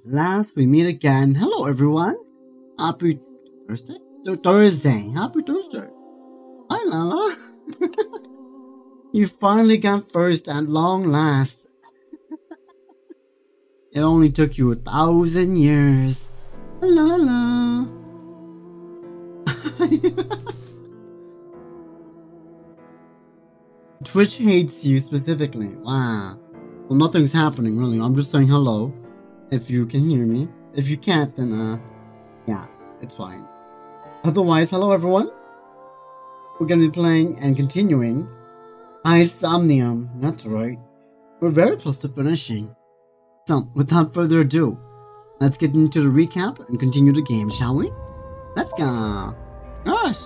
Last we meet again. Hello, everyone. Happy Thursday? Thursday. Happy Thursday. Hi, Lala. You finally got first at long last. It only took you 1,000 years. Lala. Twitch hates you specifically. Wow. Well, nothing's happening, really. I'm just saying hello. If you can hear me. If you can't, then, yeah, it's fine. Otherwise, hello, everyone. We're gonna be playing and continuing Somnium. That's right. We're very close to finishing. So, without further ado, let's get into the recap and continue the game, shall we? Let's go. Gosh,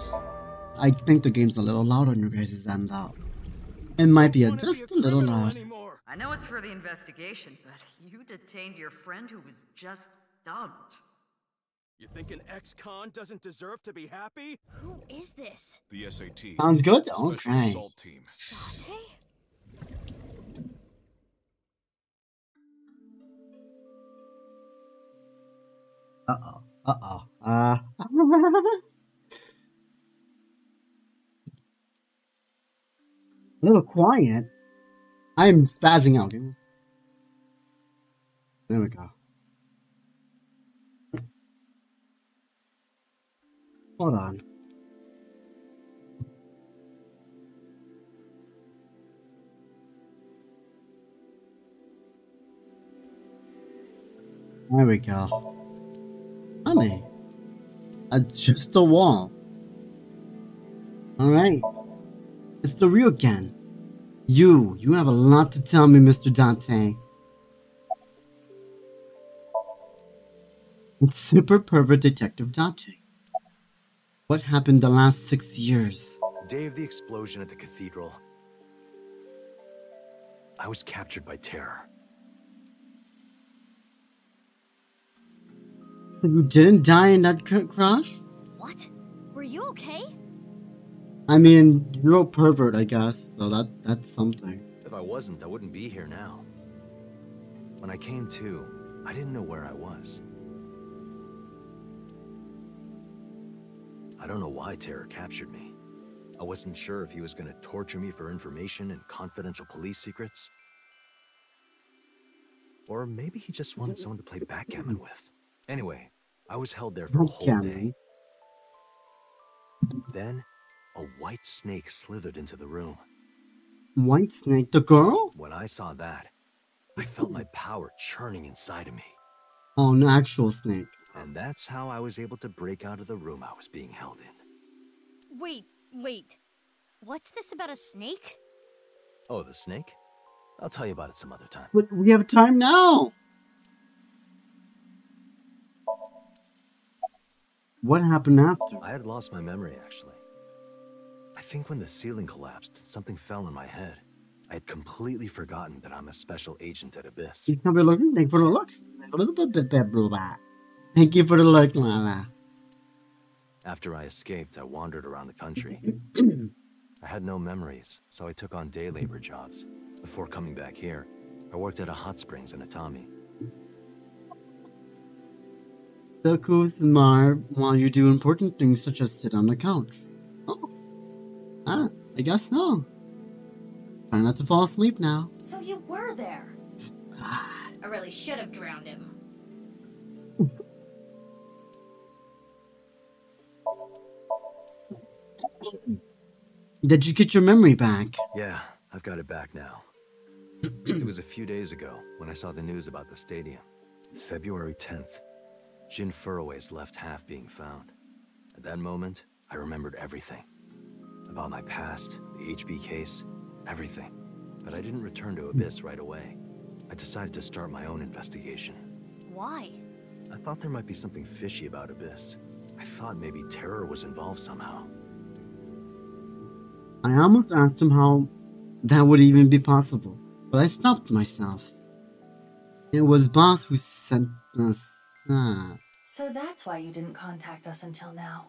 I think the game's a little loud on your guys' end, though. It might be just a little loud. I know it's for the investigation, but you detained your friend who was just dumped. You think an ex-con doesn't deserve to be happy? Who is this? The SAT. Sounds good? Special Okay. Assault Team. Dante? Uh-oh. A little quiet. I'm spazzing out. There we go. Hold on. There we go. Honey. That's just a wall. Alright. It's the real Ken. You have a lot to tell me, Mr. Dante. It's Super Pervert Detective Dante. What happened the last 6 years? Day of the explosion at the cathedral. I was captured by terror. You didn't die in that crash? What? Were you okay? I mean, you're a pervert, I guess, so that's something. If I wasn't, I wouldn't be here now. When I came to, I didn't know where I was. I don't know why Terror captured me. I wasn't sure if he was going to torture me for information and confidential police secrets. Or maybe he just wanted someone to play backgammon with. Anyway, I was held there for a whole day. Then, a white snake slithered into the room. White snake? The girl? When I saw that, I felt my power churning inside of me. Oh, an actual snake. And that's how I was able to break out of the room I was being held in. Wait. What's this about a snake? Oh, the snake? I'll tell you about it some other time. But we have time now! What happened after? I had lost my memory, actually. I think when the ceiling collapsed, something fell on my head. I had completely forgotten that I'm a special agent at Abyss. Thank you for the looks. Thank you for the look, Lala. After I escaped, I wandered around the country. I had no memories, so I took on day labor jobs. Before coming back here, I worked at a hot springs in Atami. So cool, Mar, while you do important things such as sit on the couch. Oh. I guess so. Try not to fall asleep now. So you were there. I really should have drowned him. Did you get your memory back? Yeah, I've got it back now. It was a few days ago when I saw the news about the stadium. February 10th. Jin Furroway's left half being found. At that moment, I remembered everything. About my past, the HB case, everything. But I didn't return to Abyss right away. I decided to start my own investigation. Why? I thought there might be something fishy about Abyss. I thought maybe Terror was involved somehow. I almost asked him how that would even be possible, but I stopped myself. It was Boss who sent us that. So that's why you didn't contact us until now.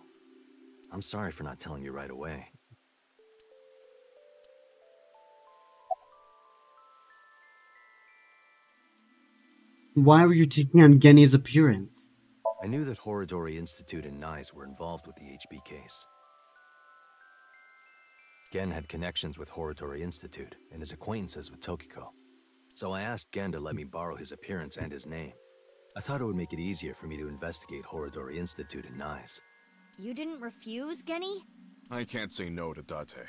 I'm sorry for not telling you right away. Why were you taking on Genny's appearance? I knew that Horodori Institute and NICE were involved with the HB case. Gen had connections with Horodori Institute and his acquaintances with Tokiko. So I asked Gen to let me borrow his appearance and his name. I thought it would make it easier for me to investigate Horodori Institute and NICE. You didn't refuse, Genny? I can't say no to Date.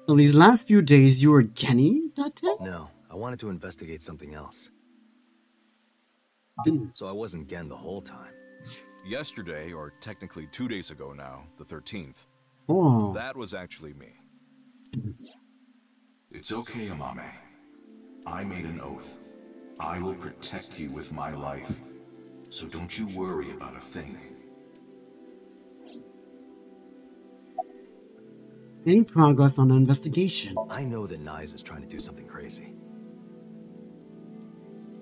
So these last few days you were Genny, Date? No, I wanted to investigate something else. So I wasn't Gen the whole time. Yesterday, or technically 2 days ago now, the 13th, Oh. that was actually me. It's okay, Amame. I made an oath. I will protect you with my life. So don't you worry about a thing. Any progress on the investigation? I know that NICE is trying to do something crazy.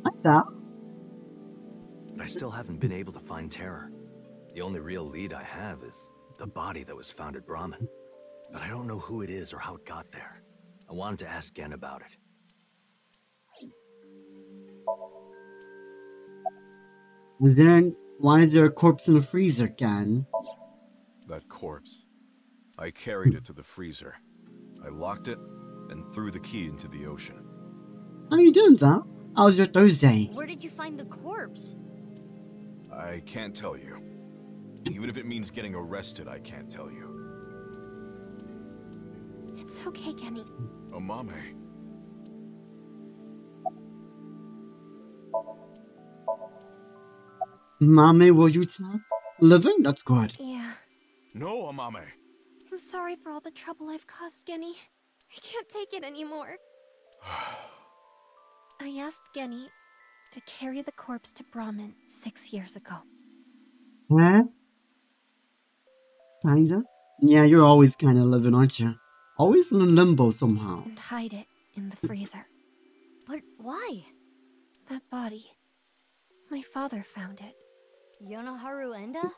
Like that. But I still haven't been able to find Terror. The only real lead I have is the body that was found at Brahmin. But I don't know who it is or how it got there. I wanted to ask Gen about it. And then, why is there a corpse in the freezer, Gen? That corpse. I carried it to the freezer. I locked it and threw the key into the ocean. How you doing, Zap? How was your Thursday? Where did you find the corpse? I can't tell you. Even if it means getting arrested, I can't tell you. It's okay, Genny. Amame. Mame, will you stop living? That's good. Yeah. No, Amame. I'm sorry for all the trouble I've caused, Genny. I can't take it anymore. I asked Genny to carry the corpse to Brahmin 6 years ago. Huh? Kinda? Yeah, you're always kinda living, aren't you? Always in limbo somehow. And hide it in the freezer. But why? That body. My father found it. Yonoharu Enda?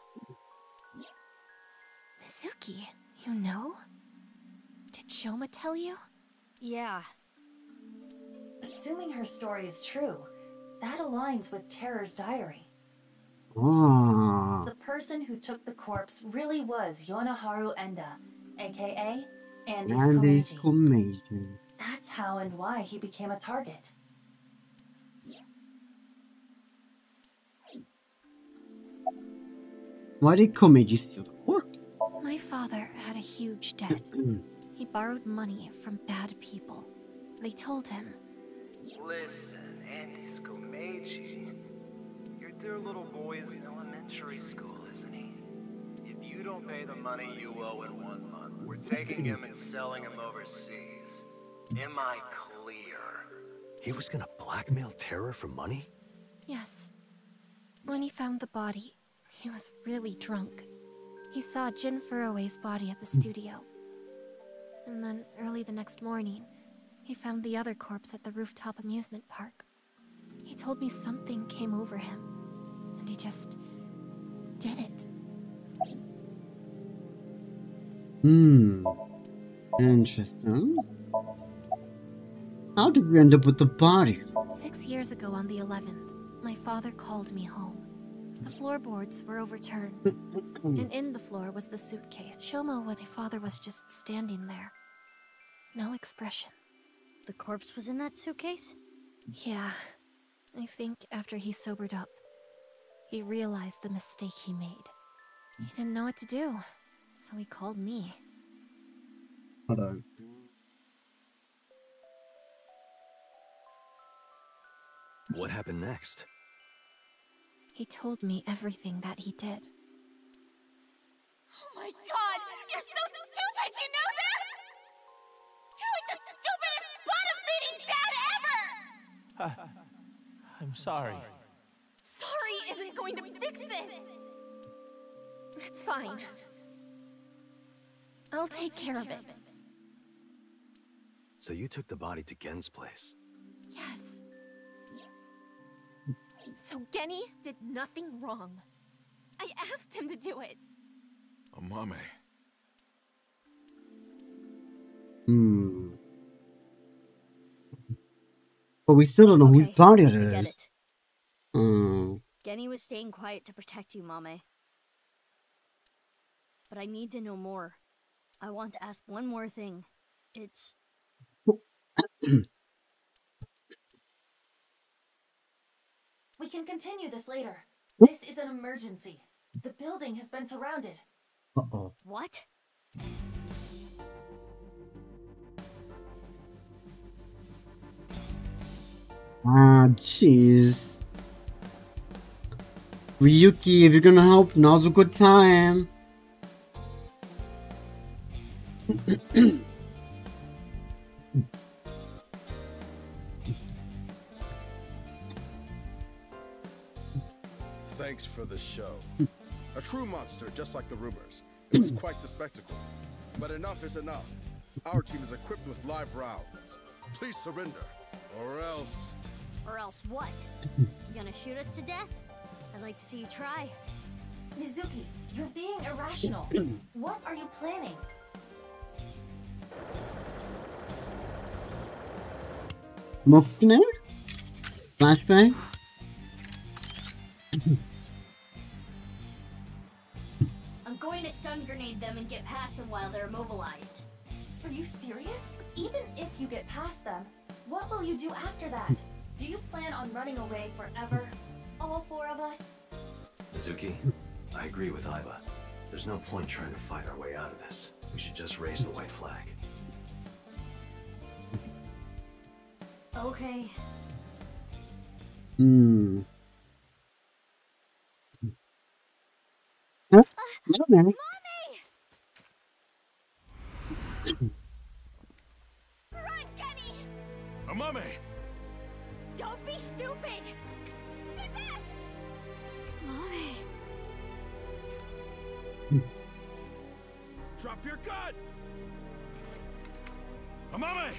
Mizuki, you know? Did Shoma tell you? Yeah. Assuming her story is true, that aligns with Terror's diary. Ah. The person who took the corpse really was Yonoharu Enda, aka Andy's Komeiji. Komeiji. That's how and why he became a target. Why did Komeiji steal the corpse? My father had a huge debt. He borrowed money from bad people. They told him, Listen, Andy's Komeiji. Your dear little boy is in elementary school, isn't he? If you don't pay the money you owe in 1 month, we're taking him and selling him overseas. Am I clear? He was gonna blackmail Terror for money? yes. When he found the body, he was really drunk. He saw Jin Furue's body at the studio. And then, early the next morning, he found the other corpse at the rooftop amusement park. He told me something came over him, and he just did it. Interesting. How did we end up with the body? 6 years ago on the 11th, my father called me home. The floorboards were overturned, and in the floor was the suitcase. Shoma, my father was just standing there. No expression. The corpse was in that suitcase? Yeah, I think after he sobered up, he realized the mistake he made. He didn't know what to do, so he called me. Hold on. What happened next? He told me everything that he did. Oh my god! You're so stupid, you know that? You're like the stupidest bottom-feeding dad ever! I'm sorry. Sorry isn't going to fix this! It's fine. I'll take care of it. So you took the body to Gen's place? Yes. So Genny did nothing wrong. I asked him to do it. Amame. But we still don't know whose body it I get is. it. Oh. Genny was staying quiet to protect you, Mame. But I need to know more. I want to ask one more thing. It's... We can continue this later. This is an emergency. The building has been surrounded. Uh-oh. What? Ah, jeez. Ryuki, if you're gonna help, now's a good time. Thanks for the show. A true monster, just like the rumors. It was quite the spectacle. But enough is enough. Our team is equipped with live rounds. Please surrender, or else... Or else what? You gonna shoot us to death? I'd like to see you try. Mizuki, you're being irrational. What are you planning? Smoke grenade? Flashbang? I'm going to stun grenade them and get past them while they're immobilized. Are you serious? Even if you get past them, what will you do after that? Do you plan on running away forever? All four of us? Mizuki, I agree with Aiba. There's no point trying to fight our way out of this. We should just raise the white flag. Okay. Hmm. Huh? No, man. Run, Genny! Amame! Don't be stupid! Get back! Mommy. Drop your gun! Amame!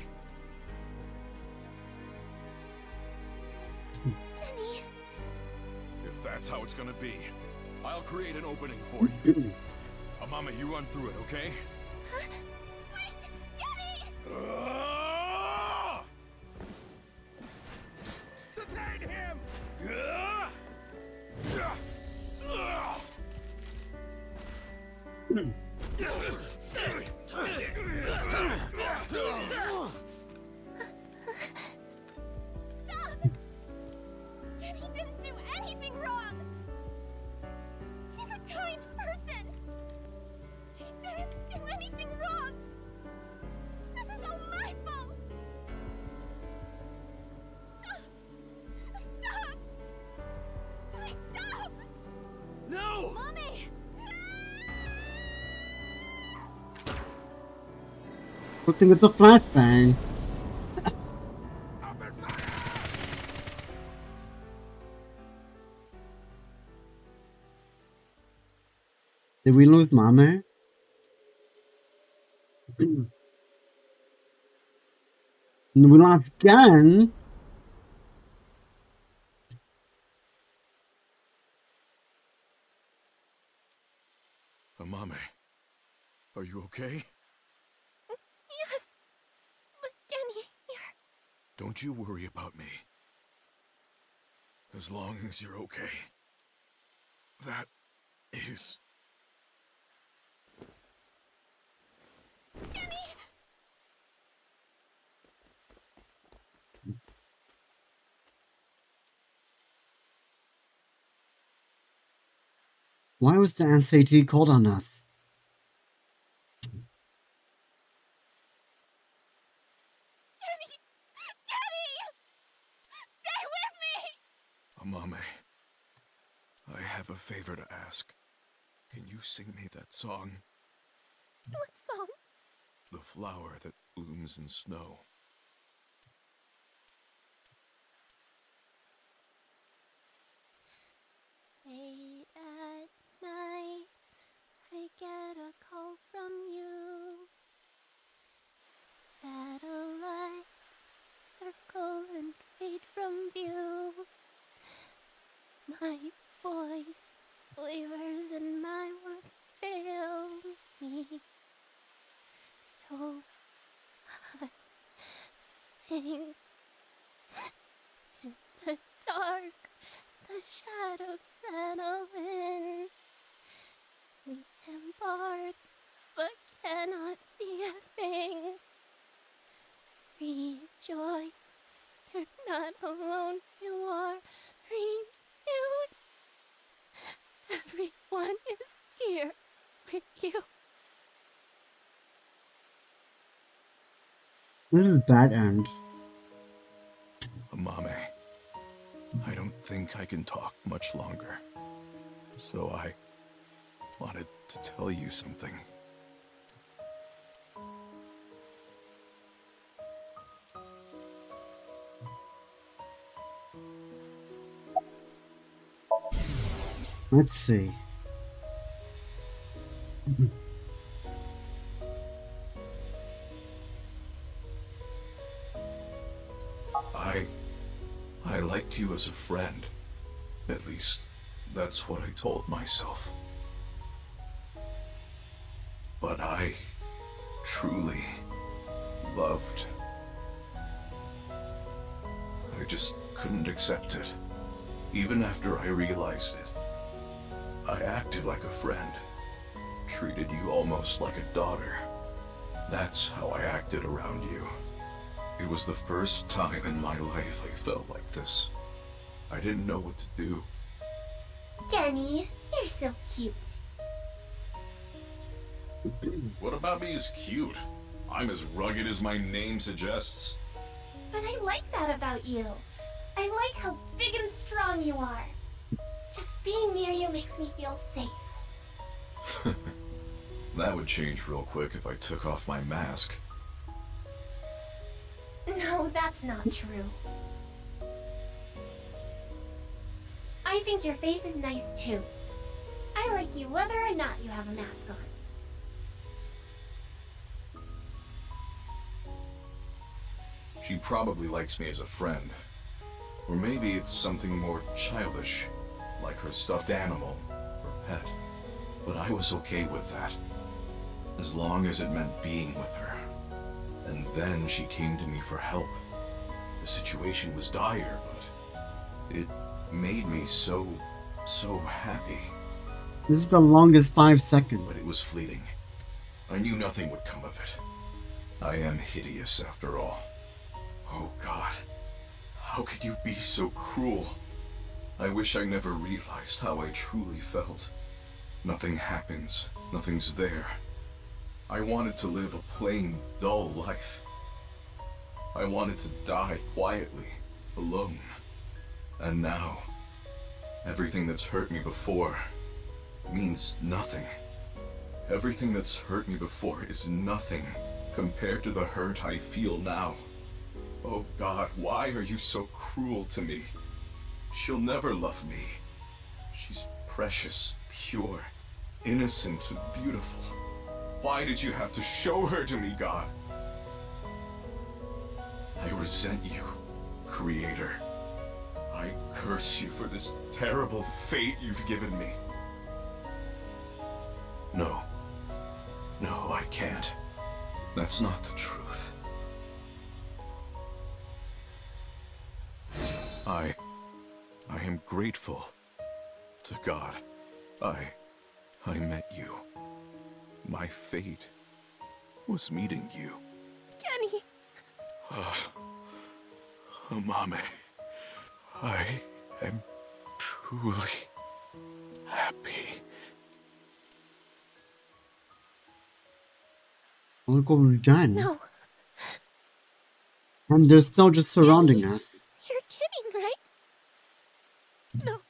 Genny! If that's how it's gonna be, I'll create an opening for you. Amame, you run through it, okay? Wait! Genny! Detain him! Stop! Genny didn't do anything wrong! He's a kind person! He didn't do anything wrong! This is all my fault! Stop! Stop! Please stop! No! Mommy! Good thing it's a flashbang. Did we lose Mama? We lost Gun. Amame, are you okay? Yes! But Genny, you're... Don't you worry about me. As long as you're okay. That is... Genny! Why was the SAT called on us? Genny! Genny! Stay with me! Amame, I have a favor to ask. Can you sing me that song? What song? The flower that blooms in snow. Late at night, I get a call from you. Satellites circle and fade from view. My voice wavers and my words fail me. So I sing dark, the shadows settle in. We embark, but cannot see a thing. Rejoice, you're not alone, you are renewed. Everyone is here with you. This is a bad end. Mame, I don't think I can talk much longer. So I wanted to tell you something. Let's see. I liked you as a friend. At least, that's what I told myself. But I truly loved. I just couldn't accept it. Even after I realized it. I acted like a friend. Treated you almost like a daughter. That's how I acted around you. It was the first time in my life I felt like this. I didn't know what to do. Kenny, you're so cute. What about me is cute? I'm as rugged as my name suggests. But I like that about you. I like how big and strong you are. Just being near you makes me feel safe. That would change real quick if I took off my mask. No, that's not true. I think your face is nice too. I like you whether or not you have a mask on. She probably likes me as a friend. Or maybe it's something more childish, like her stuffed animal or pet. But I was okay with that, as long as it meant being with her. And then she came to me for help. The situation was dire, but it made me so happy. This is the longest 5 seconds. But it was fleeting. I knew nothing would come of it. I am hideous after all. Oh God, how could you be so cruel? I wish I never realized how I truly felt. Nothing happens, nothing's there. I wanted to live a plain, dull life. I wanted to die quietly, alone. And now, everything that's hurt me before means nothing. Everything that's hurt me before is nothing compared to the hurt I feel now. Oh God, why are you so cruel to me? She'll never love me. She's precious, pure, innocent, and beautiful. Why did you have to show her to me, God? I resent you, Creator. I curse you for this terrible fate you've given me. No. No, I can't. That's not the truth. I am grateful to God. I met you. My fate was meeting you. Kenny! Mame, I am truly happy. Look what we've done. No. And they're still just surrounding us. You're kidding, right? No.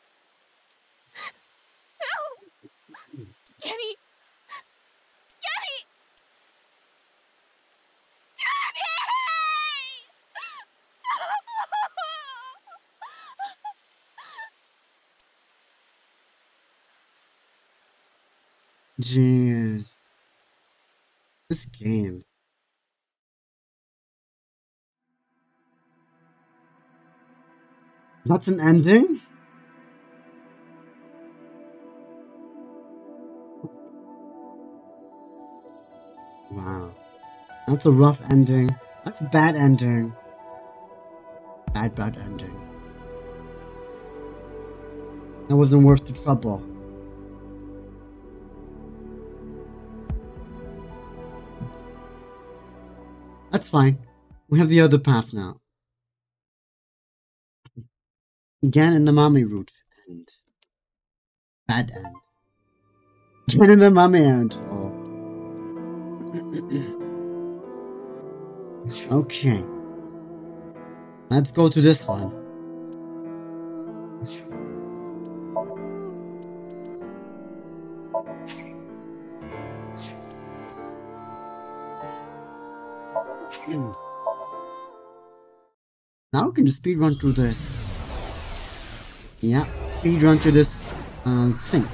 No! Kenny! Kenny! Jeez. This game. That's an ending? Wow. That's a rough ending. That's a bad ending. Bad ending. That wasn't worth the trouble. That's fine. We have the other path now. Again in the mommy route. And bad end. Again in the mommy end. Oh. Okay. Let's go to this one. Now we can just speed run through this. Yeah, speed run through this sink.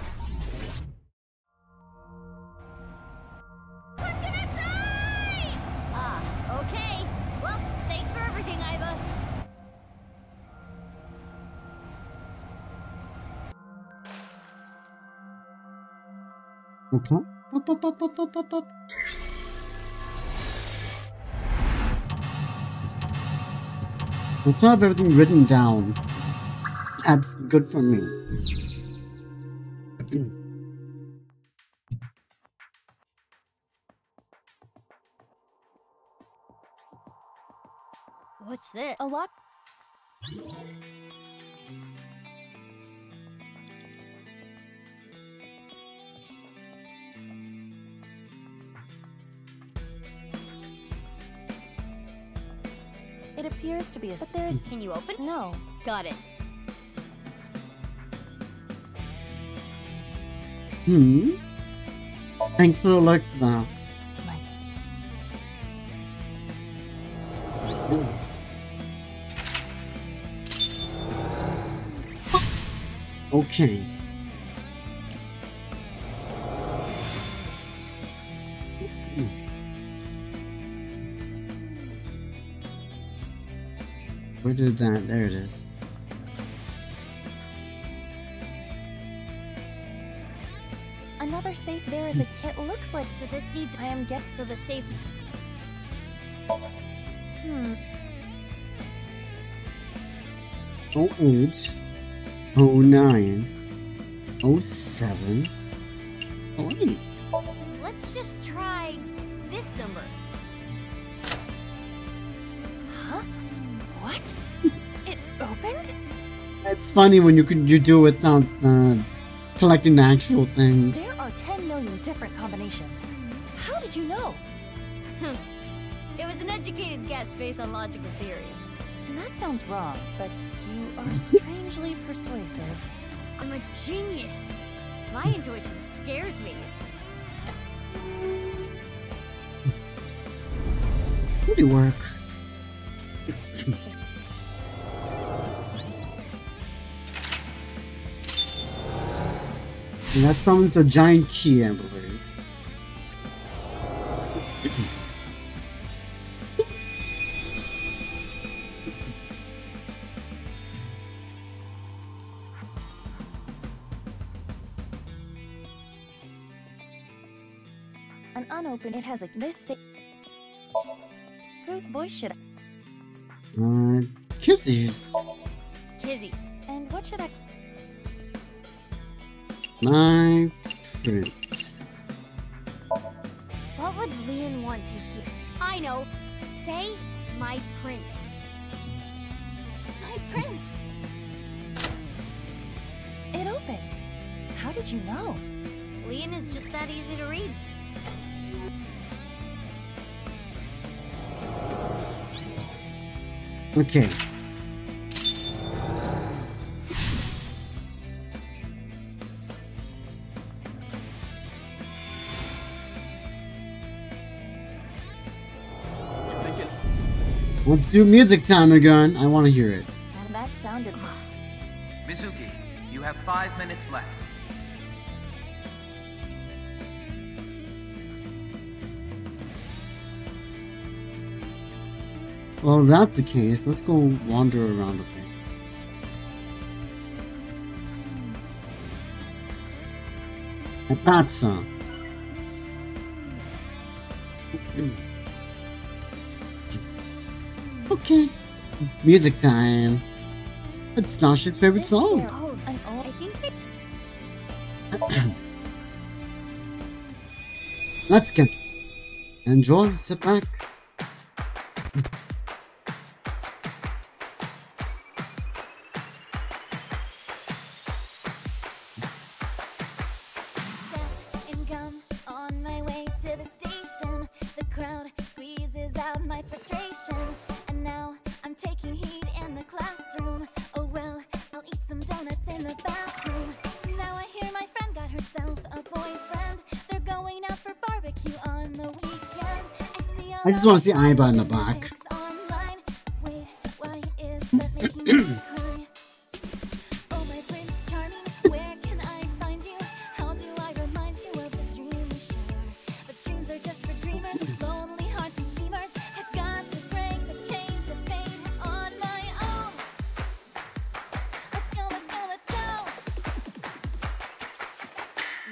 Okay. Well, thanks for everything, Iva. Okay. Up. I still have everything written down. That's good for me. What's this? A lot. It appears to be a... But there's... Can you open? No. Got it. Thanks for the alert, now. Okay. Where did that? There it is. Another safe. There is a kit. Looks like... So this needs... I am guess. So the safe... 08, 09, 07, 08. Let's just try this number. Huh? What? It opened? It's funny when you do it without collecting the actual things. There are 10 million different combinations. How did you know? It was an educated guess based on logical theory. That sounds wrong, but you are strangely persuasive. I'm a genius. My intuition scares me. Pretty work. And that summons a giant key, I believe. An unopened. It has a this. Whose voice should I? Kisses. Kizzy's. And what should I? My prince. What would Leon want to hear? I know. Say, my prince. My prince. It opened. How did you know? Leon is just that easy to read. Okay. Let's do music time again. I want to hear it. And that sounded... Mizuki, you have 5 minutes left. Well, if that's the case, let's go wander around a bit. A pazza. Okay. Music time. It's Nasha's favorite song. I think they... Let's get enjoy, sit back. On my way to the station, the crowd squeezes out my frustration, and now I'm taking heat in the classroom. Oh well, I'll eat some donuts in the bathroom. Now I hear my friend got herself a boyfriend. They're going out for barbecue on the weekend. I just want to see Aiba in the back. Online. Wait, why is that making me cry? Oh my Prince Charming, where can I find you? How do I remind you of the dream we share? But dreams are just for dreamers, lonely hearts and schemers. I've got to break the chains of fate on my own. Let's go, let's go, let's go.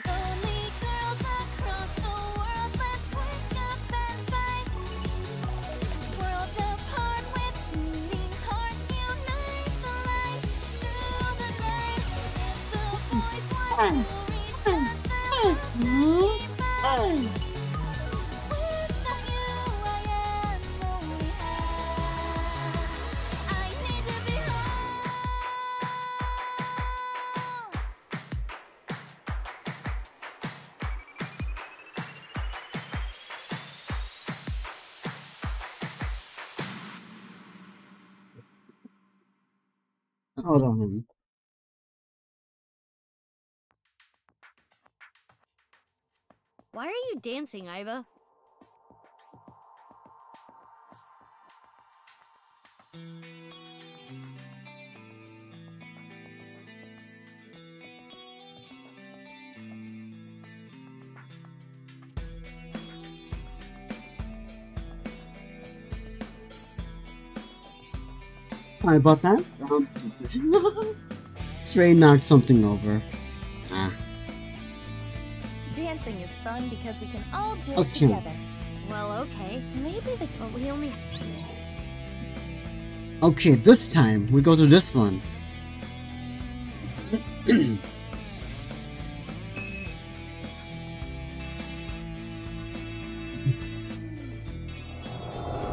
Lonely girls across the world, let's wake up and fight. Worlds apart with beating hearts, unite the light through the night. The boys want to reach us, they'll keep us. Without you, I am lonely. I need to be home. Hold on. Why are you dancing, Aiba? Sorry about that. Stray knocked something over. Dancing is fun because we can all do it Okay. together. Well, okay. Maybe the But we only... Okay, this time we go to this one.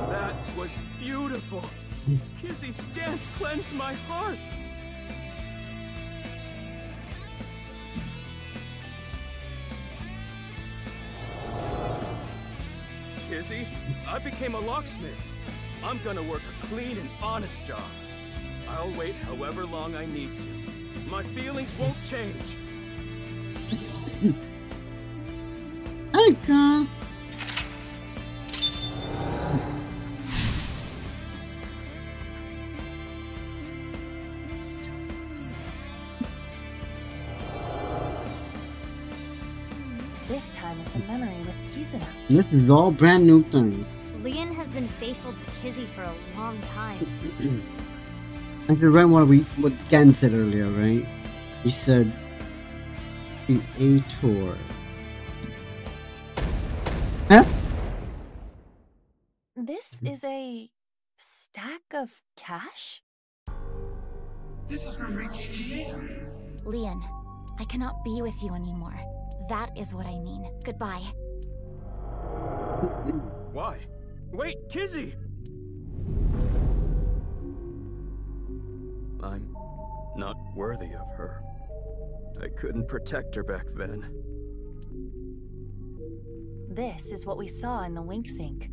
That was beautiful. Kizzy's dance cleansed my heart. Kizzy, I became a locksmith. I'm gonna work a clean and honest job. I'll wait however long I need to. My feelings won't change. Hey, girl. This time it's a memory with Kizuna. This is all brand new things. Leon has been faithful to Kizzy for a long time. I should read what Gen said earlier, right? He said the A tour. Huh? This is a stack of cash? This is from Richie. Leon, I cannot be with you anymore. That is what I mean. Goodbye. Why? Wait, Kizzy! I'm not worthy of her. I couldn't protect her back then. This is what we saw in the wink sink.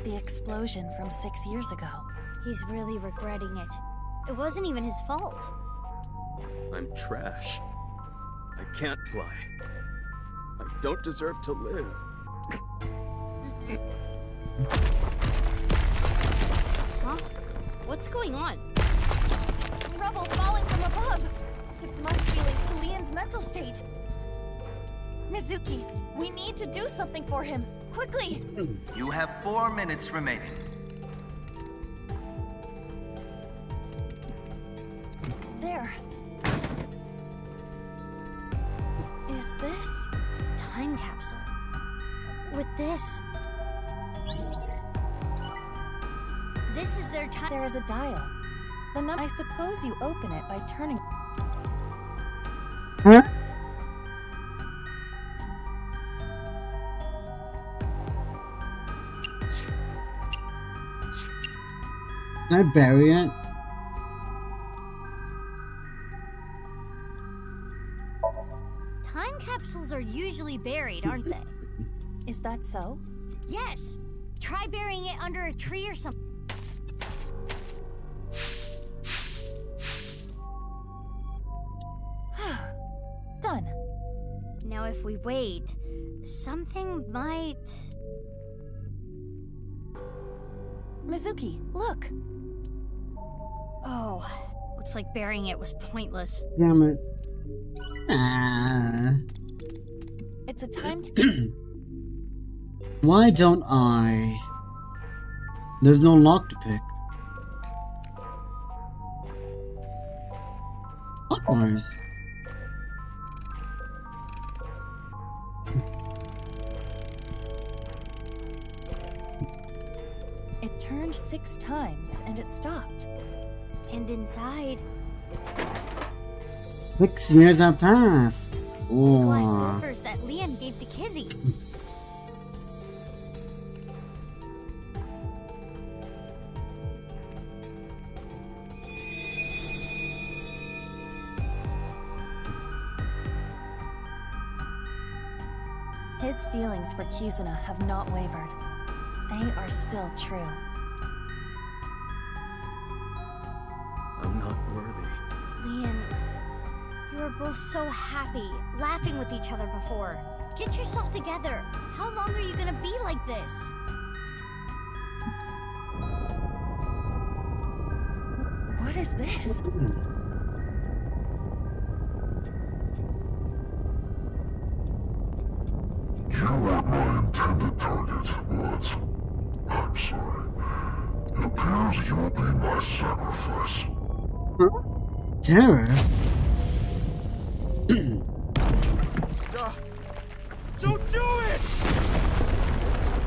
The explosion from 6 years ago. He's really regretting it. It wasn't even his fault. I'm trash. I can't fly. I don't deserve to live. Huh? What's going on? Rubble falling from above! It must be linked to Leon's mental state. Mizuki, we need to do something for him. Quickly! You have 4 minutes remaining. There. Is this? Time capsule. With this... This is their time... There is a dial. I suppose you open it by turning... Huh? Can I bury it? Time capsules are usually buried, aren't they? Is that so? Yes. Try burying it under a tree or something. Done. Now if we wait, something might... Mizuki, look! Oh, looks like burying it was pointless. Damn it. Ah. It's a time... Why don't I? There's no lock to pick. Clockwise. It turned 6 times and it stopped. And inside... 6 years have passed. Glass Oh. slippers that Leon gave to Kizzy. His feelings for Kizuna have not wavered. They are still true. I'm not worthy. Leon, you were both so happy, laughing with each other before. Get yourself together. How long are you gonna be like this? What is this? You weren't my intended target, but I'm sorry. It appears you'll be my sacrifice. Terror? Stop! Don't do it!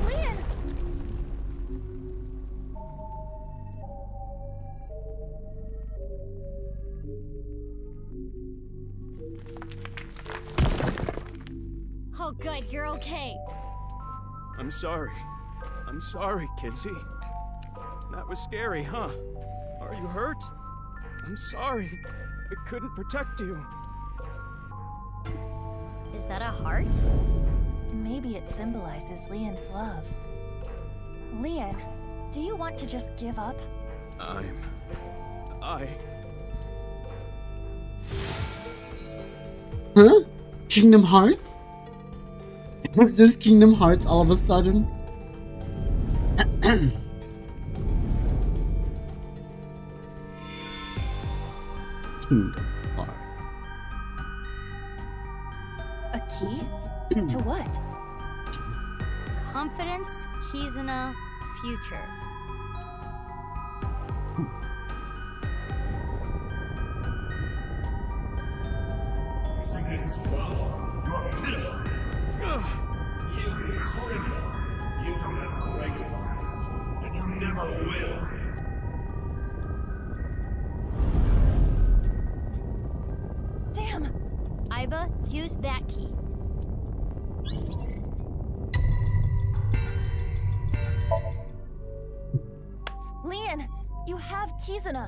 Leon! Oh good, you're okay. I'm sorry. I'm sorry, Kizzy. That was scary, huh? Are you hurt? I'm sorry. I couldn't protect you. Is that a heart? Maybe it symbolizes Leon's love. Leon, do you want to just give up? Huh? Kingdom Hearts? What's this Kingdom Hearts all of a sudden? Kingdom Hearts. A key? To what? Confidence, Kizuna, future. You think this is well? You're pitiful. You're a criminal. You don't have a right to lie. And you never will. Damn! Iba, use that key. Leon, you have Kizuna.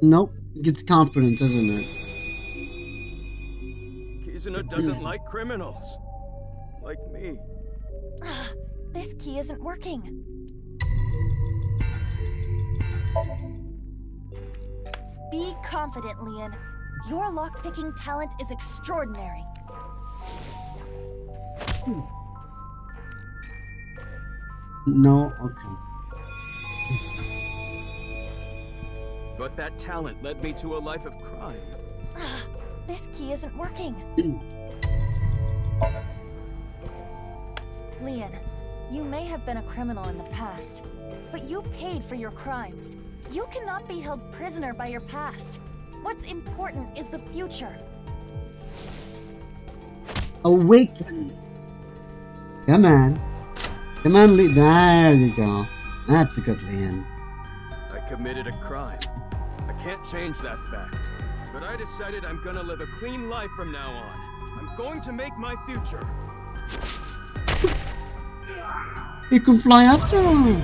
Nope. It's confidence, isn't it? Kizuna doesn't like criminals. Like me. This key isn't working. Be confident, Leon. Your lockpicking talent is extraordinary. No? Okay. But that talent led me to a life of crime. This key isn't working. Leon, you may have been a criminal in the past, but you paid for your crimes. You cannot be held prisoner by your past. What's important is the future. Awaken! Come on. Come on, there you go. That's a good Leon. I committed a crime. I can't change that fact. But I decided I'm gonna live a clean life from now on. I'm going to make my future. You can fly after him.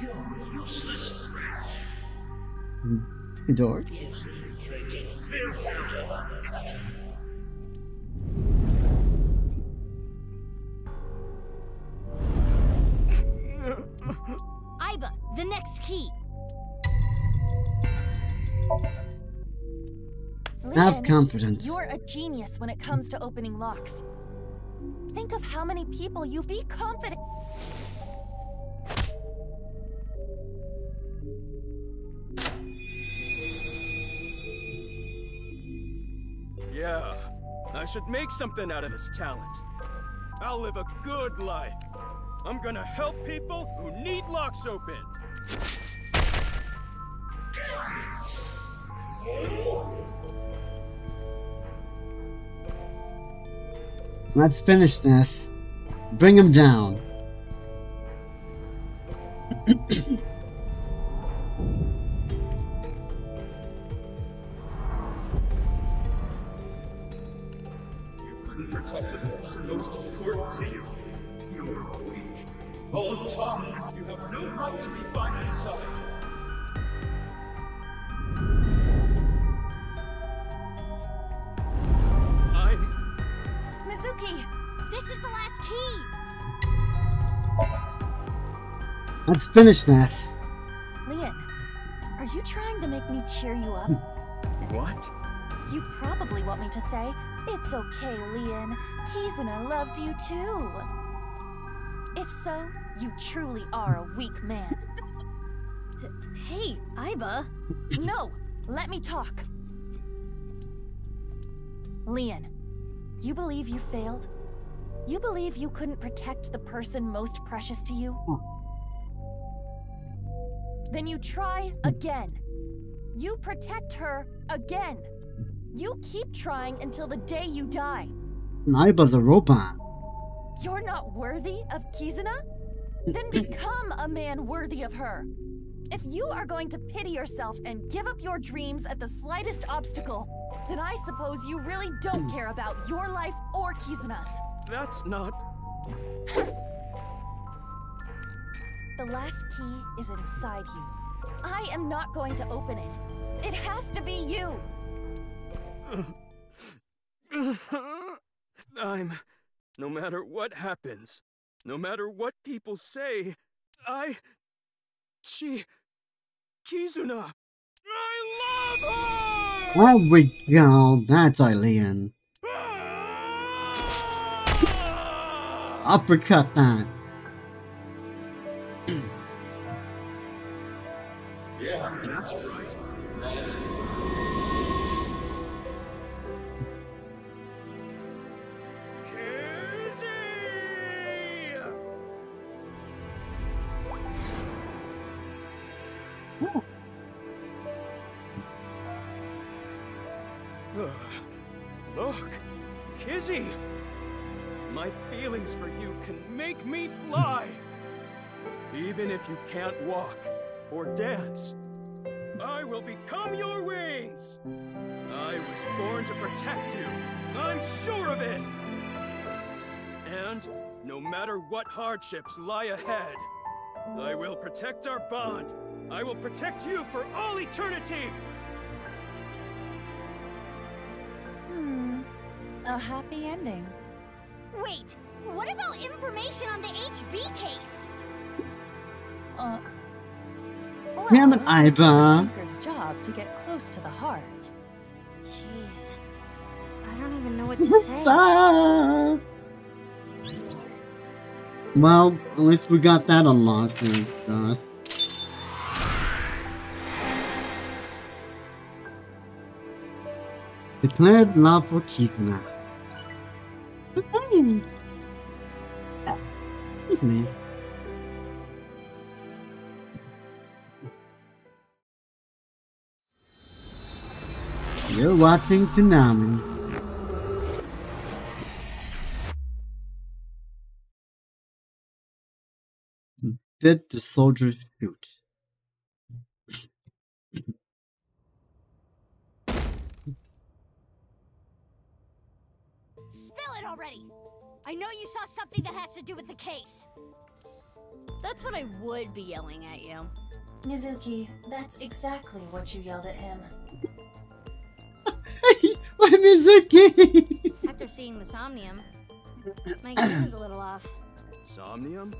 You're useless trash. George. Drinking filth out of uncut. Iba, the next key. Have confidence. You're a genius when it comes to opening locks. Think of how many people you be confident. Yeah, I should make something out of this talent. I'll live a good life. I'm gonna help people who need locks opened. Let's finish this. Bring him down. Protect the person most important to you. You are weak. All talk. You have no right to be by his side. Mizuki! This is the last key! Let's finish this. Leon, are you trying to make me cheer you up? What? You probably want me to say, "It's okay, Leon. Kizuna loves you too." If so, you truly are a weak man. Hey, Iba. No! Let me talk. Leon, you believe you failed? You believe you couldn't protect the person most precious to you? Then you try again. You protect her again. You keep trying until the day you die. Iba's a robot. You're not worthy of Kizuna? Then become a man worthy of her. If you are going to pity yourself and give up your dreams at the slightest obstacle, then I suppose you really don't care about your life or Kizuna's. That's not... The last key is inside you. I am not going to open it. It has to be you. No matter what happens, no matter what people say, Kizuna, I love her! There we go. That's Eileen. Uppercut that. Yeah, that's right. That's good. Look, Kizzy! My feelings for you can make me fly! Even if you can't walk or dance, I will become your wings! I was born to protect you, I'm sure of it! And no matter what hardships lie ahead, I will protect our bond. I will protect you for all eternity! A happy ending. Wait, what about information on the HB case? Well, Damn it, Iba. It's a seeker's job to get close to the heart. Jeez. I don't even know what to say. Well, at least we got that unlocked, I guess. Declared love for Kizuna. Excuse me. You're watching Tsunami. Fit the soldier's suit. Spill it already! I know you saw something that has to do with the case. That's what I would be yelling at you. Mizuki, that's exactly what you yelled at him. Why Mizuki? After seeing the Somnium, my game is a little off. Somnium?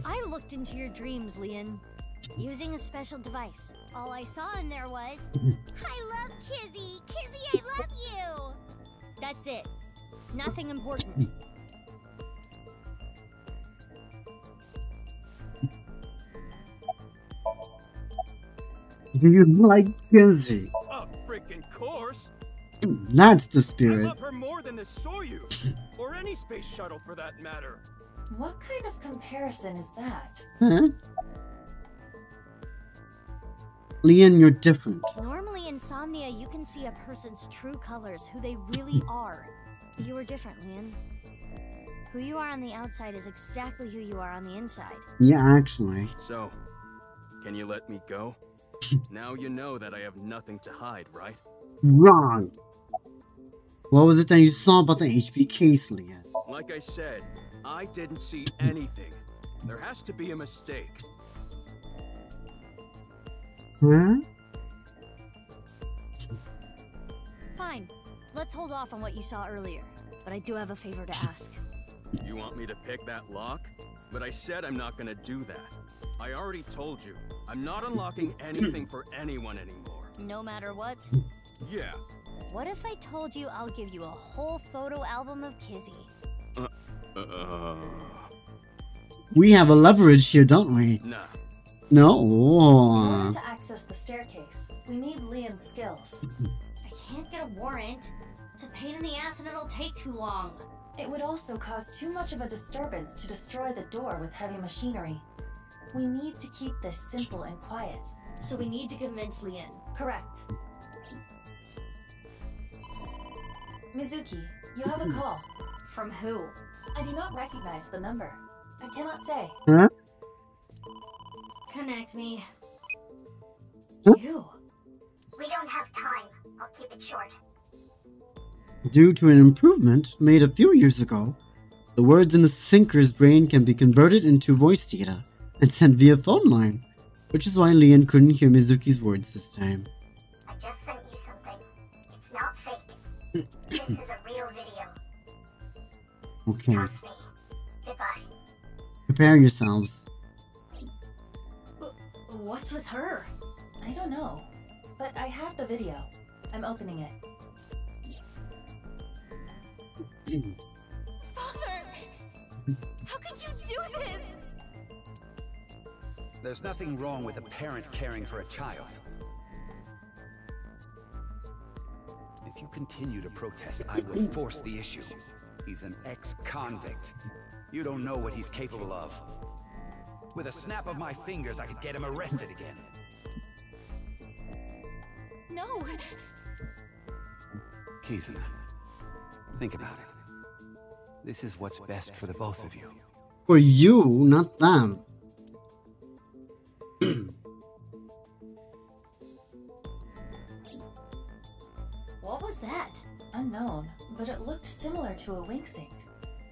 I looked into your dreams, Leon, using a special device. All I saw in there was, I love Kizzy! Kizzy, I love you! That's it. Nothing important. Do you like Kizzy? Of freaking course! That's the I spirit. love her more than the Soyuz, or any space shuttle for that matter. What kind of comparison is that? Huh? Leon, you're different. Normally in Somnia, you can see a person's true colors, who they really are. You are different, Leon. Who you are on the outside is exactly who you are on the inside. Yeah, actually. So, can you let me go? Now you know that I have nothing to hide, right? Wrong. What was it that you saw about the HP case, Leon? Like I said, I didn't see anything. There has to be a mistake. Huh? Fine. Let's hold off on what you saw earlier. But I do have a favor to ask. You want me to pick that lock? But I said I'm not gonna do that. I already told you, I'm not unlocking anything for anyone anymore. No matter what? Yeah. What if I told you I'll give you a whole photo album of Kizzy? We have a leverage here, don't we? Nah. No. In order to access the staircase, we need Leon's skills. I can't get a warrant. It's a pain in the ass and it'll take too long. It would also cause too much of a disturbance to destroy the door with heavy machinery. We need to keep this simple and quiet. So we need to convince Leon. Correct. Mizuki, you have a call. From who? I do not recognize the number. I cannot say. Huh? Connect me. You. We don't have time. I'll keep it short. Due to an improvement made a few years ago, the words in the sinker's brain can be converted into voice data and sent via phone line, which is why Leon couldn't hear Mizuki's words this time. I just sent you something. It's not fake. This is a real video. Okay, Trust me. Goodbye. prepare yourselves. What's with her? I don't know, but I have the video. I'm opening it. Father! How could you do this? There's nothing wrong with a parent caring for a child. If you continue to protest, I will force the issue. He's an ex-convict. You don't know what he's capable of. With a snap of my fingers, I could get him arrested again. No! Kizuna, think about it. This is what's best for the both of you. For you, not them. What was that? Unknown, but it looked similar to a wink sync.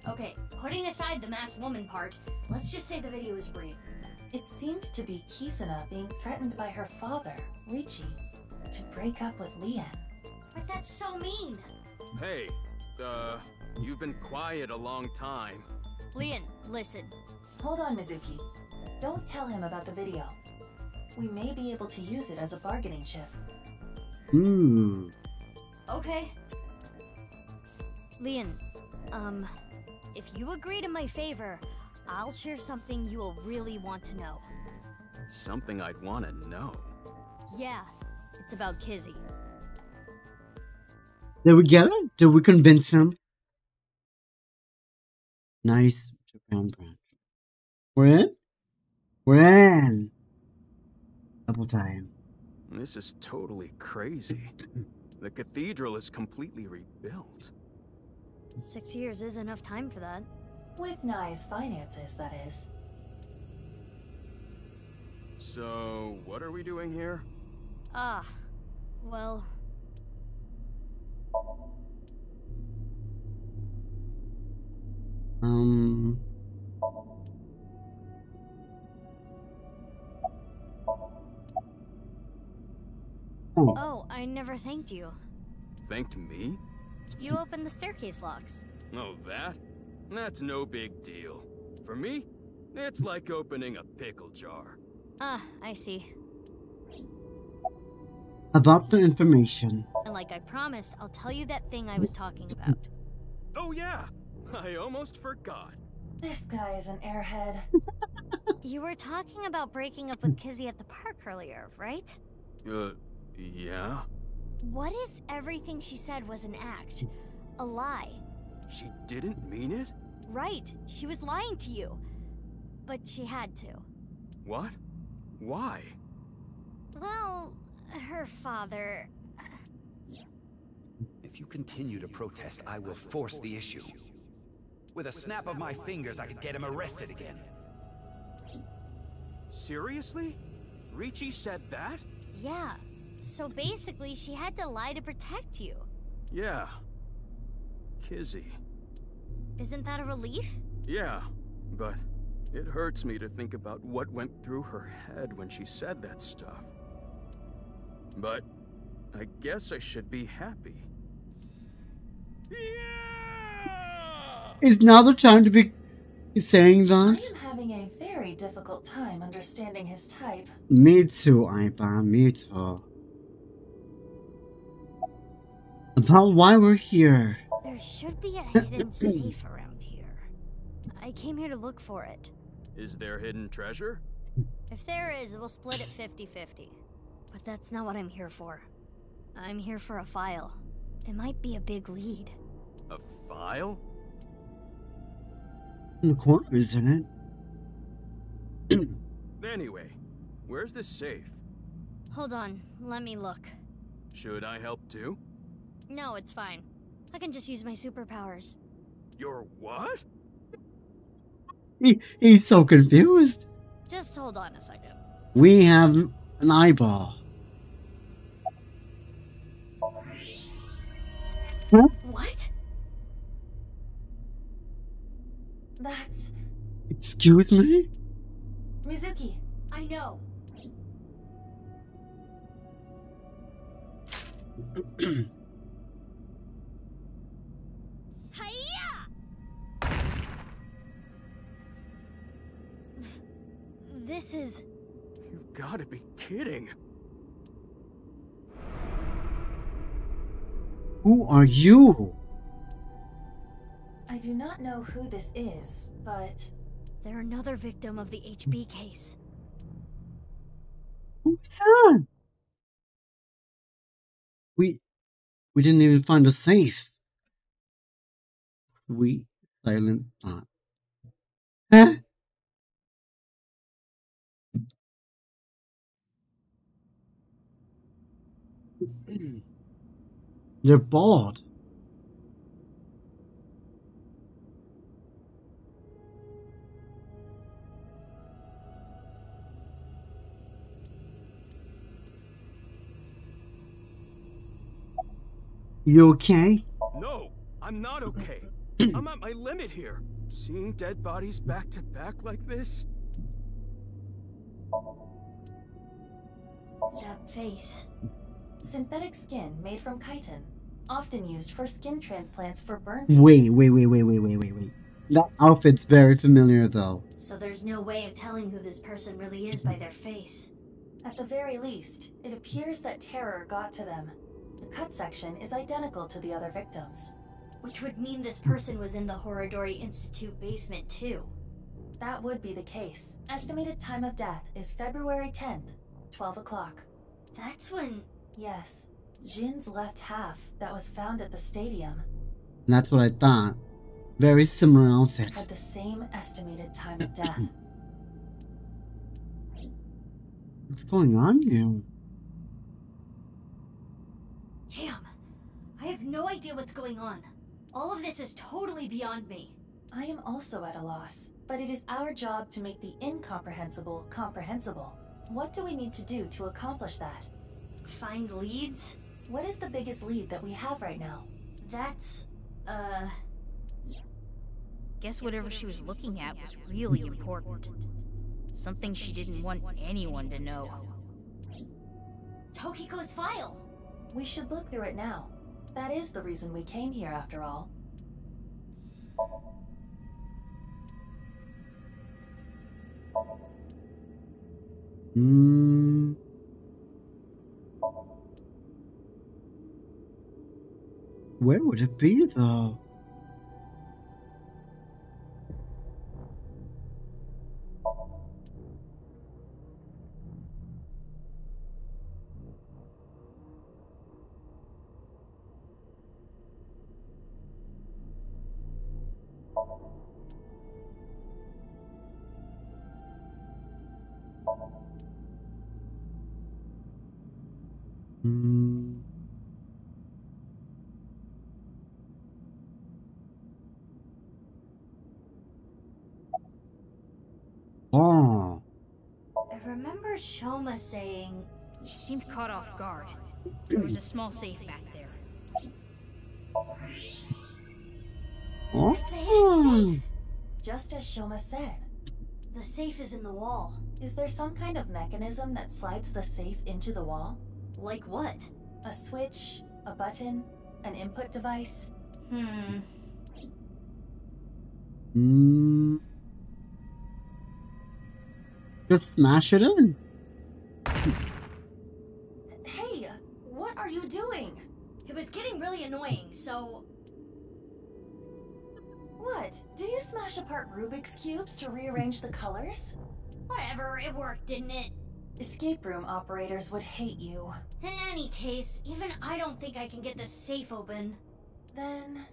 Okay, putting aside the masked woman part, let's just say the video is real. It seemed to be Kizuna being threatened by her father, Richie, to break up with Leon. But that's so mean! Hey, you've been quiet a long time. Leon, listen. Hold on, Mizuki. Don't tell him about the video. We may be able to use it as a bargaining chip. Okay. Leon, if you agree to my favor, I'll share something you will really want to know. Something I'd want to know. Yeah, it's about Kizzy. Did we get it? Did we convince him? Nice Japan branch. We're in? We're in! Double time. This is totally crazy. The cathedral is completely rebuilt. 6 years is enough time for that. With Nai's finances, that is. So, what are we doing here? Well... Oh, I never thanked you. Thanked me? You opened the staircase locks. Oh, that? That's no big deal. For me, it's like opening a pickle jar. Ah, I see. About the information. And like I promised, I'll tell you that thing I was talking about. Oh yeah, I almost forgot. This guy is an airhead. You were talking about breaking up with Kizzy at the park earlier, right? Yeah? What if everything she said was an act? A lie? She didn't mean it? Right, she was lying to you. But she had to. What? Why? Well, her father... If you continue to protest, I will force the issue. With a snap of my fingers, I could get him arrested again. Seriously? Ricci said that? Yeah. So basically, she had to lie to protect you. Yeah. Kizzy. Isn't that a relief? Yeah, but it hurts me to think about what went through her head when she said that stuff. But I guess I should be happy. Yeah! Is now the time to be saying that? I am having a very difficult time understanding his type. Me too, Aiba, me too. About why we're here. There should be a hidden safe around here. I came here to look for it. Is there hidden treasure? If there is, we'll split it 50-50. But that's not what I'm here for. I'm here for a file. It might be a big lead. A file? In the corner, isn't it? Anyway, where's the safe? Hold on, let me look. Should I help too? No, it's fine. I can just use my superpowers. Your what? He's so confused. Just hold on a second. We have an eyeball. Huh? What? That's... Excuse me? Mizuki. I know. Hiya! This is... You've got to be kidding. Who are you? I do not know who this is, but... They're another victim of the HB case. Who's that? We didn't even find a safe. Sweet silent thought. Huh? They're bald. You okay? No, I'm not okay. I'm at my limit here. Seeing dead bodies back to back like this? That face. Synthetic skin made from chitin, often used for skin transplants for burn Wait. That outfit's very familiar though. So there's no way of telling who this person really is by their face. At the very least, it appears that terror got to them. The cut section is identical to the other victims. Which would mean this person was in the Horodori Institute basement too. That would be the case. Estimated time of death is February 10th, 12 o'clock. That's when... Yes. Jin's left half that was found at the stadium. That's what I thought. Very similar outfit. Had the same estimated time of death. What's going on here? Damn. I have no idea what's going on. All of this is totally beyond me. I am also at a loss, but it is our job to make the incomprehensible comprehensible. What do we need to do to accomplish that? Find leads? What is the biggest lead that we have right now? That's, Guess whatever she was looking at was really important. Something she didn't want anyone to know. Tokiko's file. We should look through it now. That is the reason we came here, after all. Where would it be, though? Oh. I remember Shoma saying... She seemed caught off guard. There was a small safe back there. It's a hidden safe. Just as Shoma said. The safe is in the wall. Is there some kind of mechanism that slides the safe into the wall? Like what? A switch, a button, an input device? Just smash it in. Hey, what are you doing? It was getting really annoying, so... What? Do you smash apart Rubik's Cubes to rearrange the colors? Whatever, it worked, didn't it? Escape room operators would hate you. In any case, even I don't think I can get this safe open. Then...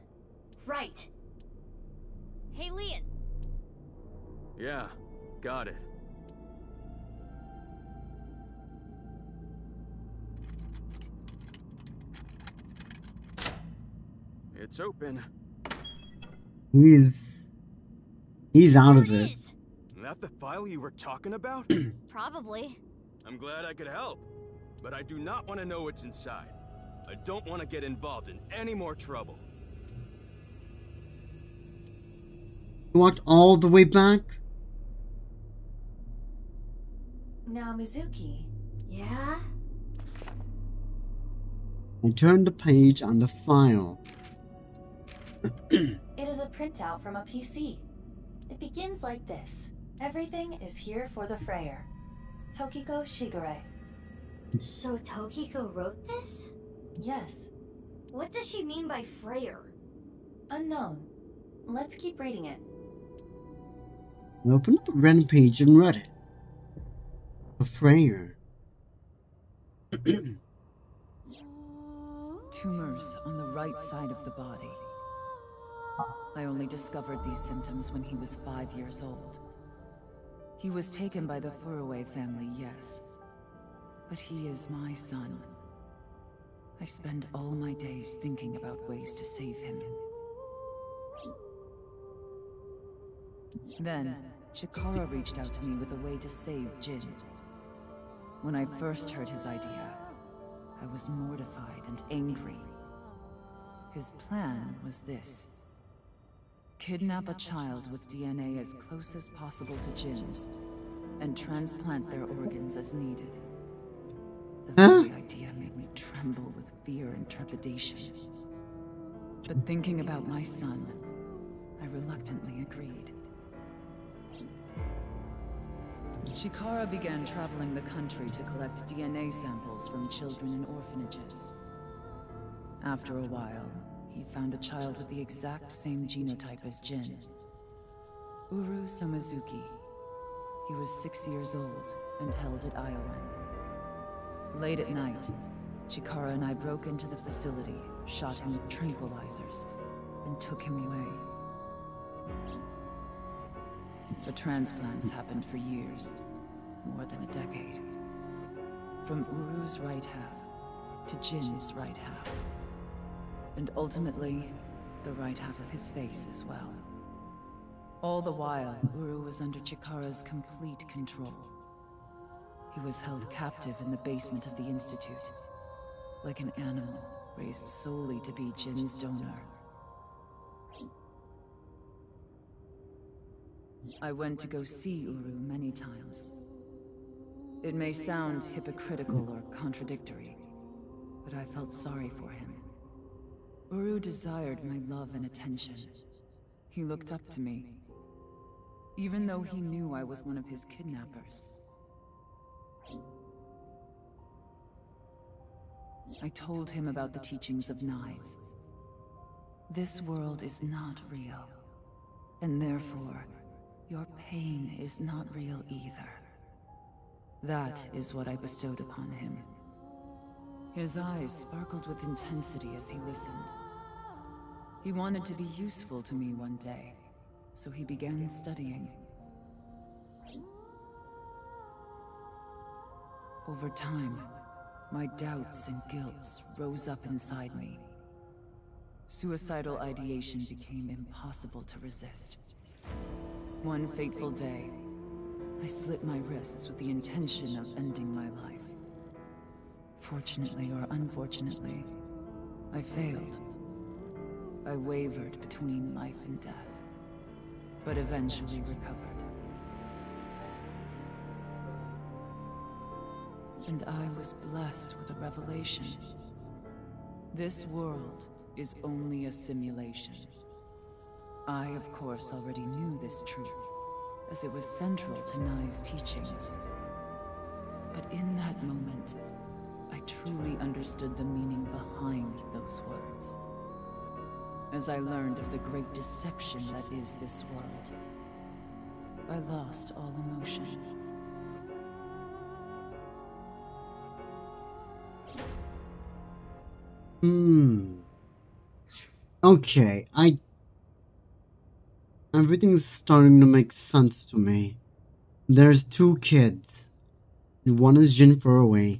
Right. Hey, Leon. Yeah, got it. It's open. He's out of it. Is that the file you were talking about? Probably. I'm glad I could help, but I do not want to know what's inside. I don't want to get involved in any more trouble. You walked all the way back? Now, Mizuki. Yeah? I turned the page on the file. It is a printout from a PC. It begins like this. Everything is here for the Freyer. Tokiko Shigure. So Tokiko wrote this? Yes. What does she mean by Freyer? Unknown. Let's keep reading it. I opened up a random page and read it. A Freyer. Tumors on the right side of the body. I only discovered these symptoms when he was 5 years old. He was taken by the Furuwe family, yes. But he is my son. I spend all my days thinking about ways to save him. Then, Chikara reached out to me with a way to save Jin. When I first heard his idea, I was mortified and angry. His plan was this. Kidnap a child with DNA as close as possible to Jin's, and transplant their organs as needed. The very idea made me tremble with fear and trepidation. But thinking about my son, I reluctantly agreed. Chikara began traveling the country to collect DNA samples from children in orphanages. After a while, he found a child with the exact same genotype as Jin. Uru Somizuki. He was 6 years old and held at Iowan. Late at night, Chikara and I broke into the facility, shot him with tranquilizers, and took him away. The transplants happened for years, more than a decade. From Uru's right half to Jin's right half. And ultimately, the right half of his face as well. All the while, Uru was under Chikara's complete control. He was held captive in the basement of the Institute, like an animal raised solely to be Jin's donor. I went to go see Uru many times. It may sound hypocritical or contradictory, but I felt sorry for him. Uru desired my love and attention. He looked up to me, even though he knew I was one of his kidnappers. I told him about the teachings of Knives. This world is not real, and therefore, your pain is not real either. That is what I bestowed upon him. His eyes sparkled with intensity as he listened. He wanted to be useful to me one day, so he began studying. Over time, my doubts and guilts rose up inside me. Suicidal ideation became impossible to resist. One fateful day, I slit my wrists with the intention of ending my life. Fortunately or unfortunately, I failed. I wavered between life and death, but eventually recovered. And I was blessed with a revelation. This world is only a simulation. I, of course, already knew this truth, as it was central to Nai's teachings. But in that moment, I truly understood the meaning behind those words. As I learned of the great deception that is this world, I lost all emotion. Okay, everything's starting to make sense to me. There's two kids. One is Jin Furroway,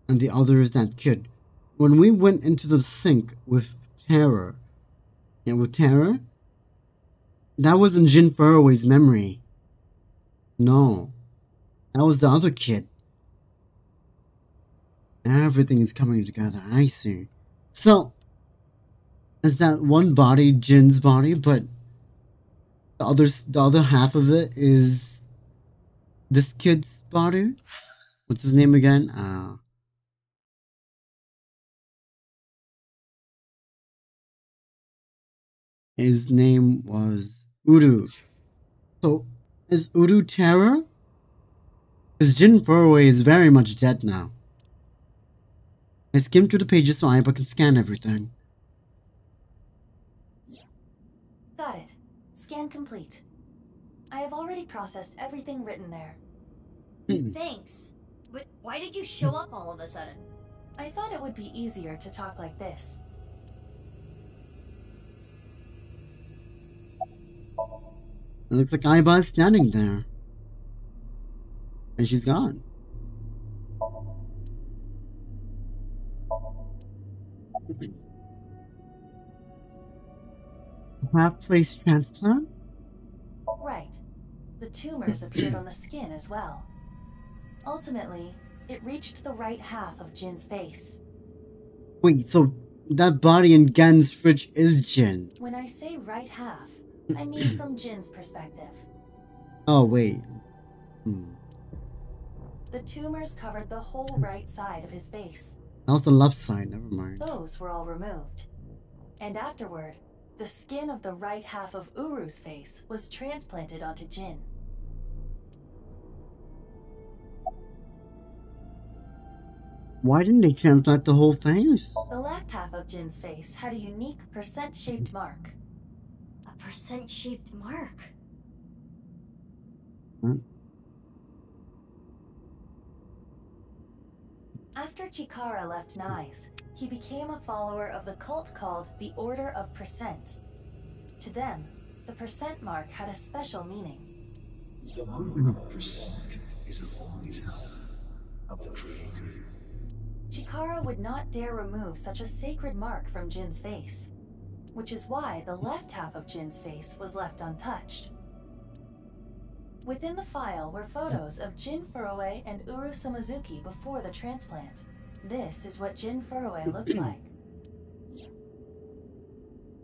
and the other is that kid. When we went into the sink with Terror, that wasn't Jin Furroway's memory. No, that was the other kid. Everything is coming together, I see. So, is that one body Jin's body, but the other half of it is this kid's body? What's his name again? His name was Uru. So, is Uru Terror? Because Jin Furroway is very much dead now. I skimmed through the pages so I can scan everything. Got it. Scan complete. I have already processed everything written there. Thanks. But why did you show up all of a sudden? I thought it would be easier to talk like this. It looks like Aiba's standing there. And she's gone. Half-place transplant? Right. The tumors appeared on the skin as well. Ultimately, it reached the right half of Jin's face. Wait, so that body in Gen's fridge is Jin? When I say right half, I mean from Jin's perspective. Oh, wait. The tumors covered the whole right side of his face. That was the left side, never mind. Those were all removed. And afterward, the skin of the right half of Uru's face was transplanted onto Jin. Why didn't they transplant the whole face? The left half of Jin's face had a unique percent-shaped mark. A percent-shaped mark? After Chikara left Nai's, he became a follower of the cult called the Order of Percent. To them, the percent mark had a special meaning. The Order of Percent is the only son of the Creator. Chikara would not dare remove such a sacred mark from Jin's face, which is why the left half of Jin's face was left untouched. Within the file were photos of Jin Furroway and Uru Samazuki before the transplant. This is what Jin Furroway looked like.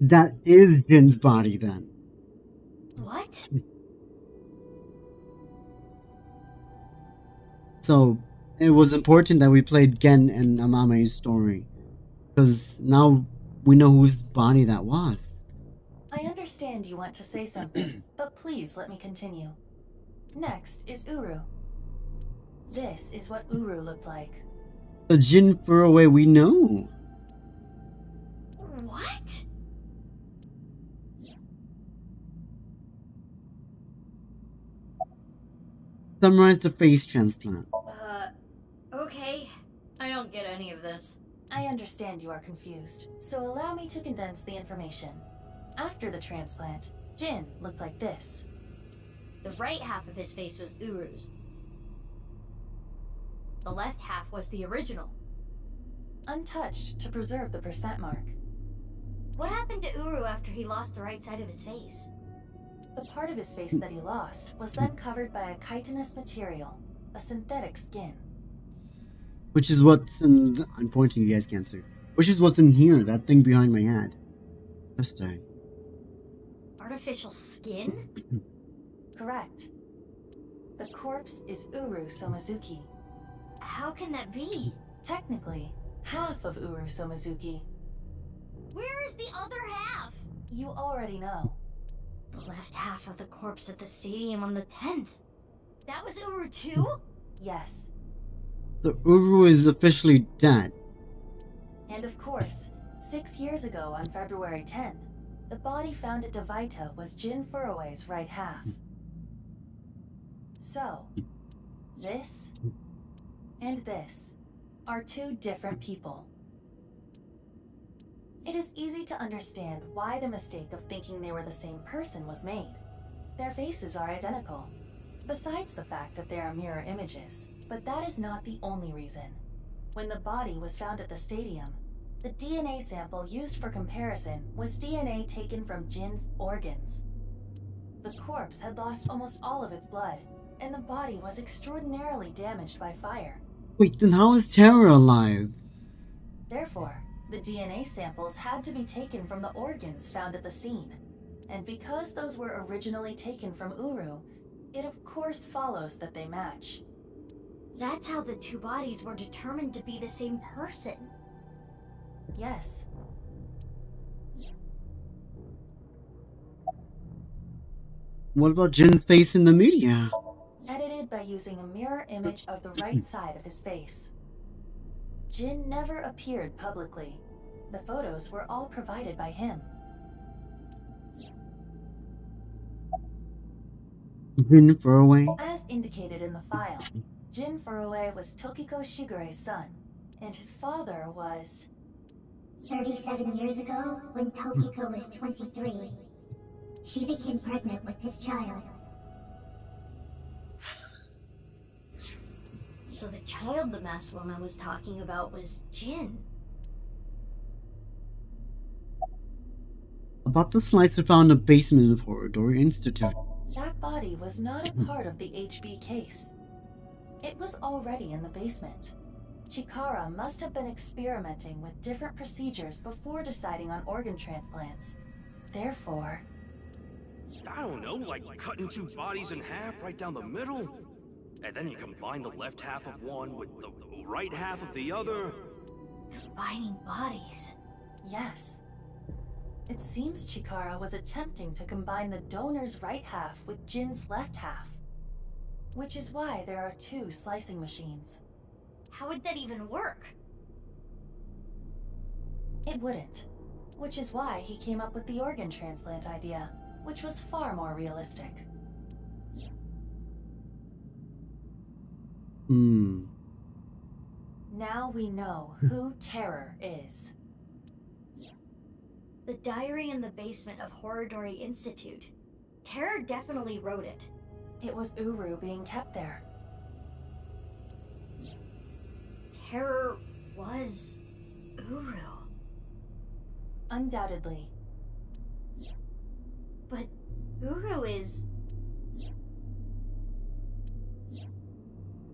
That is Jin's body then. What? So it was important that we played Gen and Amame's story, because now we know whose body that was. I understand you want to say something, but please let me continue. Next is Uru. This is what Uru looked like. The Jin Furue we know. What? Summarize the face transplant. Okay. I don't get any of this. I understand you are confused, so allow me to condense the information. After the transplant, Jin looked like this. The right half of his face was Uru's. The left half was the original. Untouched to preserve the percent mark. What happened to Uru after he lost the right side of his face? The part of his face that he lost was then covered by a chitinous material, a synthetic skin. Which is what's in... I'm pointing, you guys can't see. Which is what's in here, that thing behind my head. This thing. Artificial skin? Correct. The corpse is Uru Somizuki. How can that be? Technically, half of Uru Somizuki. Where is the other half? You already know. The left half of the corpse at the stadium on the 10th. That was Uru too? Yes. So Uru is officially dead. And of course, 6 years ago on February 10th, the body found at Devaita was Jin Furue's right half. So, this and this are two different people. It is easy to understand why the mistake of thinking they were the same person was made. Their faces are identical, besides the fact that they are mirror images. But that is not the only reason. When the body was found at the stadium, the DNA sample used for comparison was DNA taken from Jin's organs. The corpse had lost almost all of its blood, and the body was extraordinarily damaged by fire. Wait, then how is Terra alive? Therefore, the DNA samples had to be taken from the organs found at the scene. And because those were originally taken from Uru, it of course follows that they match. That's how the two bodies were determined to be the same person. Yes. What about Jin's face in the media? Edited by using a mirror image of the right side of his face. Jin never appeared publicly. The photos were all provided by him. Jin Furue? As indicated in the file, Jin Furue was Tokiko Shigure's son, and his father was... 37 years ago, when Tokiko was 23, she became pregnant with his child. So the child the masked woman was talking about was Jin. About the slicer found in the basement of Horridori Institute. That body was not a part of the HB case. It was already in the basement. Chikara must have been experimenting with different procedures before deciding on organ transplants. Therefore... I don't know, like cutting two bodies in half right down the middle? And then you combine the left half of one with the right half of the other? Combining bodies? Yes. It seems Chikara was attempting to combine the donor's right half with Jin's left half. Which is why there are two slicing machines. How would that even work? It wouldn't. Which is why he came up with the organ transplant idea, which was far more realistic. Now we know who Terror is. The diary in the basement of Horridori Institute. Terror definitely wrote it. It was Uru being kept there. Terror was Uru. Undoubtedly. But Uru is...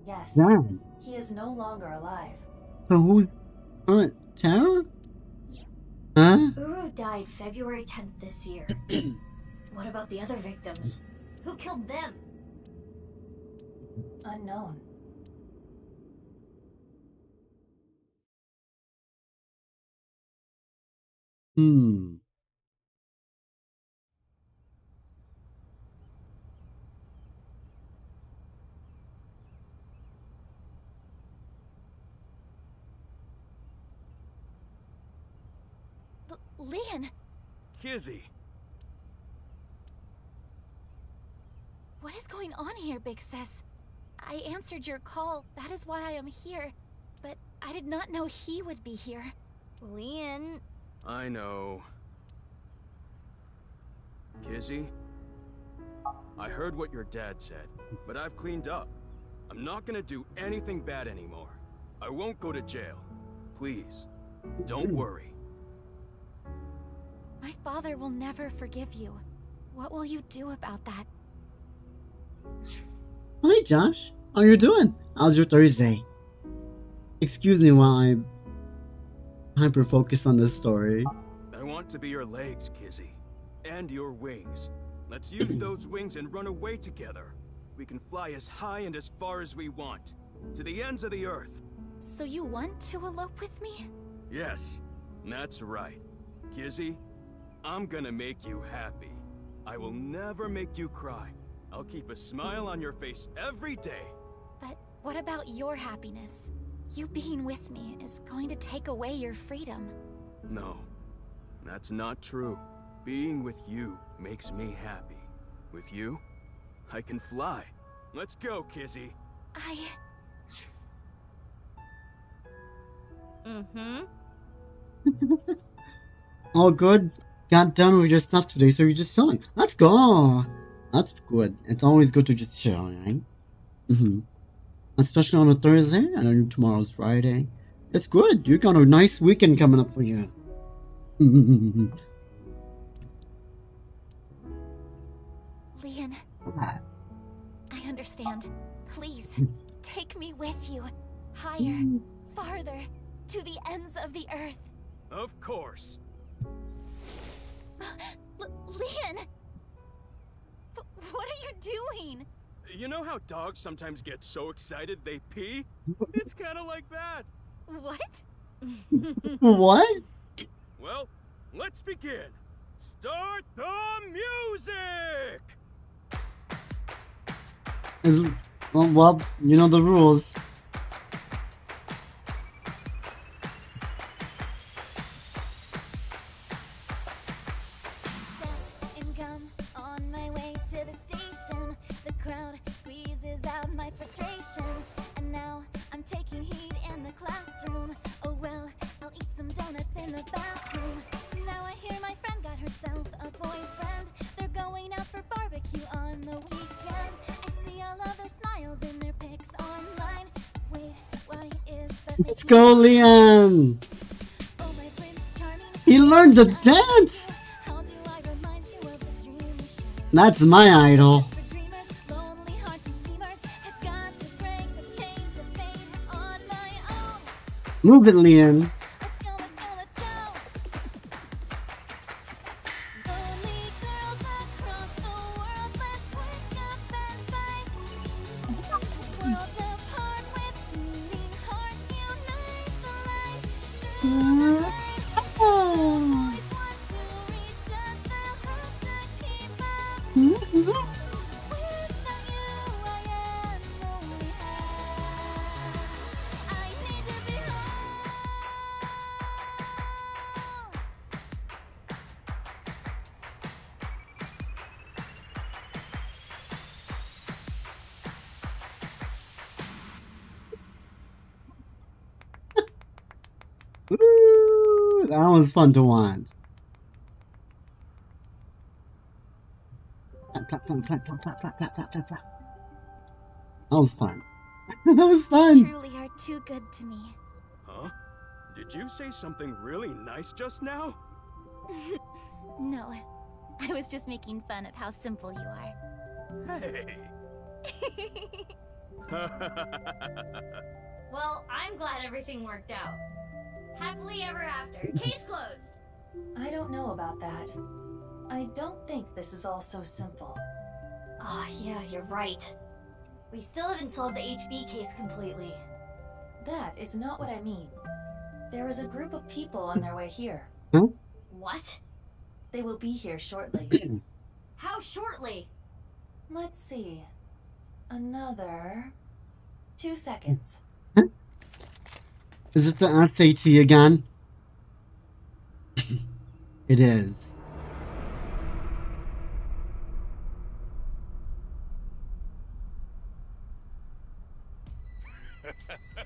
Yes. Damn. He is no longer alive. So who's... Terra? Huh? Uru died February 10th this year. What about the other victims? Who killed them? Unknown. Hmm. Leon, Kizzy. what is going on here, big sis? I answered your call. That is why I am here. But I did not know he would be here. Leon. I know. Kizzy? I heard what your dad said, but I've cleaned up. I'm not gonna do anything bad anymore. I won't go to jail. Please, don't worry. My father will never forgive you. What will you do about that? Hey Josh, how you doing? How's your Thursday? Excuse me while I'm hyper focused on this story. I want to be your legs, Kizzy. And your wings. Let's use those wings and run away together. We can fly as high and as far as we want. To the ends of the earth. So you want to elope with me? Yes, that's right. Kizzy, I'm gonna make you happy. I will never make you cry. I'll keep a smile on your face every day. But what about your happiness? You being with me is going to take away your freedom. No, that's not true. Being with you makes me happy. With you, I can fly. Let's go, Kizzy. All good. Got done with your stuff today, so you're just chilling. Let's go. That's good. It's always good to just chill, right? Especially on a Thursday. I know tomorrow's Friday. It's good. You got a nice weekend coming up for you. Leon, I understand. Please, take me with you. Higher, farther, to the ends of the earth. Of course. Leon! What are you doing? You know how dogs sometimes get so excited they pee? It's kind of like that. What? What? Well, let's begin. Start the music! Well, you know the rules. And gum on my way to the station. The crowd squeezes out my frustration. And now I'm taking heat in the classroom. Oh well, I'll eat some donuts in the bathroom. Now I hear my friend got herself a boyfriend. They're going out for barbecue on the weekend. I see all of their smiles in their pics online. Wait, why is that? Let's go, Leon! He learned to dance! That's my idol. Move it, Leon. Woo! That was fun to watch. That was fun. That was fun. You truly are too good to me. Huh? Did you say something really nice just now? No, I was just making fun of how simple you are. Hey! Well, I'm glad everything worked out. Happily ever after. Case closed. I don't know about that. I don't think this is all so simple. Oh, yeah, you're right. We still haven't solved the HB case completely. That is not what I mean. There is a group of people on their way here. Huh? What? They will be here shortly. How shortly? Let's see. Another 2 seconds. Is this the SAT again? It is.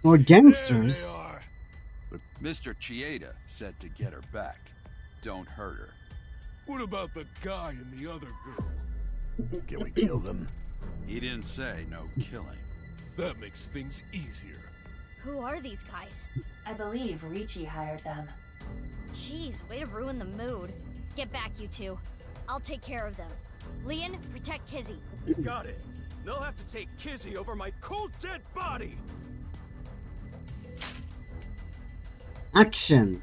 More gangsters. There they are. But Mr. Chieda said to get her back. Don't hurt her. What about the guy and the other girl? Can we kill them? He didn't say no killing. That makes things easier. Who are these guys? I believe Ricci hired them. Jeez, way to ruin the mood. Get back, you two. I'll take care of them. Leon, protect Kizzy. Got it. They'll have to take Kizzy over my cold dead body. Action.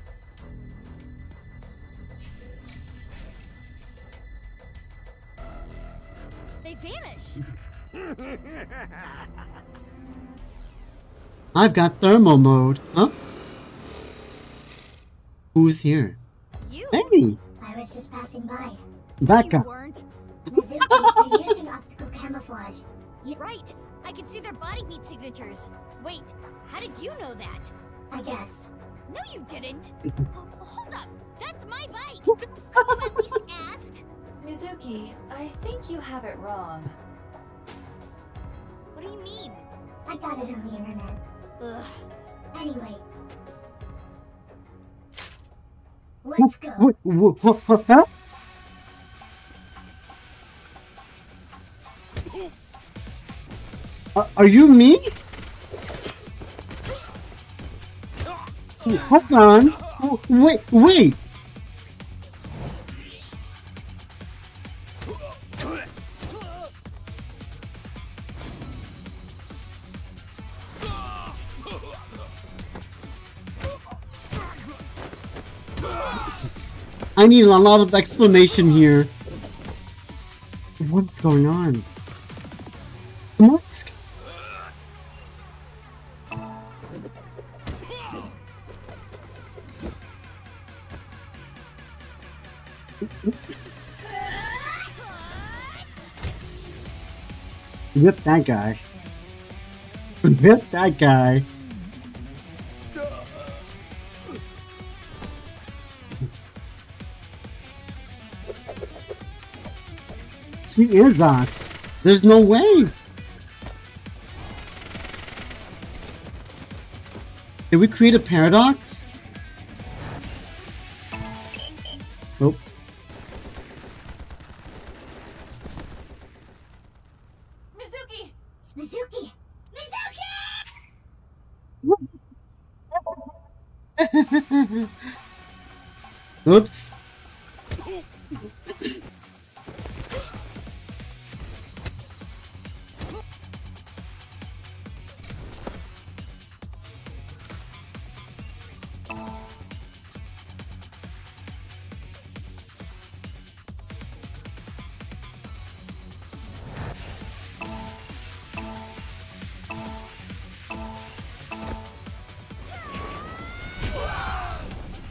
They vanished. I've got thermal mode. Huh? Who's here? You? Hey! I was just passing by. Back up. You weren't. Mizuki, you're using optical camouflage. Right. I can see their body heat signatures. Wait, how did you know that? I guess. No, you didn't. Oh, hold up. That's my bike. Could you at least ask? Mizuki, I think you have it wrong. What do you mean? I got it on the internet. Ugh. Anyway. Let's go. Huh? Are you me? Hold on. Wait. I need a lot of explanation here. What's going on? What? Rip that guy. Rip that guy. She is us. There's no way. Did we create a paradox? Nope. Mizuki! Mizuki! Mizuki! Oops.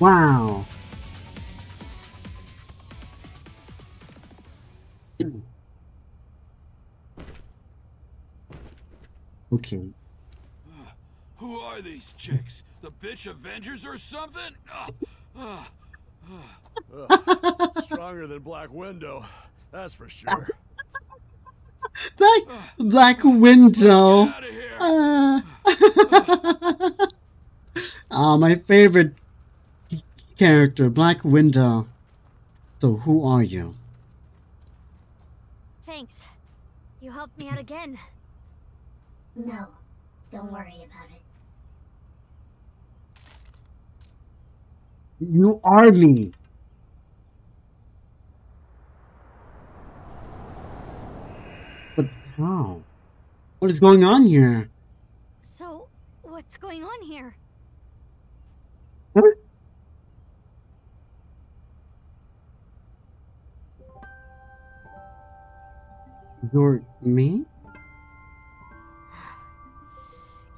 Wow. Okay. Who are these chicks? The bitch Avengers or something? Stronger than Black Widow, that's for sure. Black Widow. My favorite character, Black Widow. So who are you? Thanks. You helped me out again. No, don't worry about it. You are me. But how? What is going on here? So, what's going on here? What? You're me?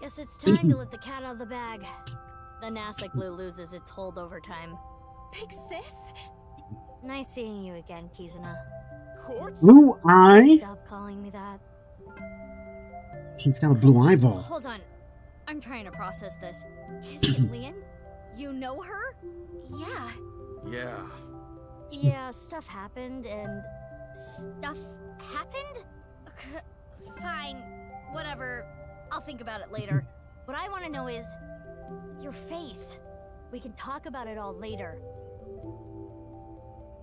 Guess it's time to let the cat out of the bag. The NASA glue loses its hold over time. Big sis? Nice seeing you again, Kizuna. Blue eye? Stop calling me that. She's got a blue eyeball. Hold on. I'm trying to process this. Kizzy and Leon? You know her? Yeah. Yeah. Yeah, stuff happened and... Stuff happened? Fine. Whatever. I'll think about it later. What I want to know is... your face. We can talk about it all later.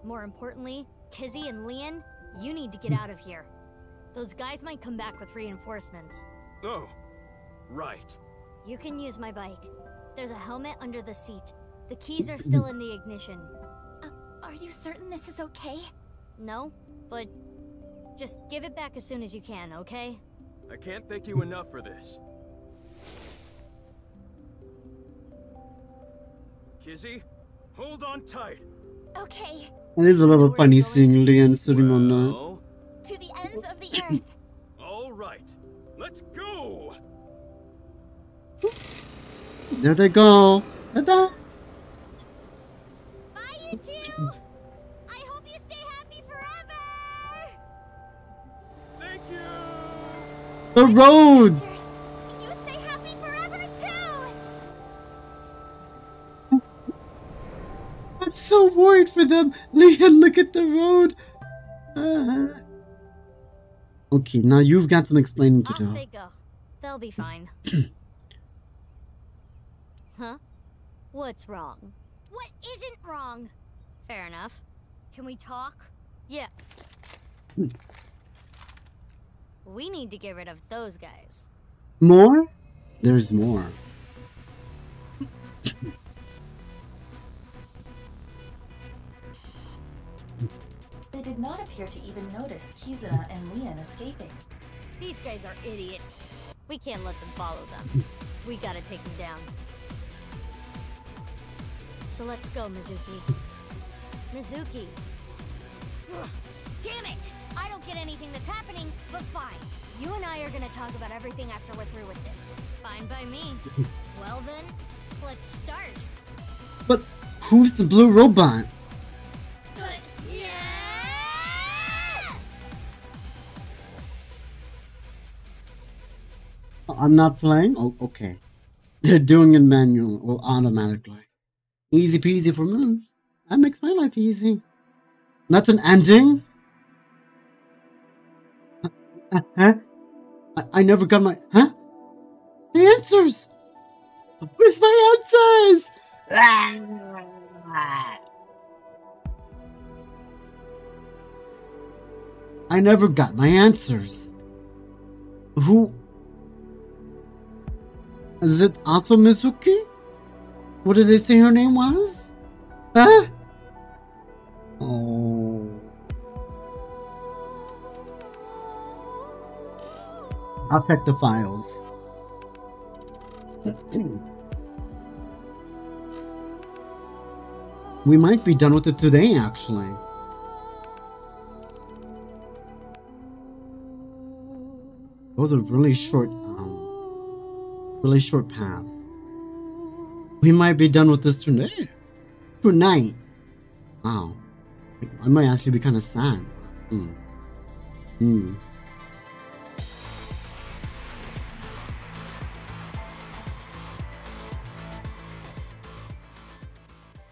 More importantly, Kizzy and Leon, you need to get out of here. Those guys might come back with reinforcements. Oh, right. You can use my bike. There's a helmet under the seat. The keys are still in the ignition. Are you certain this is okay? No, but just give it back as soon as you can, okay? I can't thank you enough for this. Kizzy, hold on tight. Okay. It is a little funny seeing Leon sitting on that. To the ends of the earth. All right, let's go. There they go. Ta-da. Bye, you two. I hope you stay happy forever. Thank you. The road. You stay happy forever too. I'm so worried for them. Leon, look at the road. Okay, now you've got some explaining to do. Off they go. They'll be fine. Huh? What's wrong? What isn't wrong? Fair enough. Can we talk? Yeah. We need to get rid of those guys. More? There's more. They did not appear to even notice Kizuna and Leon escaping. These guys are idiots. We can't let them follow them. We gotta take them down. So let's go, Mizuki. Mizuki. Ugh, damn it! I don't get anything that's happening, but fine. You and I are gonna talk about everything after we're through with this. Fine by me. Well then, let's start. But who's the blue robot? I'm not playing? Oh, okay. They're doing it manual or automatically. Easy peasy for me. That makes my life easy. That's an ending? Huh? I never got my... Huh? The answers! Where's my answers? I never got my answers. Who... Is it also Mizuki? What did they say her name was? Huh? Oh. I'll check the files. We might be done with it today, actually. Those are really short paths. We might be done with this today. Tonight. Wow. I might actually be kind of sad.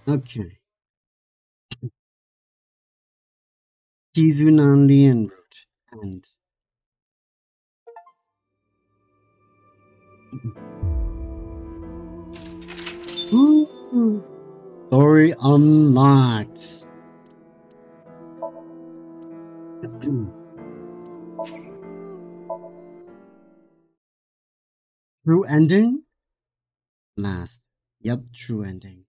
Okay. Kizuna Leon route and ooh. Story unlocked. True ending? Last. Yep, true ending.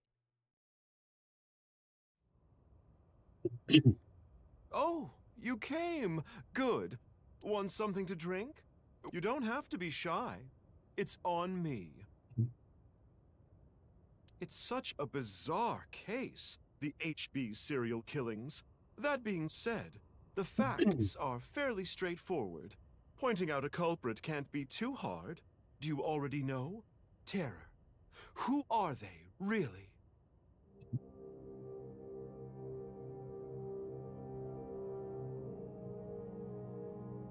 Oh, you came. Good. Want something to drink? You don't have to be shy. It's on me. It's such a bizarre case, the HB serial killings. That being said, the facts are fairly straightforward. Pointing out a culprit can't be too hard. Do you already know? Terror. Who are they, really?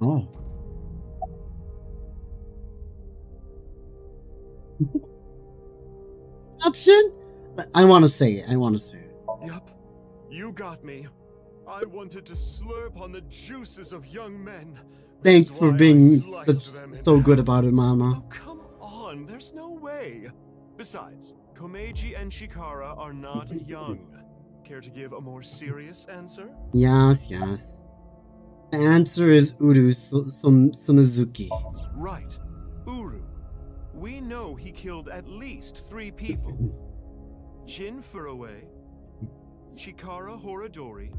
Oh. Option? I want to say it. I want to say it. Yup. You got me. I wanted to slurp on the juices of young men. Thanks for being so good about it, Mama. Oh, come on. There's no way. Besides, Komeiji and Chikara are not young. Care to give a more serious answer? Yes. The answer is Uru Sumizuki. Right. Uru. We know he killed at least 3 people. Jin Furue, Chikara Horadori,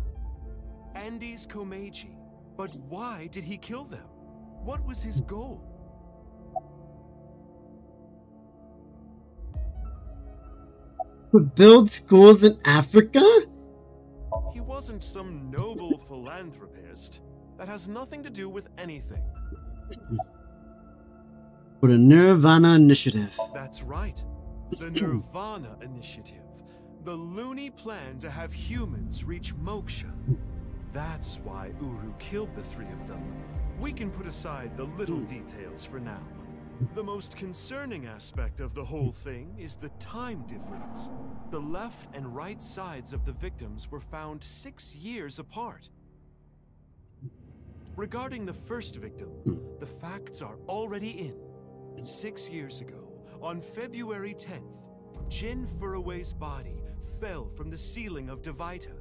Andes Komeiji. But why did he kill them? What was his goal? To build schools in Africa? He wasn't some noble philanthropist. That has nothing to do with anything. For the NirvanA Initiative. That's right. The NirvanA Initiative. The loony plan to have humans reach moksha. That's why Uru killed the 3 of them. We can put aside the little details for now. The most concerning aspect of the whole thing is the time difference. The left and right sides of the victims were found 6 years apart. Regarding the first victim, the facts are already in. 6 years ago, on February 10th, Jin Furue's body fell from the ceiling of Devaita.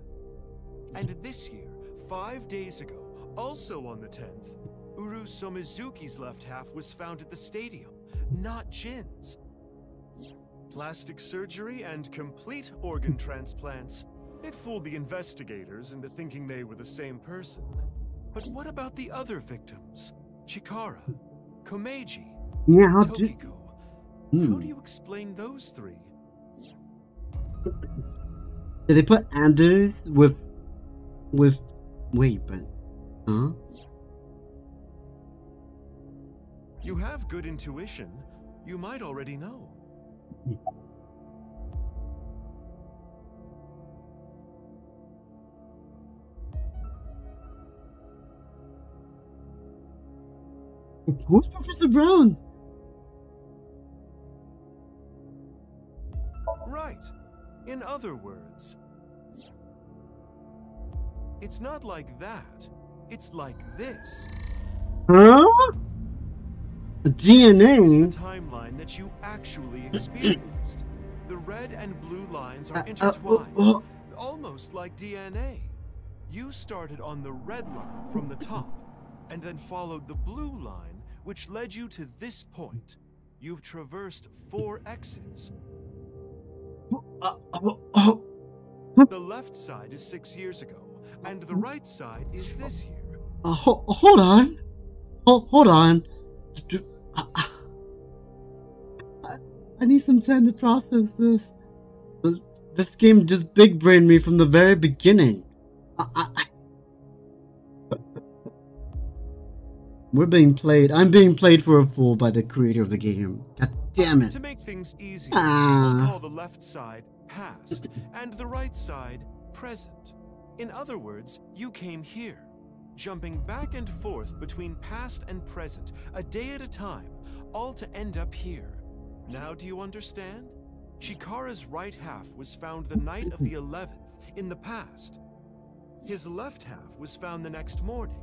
And this year, 5 days ago, also on the 10th, Uru Somizuki's left half was found at the stadium, not Jin's. Plastic surgery and complete organ transplants. It fooled the investigators into thinking they were the same person. But what about the other victims? Chikara, Komeiji, Yeah, Tokiko. How do you explain those 3? Did they put Anders with wait, but huh? You have good intuition. You might already know. Who's Professor Brown? Right. In other words, it's not like that. It's like this. Huh? The DNA? This is the timeline that you actually experienced. The red and blue lines are intertwined, almost like DNA. You started on the red line from the top, and then followed the blue line, which led you to this point. You've traversed 4 X's. The left side is 6 years ago, and the right side is this year. Hold on. Hold on. I need some time to process this. This game just big brained me from the very beginning. We're being played. I'm being played for a fool by the creator of the game. God damn it. To make things easier, we'll call the left side past and the right side present. In other words, you came here, jumping back and forth between past and present, a day at a time, all to end up here. Now do you understand? Chikara's right half was found the night of the 11th, in the past. His left half was found the next morning.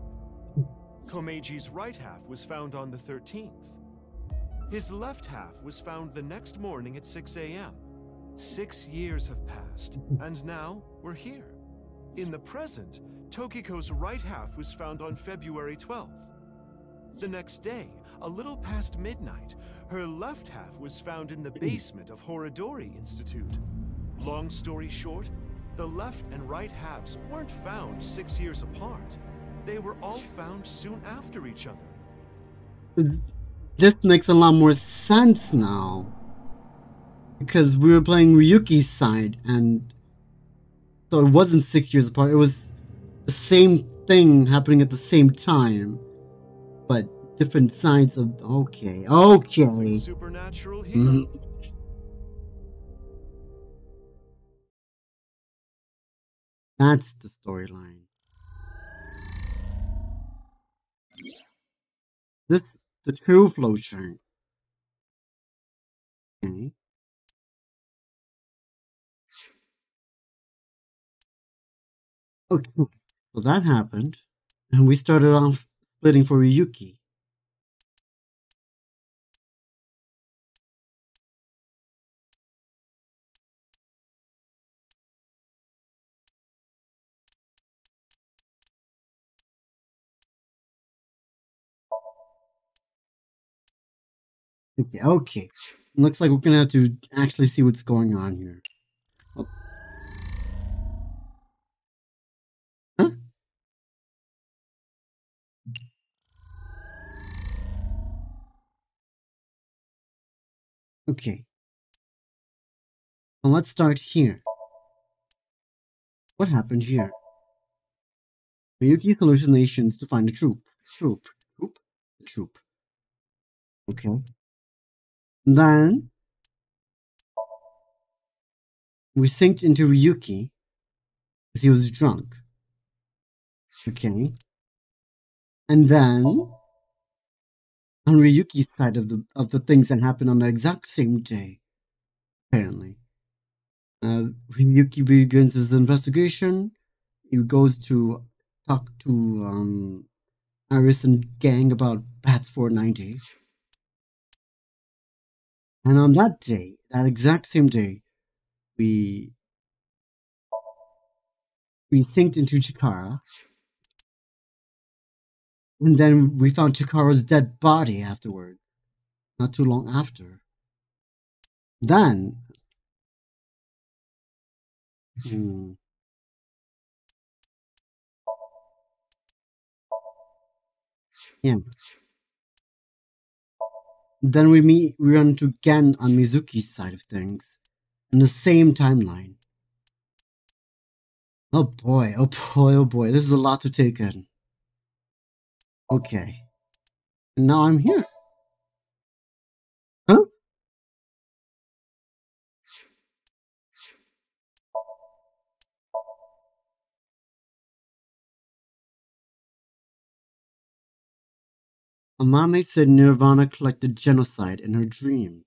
Komeiji's right half was found on the 13th. His left half was found the next morning at 6 a.m. 6 years have passed, and now we're here. In the present, Tokiko's right half was found on February 12th. The next day, a little past midnight, her left half was found in the basement of Horadori Institute. Long story short, the left and right halves weren't found 6 years apart. They were all found soon after each other. This makes a lot more sense now. Because we were playing Ryuki's side, and so it wasn't 6 years apart. It was the same thing happening at the same time, but different sides of. Okay. Supernatural hero. That's the storyline. This the true flowchart. Okay. Okay. So that happened, and we started off splitting for Ryuki. Okay, okay. Looks like we're gonna have to actually see what's going on here. Oh. Huh? Okay. Well, let's start here. What happened here? Ryuki's hallucinations to find the troop. The troop. Okay. Then we synced into Ryuki because he was drunk. Okay. And then on Ryuki's side of the things that happened on the exact same day, apparently. Ryuki begins his investigation. He goes to talk to Iris and gang about Bats 490. And on that day, that exact same day, we synced into Chikara. And then we found Chikara's dead body afterwards. Not too long after. Then... Yeah. Then we run into Gen on Mizuki's side of things. In the same timeline. Oh boy, oh boy, oh boy. This is a lot to take in. Okay. And now I'm here. Huh? Amame said NirvanA collected genocide in her dream.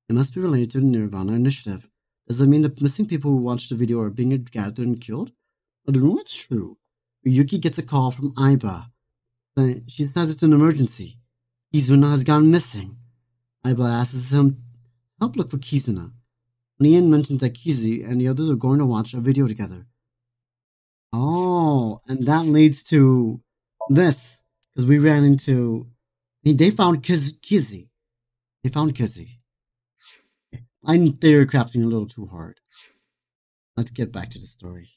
It must be related to the NirvanA initiative. Does that mean the missing people who watched the video are being gathered and killed? I don't know what's true. Ryuki gets a call from Aiba. She says it's an emergency. Kizuna has gone missing. Aiba asks him to help look for Kizuna. Leon mentions that Kizi and the others are going to watch a video together. Oh, and that leads to this. Because we ran into... They found Kizzy. They found Kizzy. I'm theory crafting a little too hard. Let's get back to the story.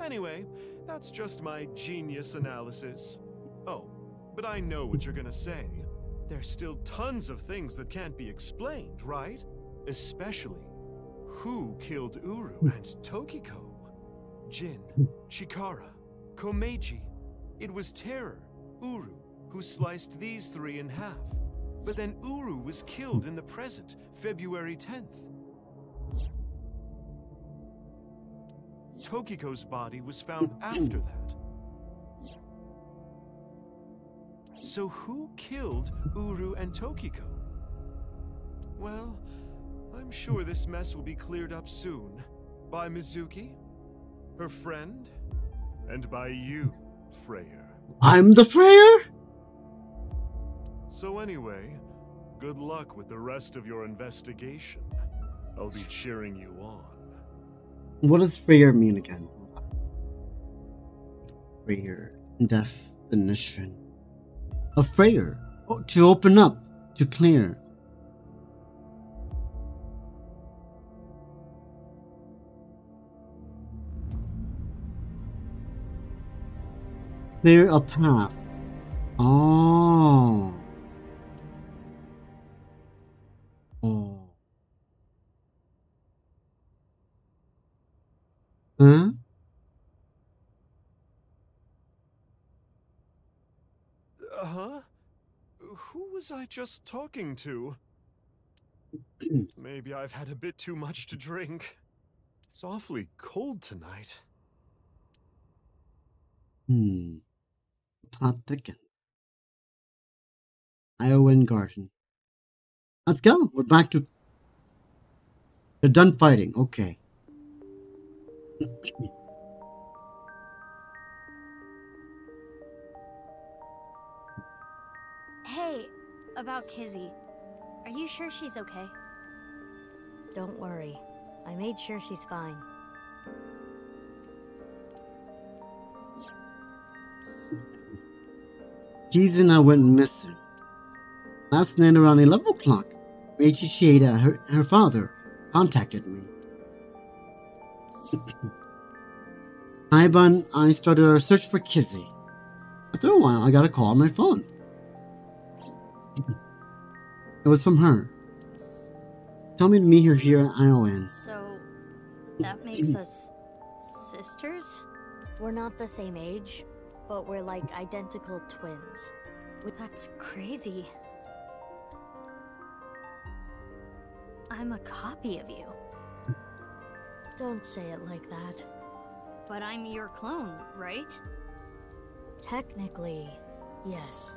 Anyway, that's just my genius analysis. Oh, but I know what you're gonna say. There's still tons of things that can't be explained, right? Especially, who killed Uru and Tokiko? Jin, Chikara, Komeiji. It was Terror, Uru, who sliced these three in half. But then Uru was killed in the present, February 10th. Tokiko's body was found after that. So who killed Uru and Tokiko? Well, I'm sure this mess will be cleared up soon. By Mizuki, her friend, and by you, Freyr. I'm the Freyr? So anyway, good luck with the rest of your investigation. I'll be cheering you on. What does Freyr mean again? Freyr. Definition. A Freyr. Oh, to open up. To clear. Clear a path. Oh. Oh. Huh? Huh? Who was I just talking to? Maybe I've had a bit too much to drink. It's awfully cold tonight. plot thickens. Iowan Garden. Let's go. We're back to... They're done fighting. Okay. Hey, about Kizzy. Are you sure she's okay? Don't worry. I made sure she's fine. Kizuna went missing. Last night around 11 o'clock, Meiji Chieda, her father, contacted me. Aiba and I started our search for Kizzy. After a while, I got a call on my phone. It was from her. Told me to meet her here at ION. So, that makes us sisters? We're not the same age, but we're like identical twins. That's crazy. I'm a copy of you. Don't say it like that. But I'm your clone, right? Technically, yes.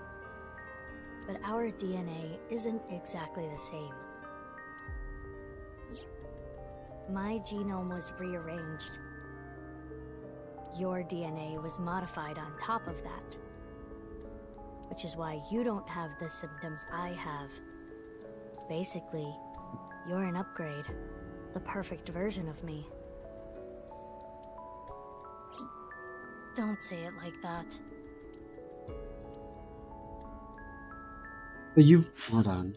But our DNA isn't exactly the same. My genome was rearranged. Your DNA was modified on top of that. Which is why you don't have the symptoms I have. Basically, you're an upgrade. The perfect version of me. Don't say it like that. But you've... Hold on.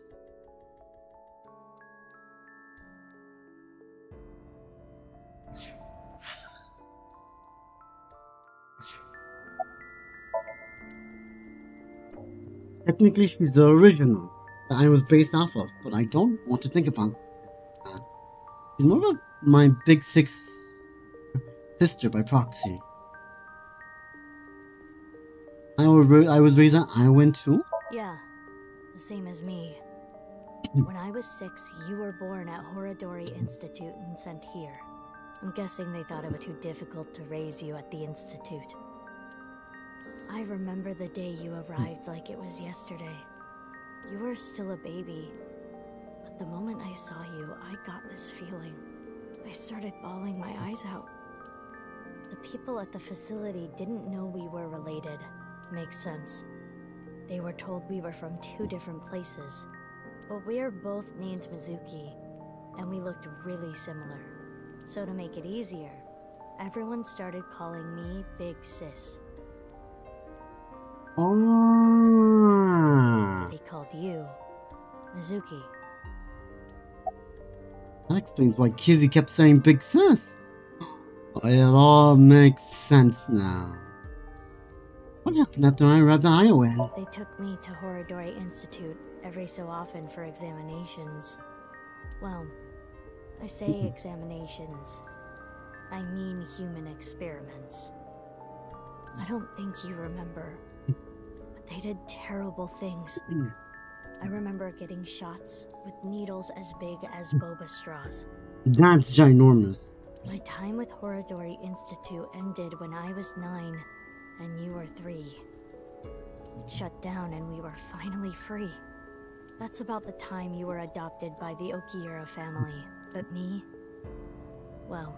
Technically, she's the original that I was based off of, but I don't want to think about that. She's more of my big six sister by proxy. I was raised at Iowa too? Yeah, the same as me. When I was 6, you were born at Horadori Institute and sent here. I'm guessing they thought it was too difficult to raise you at the Institute. I remember the day you arrived like it was yesterday. You were still a baby. But the moment I saw you, I got this feeling. I started bawling my eyes out. The people at the facility didn't know we were related. Makes sense. They were told we were from 2 different places. But we are both named Mizuki, and we looked really similar. So to make it easier, everyone started calling me Big Sis. Oh. They called you Mizuki. That explains why Kizzy kept saying Big Sis. It all makes sense now. What happened after I arrived at Iowa? They took me to Horadori Institute every so often for examinations. Well, I say examinations. I mean human experiments. I don't think you remember, but they did terrible things. I remember getting shots with needles as big as boba straws. That's ginormous. My time with Horadori Institute ended when I was 9 and you were 3. It shut down and we were finally free. That's about the time you were adopted by the Okiura family. But me? Well,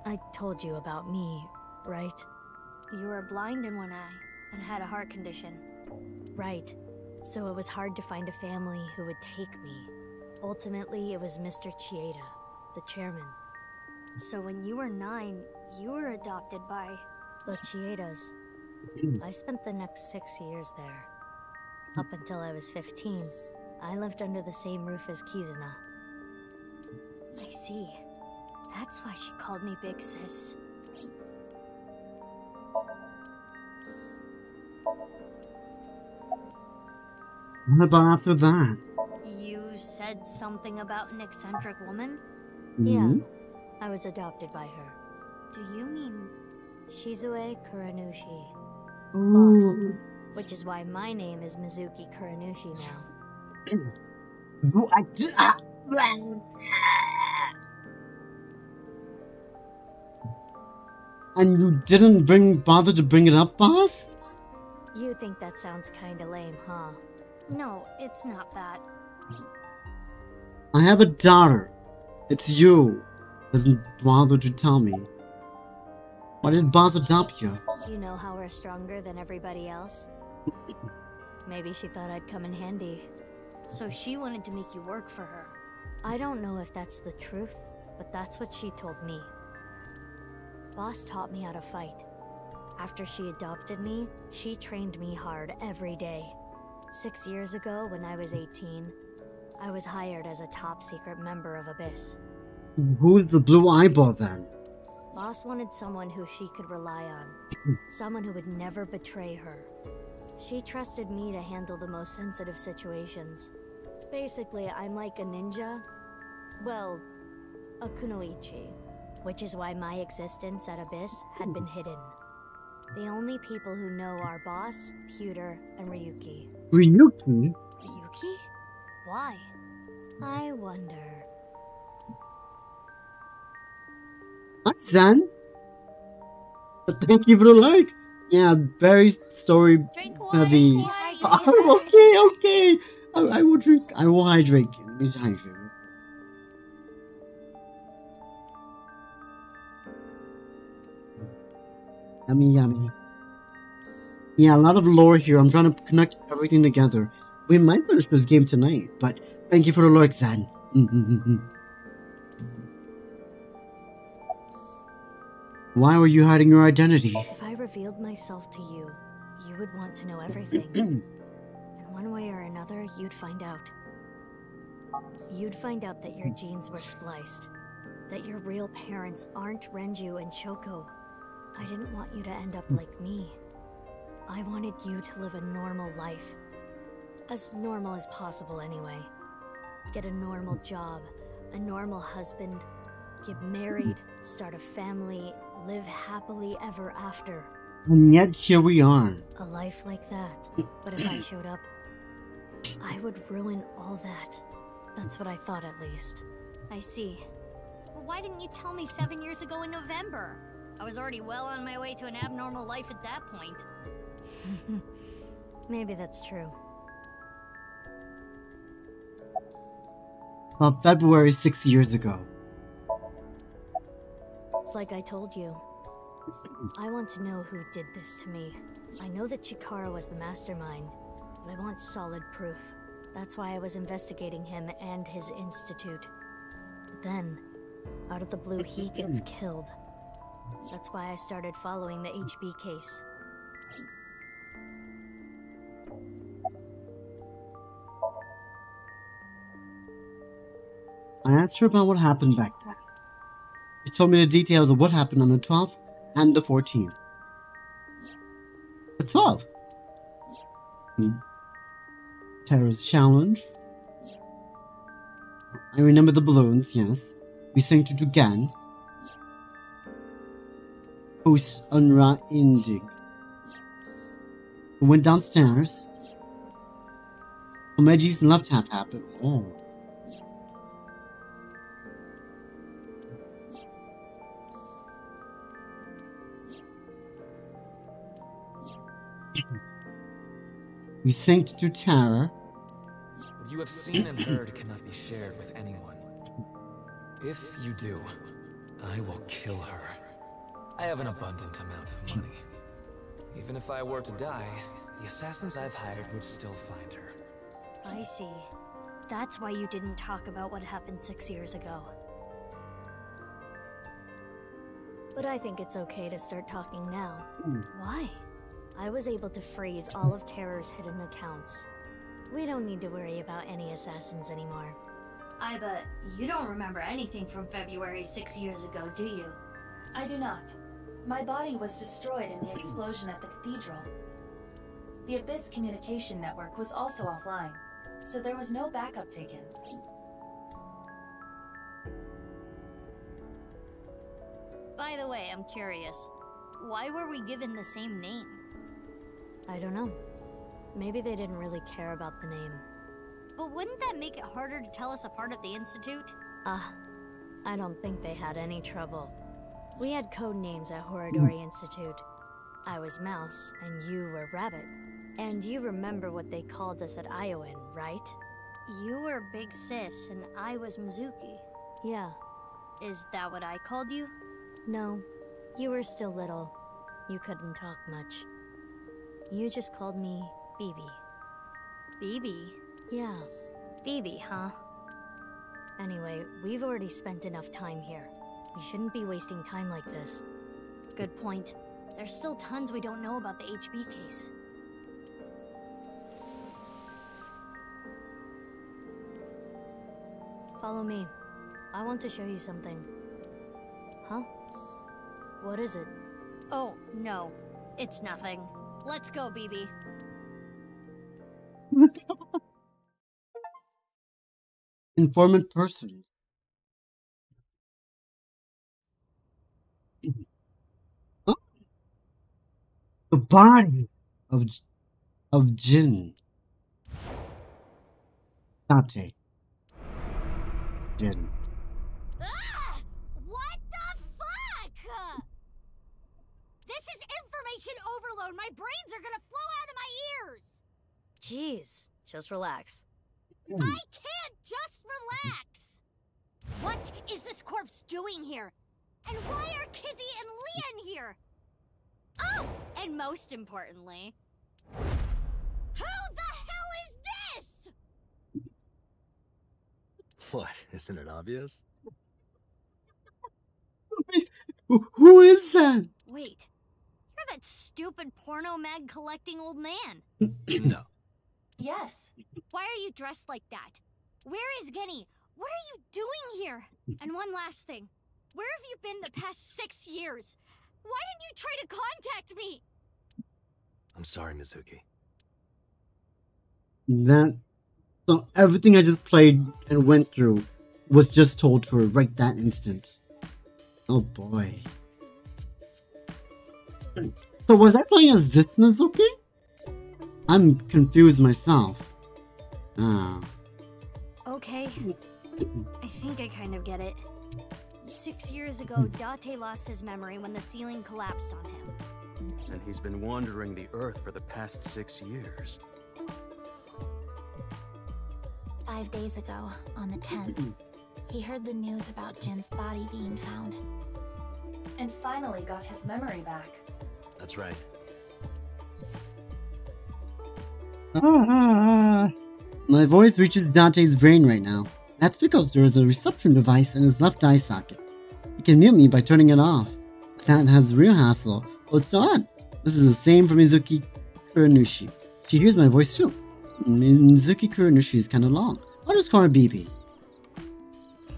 I told you about me, right? You were blind in one eye and had a heart condition. Right. So it was hard to find a family who would take me. Ultimately, it was Mr. Chieda, the chairman. So when you were 9, you were adopted by the Chiedas. I spent the next 6 years there. Up until I was 15, I lived under the same roof as Kizuna. I see. That's why she called me Big Sis. What about after that? You said something about an eccentric woman? Mm-hmm. Yeah, I was adopted by her. Do you mean Shizue Kuranushi? Boss. Which is why my name is Mizuki Kuranushi now. And you didn't bother to bring it up, boss? You think that sounds kinda lame, huh? No, it's not that. I have a daughter. It's you. Doesn't bother to tell me. Why did Boss adopt you? You know how we're stronger than everybody else? Maybe she thought I'd come in handy. So she wanted to make you work for her. I don't know if that's the truth, but that's what she told me. Boss taught me how to fight. After she adopted me, she trained me hard every day. 6 years ago, when I was 18, I was hired as a top secret member of Abyss. Who's the blue eyeball then? Boss wanted someone who she could rely on. Someone who would never betray her. She trusted me to handle the most sensitive situations. Basically, I'm like a ninja. Well, a kunoichi. Which is why my existence at Abyss had been hidden. The only people who know are Boss, Pewter, and Ryuki. Ryuki? Ryuki? Why? I wonder. Hi, son. Thank you for the like. Yeah, very story heavy. Oh, okay. I will drink. I will hydrate. Let me hydrate. Yummy, yummy. Yeah, a lot of lore here. I'm trying to connect everything together. We might finish this game tonight, but thank you for the like, Zan. Why were you hiding your identity? If I revealed myself to you, you would want to know everything. And one way or another, you'd find out. You'd find out that your genes were spliced. That your real parents aren't Renju and Shoko. I didn't want you to end up like me. I wanted you to live a normal life. As normal as possible, anyway. Get a normal job, a normal husband, get married, start a family, live happily ever after. And yet here we are. A life like that. But if I showed up, I would ruin all that. That's what I thought, at least. I see. Well, why didn't you tell me 7 years ago in November? I was already well on my way to an abnormal life at that point. Maybe that's true. February 6 years ago. It's like I told you. I want to know who did this to me. I know that Chikara was the mastermind, but I want solid proof. That's why I was investigating him and his institute. But then, out of the blue, he gets killed. That's why I started following the HB case. I asked her about what happened back then. She told me the details of what happened on the 12th and the 14th. The 12th? Terra's challenge. I remember the balloons, yes. We synced it again. Post Unra Indig. We went downstairs. Omeji's left half happened. Oh. We synced to Tara. What you have seen and heard cannot be shared with anyone. If you do, I will kill her. I have an abundant amount of money. Even if I were to die, the assassins I've hired would still find her. I see. That's why you didn't talk about what happened 6 years ago. But I think it's okay to start talking now. Why? I was able to freeze all of Terror's hidden accounts. We don't need to worry about any assassins anymore. I bet you don't remember anything from February 6 years ago, do you? I do not. My body was destroyed in the explosion at the cathedral. The Abyss communication network was also offline, so there was no backup taken. By the way, I'm curious. Why were we given the same name? I don't know. Maybe they didn't really care about the name. But wouldn't that make it harder to tell us apart at the Institute? I don't think they had any trouble. We had code names at Horadori Institute. I was Mouse, and you were Rabbit. And you remember what they called us at Iowan, right? You were Big Sis, and I was Mizuki. Yeah. Is that what I called you? No. You were still little. You couldn't talk much. You just called me BB. BB? Yeah. BB, huh? Anyway, we've already spent enough time here. We shouldn't be wasting time like this. Good point. There's still tons we don't know about the HB case. Follow me. I want to show you something. Huh? What is it? Oh, no. It's nothing. Let's go, BB. Informant person. Oh. The body of Jin. Tate. Jin. Ah! What the fuck? This is information overload. My brains are gonna flow out of my ears. Jeez, just relax. I can't just relax. What is this corpse doing here? And why are Kizzy and Leon here? Oh, and most importantly, who the hell is this? What? Isn't it obvious? Who is that? Wait, you're that stupid porno mag collecting old man. No. Yes. Why are you dressed like that? Where is Genny? What are you doing here? And one last thing. Where have you been the past 6 years? Why didn't you try to contact me? I'm sorry, Mizuki. So everything I just played and went through was just told to her right that instant. Oh boy. So was I playing as this Mizuki? I'm confused myself. Ah. Okay. I think I kind of get it. 6 years ago, Date lost his memory when the ceiling collapsed on him. And he's been wandering the Earth for the past 6 years. 5 days ago, on the 10th, he heard the news about Jin's body being found. And finally got his memory back. That's right. My voice reaches Dante's brain right now. That's because there is a reception device in his left eye socket. He can mute me by turning it off. That has real hassle, so it's on. This is the same for Mizuki Kuranushi. She hears my voice too. Mizuki Kuranushi is kinda long. I'll just call her BB.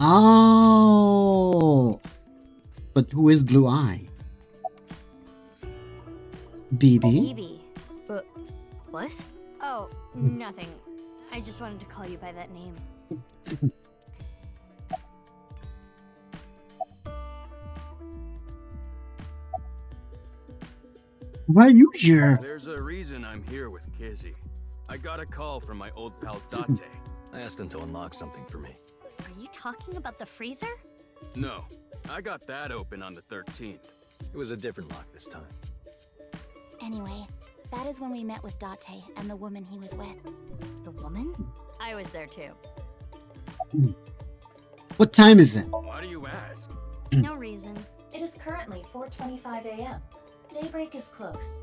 Oh! But who is Blue Eye? BB? BB. What? Oh, nothing. I just wanted to call you by that name. Why are you here? There's a reason I'm here with Kizzy. I got a call from my old pal Date. I asked him to unlock something for me. Are you talking about the freezer? No, I got that open on the 13th. It was a different lock this time. Anyway, that is when we met with Date and the woman he was with. The woman? I was there too. What time is it? Why do you ask? No reason. It is currently 4:25 a.m. Daybreak is close.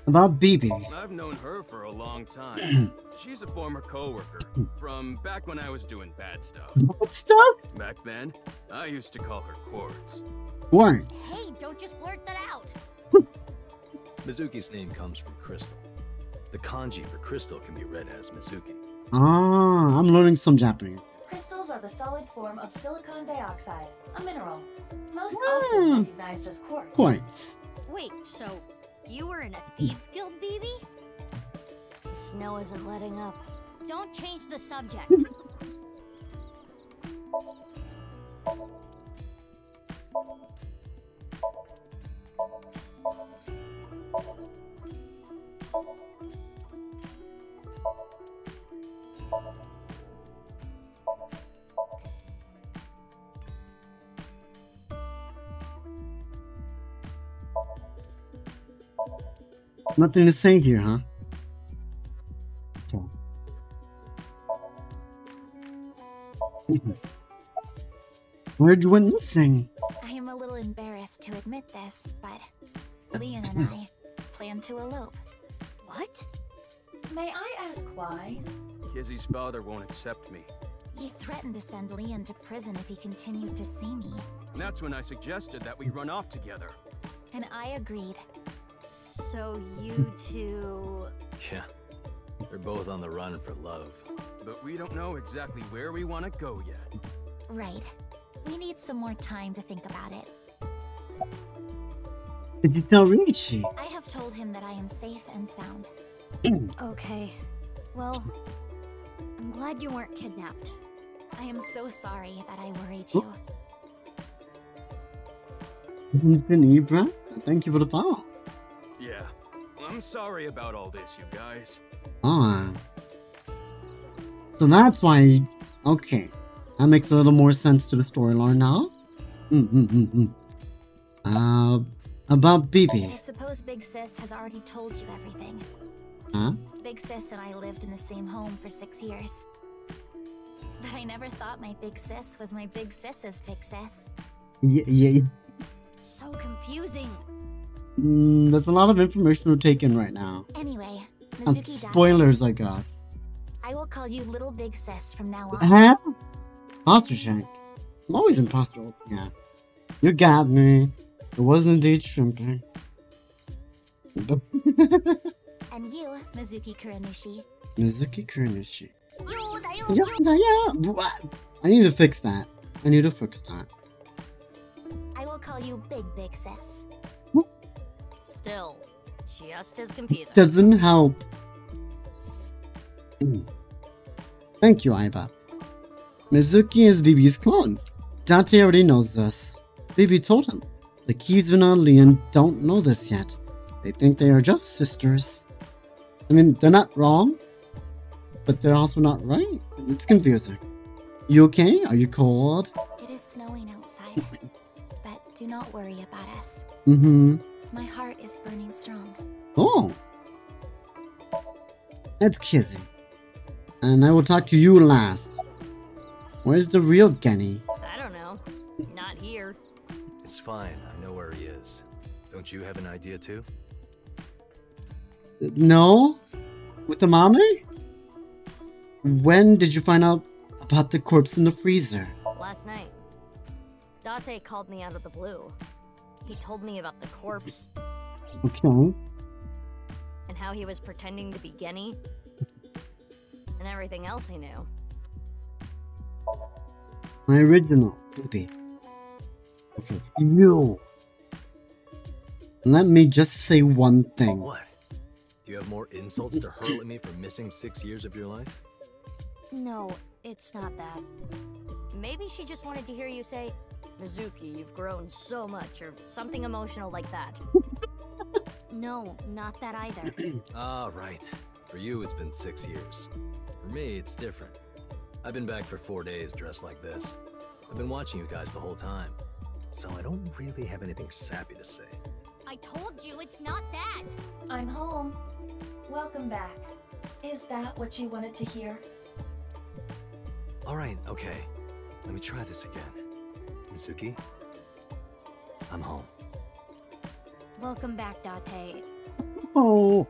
About BB. I've known her for a long time. She's a former coworker from back when I was doing bad stuff. What stuff? Back then, I used to call her Quartz. Quartz? Hey, don't just blurt that out. Mizuki's name comes from crystal. The kanji for crystal can be read as Mizuki. Ah, I'm learning some Japanese. Crystals are the solid form of silicon dioxide, a mineral, most often recognized as quartz. Quartz. Wait, so you were in a Thieves Guild, BB? The snow isn't letting up. Don't change the subject. Nothing to say here, huh? Where'd you went missing? I am a little embarrassed to admit this, but Leon and I plan to elope. What? May I ask why? Kizzy's father won't accept me. He threatened to send Leon to prison if he continued to see me. And that's when I suggested that we run off together. And I agreed. So you two... Yeah, they're both on the run for love. But we don't know exactly where we want to go yet. Right. We need some more time to think about it. Did you tell Richie? I have told him that I am safe and sound. Okay. Well, I'm glad you weren't kidnapped. I am so sorry that I worried you. Ibra, thank you for the follow. Yeah, I'm sorry about all this, you guys. Ah. So that's why... Okay. That makes a little more sense to the storyline now. About Bibi. I suppose Big Sis has already told you everything. Huh? Big Sis and I lived in the same home for 6 years. But I never thought my Big Sis was my Big Sis's Big Sis. Yeah. So confusing. There's a lot of information to take in right now. Anyway, Mizuki spoilers, I guess. I will call you Little Big Sis from now on. Huh? Posture check. I'm always in posture. Yeah. You got me. It was indeed shrimping. And you, Mizuki Kuranushi. Mizuki Kuranushi. I need to fix that. I will call you Big Sis. Still, just as confusing. Doesn't help. Thank you, Aiba. Mizuki is Bibi's clone. Date already knows this. Bibi told him. The Kizuna and Leon don't know this yet. They think they are just sisters. I mean, they're not wrong, but they're also not right. It's confusing. You okay? Are you cold? It is snowing outside, but do not worry about us. My heart is burning strong. Oh. That's Kizzy. And I will talk to you last. Where's the real Genny? I don't know. Not here. It's fine. I know where he is. Don't you have an idea too? No? With the mommy? When did you find out about the corpse in the freezer? Last night. Date called me out of the blue. He told me about the corpse. Okay. And how he was pretending to be Genny. And everything else he knew. My original, baby. Okay, you. Let me just say one thing. What? Do you have more insults to hurl at me for missing 6 years of your life? No, it's not that. Maybe she just wanted to hear you say, Mizuki, you've grown so much, or something emotional like that. No, not that either. Ah, right. For you, it's been 6 years. For me, it's different. I've been back for 4 days dressed like this. I've been watching you guys the whole time. So I don't really have anything sappy to say. I told you it's not that. I'm home. Welcome back. Is that what you wanted to hear? Alright, okay. Let me try this again. Mizuki? I'm home. Welcome back, Date. Oh.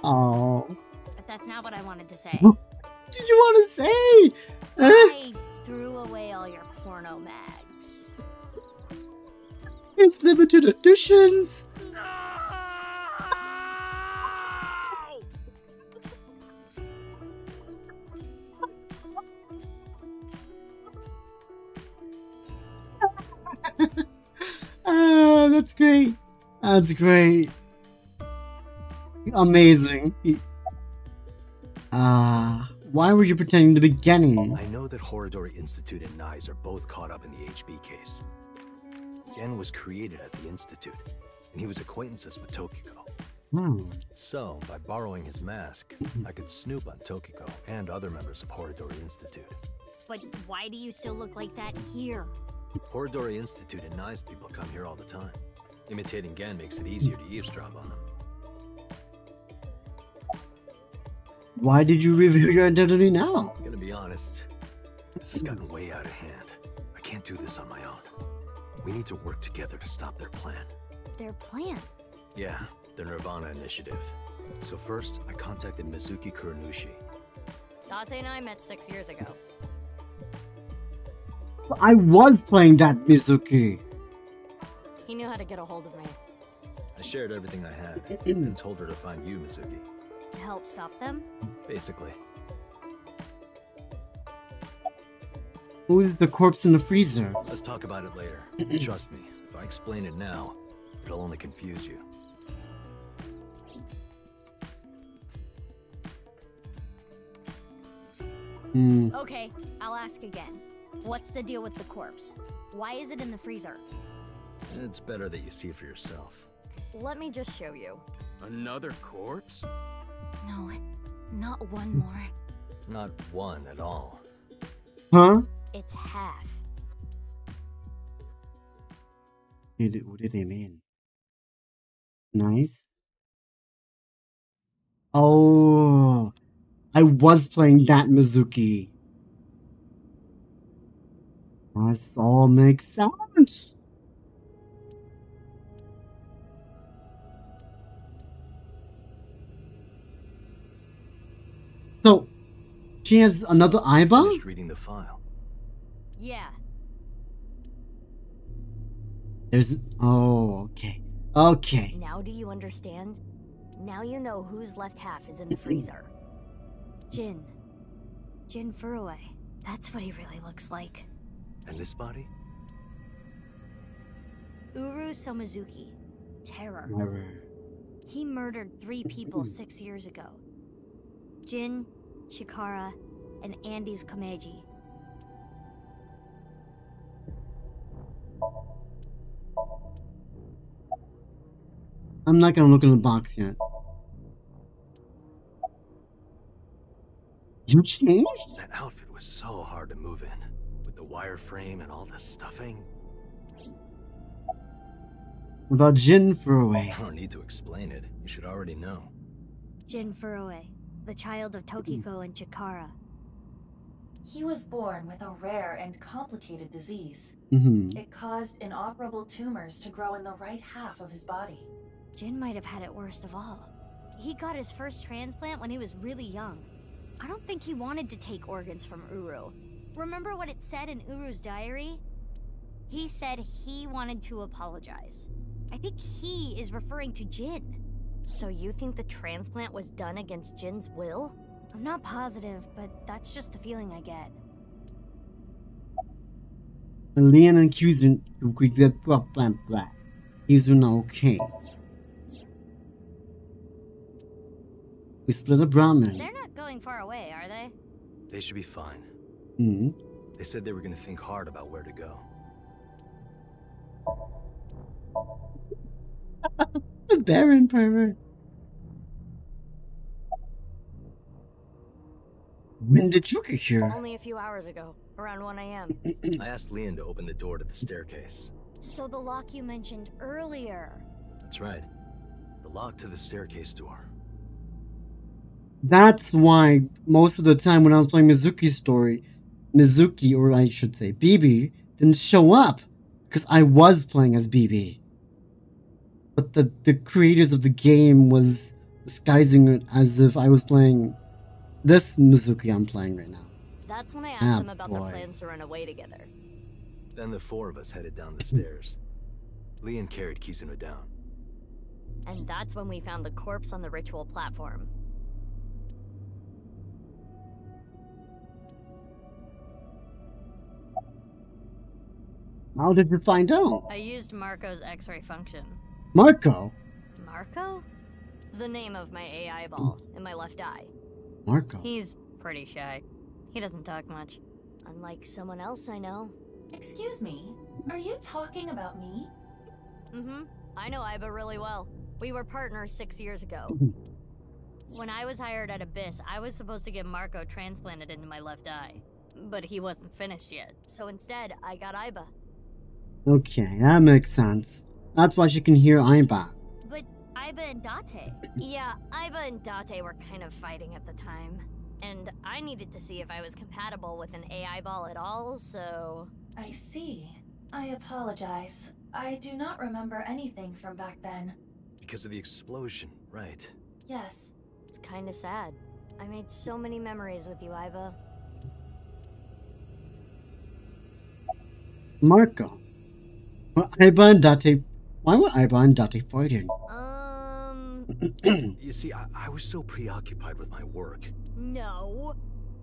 Oh. But that's not what I wanted to say. What did you want to say? I threw away all your porno mags. It's limited editions. That's great. That's great. Amazing. Why were you pretending to be Genny? I know that Horodori Institute and Nyes are both caught up in the HB case. Gen was created at the Institute, and he was acquaintances with Tokiko. So, by borrowing his mask, I could snoop on Tokiko and other members of Horodori Institute. But why do you still look like that here? Horodori Institute and Nyes people come here all the time. Imitating Gen makes it easier to eavesdrop on them. Why did you reveal your identity now? I'm gonna be honest. This has gotten way out of hand. I can't do this on my own. We need to work together to stop their plan. Their plan? Yeah, the NirvanA initiative. So first, I contacted Mizuki Kuranushi. Tate and I met 6 years ago. I was playing that Mizuki. He knew how to get a hold of me. I shared everything I had, and told her to find you, Mizuki. To help stop them? Basically. Who is the corpse in the freezer? Let's talk about it later. Trust me, if I explain it now, it'll only confuse you. Okay, I'll ask again. What's the deal with the corpse? Why is it in the freezer? It's better that you see for yourself. Let me just show you. Another corpse? No, not one more. Not one at all. Huh? It's half. What did they mean? Nice. Oh, I was playing that Mizuki. This all makes sense. So, she has another Aiba? Finished reading the file. Yeah. There's... Oh, okay. Okay. Now do you understand? Now you know whose left half is in the freezer. Jin. Jin Furue. That's what he really looks like. And this body? Uru Somizuki. Terror. He murdered 3 people 6 years ago. Jin, Chikara, and Andy's Kameji. I'm not gonna look in the box yet. You changed? That outfit was so hard to move in. With the wireframe and all the stuffing. What about Jin Furue? I don't need to explain it. You should already know. Jin Furue, the child of Tokiko and Chikara. He was born with a rare and complicated disease. It caused inoperable tumors to grow in the right half of his body. Jin might have had it worst of all. He got his first transplant when he was really young. I don't think he wanted to take organs from Uru. Remember what it said in Uru's diary? He said he wanted to apologize. I think he is referring to Jin. So you think the transplant was done against Jin's will? I'm not positive, but that's just the feeling I get. Lian and Kizuna could get Kizuna okay. We split a Brahmin. They're not going far away, are they? They should be fine. Hmm. They said they were going to think hard about where to go. The Baron pervert. When did you get here? Only a few hours ago, around 1 a.m. I asked Lian to open the door to the staircase. So the lock you mentioned earlier. That's right. The lock to the staircase door. That's why most of the time when I was playing Mizuki's story, Mizuki, or I should say BB, didn't show up. Because I was playing as BB. But the creators of the game was disguising it as if I was playing this Mizuki I'm playing right now. That's when I asked them about their plans to run away together. Then the 4 of us headed down the stairs. Lian carried Kizuna down. And that's when we found the corpse on the ritual platform. How did you find out? I used Marco's X-ray function. Marco? Marco? The name of my AI ball in my left eye. Marco? He's pretty shy. He doesn't talk much. Unlike someone else I know. Excuse me, are you talking about me? Mm-hmm. I know Iba really well. We were partners 6 years ago. When I was hired at Abyss, I was supposed to get Marco transplanted into my left eye. But he wasn't finished yet. So instead, I got Iba. Okay, that makes sense. That's why she can hear Aiba. But Aiba and Date. Yeah, Aiba and Date were kind of fighting at the time. And I needed to see if I was compatible with an AI ball at all, so... I see. I apologize. I do not remember anything from back then. Because of the explosion, right? Yes. It's kinda sad. I made so many memories with you, Aiba. Marco. Well, Aiba and Date. Why were Aiba and Date fighting? You see, I was so preoccupied with my work. No.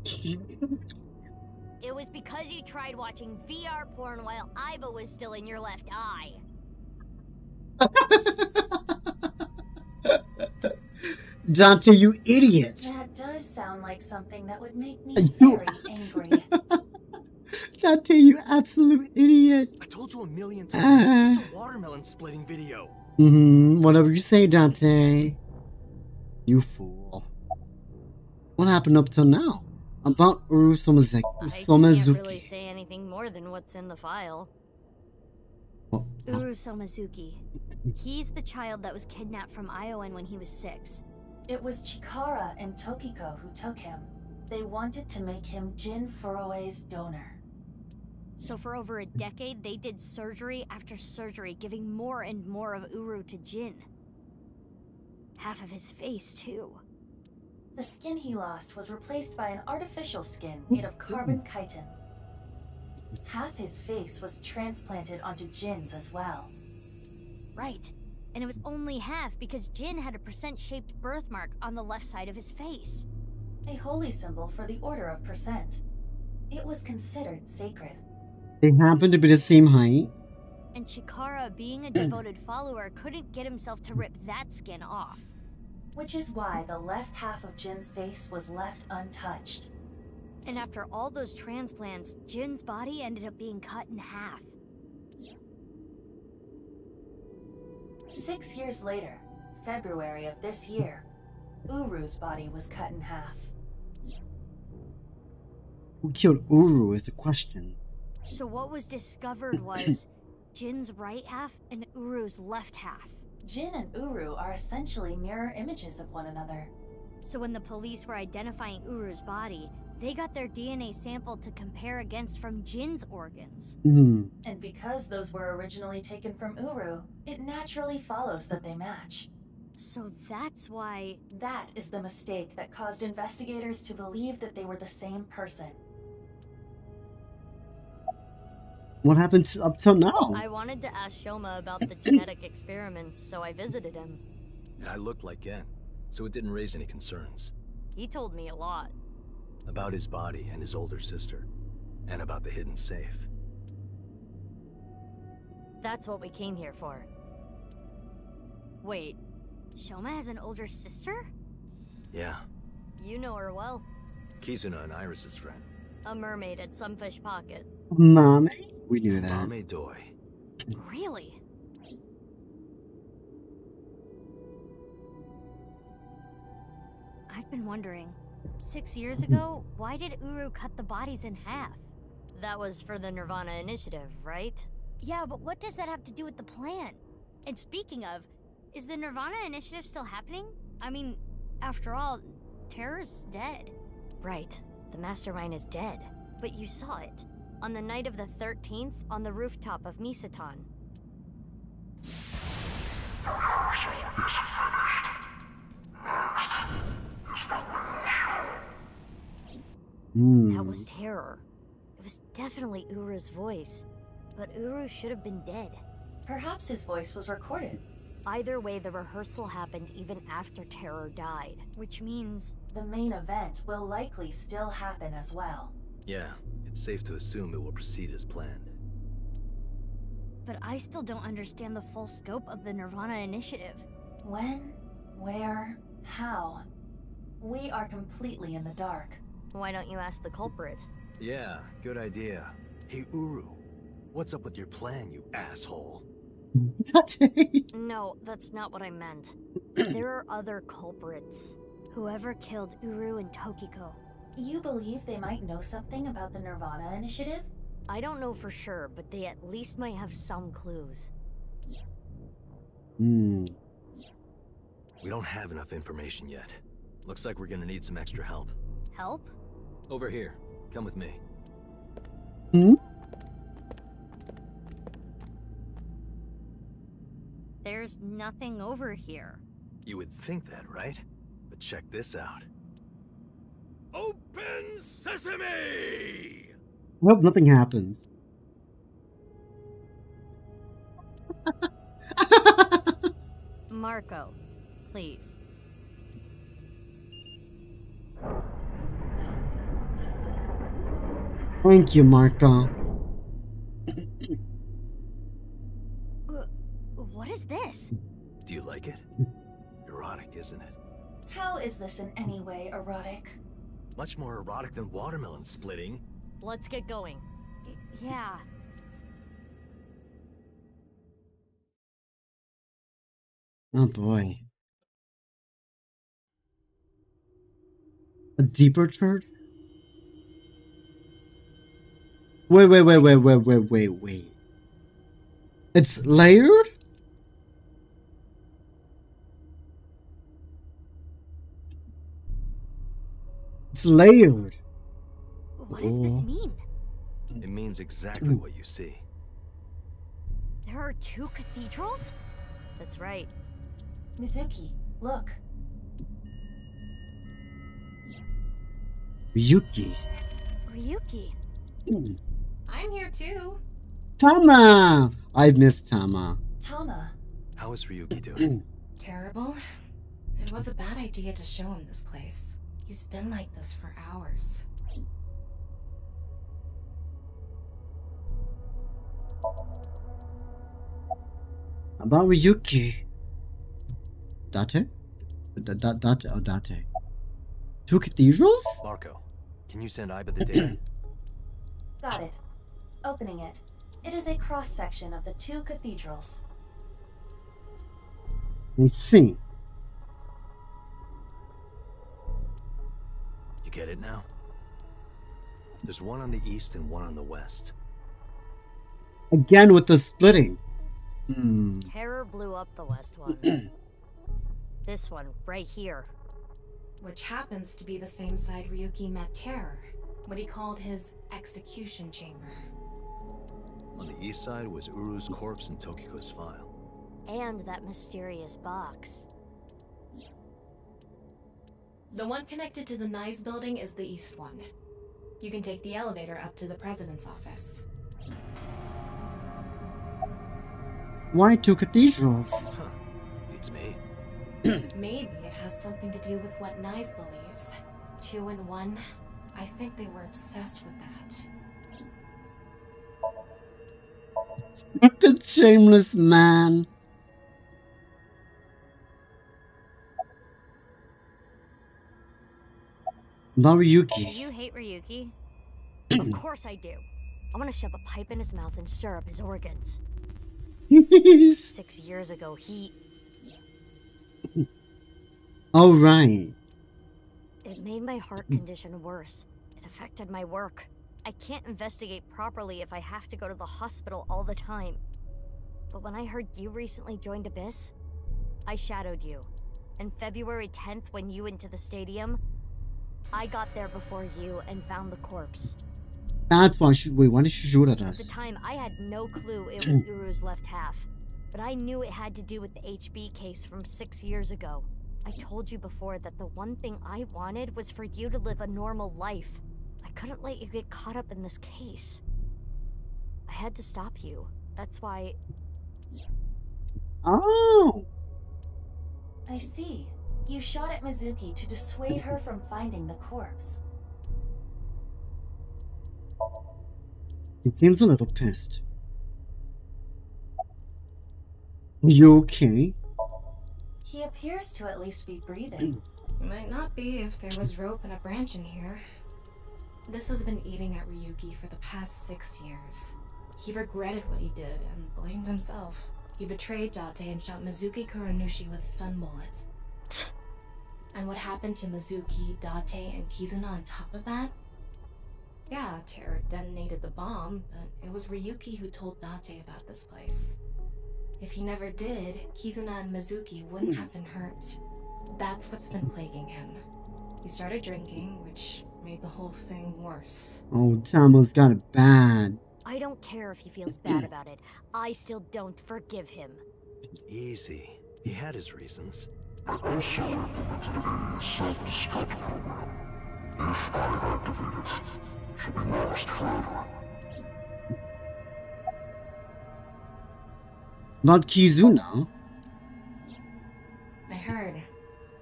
It was because you tried watching VR porn while Aiba was still in your left eye. Dante, you idiot! That does sound like something that would make me You very angry. Dante, you absolute idiot! I told you a million times, it's just a watermelon splitting video. Whatever you say, Dante. You fool. What happened up till now? About Uru Somazuki. I can't really say anything more than what's in the file. Uru Somazuki. He's the child that was kidnapped from Iowan when he was 6. It was Chikara and Tokiko who took him. They wanted to make him Jin Furue's donor. So for over a decade, they did surgery after surgery, giving more and more of Uru to Jin. Half of his face, too. The skin he lost was replaced by an artificial skin made of carbon chitin. Half his face was transplanted onto Jin's as well. Right. And it was only half because Jin had a percent-shaped birthmark on the left side of his face. A holy symbol for the Order of Percent. It was considered sacred. They happened to be the same height. And Chikara, being a devoted follower, couldn't get himself to rip that skin off. Which is why the left half of Jin's face was left untouched. And after all those transplants, Jin's body ended up being cut in half. 6 years later, February of this year, Uru's body was cut in half. Who killed Uru is the question. So what was discovered was Jin's right half and Uru's left half. Jin and Uru are essentially mirror images of one another. So when the police were identifying Uru's body, they got their DNA sample to compare against from Jin's organs. And because those were originally taken from Uru, it naturally follows that they match. So that's why... That is the mistake that caused investigators to believe that they were the same person. What happened up till now? I wanted to ask Shoma about the genetic experiments, so I visited him. I looked like Gen, so it didn't raise any concerns. He told me a lot. About his body and his older sister, and about the hidden safe. That's what we came here for. Wait, Shoma has an older sister? Yeah. You know her well. Kizuna and Iris's friend. A mermaid at Sunfish Pocket. Mommy? We knew that. Mame Doi. Really? I've been wondering, 6 years ago, why did Uru cut the bodies in half? That was for the NirvanA initiative, right? Yeah, but what does that have to do with the plan? And speaking of, is the NirvanA initiative still happening? I mean, after all, Terror's dead. Right, the mastermind is dead. But you saw it. On the night of the 13th, on the rooftop of Misatan. That was Terror. It was definitely Uru's voice. But Uru should have been dead. Perhaps his voice was recorded. Either way, the rehearsal happened even after Terror died. Which means... the main event will likely still happen as well. Yeah, it's safe to assume it will proceed as planned. But I still don't understand the full scope of the NirvanA initiative. When? Where? How? We are completely in the dark. Why don't you ask the culprit? Yeah, good idea. Hey, Uru, what's up with your plan, you asshole? No, that's not what I meant. There are other culprits. Whoever killed Uru and Tokiko. You believe they might know something about the NirvanA initiative? I don't know for sure, but they at least might have some clues. We don't have enough information yet. Looks like we're gonna need some extra help. Help? Over here. Come with me. Hmm? There's nothing over here. You would think that, right? But check this out. Open sesame! I hope nothing happens. Marco, please. Thank you, Marco. What is this? Do you like it? Erotic, isn't it? How is this in any way erotic? Much more erotic than watermelon splitting. Let's get going. Yeah. Oh boy. A deeper church? Wait. It's layered? It's layered. What does this mean? It means exactly what you see. There are 2 cathedrals? That's right. Mizuki, look. Ryuki. Ryuki. I'm here too. Tama! I miss Tama. Tama. How is Ryuki doing? Terrible. It was a bad idea to show him this place. He's been like this for hours. About Ryuki. Date? Date or Date? 2 cathedrals? Marco, can you send Iba the data? Got it. Opening it. It is a cross-section of the 2 cathedrals. I see. You get it now? There's one on the east and one on the west. Again with the splitting. Terror blew up the west one. This one, right here. Which happens to be the same side Ryuki met Terror, what he called his execution chamber. On the east side was Uru's corpse and Tokiko's file. And that mysterious box. The one connected to the Nice building is the east one. You can take the elevator up to the president's office. Why 2 cathedrals? Huh. It's me. Maybe it has something to do with what Nice believes. 2 in 1. I think they were obsessed with that. Stupid, shameless man. About Ryuki. Do you hate Ryuki? Of course I do. I want to shove a pipe in his mouth and stir up his organs. 6 years ago, he... Oh, right. It made my heart condition worse. It affected my work. I can't investigate properly if I have to go to the hospital all the time. But when I heard you recently joined Abyss, I shadowed you. And February 10th, when you went to the stadium, I got there before you and found the corpse. That's why she... Wait, why did she shoot at At us? the time, I had no clue it was Uru's left half. But I knew it had to do with the HB case from 6 years ago. I told you before that the one thing I wanted was for you to live a normal life. I couldn't let you get caught up in this case. I had to stop you. That's why... Oh! I see. You shot at Mizuki to dissuade her from finding the corpse. He seems a little pissed. You okay? He appears to at least be breathing. Might not be if there was rope and a branch in here. This has been eating at Ryuki for the past 6 years. He regretted what he did and blamed himself. He betrayed Date and shot Mizuki Kuranushi with stun bullets. And what happened to Mizuki, Date, and Kizuna on top of that? Yeah, Terror detonated the bomb, but it was Ryuki who told Date about this place. If he never did, Kizuna and Mizuki wouldn't have been hurt. That's what's been plaguing him. He started drinking, which made the whole thing worse. Oh, Tama's got it bad. I don't care if he feels bad about it. I still don't forgive him. Easy. He had his reasons. I also implemented a self-destruct program. If I activate it, she'll be lost forever. Not Kizuna. I heard.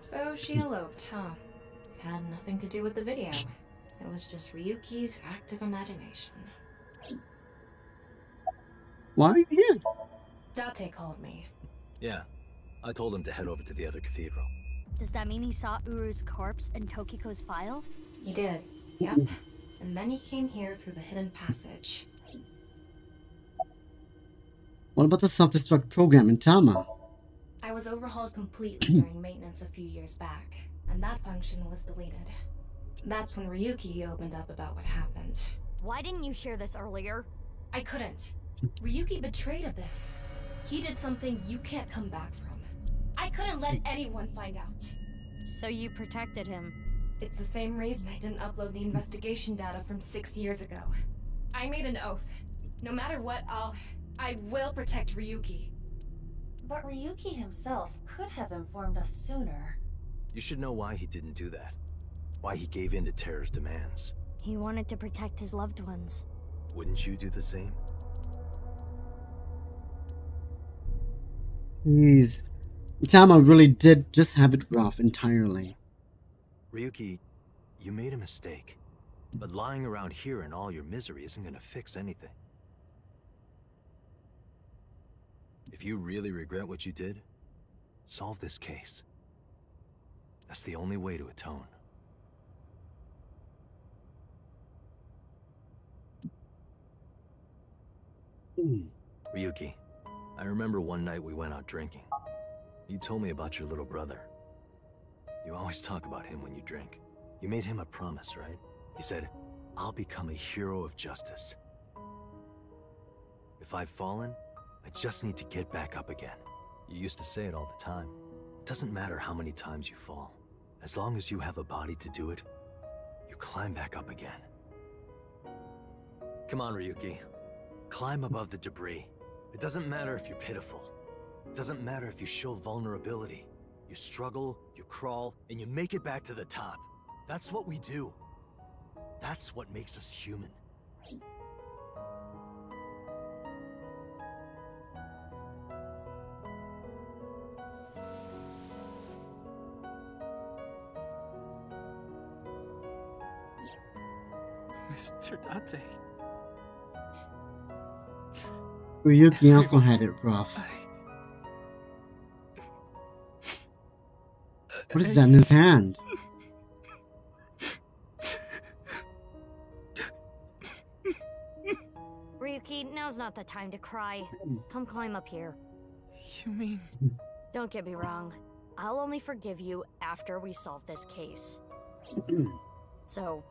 So she eloped, huh? It had nothing to do with the video. It was just Ryuki's active imagination. Why are you here? Date called me. Yeah. I told him to head over to the other cathedral. Does that mean he saw Uru's corpse in Tokiko's file? He did. Yep. And then he came here through the hidden passage. What about the self-destruct program in Tama? I was overhauled completely during maintenance a few years back, and that function was deleted. That's when Ryuki opened up about what happened. Why didn't you share this earlier? I couldn't. Ryuki betrayed Abyss. He did something you can't come back from. I couldn't let anyone find out. So you protected him? It's the same reason I didn't upload the investigation data from 6 years ago. I made an oath. No matter what, I will protect Ryuki. But Ryuki himself could have informed us sooner. You should know why he didn't do that. Why he gave in to Terra's demands. He wanted to protect his loved ones. Wouldn't you do the same? Jeez. Tama really did just have it rough entirely. Ryuki, you made a mistake. But lying around here in all your misery isn't gonna fix anything. If you really regret what you did, solve this case. That's the only way to atone. Ryuki, I remember one night we went out drinking. You told me about your little brother. You always talk about him when you drink. You made him a promise, right? You said, I'll become a hero of justice. If I've fallen, I just need to get back up again. You used to say it all the time. It doesn't matter how many times you fall. As long as you have a body to do it, you climb back up again. Come on, Ryuki. Climb above the debris. It doesn't matter if you're pitiful. It doesn't matter if you show vulnerability. You struggle, you crawl, and you make it back to the top. That's what we do. That's what makes us human. Mr. Date. Ryuki also had it rough. What is that in his hand? Ryuki, now's not the time to cry. Come climb up here. You mean... Don't get me wrong. I'll only forgive you after we solve this case. So...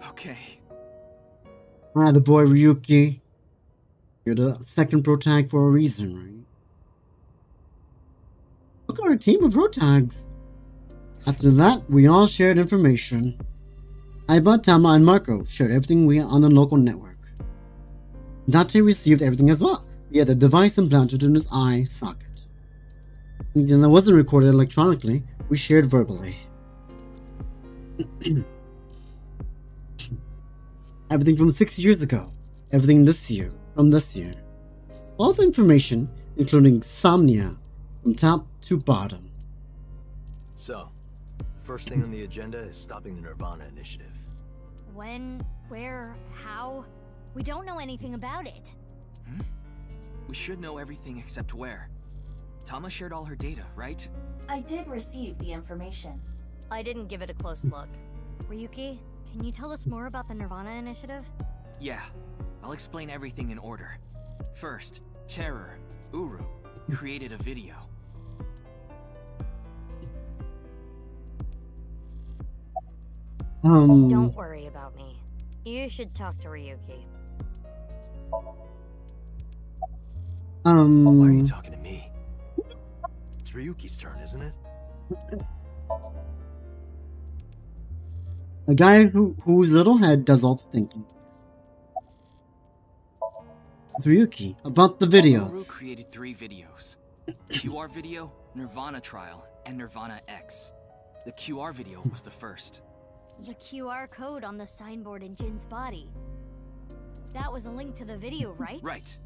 Okay. Ah, the boy Ryuki. You're the second protag for a reason, right? Look at our team of protags. After that, we all shared information. Aiba, Tama, and Marco shared everything we on the local network. Date received everything as well. He had the device implanted in his eye socket. And it wasn't recorded electronically, we shared verbally. Everything from 6 years ago, everything this year, from this year. All the information, including Somnia, from top to bottom. So, first thing on the agenda is stopping the NirvanA initiative. When, where, how? We don't know anything about it. We should know everything except where. Tama shared all her data, right? I did receive the information. I didn't give it a close look. Ryuki, can you tell us more about the NirvanA initiative? Yeah, I'll explain everything in order. First, Terror, Uru, created a video. Don't worry about me. You should talk to Ryuki. Why are you talking to me? It's Ryuki's turn, isn't it? A guy whose little head does all the thinking. It's Ryuki, about the videos. Uru created 3 videos. QR video, NirvanA trial, and NirvanA X. The QR video was the first. The QR code on the signboard in Jin's body. That was a link to the video, right? Right.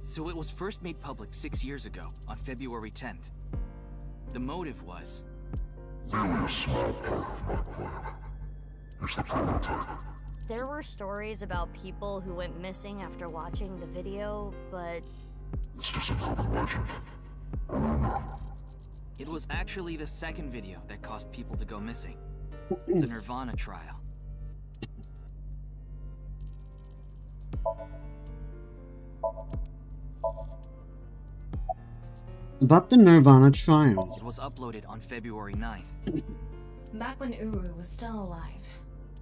So it was first made public 6 years ago, on February 10th. The motive was... Only a small part of my plan. It's the prototype. There were stories about people who went missing after watching the video, but... It's just an urban legend. It was actually the second video that caused people to go missing. The NirvanA trial. About the NirvanA trial. It was uploaded on February 9th. Back when Uru was still alive.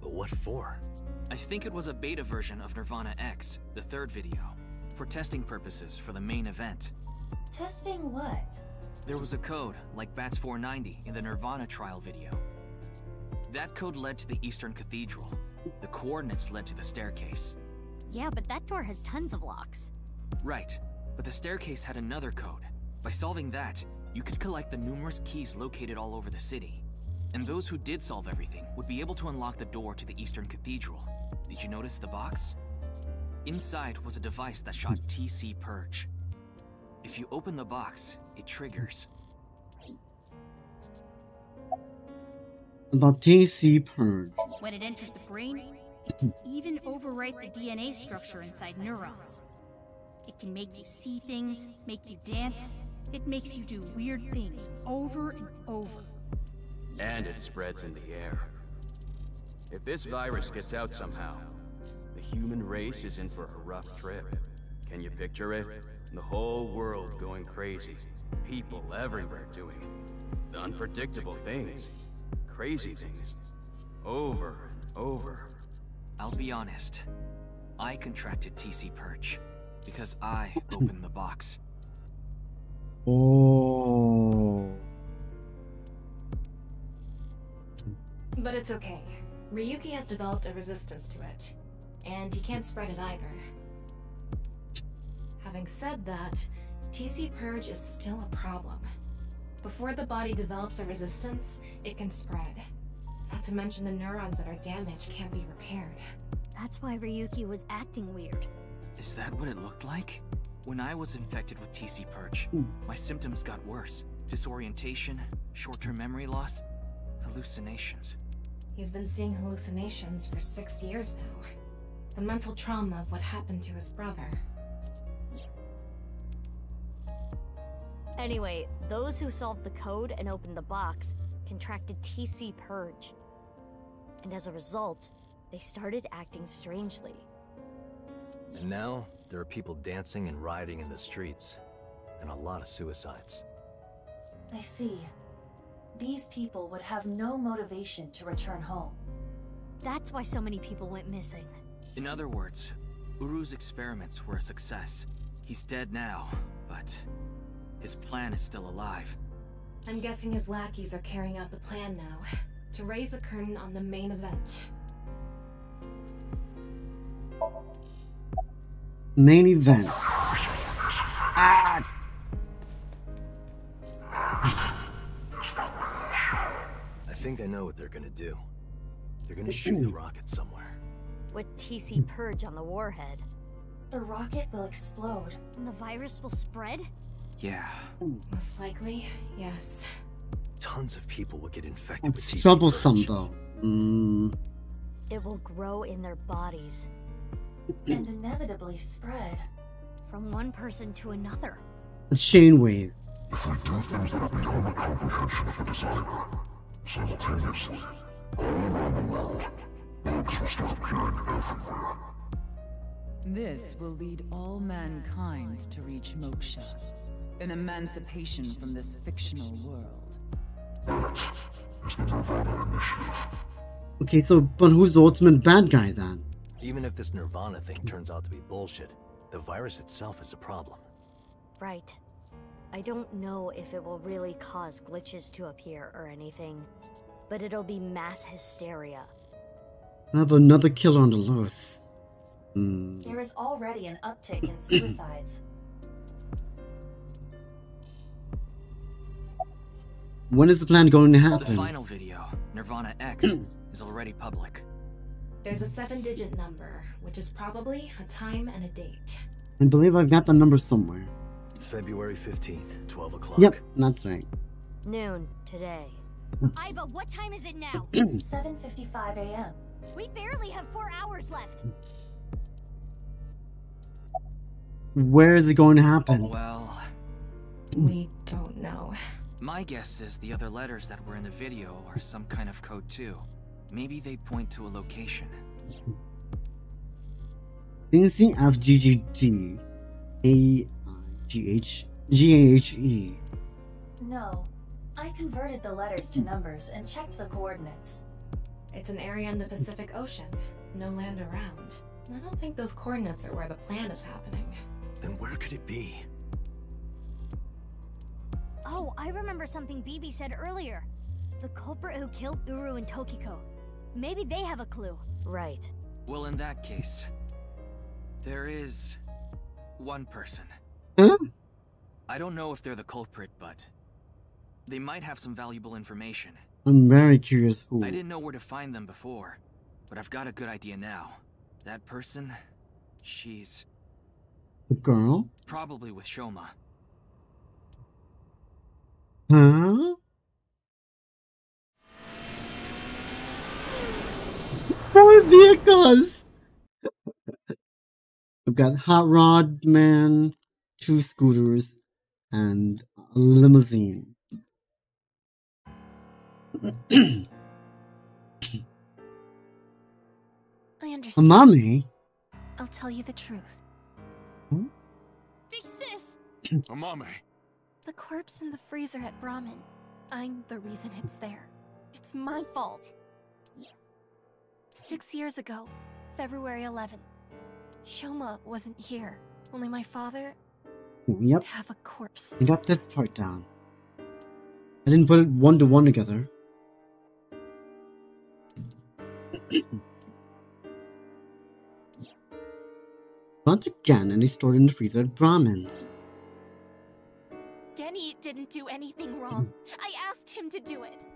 But what for? I think it was a beta version of NirvanA X, the third video, for testing purposes for the main event. Testing what? There was a code, like BATS 490 in the NirvanA trial video. That code led to the Eastern Cathedral. The coordinates led to the staircase. Yeah, but that door has tons of locks. Right, but the staircase had another code. By solving that, you could collect the numerous keys located all over the city. And those who did solve everything would be able to unlock the door to the Eastern Cathedral. Did you notice the box? Inside was a device that shot TC Purge. If you open the box, it triggers. About TC Purge. When it enters the brain, it can even overwrite the DNA structure inside neurons. It can make you see things, make you dance. It makes you do weird things over and over. And it spreads in the air. If this virus gets out somehow, the human race is in for a rough trip. Can you picture it? The whole world going crazy. People everywhere doing unpredictable things. Crazy things. Over and over. I'll be honest. I contracted TC Purge because I opened the box. Oh. But it's okay. Ryuki has developed a resistance to it, and he can't spread it either. Having said that, TC Purge is still a problem. Before the body develops a resistance, it can spread. Not to mention the neurons that are damaged can't be repaired. That's why Ryuki was acting weird. Is that what it looked like? When I was infected with TC Purge, my symptoms got worse. Disorientation, short-term memory loss, hallucinations. He's been seeing hallucinations for 6 years now. The mental trauma of what happened to his brother. Anyway, those who solved the code and opened the box contracted TC Purge. And as a result, they started acting strangely. And now, there are people dancing and rioting in the streets. And a lot of suicides. I see. These people would have no motivation to return home. That's why so many people went missing. In other words, Uru's experiments were a success. He's dead now, but his plan is still alive. I'm guessing his lackeys are carrying out the plan now, to raise the curtain on the main event. Main event. Ah! I think I know what they're gonna do. They're gonna shoot the rocket somewhere. With TC Purge on the warhead. The rocket will explode. And the virus will spread? Yeah. Most likely, yes. Tons of people will get infected with TC Troublesome Purge. though. It will grow in their bodies. And inevitably spread. From one person to another. A chain wave. If we do things that are beyond the comprehension of a designer, simultaneously, all around the world, bugs will start appearing everywhere. This will lead all mankind to reach moksha, an emancipation from this fictional world. That is the NirvanA initiative. Okay, so, but who's the ultimate bad guy then? Even if this NirvanA thing turns out to be bullshit, The virus itself is a problem. Right. I don't know if it will really cause glitches to appear or anything, but it'll be mass hysteria. I have another killer on the loose. There is already an uptick in suicides. When is the plan going to happen? The final video, NirvanA X, is already public. There's a 7-digit number, which is probably a time and a date. I believe I've got the number somewhere. February 15th, 12 o'clock. Yep, that's right. Noon today. Iva, what time is it now? 7:55 a.m. We barely have 4 hours left. Where is it going to happen? Well, we don't know. My guess is the other letters that were in the video are some kind of code too. Maybe they point to a location. CFGGG AIGHGAHE. No. I converted the letters to numbers and checked the coordinates. It's an area in the Pacific Ocean. No land around. I don't think those coordinates are where the plan is happening. Then where could it be? Oh, I remember something BB said earlier. The culprit who killed Uru and Tokiko. Maybe they have a clue. Right. Well, in that case, there is one person. Huh? I don't know if they're the culprit, but they might have some valuable information. I'm very curious who. I didn't know where to find them before, but I've got a good idea now. That person, she's... The girl? Probably with Shoma. Huh? 4 vehicles! We've got Hot Rod Man, 2 scooters, and a limousine. I understand. Mommy? I'll tell you the truth. Big sis! Amame. The corpse in the freezer at Brahmin. I'm the reason it's there. It's my fault. 6 years ago, February 11th, Shoma wasn't here. Only my father Yep. would have a corpse. I got this part down. I didn't put it 1 to 1 together. Once again, and he stored in the freezer at Brahmin. Genny didn't do anything wrong. I asked him to do it.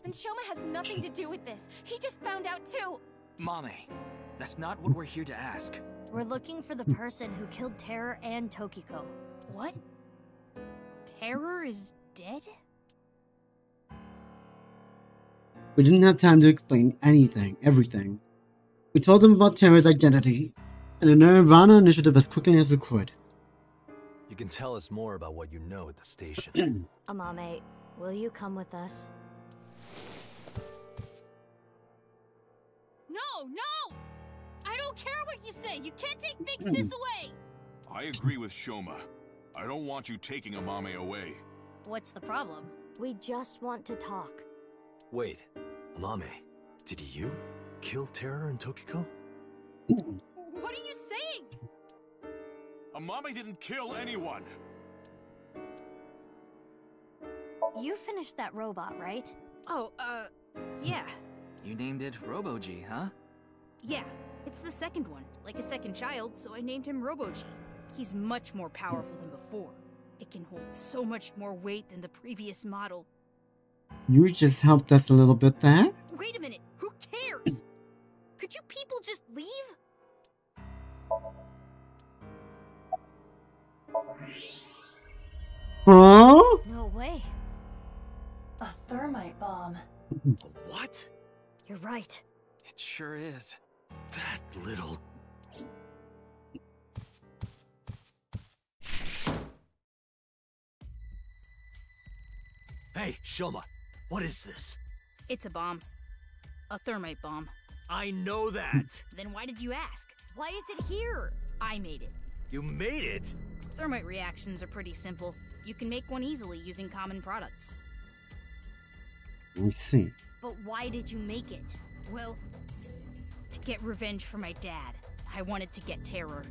And Shoma has nothing to do with this. He just found out too. Mame, that's not what we're here to ask. We're looking for the person who killed Terror and Tokiko. What? Terror is dead? We didn't have time to explain everything. We told them about Terror's identity and the NirvanA initiative as quickly as we could. You can tell us more about what you know at the station. Amame, will you come with us? No, no! I don't care what you say! You can't take Big Sis away! I agree with Shoma. I don't want you taking Amame away. What's the problem? We just want to talk. Wait, Amame, did you kill Terror and Tokiko? What are you saying? Amame didn't kill anyone! You finished that robot, right? Oh, yeah. You named it Robo-G, huh? Yeah, it's the second one, like a second child, so I named him Robo-G. He's much more powerful than before. It can hold so much more weight than the previous model. You just helped us a little bit there. Wait a minute, who cares? Could you people just leave? Huh? No way. A thermite bomb. What? You're right. It sure is. That little... Hey, Shoma, what is this? It's a bomb. A thermite bomb. I know that! Then why did you ask? Why is it here? I made it. You made it? Thermite reactions are pretty simple. You can make one easily using common products. I see. But why did you make it? Well, to get revenge for my dad. I wanted to get Terror.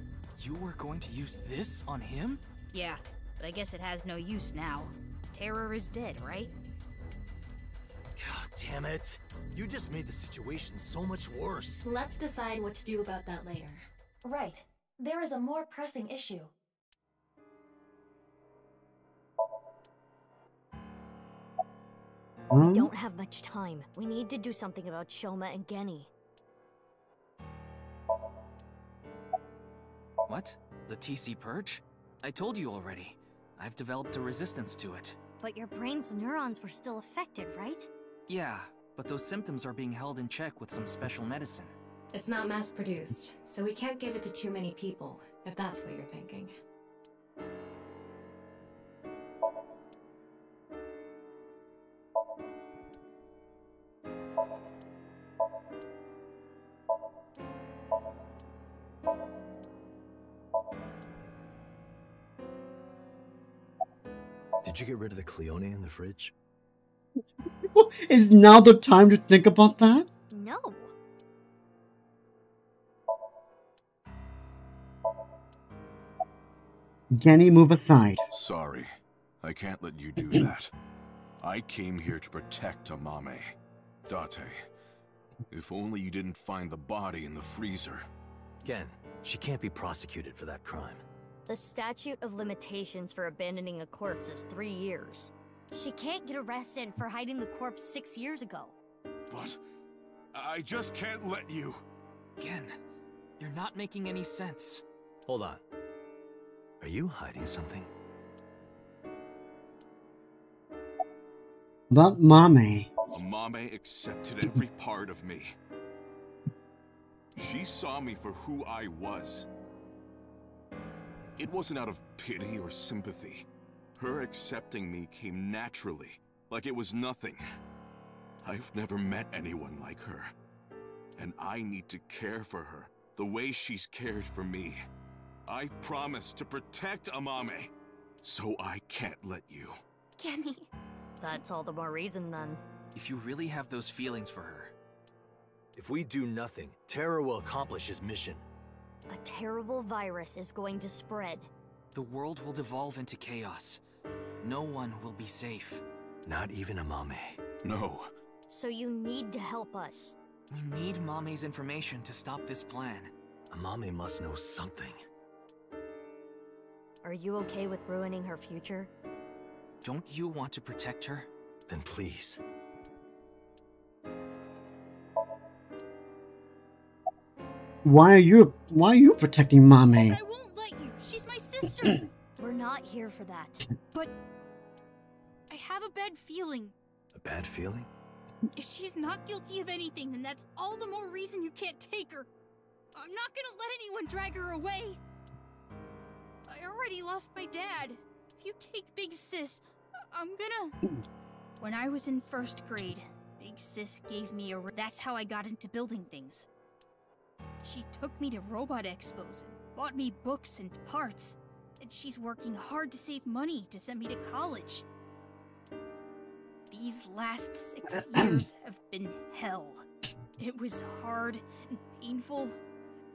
You were going to use this on him? Yeah, but I guess it has no use now. Terror is dead, right? God damn it. You just made the situation so much worse. Let's decide what to do about that later. Right. There is a more pressing issue. We don't have much time. We need to do something about Shoma and Genny. What? The TC Purge? I told you already. I've developed a resistance to it. But your brain's neurons were still affected, right? Yeah, but those symptoms are being held in check with some special medicine. It's not mass-produced, so we can't give it to too many people, if that's what you're thinking. Did you get rid of the Cleone in the fridge? Is now the time to think about that? No. Genny, move aside. Sorry, I can't let you do that. I came here to protect Amame. Date, if only you didn't find the body in the freezer. Gen, she can't be prosecuted for that crime. The statute of limitations for abandoning a corpse is 3 years. She can't get arrested for hiding the corpse 6 years ago. But I just can't let you. Gen, you're not making any sense. Hold on. Are you hiding something? About Mame. Amame accepted every part of me. She saw me for who I was. It wasn't out of pity or sympathy. Her accepting me came naturally, like it was nothing. I've never met anyone like her. And I need to care for her the way she's cared for me. I promised to protect Amame, so I can't let you. Genny. That's all the more reason then. If you really have those feelings for her. If we do nothing, Terror will accomplish his mission. A terrible virus is going to spread. The world will devolve into chaos. No one will be safe. Not even Amame. No. So you need to help us. We need Mame's information to stop this plan. Amame must know something. Are you okay with ruining her future? Don't you want to protect her? Then please. Why are you protecting Mame? I won't let you. She's my sister. We're not here for that. But I have a bad feeling. A bad feeling? If she's not guilty of anything, then that's all the more reason you can't take her. I'm not gonna let anyone drag her away. I already lost my dad. If you take Big Sis, I'm gonna... When I was in 1st grade, Big Sis gave me a... That's how I got into building things. She took me to robot expos and bought me books and parts. And she's working hard to save money to send me to college. These last 6 years have been hell. It was hard and painful.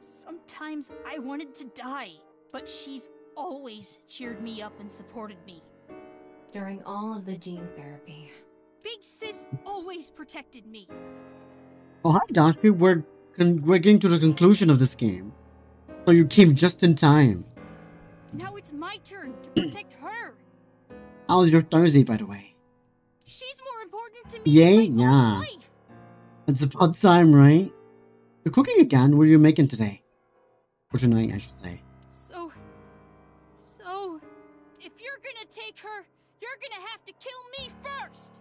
Sometimes I wanted to die, but she's always cheered me up and supported me. During all of the gene therapy. Big Sis always protected me. Oh, hi, Dashi. We're getting to the conclusion of this game. So you came just in time. Now it's my turn to protect her. How was your Thursday, by the way? She's more important to me Yay? than my Yeah. own life. It's about time, right? You're cooking again. What are you making today? Or tonight, I should say. So, if you're gonna take her, you're gonna have to kill me first.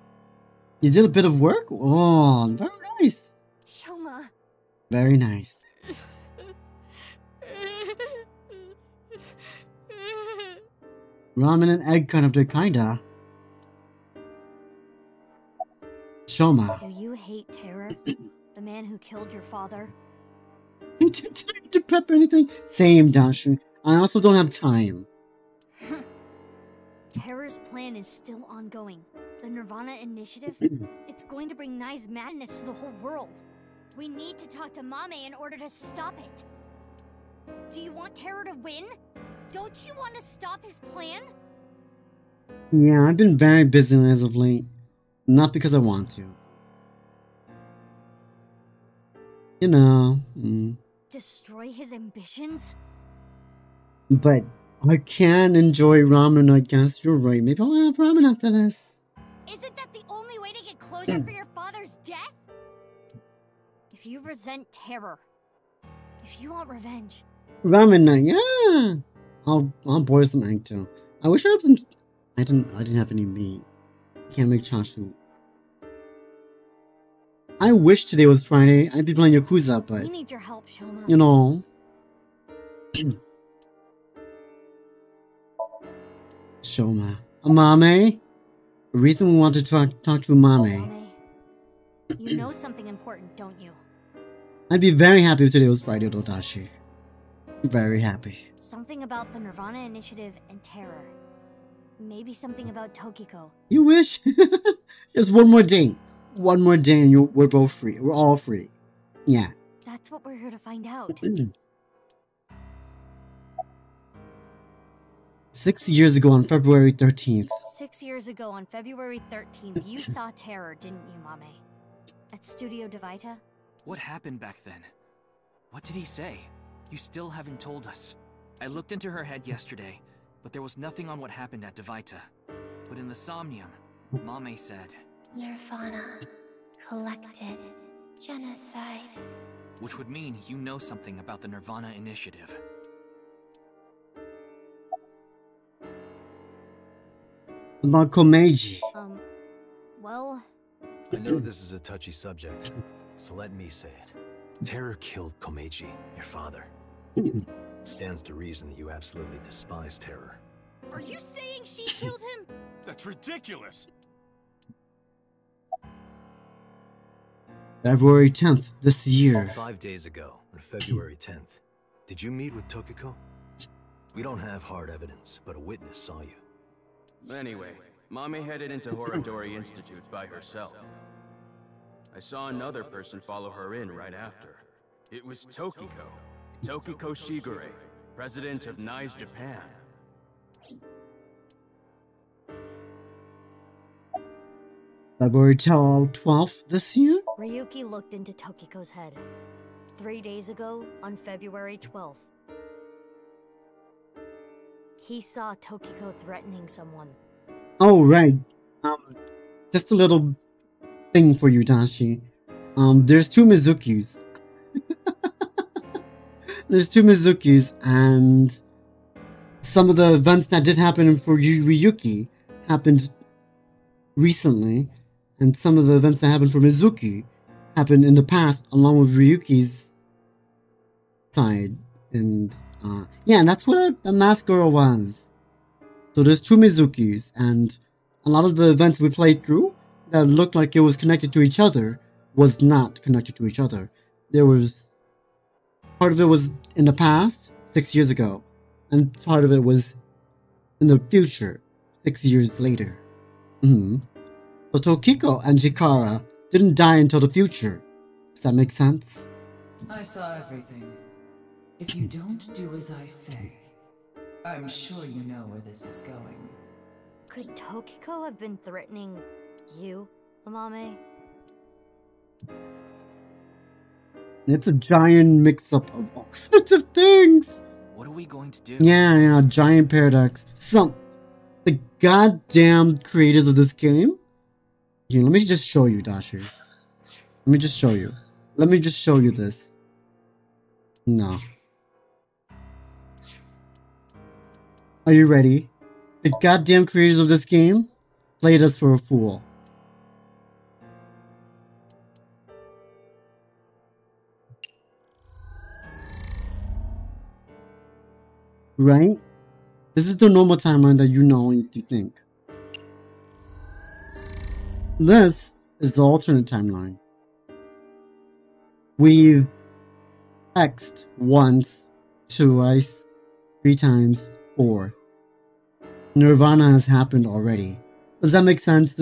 You did a bit of work? Oh, very nice. Shoma. Very nice. Ramen and egg kind of do kinda. Shoma. Do you hate Terror? The man who killed your father? You didn't tell me to prep anything? Same, Dashi. I also don't have time. Terror's plan is still ongoing. The NirvanA initiative? It's going to bring Nai's madness to the whole world. We need to talk to Mame in order to stop it. Do you want Terror to win? Don't you want to stop his plan? Yeah, I've been very busy as of late. Not because I want to. You know. Destroy his ambitions? But I can enjoy ramen, I guess. You're right. Maybe I'll have ramen after this. Isn't that the only way to get closure for your father's death? If you resent Terror, if you want revenge... Ramen night, yeah! I'll boil some egg too. I wish I had some... I didn't have any meat. Can't make chashu. I wish today was Friday. I'd be playing Yakuza, but... We need your help, Shoma. You know... Shoma. Amame? The reason we want to talk to Amame. You know something important, don't you? I'd be very happy if today was Friday, Dodashi. Very happy. Something about the NirvanA Initiative and Terror. Maybe something about Tokiko. You wish? Just one more day. One more day and we're both free. We're all free. Yeah. That's what we're here to find out. 6 years ago on February 13th. 6 years ago on February 13th, you saw Terror, didn't you, Mame? At Studio DOVA-SYNDROME? What happened back then? What did he say? You still haven't told us. I looked into her head yesterday, but there was nothing on what happened at DOVA-SYNDROME. But in the Somnium, Mame said... NirvanA. Collected. Genocide. Which would mean you know something about the NirvanA Initiative. About Komeiji. Well... I know this is a touchy subject, so let me say it. Terror killed Komeiji, your father. It stands to reason that you absolutely despise Terror. Are you saying she killed him? That's ridiculous! February 10th, this year. 5 days ago, on February 10th, did you meet with Tokiko? We don't have hard evidence, but a witness saw you. Anyway, Mame headed into Horodori Institute by herself. I saw another person follow her in right after. It was Tokiko. Tokiko Shigure, president of NICE Japan. February 12th this year? Ryuki looked into Tokiko's head. 3 days ago, on February 12th. He saw Tokiko threatening someone. Oh, right. Just a little thing for you, Dashi. There's two Mizukis. There's two Mizukis, and some of the events that did happen for Ryuki happened recently, and some of the events that happened for Mizuki happened in the past, along with Ryuki's side. And yeah, and that's what the masked girl was. So there's two Mizukis, and a lot of the events we played through that looked like it was connected to each other was not connected to each other. There was part of it was in the past, 6 years ago, and part of it was in the future, 6 years later. So Tokiko and Chikara didn't die until the future. Does that make sense? I saw everything. If you don't do as I say, I'm sure you know where this is going. Could Tokiko have been threatening you, Amame? It's a giant mix-up of all sorts of things! What are we going to do? Yeah, giant paradox. The goddamn creators of this game? Here, let me just show you, Dasher. Let me just show you. Let me just show you this. No. Are you ready? The goddamn creators of this game played us for a fool. Right? This is the normal timeline that you know and you think. This is the alternate timeline. We've X'd once, twice, 3 times, 4. NirvanA has happened already. Does that make sense?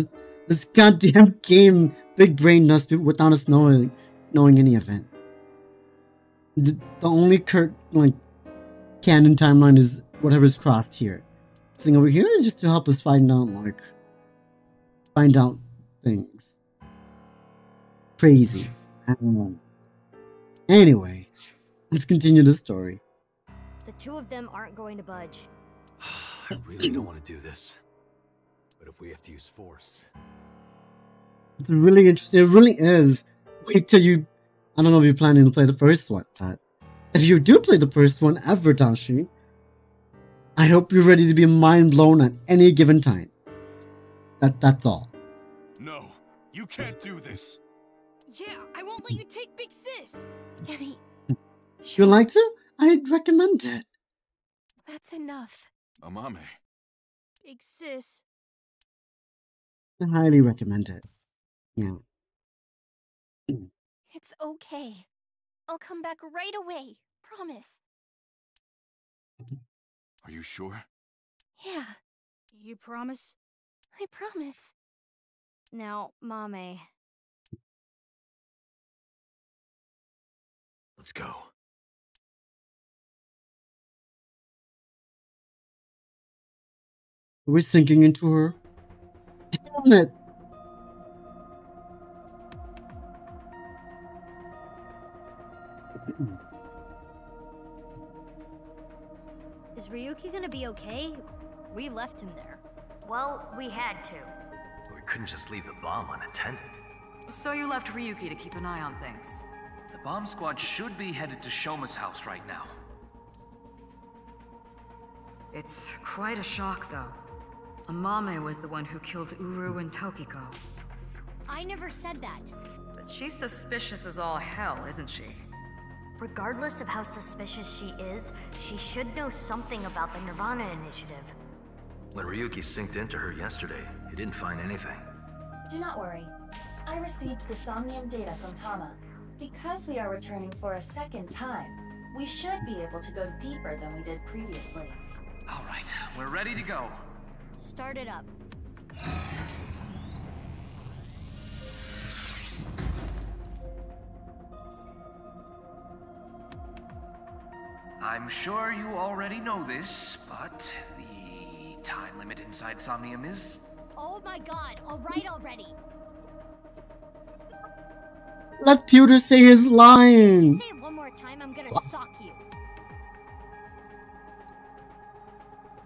This goddamn game, big brain us without us knowing any of it. The only canon timeline is whatever's crossed here. This thing over here is just to help us find out, things. Crazy. I don't know. Anyway, let's continue the story. The two of them aren't going to budge. I really don't want to do this. But if we have to use force... It's really interesting. It really is. Wait till you... I don't know if you're planning to play the first one, but if you do play the first one ever, Dashi, I hope you're ready to be mind blown at any given time. That's all. No, you can't do this. Yeah, I won't let you take Big Sis. Yeti, You'd like to? I'd recommend it. that's enough. Amame. Big Sis. I highly recommend it. Yeah. It's okay. I'll come back right away. Promise. Are you sure? Yeah, You promise? I promise. Now, Mame. Let's go. Are we sinking into her? Damn it! Is Ryuki gonna be okay? We left him there. Well, we had to. We couldn't just leave the bomb unattended. So you left Ryuki to keep an eye on things. The bomb squad should be headed to Shoma's house right now. It's quite a shock, though. Amame was the one who killed Uru and Tokiko. I never said that. But she's suspicious as all hell, isn't she? Regardless of how suspicious she is, she should know something about the NirvanA initiative. When Ryuki synced into her yesterday, he didn't find anything. Do not worry. I received the Somnium data from Tama. Because we are returning for a second time, we should be able to go deeper than we did previously. All right, we're ready to go. Start it up. I'm sure you already know this, but the time limit inside Somnium is... Oh my god, alright already. Let Pewter say his line! If you say it one more time, I'm gonna sock you.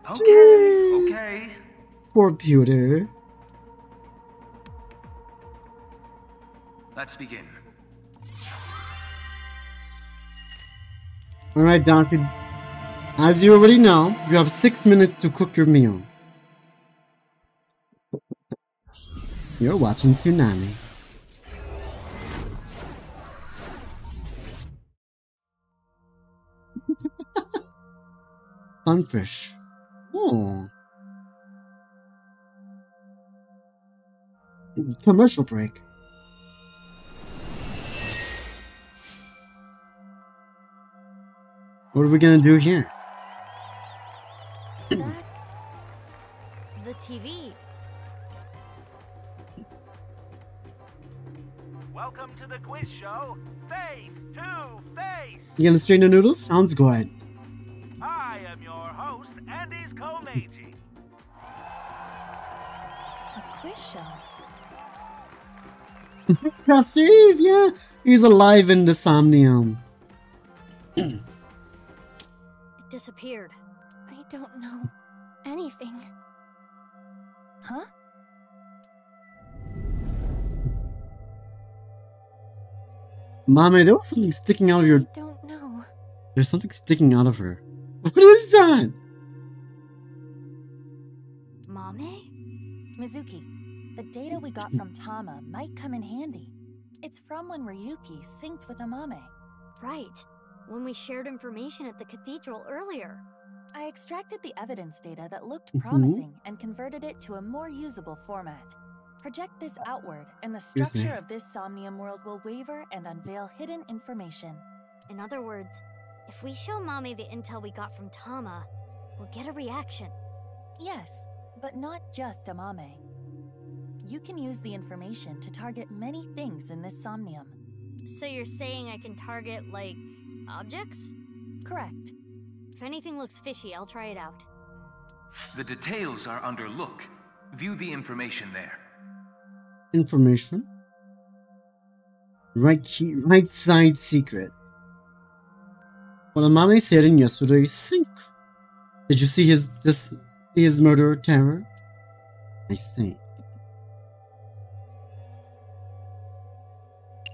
Okay, okay. Poor Pewter. Let's begin. Alright, Donkey. As you already know, you have 6 minutes to cook your meal. You're watching Tsunami. Sunfish. Oh. Commercial break. What are we gonna do here? That's the TV. Welcome to the quiz show, Face to Face. You gonna strain the noodles? Sounds good. I am your host, Andy's Komeiji. A quiz show? Steve, yeah, he's alive in the Somnium. It disappeared. I don't know anything. Huh? Mama, there was something sticking out of your... I don't know. There's something sticking out of her. What is that? Mame? Mizuki, the data we got from Tama might come in handy. It's from when Ryuki synced with Amame. Right. When we shared information at the cathedral earlier. I extracted the evidence data that looked promising and converted it to a more usable format. Project this outward, and the structure of this Somnium world will waver and unveil hidden information. In other words, if we show Mame the intel we got from Tama, we'll get a reaction. Yes, but not just Amame. You can use the information to target many things in this Somnium. So you're saying I can target, like, objects? Correct. If anything looks fishy, I'll try it out. The details are under look. View the information there. Information. Right side secret. What Amame said in yesterday's sink. Did you see his murder terror? I see.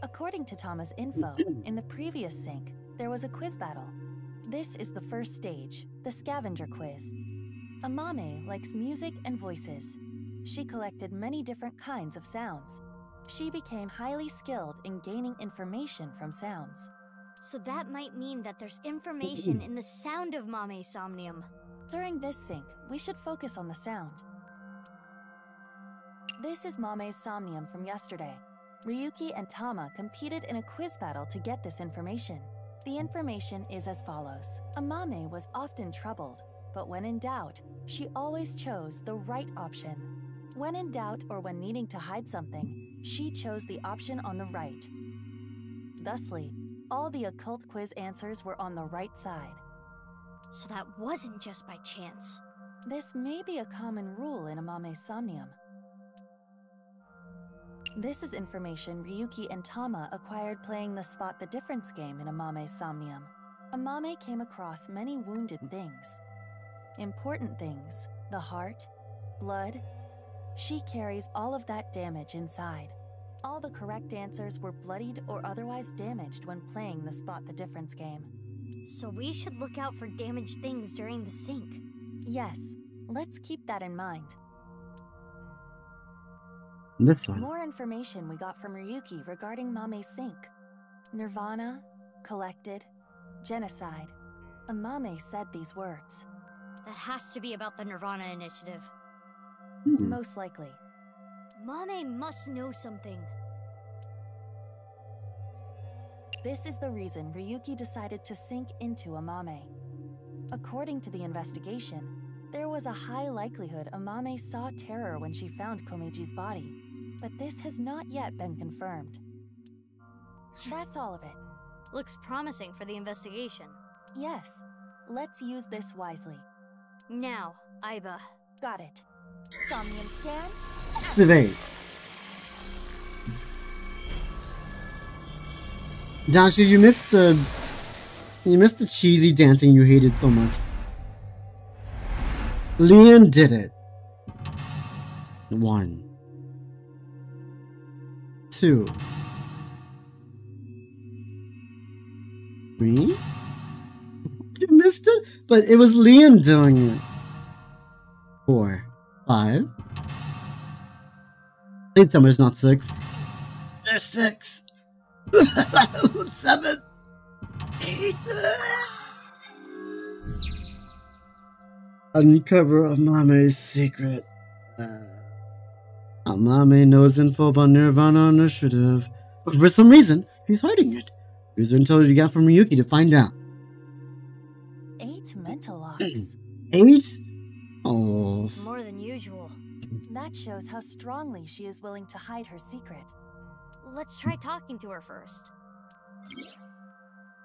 According to Tama's info, in the previous sync, there was a quiz battle. This is the first stage, the scavenger quiz. Amame likes music and voices. She collected many different kinds of sounds. She became highly skilled in gaining information from sounds. So that might mean that there's information in the sound of Mame's Somnium. During this sync, we should focus on the sound. This is Mame's Somnium from yesterday. Ryuki and Tama competed in a quiz battle to get this information. The information is as follows. Amame was often troubled, but when in doubt, she always chose the right option. When in doubt or when needing to hide something, she chose the option on the right. Thusly, all the occult quiz answers were on the right side. So that wasn't just by chance. This may be a common rule in Amame's Somnium. This is information Ryuki and Tama acquired playing the Spot the Difference game in Amame's Somnium. Amame came across many wounded things. Important things, the heart, blood. She carries all of that damage inside. All the correct answers were bloodied or otherwise damaged when playing the Spot the Difference game. So we should look out for damaged things during the sync. Yes, let's keep that in mind. This one. More information we got from Ryuki regarding Mame's sync. NirvanA, collected, genocide. Amame said these words. That has to be about the NirvanA initiative. Most likely. Mame must know something. This is the reason Ryuki decided to sink into Amame. According to the investigation, there was a high likelihood Amame saw terror when she found Komeji's body, but this has not yet been confirmed. That's all of it. Looks promising for the investigation. Yes, let's use this wisely. Now, Aiba. Got it. Somnium scan. Activate. Dashi, you missed the cheesy dancing you hated so much. Leon did it. 1, 2, 3. You missed it, but it was Leon doing it. 4, 5. Please tell me it's not 6. There's 6. 7, 8. Uncover Amame's secret. Amame knows info about NirvanA initiative, but for some reason, he's hiding it. Use her until you got from Ryuki to find out. 8 mental locks. 8? Oh. More than usual. That shows how strongly she is willing to hide her secret. Let's try talking to her first.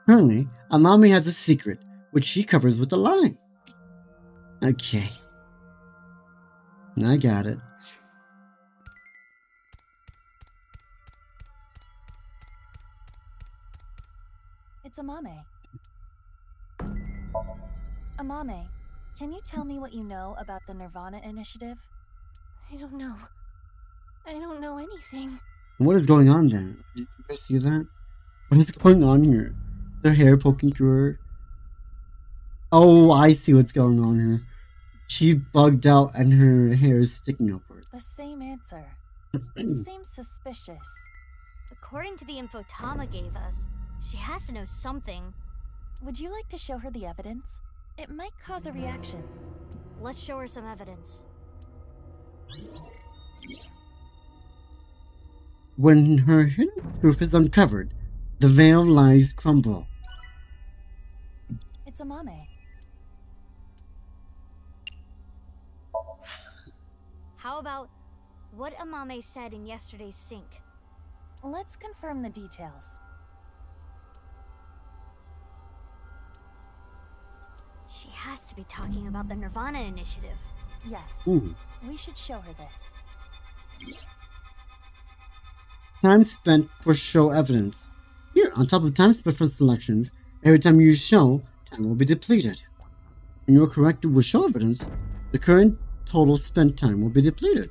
Currently, Amame has a secret, which she covers with a lie. Okay. I got it. It's Amame. Amame, can you tell me what you know about the NirvanA initiative? I don't know. I don't know anything. What is going on there? Did you guys see that? What is going on here? Their hair poking through her. Oh, I see what's going on here. She bugged out and her hair is sticking upward. The same answer. It seems suspicious. According to the info Tama gave us, she has to know something. Would you like to show her the evidence? It might cause a reaction. Let's show her some evidence. When her hidden truth is uncovered, the veil lies crumble. It's Amame. How about what Amame said in yesterday's sync? Let's confirm the details. has to be talking about the NirvanA initiative. Yes. Ooh. We should show her this. Time spent for show evidence. Here, on top of time spent for selections, every time you use show, time will be depleted. When you're corrected with show evidence, the current total spent time will be depleted.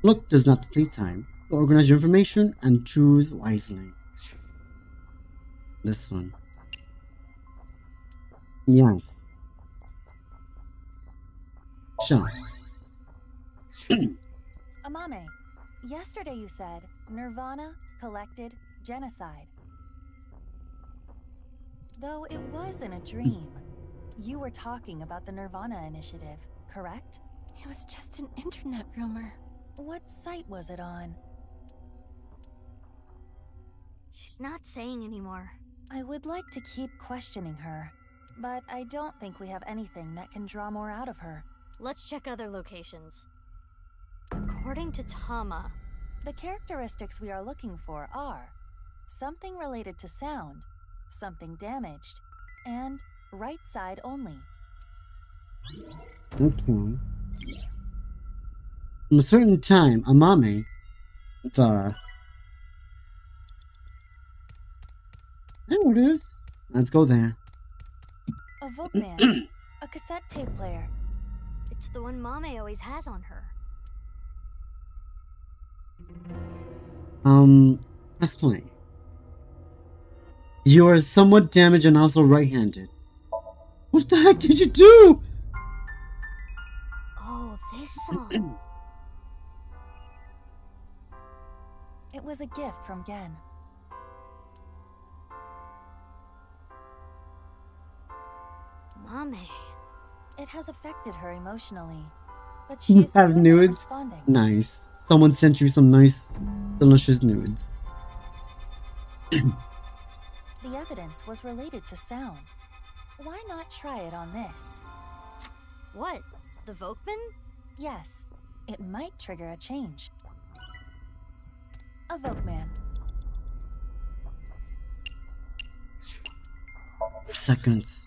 Look does not deplete time. So organize your information and choose wisely. This one. Yes. Show. Amame, yesterday you said NirvanA collected genocide. Though it was in a dream, you were talking about the NirvanA initiative, correct? It was just an internet rumor. What site was it on? She's not saying anymore. I would like to keep questioning her, but I don't think we have anything that can draw more out of her. Let's check other locations. According to Tama, the characteristics we are looking for are something related to sound, something damaged, and right side only. Okay. From a certain time, Amame, there it is. Let's go there. A Volkman, a cassette tape player. It's the one Mame always has on her. Press play. You are somewhat damaged and also right-handed. What the heck did you do? Oh, this song. It was a gift from Gen. Mame. It has affected her emotionally, but she is still not nudes? responding. Nice. Someone sent you some nice, delicious nudes. The evidence was related to sound. Why not try it on this? What? The Volkman? Yes, it might trigger a change. A Volkman. Seconds.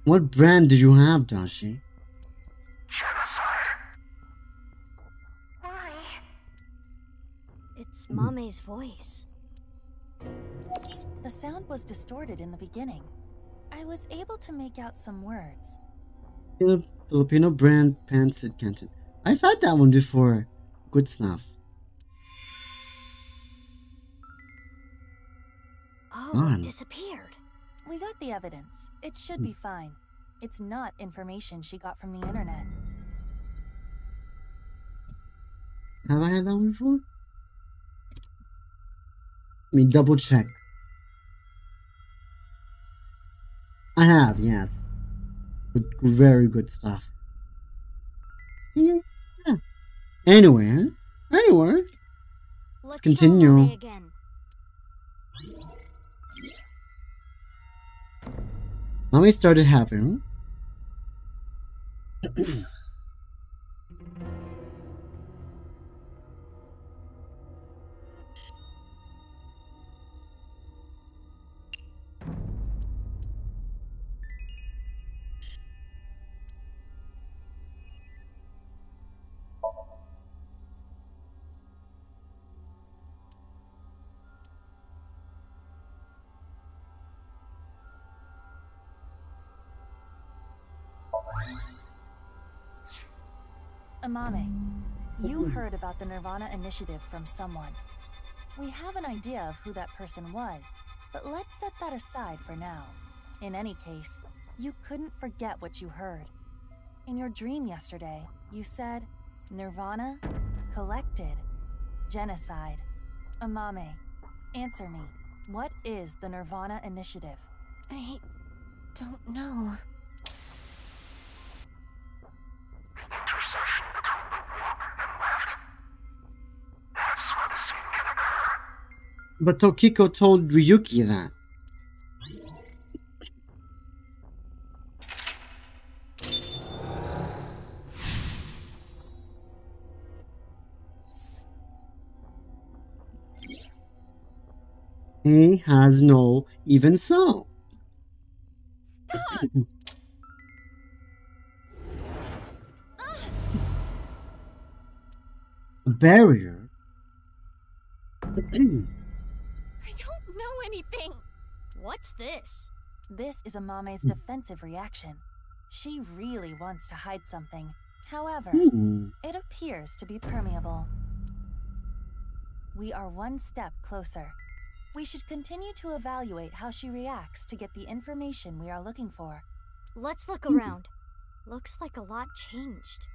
What brand did you have, Dashi? Why? It's Mame's voice. The sound was distorted in the beginning. I was able to make out some words. Filipino brand Pancit Canton. I've had that one before. Good stuff. Oh, it disappeared. We got the evidence. It should be fine. It's not information she got from the internet. Have I had that one before? Let me double check. I have, yes. Very good stuff. Yeah. Anyway, let's continue. Again. Mami started having Amame, you heard about the NirvanA initiative from someone. We have an idea of who that person was, but let's set that aside for now. In any case, you couldn't forget what you heard. In your dream yesterday, you said, NirvanA collected genocide. Amame, answer me. What is the NirvanA initiative? I don't know. Intersection between the warp and left. That's where the scene can occur. But Tokiko told Ryuki that. He has no even sound. A barrier? I don't know anything. What's this? This is Amame's defensive reaction. She really wants to hide something. However, it appears to be permeable. We are one step closer. We should continue to evaluate how she reacts to get the information we are looking for. Let's look around. Looks like a lot changed.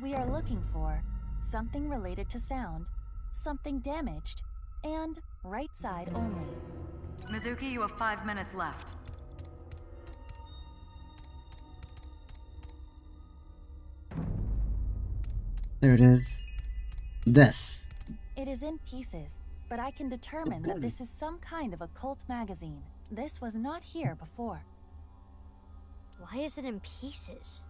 We are looking for something related to sound, something damaged, and right side only. Mizuki, you have 5 minutes left. There it is. This. It is in pieces, but I can determine that this is some kind of occult magazine. This was not here before. Why is it in pieces?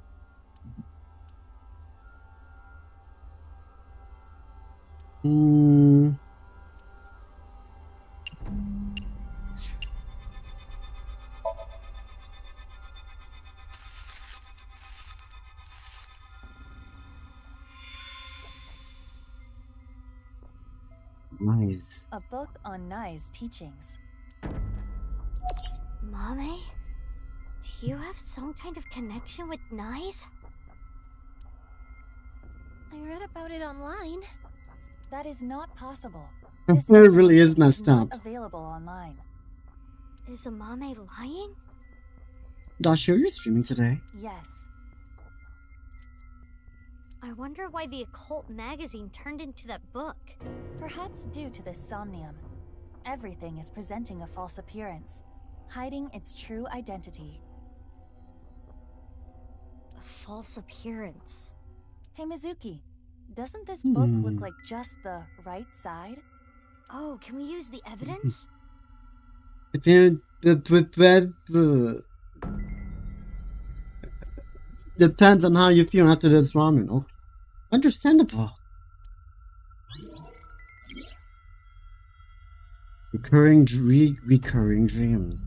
Nice. A book on Nai's teachings. Mame? Do you have some kind of connection with Nai's? I read about it online. That is not possible. It really is messed up. Not available online. Is Amame lying? Dashi, are you streaming today? Yes. I wonder why the occult magazine turned into that book. Perhaps due to this Somnium. Everything is presenting a false appearance, hiding its true identity. A false appearance. Hey Mizuki, doesn't this book look like just the right side? Oh, can we use the evidence? Depends on how you feel after this ramen. Okay. Understandable. Recurring dreams.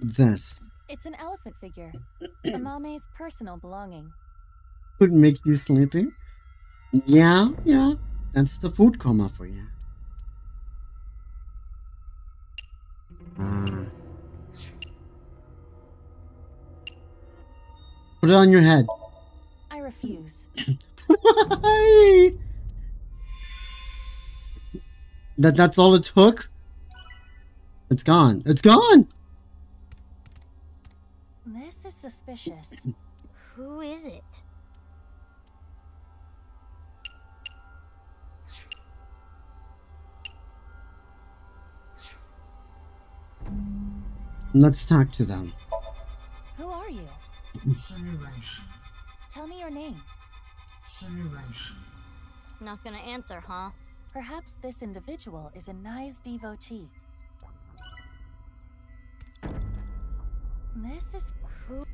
This. It's an elephant figure. Amame's personal belonging. Could make you sleepy. Yeah. That's the food coma for you. Put it on your head. I refuse. That's all it took? It's gone. It's gone! This is suspicious. Who is it? Let's talk to them. Who are you? Simulation. Tell me your name. Simulation. Not gonna answer, huh? Perhaps this individual is a Nai's devotee. This is... Who?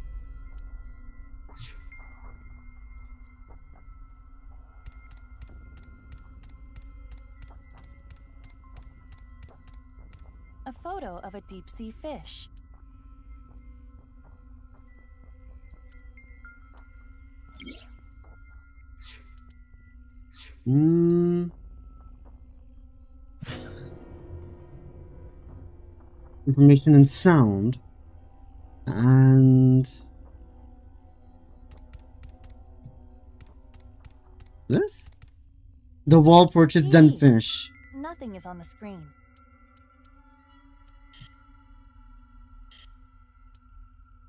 A photo of a deep-sea fish. Information and sound. And... this? The wall portrait then fish. Nothing is on the screen.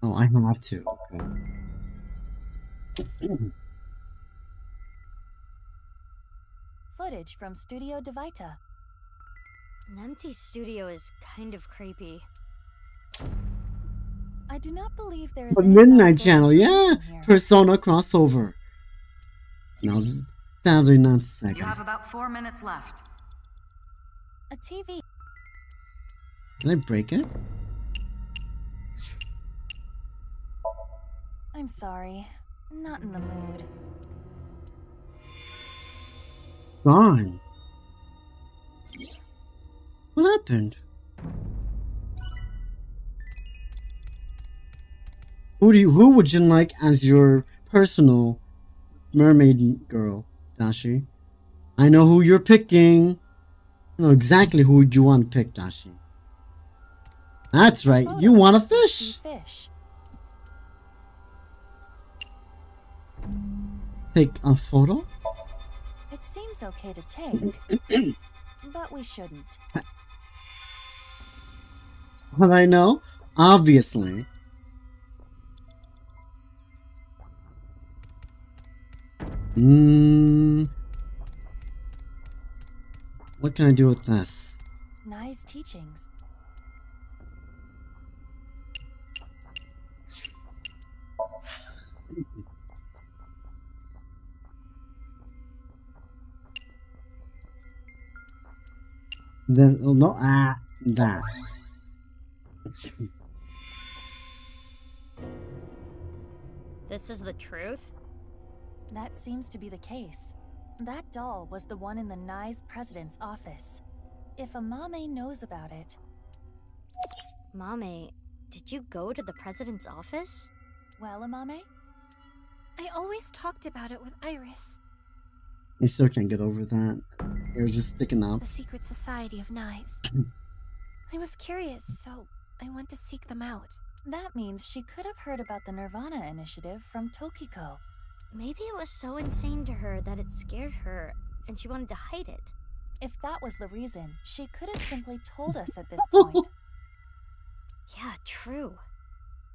Oh, I have to. Okay. Footage from Studio DOVA-SYNDROME. An empty studio is kind of creepy. I do not believe there is A any Midnight Channel, yeah! here. Persona crossover. No, sadly not second. You have about 4 minutes left. A TV. Can I break it? I'm sorry. Not in the mood. gone. What happened? Who would you like as your personal mermaid girl, Dashi? I know who you're picking. I know exactly who you want to pick, Dashi. That's right, you want a fish. Take a photo? It seems okay to take, but we shouldn't. How do I know? Obviously. What can I do with this? Nice teachings. Then, oh no, that. This is the truth? That seems to be the case. That doll was the one in the Nye's president's office. If Amame knows about it... Mame, did you go to the president's office? Well, Amame? I always talked about it with Iris. I still can't get over that. They're just sticking out. The secret society of Nyes. I was curious, so I went to seek them out. That means she could have heard about the NirvanA initiative from Tokiko. Maybe it was so insane to her that it scared her, and she wanted to hide it. If that was the reason, she could have simply told us at this point. Yeah, true.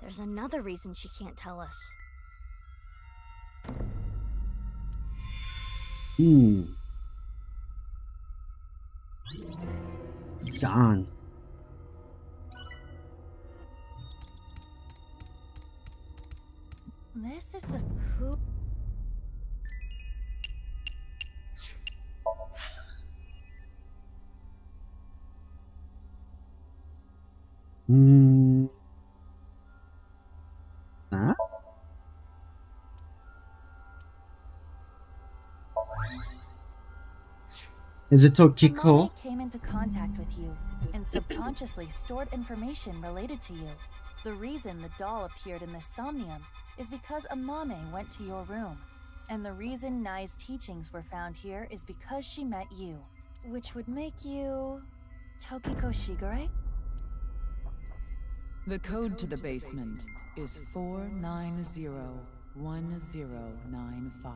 There's another reason she can't tell us. It's gone. This is a... Who? Huh? Is it Tokiko? Amame came into contact with you and subconsciously stored information related to you. The reason the doll appeared in the Somnium is because Amame went to your room. And the reason Nye's teachings were found here is because she met you. Which would make you... Tokiko Shigure? The code to the basement is 4901095.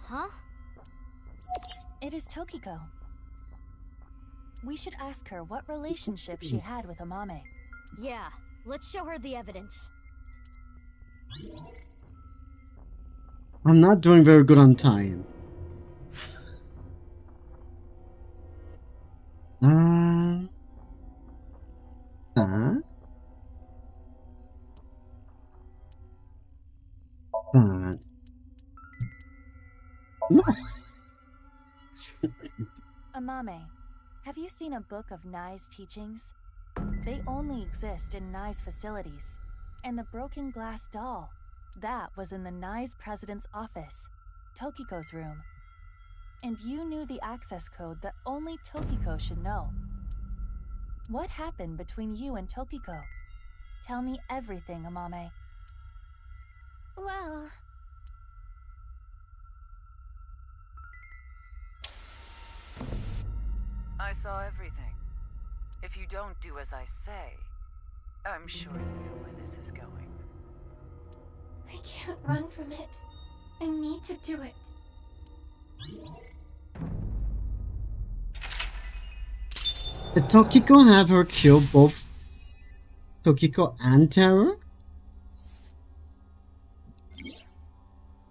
Huh? It is Tokiko. We should ask her what relationship she had with Amame. Yeah, let's show her the evidence. I'm not doing very good on time. No. Amame, have you seen a book of Nye's teachings? They only exist in Nye's facilities. And the broken glass doll, that was in the Nye's president's office, Tokiko's room. And you knew the access code that only Tokiko should know. What happened between you and Tokiko? Tell me everything, Amame. Well... I saw everything. If you don't do as I say, I'm sure you know where this is going. I can't run from it. I need to do it. Did Tokiko have her kill both Tokiko and Terror?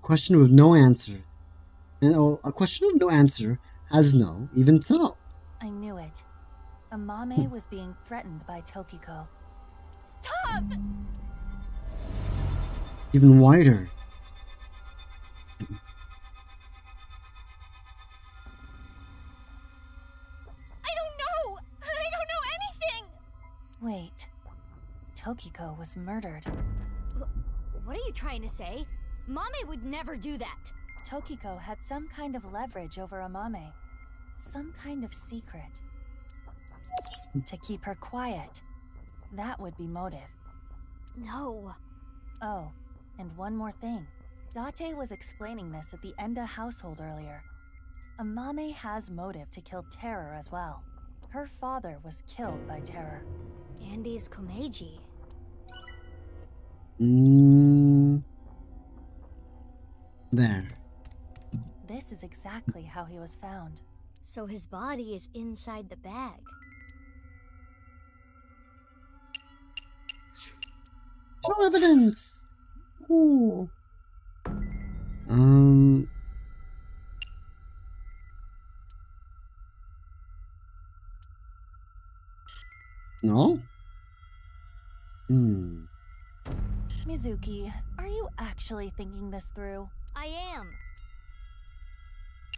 Question with no answer. And a question with no answer has no, even so. I knew it. Amame was being threatened by Tokiko. Stop! Even wider. I don't know anything! Wait. Tokiko was murdered. What are you trying to say? Mame would never do that. Tokiko had some kind of leverage over Amame. Some kind of secret. To keep her quiet. That would be motive. No. Oh, and one more thing. Date was explaining this at the Enda household earlier. Amame has motive to kill Terror as well. Her father was killed by Terror. Andy's Komeiji. There. This is exactly how he was found. So his body is inside the bag. Show evidence! Ooh. No? Mizuki, are you actually thinking this through? I am.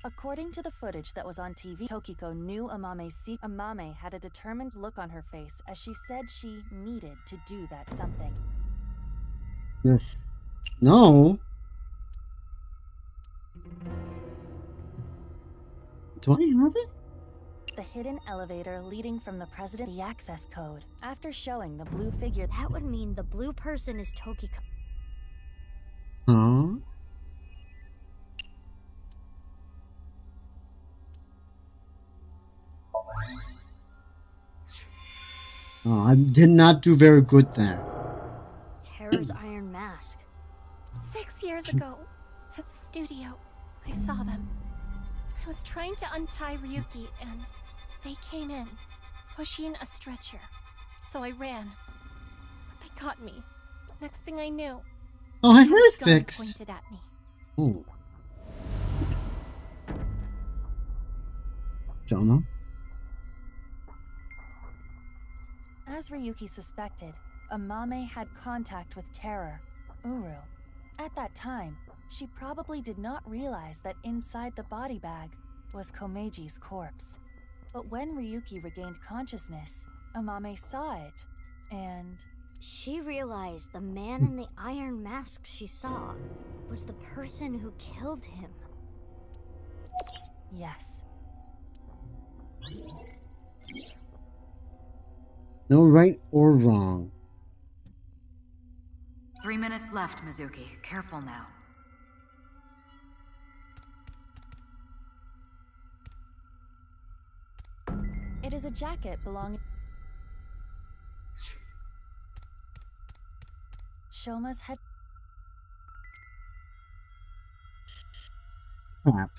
According to the footage that was on TV, Tokiko knew Amame's secret. Amame had a determined look on her face as she said she needed to do that something. Yes. No. Do I have it? The hidden elevator leading from the president, the access code. After showing the blue figure, That would mean the blue person is Tokiko. Huh? Oh, I did not do very good there. Terror's iron mask. 6 years ago, at the studio, I saw them. I was trying to untie Ryuki, and they came in, pushing a stretcher. So I ran. But they caught me. Next thing I knew, Oh, my a hair's gun fixed. pointed at me. Oh. Drama. As Ryuki suspected, Amame had contact with Terror, Uru. At that time, she probably did not realize that inside the body bag was Komeji's corpse. But when Ryuki regained consciousness, Amame saw it, and... She realized the man in the iron mask she saw was the person who killed him. Yes. No right or wrong. 3 minutes left, Mizuki. Careful now. It is a jacket belonging... Shoma's head... Crap.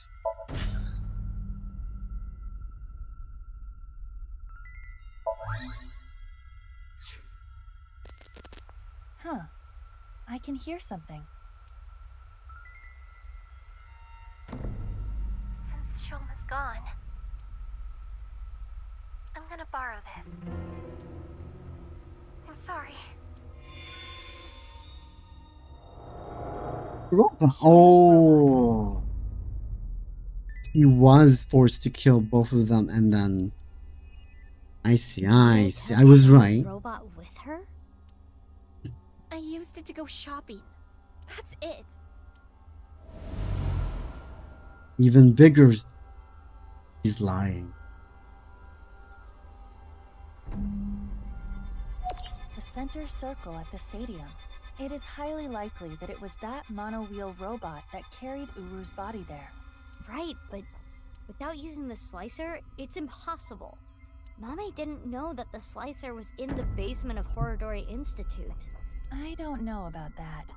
Huh. I can hear something. Since Shoma's gone, I'm gonna borrow this. I'm sorry. Oh. He was forced to kill both of them, and then... I see, I see. I was right. Robot with her? I used it to go shopping. That's it. Even bigger. He's lying. The center circle at the stadium. It is highly likely that it was that mono-wheel robot that carried Uru's body there. Right, but without using the slicer, it's impossible. Mame didn't know that the slicer was in the basement of Horodori Institute. I don't know about that.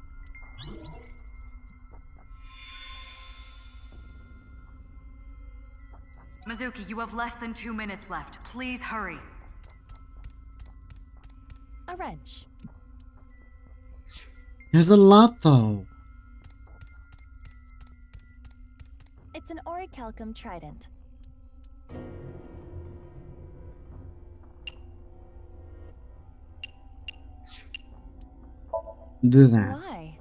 Mizuki, you have less than 2 minutes left. Please hurry. A wrench. There's a lot, though. It's an orichalcum trident. Do that. Why?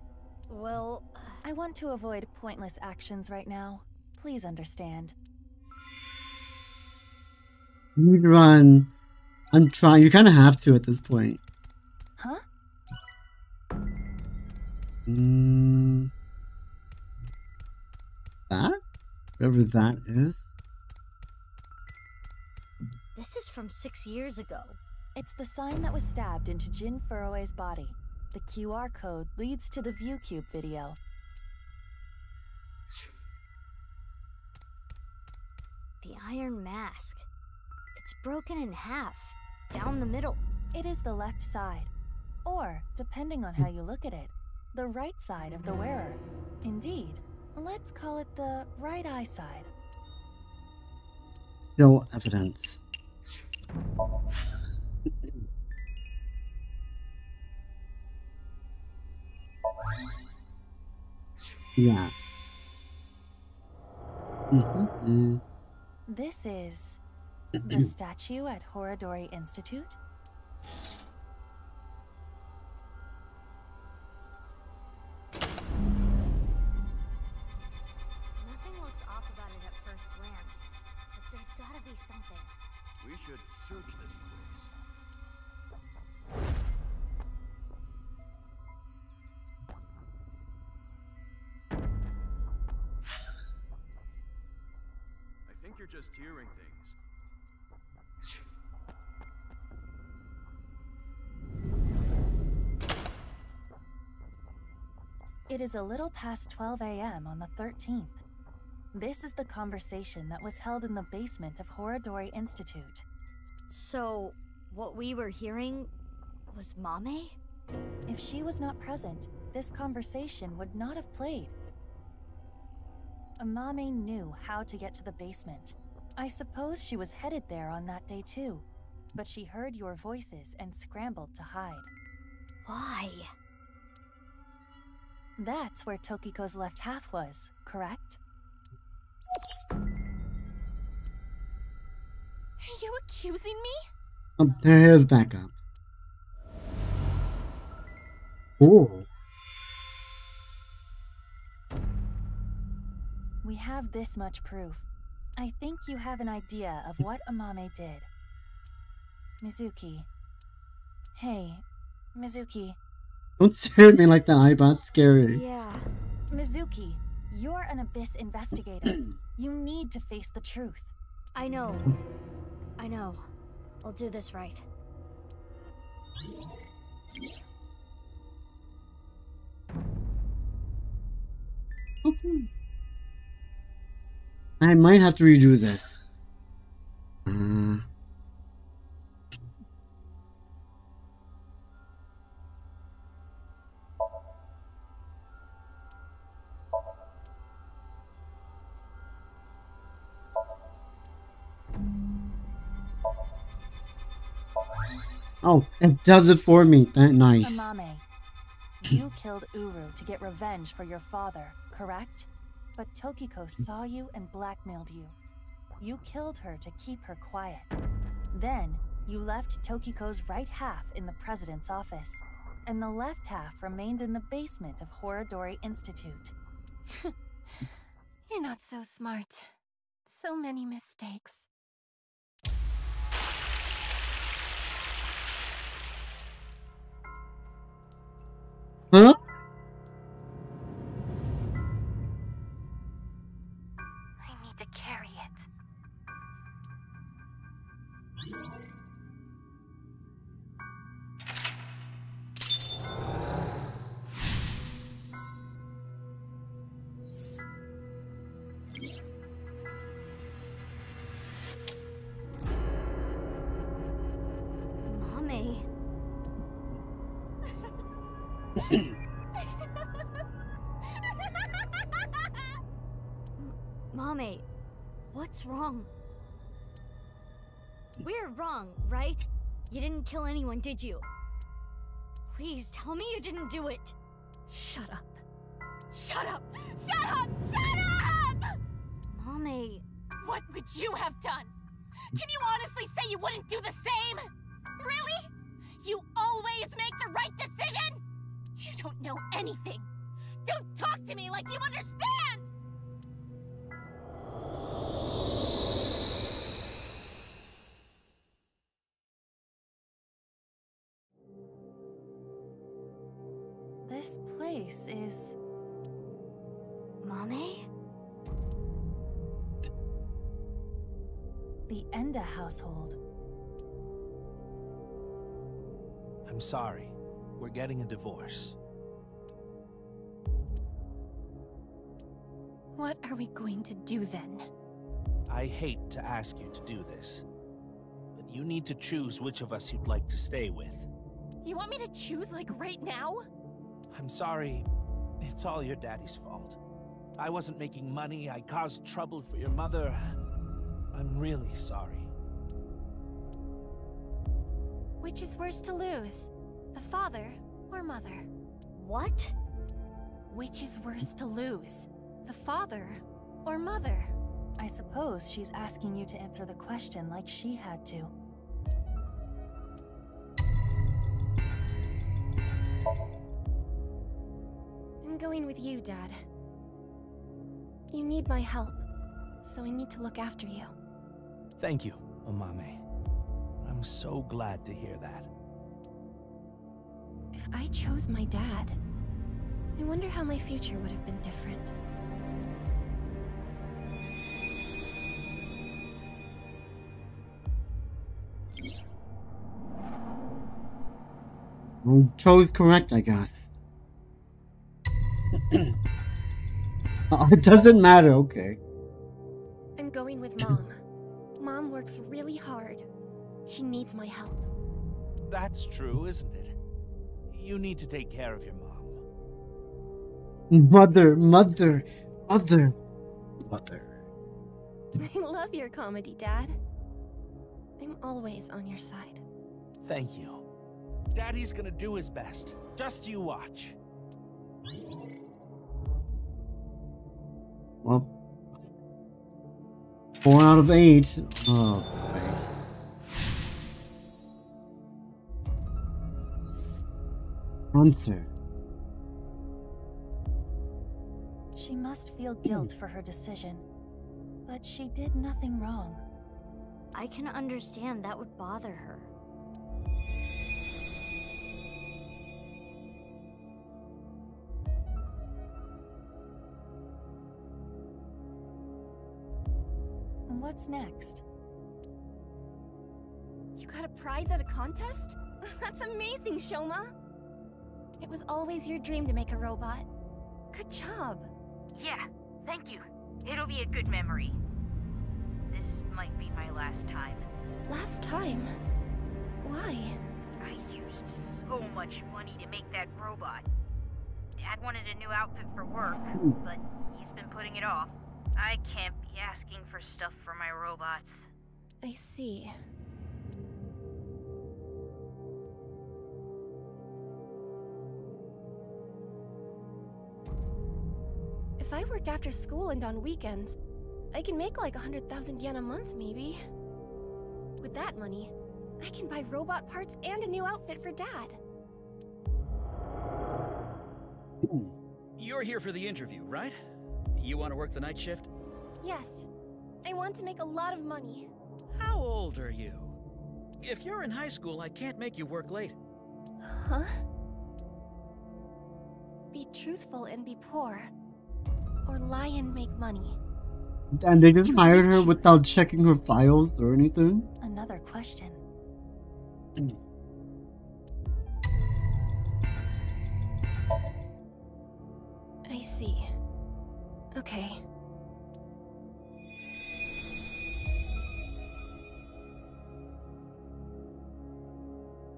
Well, I want to avoid pointless actions right now. Please understand. You run. I'm trying. You kind of have to at this point. Huh? Whatever that is. This is from 6 years ago. It's the sign that was stabbed into Jin Furue's body. The QR code leads to the ViewCube video. The iron mask. It's broken in half, down the middle. It is the left side, or, depending on how you look at it, the right side of the wearer. Indeed, let's call it the right eye side. No evidence. Yeah. This is the statue at Horadori Institute? Nothing looks off about it at first glance, but there's gotta be something. We should search this place. I think you're just hearing things. It is a little past 12 a.m. on the 13th. This is the conversation that was held in the basement of Horadori Institute. So, what we were hearing was Mame? If she was not present, this conversation would not have played. Mame knew how to get to the basement. I suppose she was headed there on that day too, but she heard your voices and scrambled to hide. Why? That's where Tokiko's left half was, correct? Are you accusing me? Oh, their hair is back up. Oh. We have this much proof. I think you have an idea of what Amame did. Mizuki. Hey, Mizuki. Don't stare at me like that, Aiba. It's scary. Yeah. Mizuki, you're an Abyss investigator. You need to face the truth. I know. I know. I'll do this right. Okay. I might have to redo this. Oh, it does it for me. That nice. Amame, you killed Uru to get revenge for your father, correct? But Tokiko saw you and blackmailed you. You killed her to keep her quiet. Then, you left Tokiko's right half in the president's office, and the left half remained in the basement of Horadori Institute. You're not so smart. So many mistakes. Huh? I need to carry it. Mame. Mame, what's wrong? We're wrong, right? You didn't kill anyone, did you? Please tell me you didn't do it. Shut up. Shut up! Shut up! Shut up! Mame. What would you have done? Can you honestly say you wouldn't do the same? Really? You always make the right decision? You don't know anything. Don't talk to me like you understand! This place is... Mame? the Enda household. I'm sorry. We're getting a divorce. What are we going to do then? I hate to ask you to do this, but you need to choose which of us you'd like to stay with. You want me to choose, like, right now? I'm sorry. It's all your daddy's fault. I wasn't making money. I caused trouble for your mother. I'm really sorry. Which is worse to lose? The father or mother? What? Which is worse to lose? The father or mother? I suppose she's asking you to answer the question like she had to. I'm going with you, Dad. You need my help, so I need to look after you. Thank you, Amame. I'm so glad to hear that. If I chose my dad, I wonder how my future would have been different. You chose correct, I guess. It doesn't matter, okay. I'm going with Mom. Mom works really hard. She needs my help. That's true, isn't it? You need to take care of your mom. Mother. I love your comedy, Dad. I'm always on your side. Thank you. Daddy's gonna do his best. Just you watch. Well, 4 out of 8. Oh, boy. Answer. She must feel guilt for her decision, but she did nothing wrong. I can understand that would bother her. What's next? You got a prize at a contest? That's amazing, Shoma! It was always your dream to make a robot. Good job. Yeah, thank you. It'll be a good memory. This might be my last time. Last time? Why? I used so much money to make that robot. Dad wanted a new outfit for work, but he's been putting it off. I can't be asking for stuff for my robots. I see. If I work after school and on weekends, I can make like 100,000 yen a month, maybe. With that money, I can buy robot parts and a new outfit for Dad. You're here for the interview, right? You want to work the night shift? Yes. I want to make a lot of money. How old are you? If you're in high school, I can't make you work late. Huh? Be truthful and be poor. Or lie and make money. And they just hired her without checking her files or anything? Another question. I see. Okay.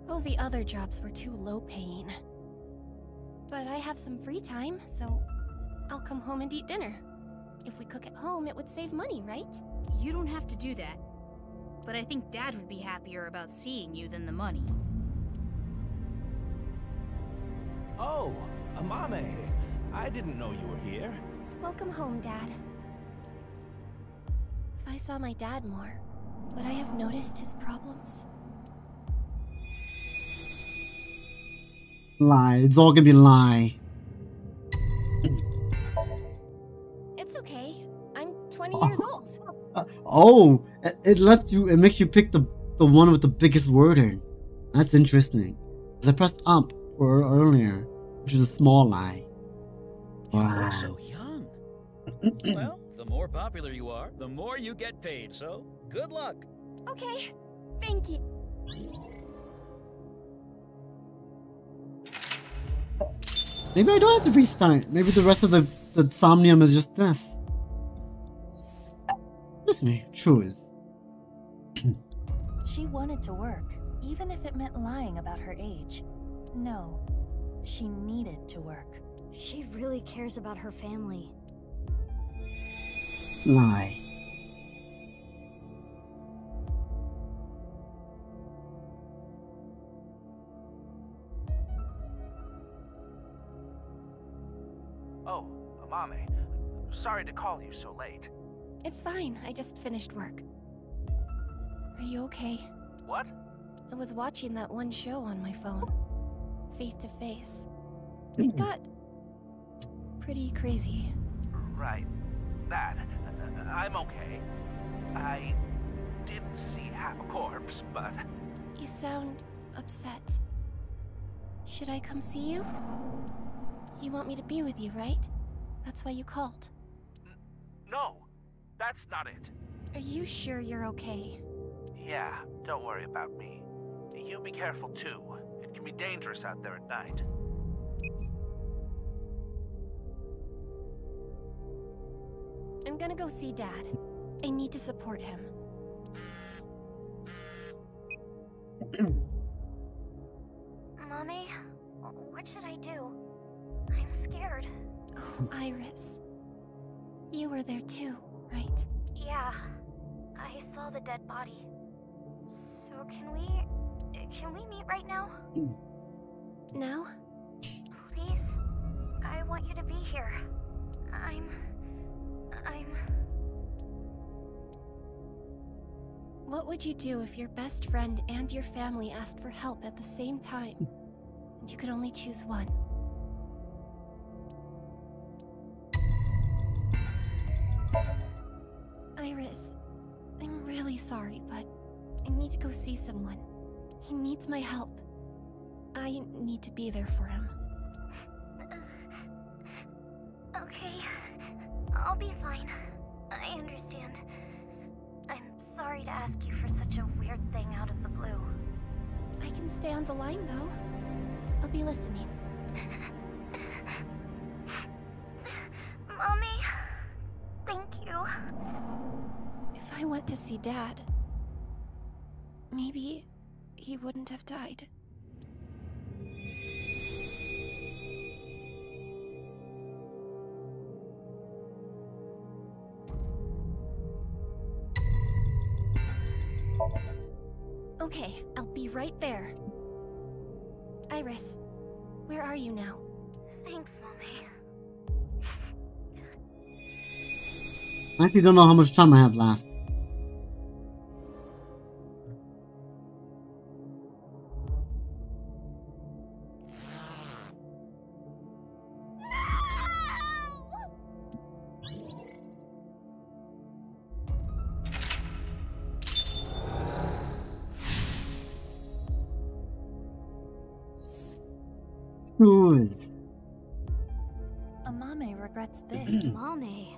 All the other jobs were too low paying. But I have some free time, so I'll come home and eat dinner. If we cook at home, it would save money, right? You don't have to do that. But I think Dad would be happier about seeing you than the money. Oh, Amame. I didn't know you were here. Welcome home, Dad. If I saw my dad more, would I have noticed his problems? Lie. It's all gonna be lie. It's okay. I'm 20 years old. Oh, it makes you pick the one with the biggest word in. That's interesting. Because I pressed up for earlier, which is a small lie. You Wow. look so young. Well, the more popular you are, the more you get paid, so good luck. Okay, thank you. Maybe I don't have to restart. Maybe the rest of the Somnium is just this. Just me, choose. She wanted to work, even if it meant lying about her age. No, she needed to work. She really cares about her family. Lie. Oh, Amame. Sorry to call you so late. It's fine, I just finished work. Are you okay? What? I was watching that one show on my phone. Face to Face. It got pretty crazy. Right. That. I'm okay. I did see half a corpse, but... You sound upset. Should I come see you? You want me to be with you, right? That's why you called. No, that's not it. Are you sure you're okay? Yeah, don't worry about me. You be careful too. It can be dangerous out there at night. I'm gonna go see Dad. I need to support him. Mommy, what should I do? I'm scared. Oh, Iris. You were there too, right? Yeah, I saw the dead body. So can we meet right now? Now? Please? I want you to be here. What would you do if your best friend and your family asked for help at the same time, and you could only choose one? Iris, I'm really sorry, but I need to go see someone. He needs my help. I need to be there for him. Okay, I'll be fine. I understand. I'm sorry to ask you for such a weird thing out of the blue. I can stay on the line, though. I'll be listening. Mommy, thank you. If I went to see Dad, maybe he wouldn't have died. Okay, I'll be right there. Iris, where are you now? Thanks, Mommy. I actually don't know how much time I have left. Good. Amame regrets this. Mommy.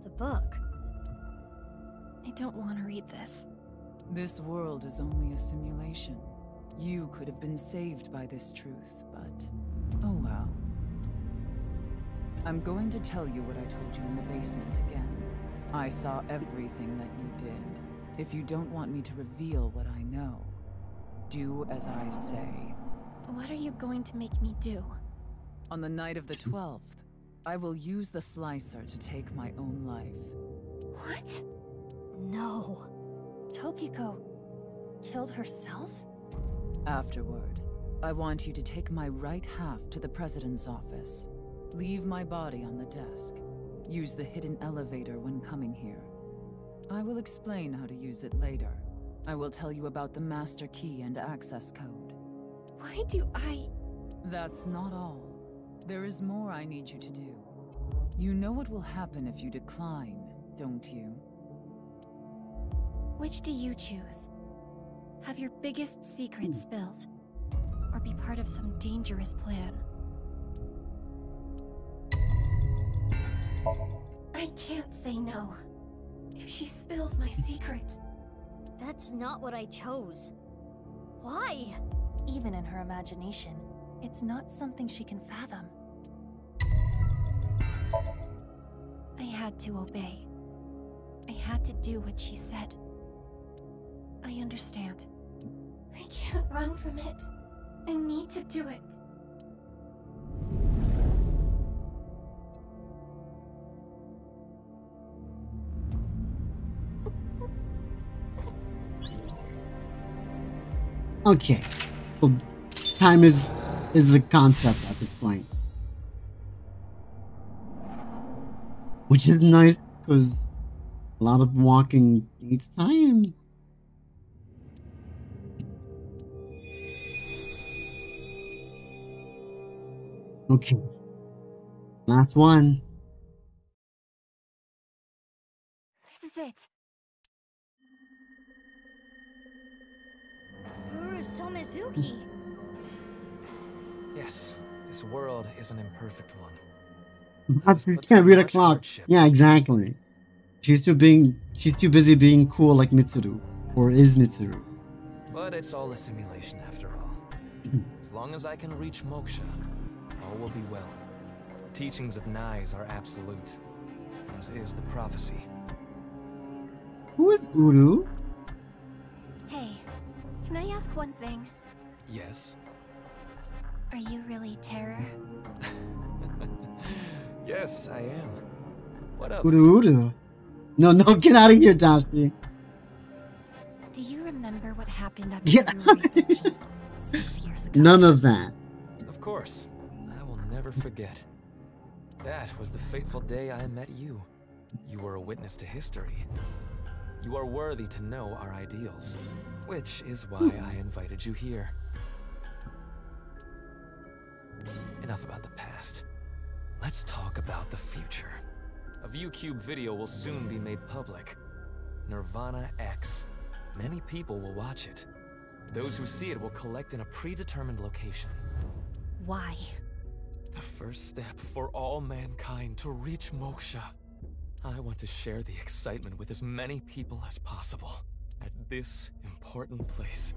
The book. I don't want to read this. This world is only a simulation. You could have been saved by this truth, but oh well. I'm going to tell you what I told you in the basement again. I saw everything that you did. If you don't want me to reveal what I know, do as I say. What are you going to make me do? On the night of the 12th, I will use the slicer to take my own life. What? No. Tokiko killed herself? Afterward, I want you to take my right half to the president's office. Leave my body on the desk. Use the hidden elevator when coming here. I will explain how to use it later. I will tell you about the master key and access code. Why do I... That's not all. There is more I need you to do. You know what will happen if you decline, don't you? Which do you choose? Have your biggest secret spilled? Or be part of some dangerous plan? I can't say no. If she spills my secret... That's not what I chose. Why? Even in her imagination, it's not something she can fathom. I had to obey. I had to do what she said. I understand. I can't run from it. I need to do it. Okay. So time is a concept at this point. Which is nice because a lot of walking needs time. Okay. Last one. This is it. Somizuki. Yes, this world is an imperfect one. You can't read a clock. Yeah, exactly. She's too busy being cool like Mitsuru. Or is Mitsuru. But it's all a simulation after all. As long as I can reach moksha, all will be well. The teachings of Nais are absolute, as is the prophecy. Who is Uru? Hey, can I ask one thing? Yes? Are you really Terror? Yes, I am. What up? Uru. No, get out of here, Dashi. Do you remember what happened on Get February 15th, 6 years ago? None of that. Of course. I will never forget. That was the fateful day I met you. You were a witness to history. You are worthy to know our ideals, which is why I invited you here. Enough about the past. Let's talk about the future. A ViewCube video will soon be made public. NirvanA X. Many people will watch it. Those who see it will collect in a predetermined location. Why? The first step for all mankind to reach moksha. I want to share the excitement with as many people as possible. At this important place.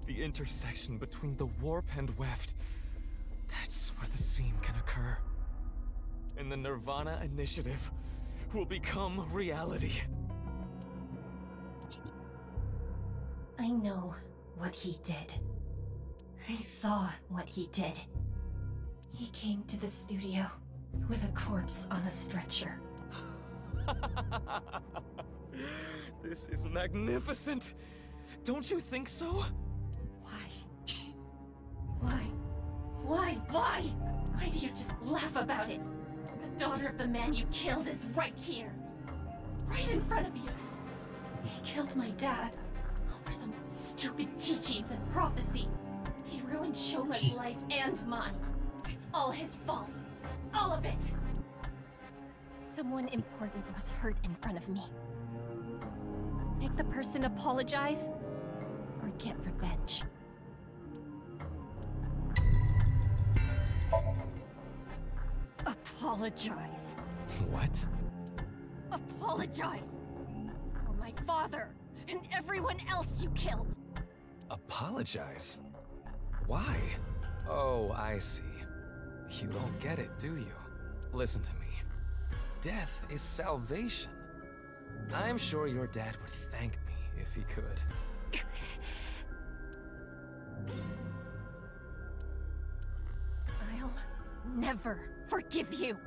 The intersection between the warp and weft. That's where the scene can occur. And the NirvanA initiative will become reality. I know what he did. I saw what he did. He came to the studio with a corpse on a stretcher. This is magnificent. Don't you think so? Why? Why do you just laugh about it? The daughter of the man you killed is right here. Right in front of you. He killed my dad over some stupid teachings and prophecy. He ruined Shoma's life and mine. It's all his fault. All of it. Someone important was hurt in front of me. Make the person apologize or get revenge. Apologize. What? Apologize. For my father and everyone else you killed. Apologize? Why? Oh, I see. You don't get it, do you? Listen to me. Death is salvation. I'm sure your dad would thank me if he could. I'll never forgive you.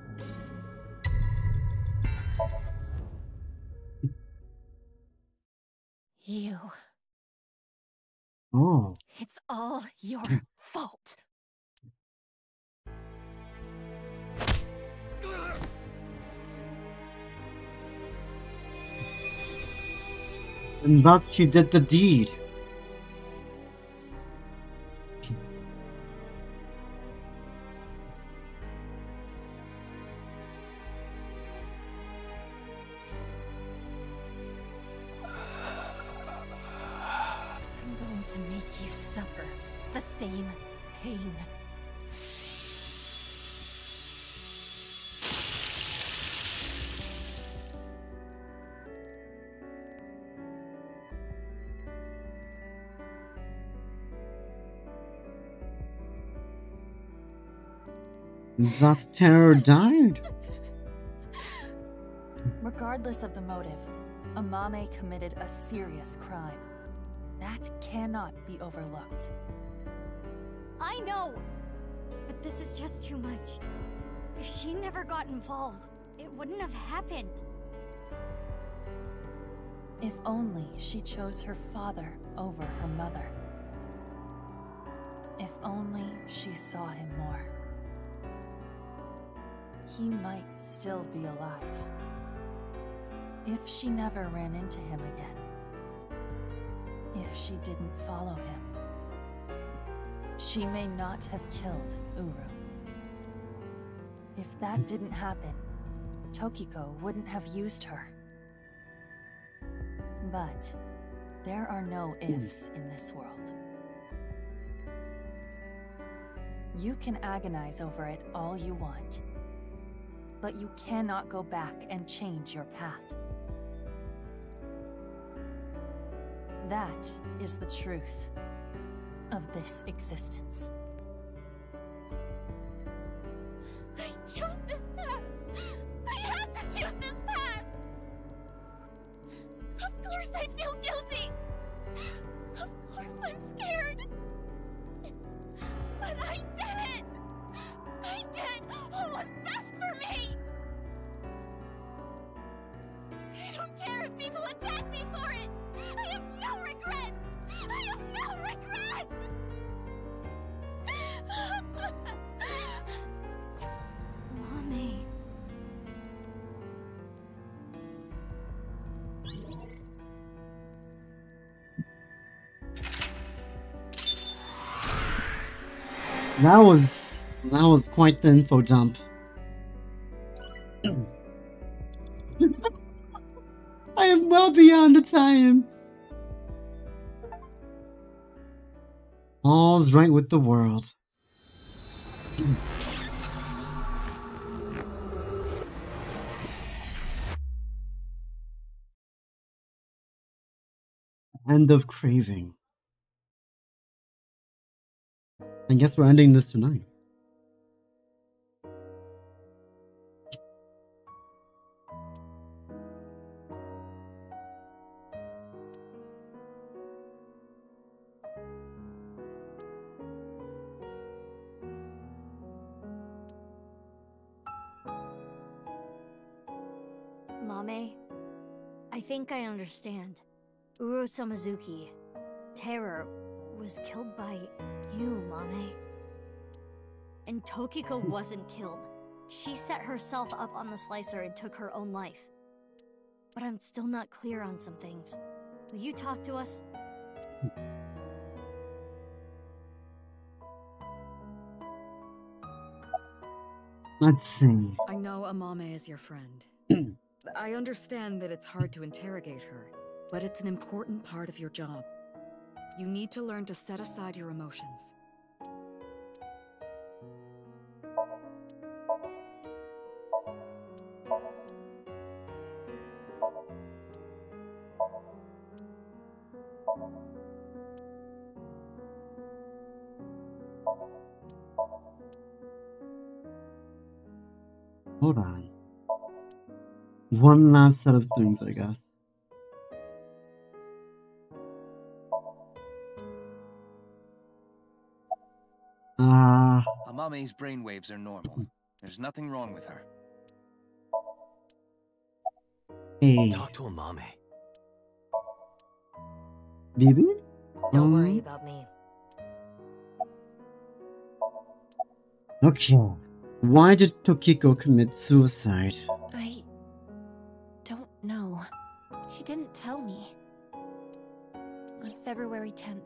You. Oh. It's all your fault. And thus she did the deed. make you suffer the same pain. Thus terror died. Regardless of the motive, Amame committed a serious crime. That cannot be overlooked. I know! But this is just too much. If she never got involved, it wouldn't have happened. If only she chose her father over her mother. If only she saw him more. He might still be alive. If she never ran into him again. If she didn't follow him. She may not have killed Uru. If that didn't happen, Tokiko wouldn't have used her. But there are no ifs in this world. You can agonize over it all you want, but you cannot go back and change your path. That is the truth of this existence. I chose this path! I had to choose this path! Of course I feel guilty! Of course I'm scared! But I did it! I did what was best for me! I don't care if people attack me for it! I have no regrets! I have no regrets! Mommy. That was quite the info dump. I am well beyond the time. All's right with the world. End of craving. I guess we're ending this tonight. Mame, I think I understand. Uro Samazuki, Terror, was killed by you, Mame. And Tokiko wasn't killed. She set herself up on the slicer and took her own life. But I'm still not clear on some things. Will you talk to us? Let's see. I know Amame is your friend. I understand that it's hard to interrogate her, but it's an important part of your job. You need to learn to set aside your emotions. Hold on. One last set of things, I guess. Amame's brainwaves are normal. There's nothing wrong with her. Hey. Talk to Amame. Baby? Don't worry about me. Okay. Why did Tokiko commit suicide? I don't know. She didn't tell me. On February 10th,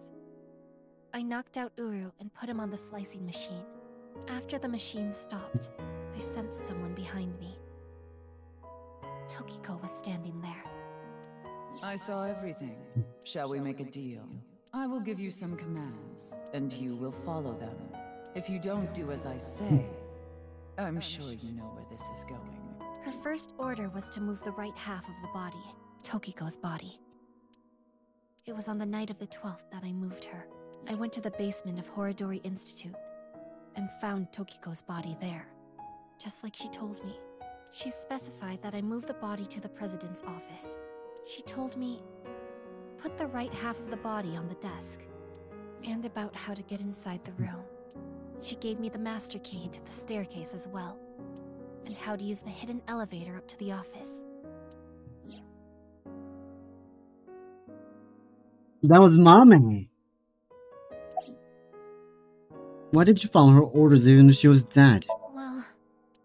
I knocked out Uru and put him on the slicing machine. After the machine stopped, I sensed someone behind me. Tokiko was standing there. I saw everything. Shall we make a deal? I will give you some commands, and you will follow them. If you don't do as I say, I'm sure you know where this is going. Her first order was to move the right half of the body, Tokiko's body. It was on the night of the 12th that I moved her. I went to the basement of Horodori Institute and found Tokiko's body there, just like she told me. She specified that I move the body to the president's office. She told me, put the right half of the body on the desk, and about how to get inside the room. She gave me the master key to the staircase as well, and how to use the hidden elevator up to the office. That was Mame. Why did you follow her orders even if she was dead? Well,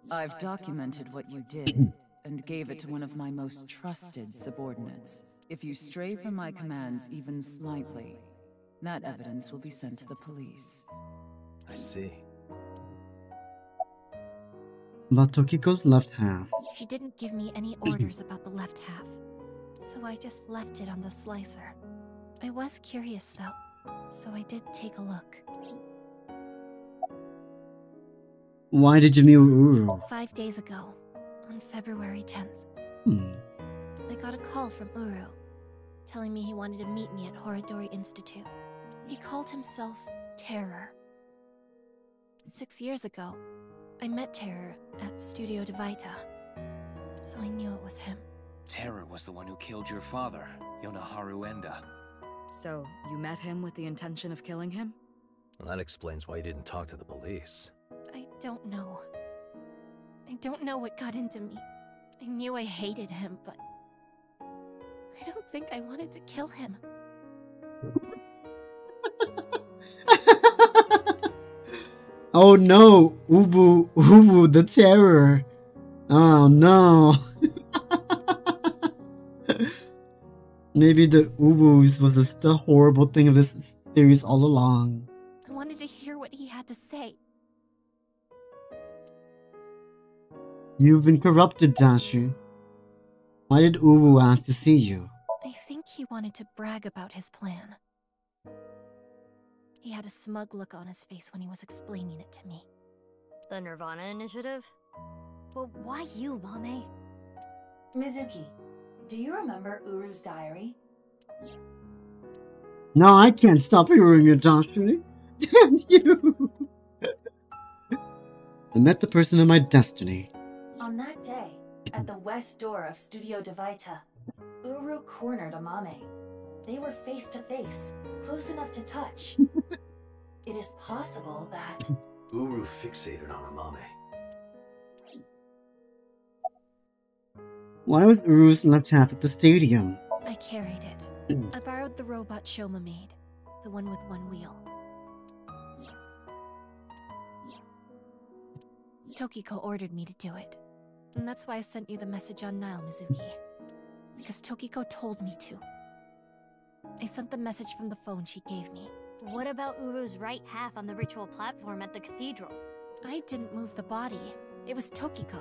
I've documented what you did and gave it to one of my most trusted subordinates. If you stray from my commands even slightly, that evidence will be sent to the police. I see. About Tokiko's left half. She didn't give me any orders about the left half, so I just left it on the slicer. I was curious though, so I did take a look. Why did you meet Uru? 5 days ago, on February 10th. I got a call from Uru, telling me he wanted to meet me at Horodori Institute. He called himself Terror. 6 years ago, I met Terror at Studio DOVA-SYNDROME, so I knew it was him. Terror was the one who killed your father, Yonaharu Enda. So, you met him with the intention of killing him? Well, that explains why you didn't talk to the police. I don't know. I don't know what got into me. I knew I hated him, but I don't think I wanted to kill him. Oh no, Ubu the Terror. Oh no. Maybe the Ubus was just the horrible thing of this series all along. I wanted to hear what he had to say. You've been corrupted, Dashu. Why did Ubu ask to see you? I think he wanted to brag about his plan. He had a smug look on his face when he was explaining it to me. The NirvanA initiative? Well, why you, Mame? Mizuki, do you remember Uru's diary? No, I can't stop hearing you, Dashu. Damn you! I met the person of my destiny. On that day, at the west door of Studio DOVA-SYNDROME, Uru cornered Amame. They were face to face, close enough to touch. It is possible that Uru fixated on Amame. Why was Uru's left half at the stadium? I carried it. I borrowed the robot Shoma made, the one with one wheel. Tokiko ordered me to do it. And that's why I sent you the message on Nile, Mizuki. Because Tokiko told me to. I sent the message from the phone she gave me. What about Uru's right half on the ritual platform at the cathedral? I didn't move the body. It was Tokiko.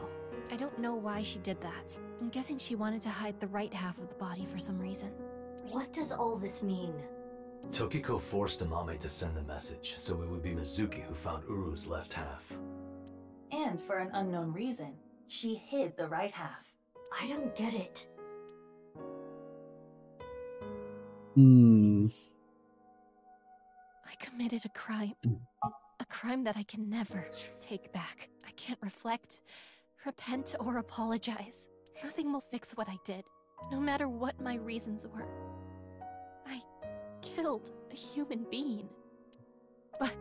I don't know why she did that. I'm guessing she wanted to hide the right half of the body for some reason. What does all this mean? Tokiko forced Amame to send the message, so it would be Mizuki who found Uru's left half. and for an unknown reason, she hid the right half. I don't get it. I committed a crime. A crime that I can never take back. I can't reflect, repent, or apologize. Nothing will fix what I did, no matter what my reasons were. I killed a human being. But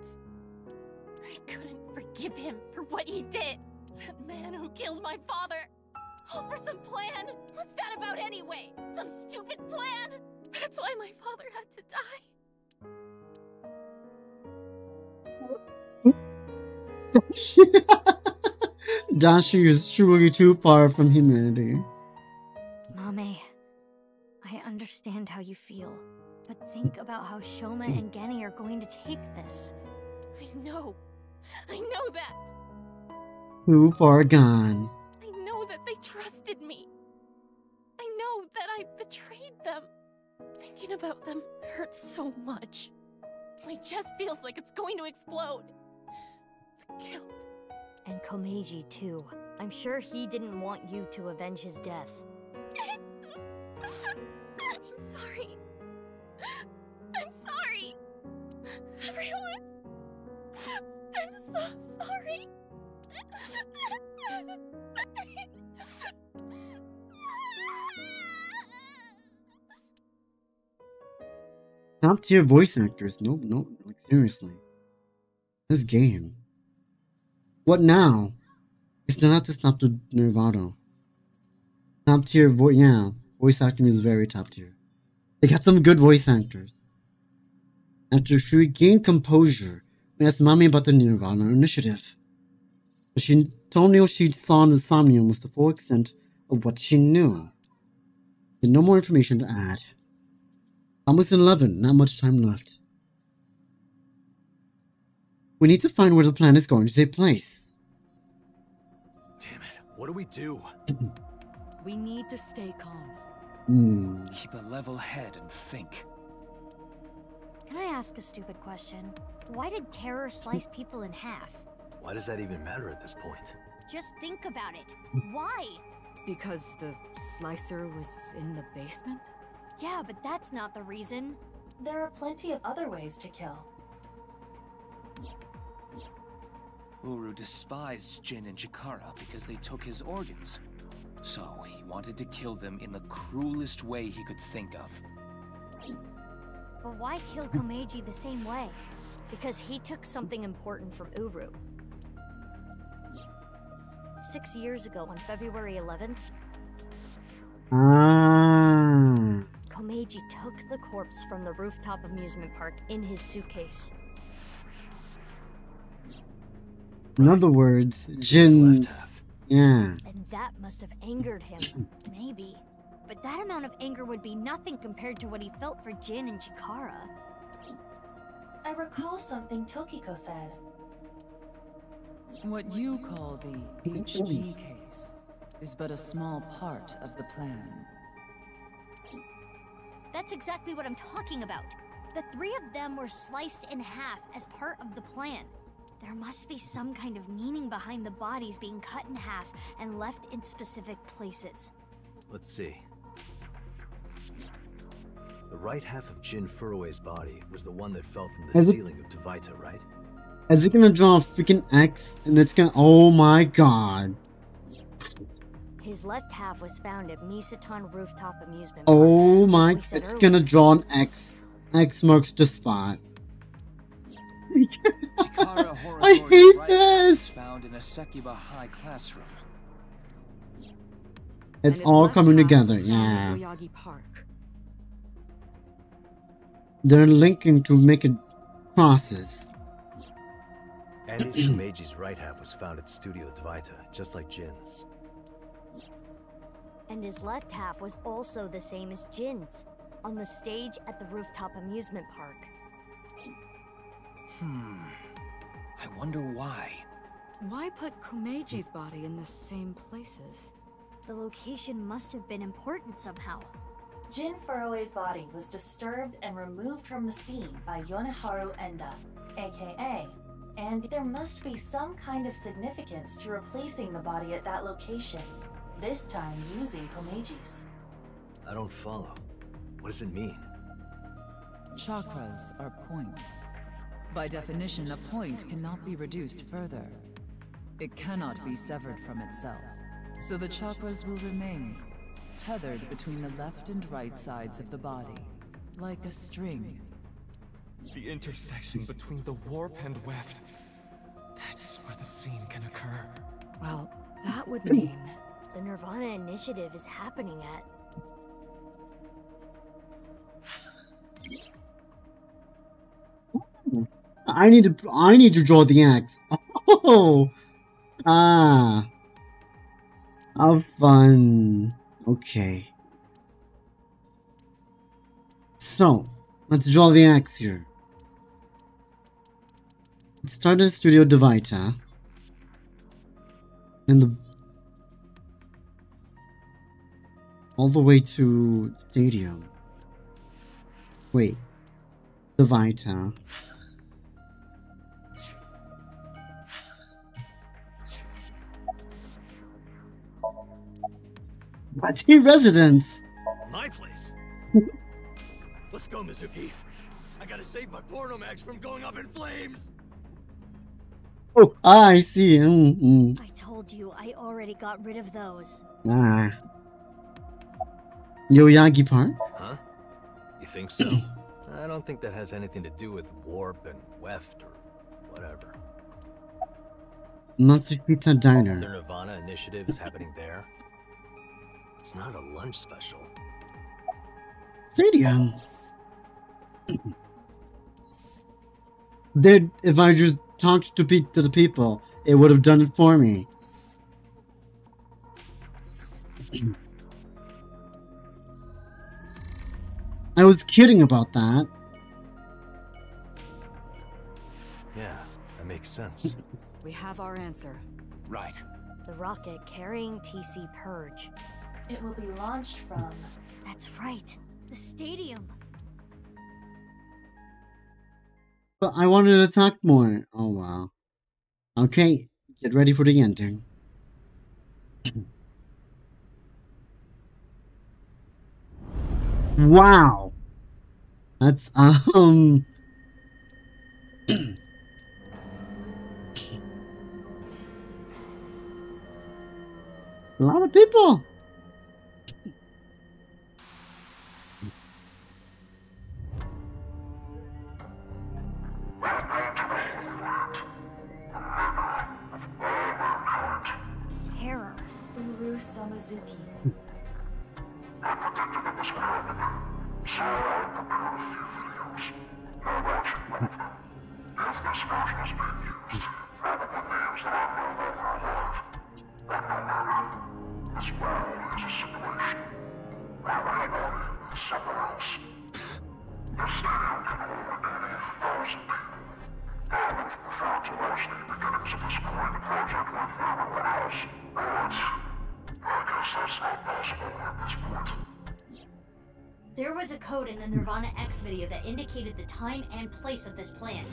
I couldn't forgive him for what he did. That man who killed my father. All for some plan. What's that about anyway? Some stupid plan? That's why my father had to die. Dashi is truly too far from humanity. Mame, I understand how you feel, but think about how Shoma and Genny are going to take this. I know that. Too far gone. I know that they trusted me. I know that I betrayed them. Thinking about them hurts so much. My chest feels like it's going to explode. The guilt. And Komeiji, too. I'm sure he didn't want you to avenge his death. I'm sorry. I'm sorry. Everyone. I'm so sorry. Top tier voice actors. Nope, like seriously. This game. What now? It's not to stop to NirvanA. Top tier voice acting is very top tier. They got some good voice actors. After she regained composure, we asked Mommy about the NirvanA initiative. But she told me what she saw in the Somnium was the full extent of what she knew. Had no more information to add. Almost 11, not much time left. We need to find where the plan is going to take place. Damn it, what do we do? We need to stay calm. Keep a level head and think. Can I ask a stupid question? Why did terror slice people in half? Why does that even matter at this point? Just think about it. Why? Because the slicer was in the basement? Yeah, but that's not the reason. There are plenty of other ways to kill. Uru despised Jin and Chikara because they took his organs. So he wanted to kill them in the cruelest way he could think of. But why kill Komeiji the same way? Because he took something important from Uru. 6 years ago on February 11th, Komeiji took the corpse from the rooftop amusement park in his suitcase. In other words, Jin's... Yeah. And that must have angered him. Maybe. But that amount of anger would be nothing compared to what he felt for Jin and Chikara. I recall something Tokiko said. What you call the HB case is but a small part of the plan. That's exactly what I'm talking about. The three of them were sliced in half as part of the plan. There must be some kind of meaning behind the bodies being cut in half and left in specific places. Let's see. The right half of Jin Furue's body was the one that fell from the ceiling of Tavaita, right? Is it gonna draw a freaking X and it's gonna... Oh my god. His left half was found at Misatan Rooftop Amusement Park. Oh my... It's earlier. gonna draw an X. X marks the spot. I hate this! Found in a Sekiba High classroom. It's all coming together, yeah. They're linking to make it crosses. Annie's Komeiji's right half was found at Studio Dvaita, just like Jin's. And his left half was also the same as Jin's, on the stage at the rooftop amusement park. I wonder why. Why put Komeiji's body in the same places? The location must have been important somehow. Jin Furue's body was disturbed and removed from the scene by Yoneharu Enda, aka, and there must be some kind of significance to replacing the body at that location, this time using Komeiji's. I don't follow. What does it mean? Chakras are points. By definition, a point cannot be reduced further. It cannot be severed from itself. So the chakras will remain, tethered between the left and right sides of the body, like a string. The intersection between the warp and weft. That's where the scene can occur. Well, that would mean... The NirvanA initiative is happening at... I need to draw the X. Oh! Ah. How fun. Okay. So, let's draw the X here. Let's start at Studio Dvaita. And all the way to Stadium. Wait. The Vita. Party residence. My place. Let's go, Mizuki. I gotta save my porno mags from going up in flames. Oh, I see. I told you, I already got rid of those. Ah. Yoyagi Park? Huh? You think so? I don't think that has anything to do with warp and weft or whatever. Matsukita Diner. The NirvanA initiative is happening there. It's not a lunch special. Stadium. Did if I just talked to the people, it would have done it for me. I was kidding about that. Yeah, that makes sense. We have our answer. Right. The rocket carrying TC Purge. It will be launched from... That's right. The stadium. But I wanted to talk more. Oh wow. Okay, get ready for the ending. Wow. That's a lot of people. Terror. Uru Samazuki. There was a code in the NirvanA X video that indicated the time and place of this plan.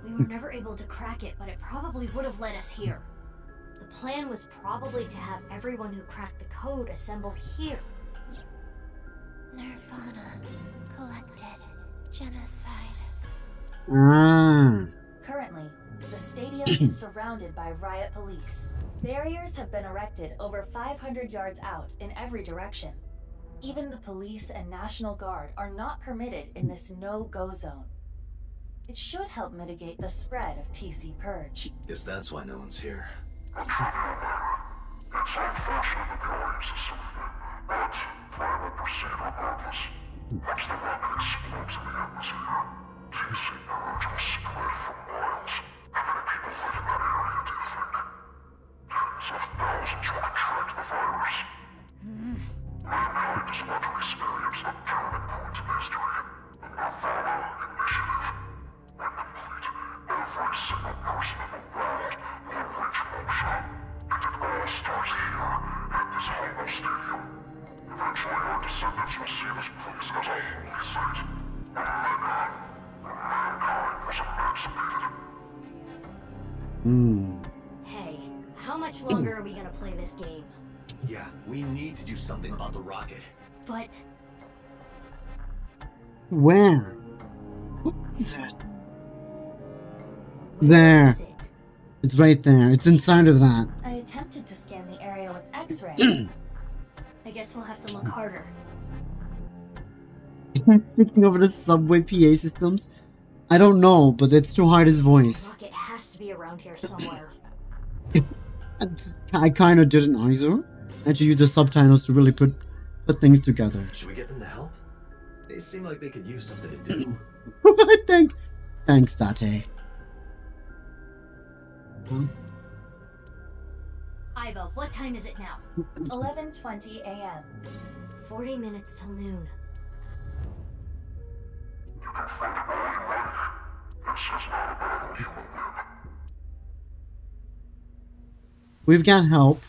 We were never able to crack it, but it probably would have led us here. The plan was probably to have everyone who cracked the code assemble here. NirvanA. Collected. Genocide. Currently, the stadium is surrounded by riot police. Barriers have been erected over 500 yards out in every direction. Even the police and National Guard are not permitted in this no-go zone. It should help mitigate the spread of TC Purge. Guess that's why no one's here. Hey, how much longer are we gonna play this game? Yeah, we need to do something about the rocket. But Where? What's it? There. It's right there. It's inside of that. I attempted to scan the area with X-ray. I guess we'll have to look harder. Thinking over the subway PA systems? I don't know, but it's too hard his voice. Rocket has to be around here somewhere. I kind of didn't either. I had to use the subtitles to really put things together. Should we get them to help? They seem like they could use something to do. Thanks, Date. Iva, what time is it now? 11:20 a.m. 40 minutes till noon. We've got help.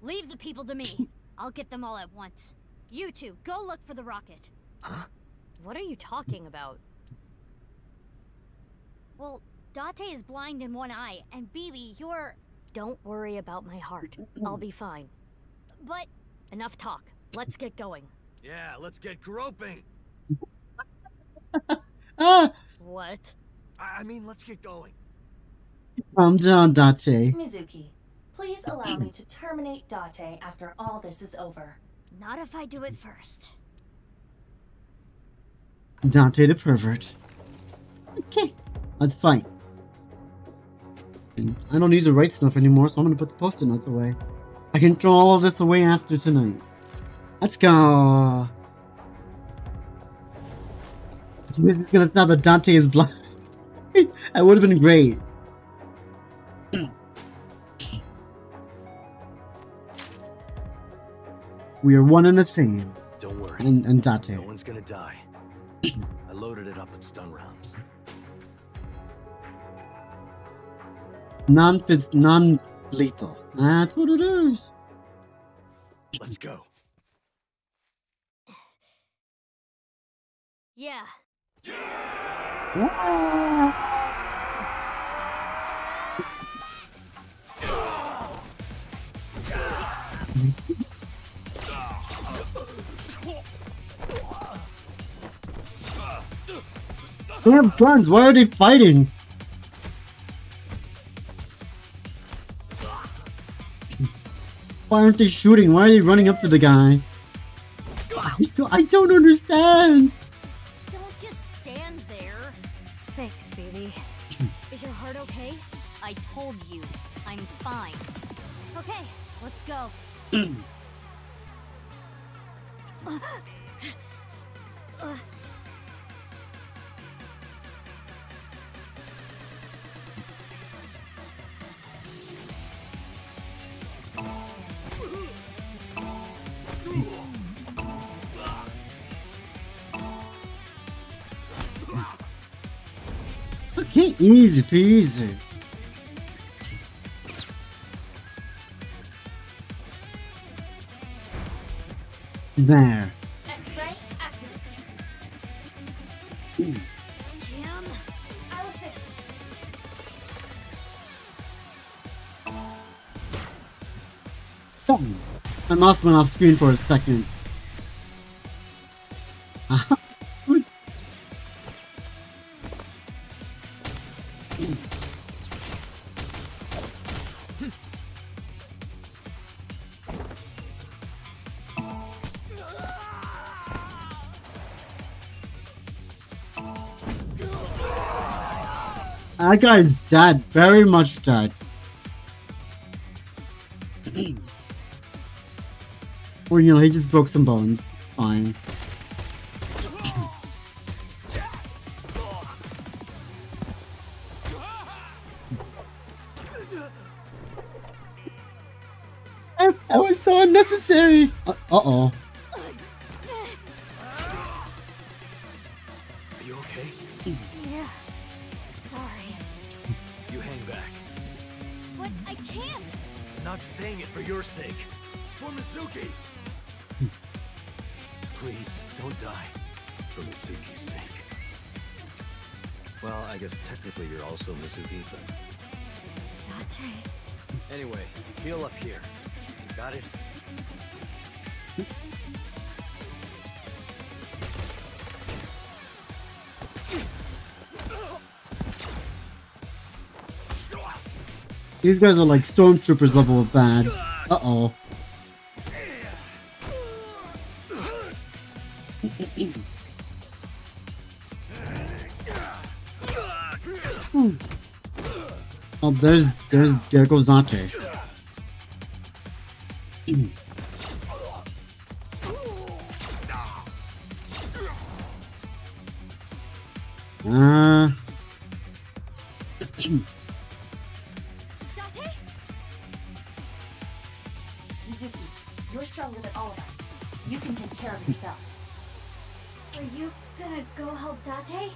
Leave the people to me. I'll get them all at once. You two, go look for the rocket. Huh? What are you talking about? Well, Date is blind in one eye, and Bibi, you're... Don't worry about my heart. I'll be fine. But... Enough talk. Let's get going. Yeah, let's get groping. What? I mean, let's get going. Calm down, Date. Mizuki, please allow me to terminate Date after all this is over. Not if I do it first. Date the pervert. Okay, let's fight. I don't need to write stuff anymore, so I'm gonna put the post-it notes away. I can throw all of this away after tonight. Let's go. It's gonna snap a Dante is blind. That would have been great. We are one and the same. Don't worry. And Date. No one's gonna die. I loaded it up with stun rounds. Non-lethal. That's what it is. Let's go. Yeah. They have guns. Why are they fighting? Why aren't they shooting? Why are they running up to the guy? I don't understand. Don't just stand there. Thanks, baby. Is your heart okay? I told you, I'm fine. Okay, let's go. Okay, easy peasy. There. X-ray activate. Damn. I'll assist. My mouse went off screen for a second. That guy's dead, very much dead. Or, you know, he just broke some bones. It's fine. That was so unnecessary! Uh-oh. Are you okay? Yeah. Sorry. You hang back. But I can't. I'm not saying it for your sake. It's for Mizuki. Please, don't die. For Mizuki's sake. Well, I guess technically you're also Mizuki, but... Date. Anyway, heal up here. Got it? These guys are like stormtroopers level of bad. Uh-oh. Oh, there goes Date. Mizuki, you're stronger than all of us. You can take care of yourself. Are you gonna go help Date?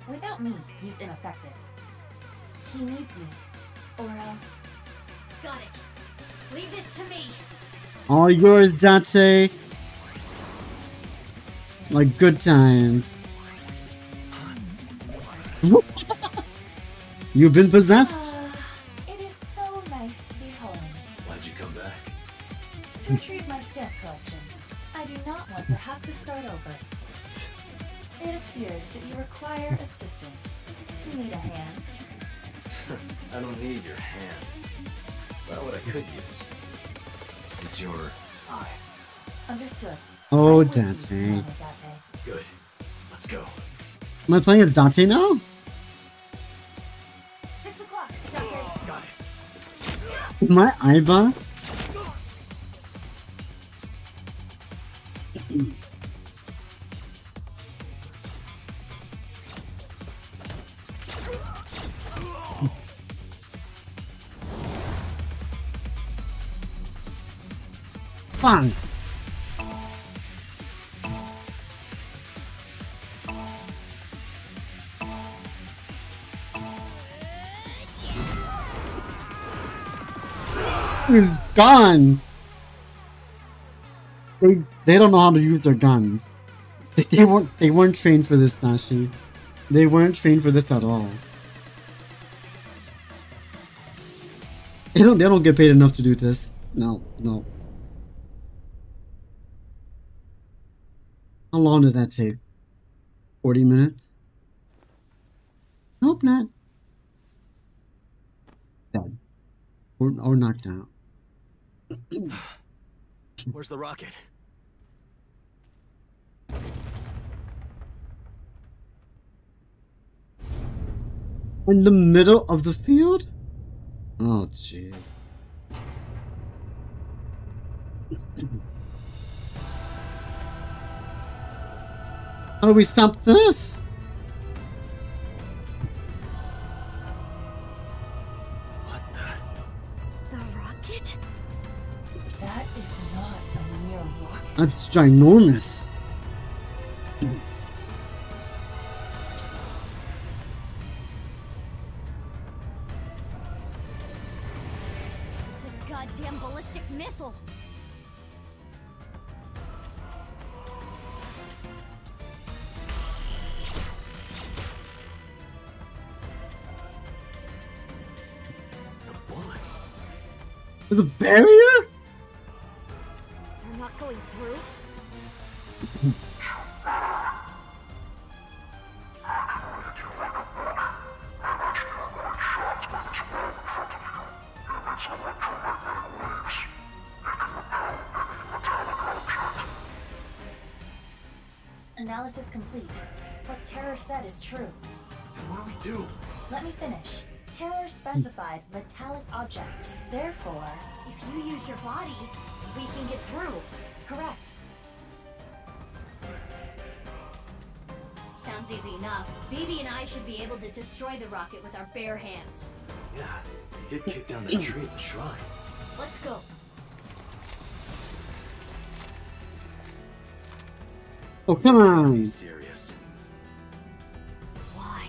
Without me, he's ineffective. He needs me. Or else... Got it. Leave this to me. All yours, Date. Like good times. You've been possessed? It is so nice to be home. Why'd you come back? To retrieve my stamp collection. I do not want to have to start over. It appears that you require assistance. You need a hand. I don't need your hand. But what I could use is your eye. Understood. Oh, Dante. Good. Let's go. Am I playing as Dante now? 6 o'clock, Dante. Got it. My Aiba? Fine. He's gone. They don't know how to use their guns. They weren't trained for this, Dashi. They weren't trained for this at all. They don't get paid enough to do this. No. How long did that take? 40 minutes? Hope not. Dead. Or knocked out. Where's the rocket? In the middle of the field? Oh, gee. How do we stop this? The rocket? That is not a mere rocket. That's ginormous. It's a goddamn ballistic missile. There's a barrier? They're not going through? Analysis complete. What Terror said is true. Then what do we do? Let me finish. Terror specified metallic objects. Therefore, if you use your body, we can get through. Correct. Sounds easy enough. Baby and I should be able to destroy the rocket with our bare hands. Yeah, he did kick down that tree at the shrine. Let's go. Oh, come on. Are you serious? Why?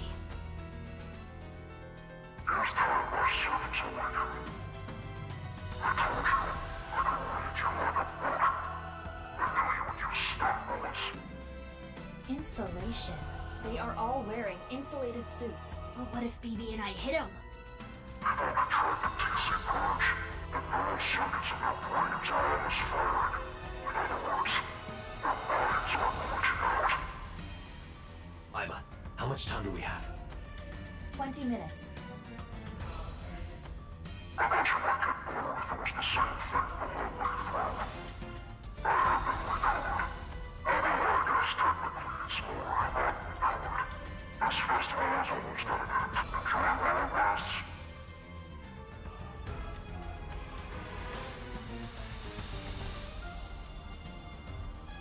Insulation. They are all wearing insulated suits. But what if BB and I hit him? Iva, how much time do we have? 20 minutes.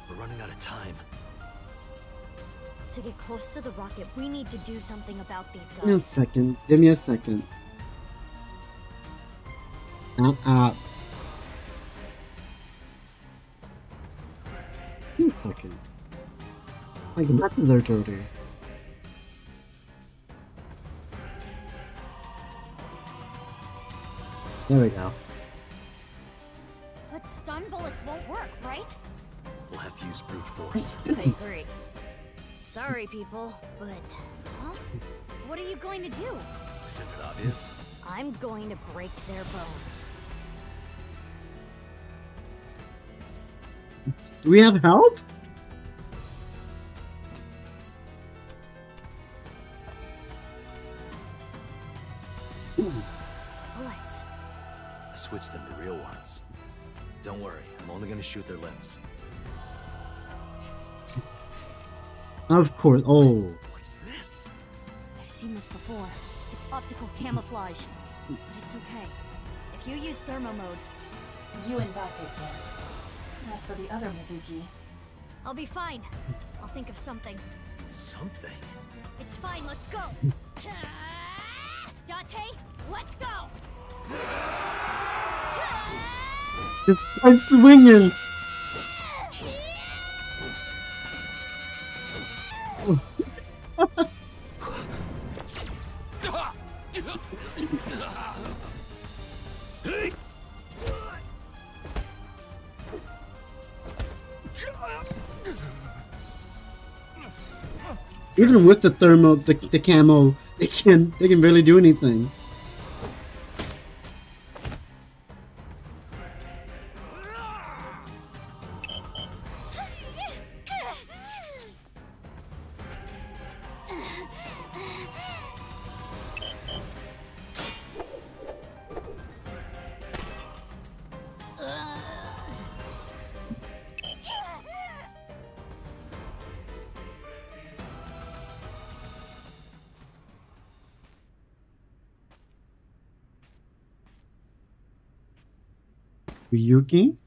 We're running out of time. To get close to the rocket, we need to do something about these guys. Give me a second. Give me a second. Give me a second. Like, the buttons are dirty. There we go. But stun bullets won't work, right? We'll have to use brute force. I agree. Sorry, people, but... Huh? What are you going to do? Isn't it obvious? I'm going to break their bones. Do we have help? Bullets. I switched them to real ones. Don't worry, I'm only gonna shoot their limbs. Of course. Oh. What's this? I've seen this before. It's optical camouflage. But it's okay. If you use thermo mode... You and Date can. As for the other Mizuki... I'll be fine. I'll think of something. Something? It's fine, let's go! Date, let's go! Just start swinging. Even with the thermo, the camo, they can barely do anything. Ryuki?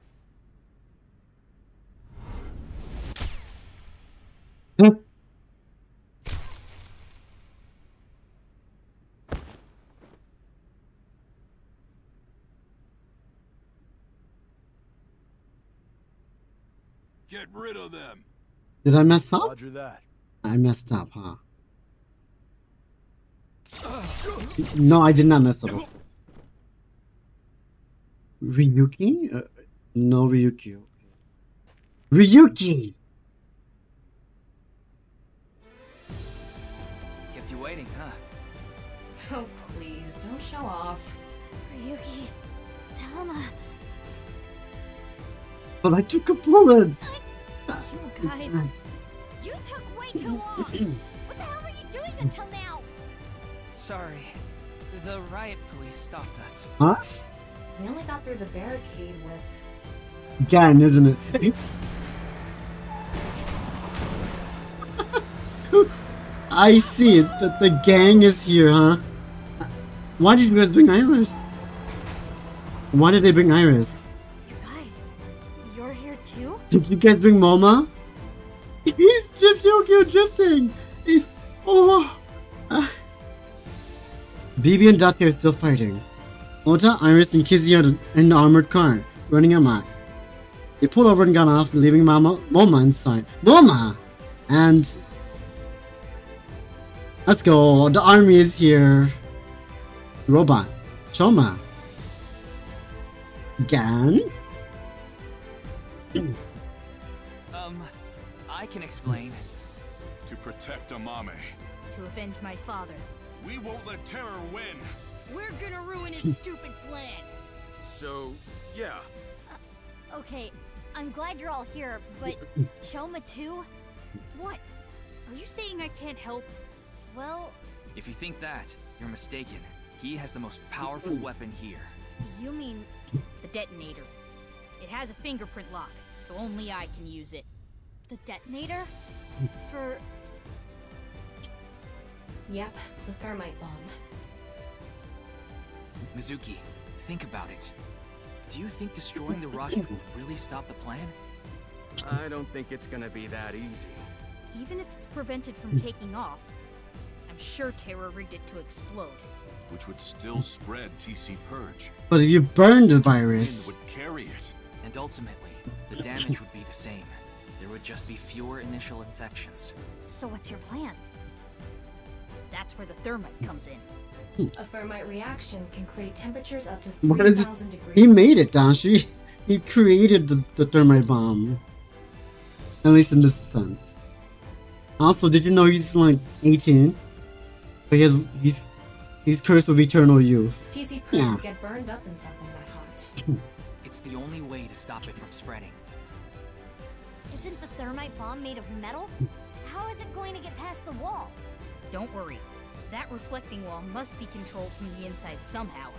Get rid of them. Did I mess up? Roger that. I messed up, huh? No, I did not mess up. Ryuki? No Ryuki. Ryuki! Kept you waiting, huh? Oh, please, don't show off. Ryuki, Tama. But I took a bullet! You guys, you took way too long! What the hell were you doing until now? Sorry. The riot police stopped us. Us? We only got through the barricade with... Again, isn't it? I see it, that the gang is here, huh? Why did you guys bring Iris? Why did they bring Iris? You guys, you're here too? Did you guys bring Moma? He's drifting! He's... Oh! Bibi and Date are still fighting. Ota, Iris, and Kizzy are in the armored car, running amok. They pulled over and got off, leaving Moma inside. Moma! And... let's go, the army is here. Robot. Shoma. Gan? I can explain. To protect Amame. To avenge my father. We won't let terror win. We're gonna ruin his stupid plan. So, yeah. Okay, I'm glad you're all here, but Shoma too? What? Are you saying I can't help? Well... If you think that, you're mistaken. He has the most powerful weapon here. You mean... the detonator. It has a fingerprint lock, so only I can use it. The detonator? For... Yep, the thermite bomb. Mizuki, think about it. Do you think destroying the rocket will really stop the plan? I don't think it's gonna be that easy. Even if it's prevented from taking off, I'm sure Terra rigged it to explode. Which would still spread TC Purge. But if you burn the virus... Would carry it. And ultimately, the damage would be the same. There would just be fewer initial infections. So what's your plan? That's where the thermite comes in. A thermite reaction can create temperatures up to What is 3,000 degrees. He made it, Dashi. He created the thermite bomb. At least in this sense. Also, did you know he's like 18? But he's cursed with eternal youth. TC Yeah. would get burned up in something that hot. It's the only way to stop it from spreading. Isn't the thermite bomb made of metal? How is it going to get past the wall? Don't worry. That reflecting wall must be controlled from the inside somehow.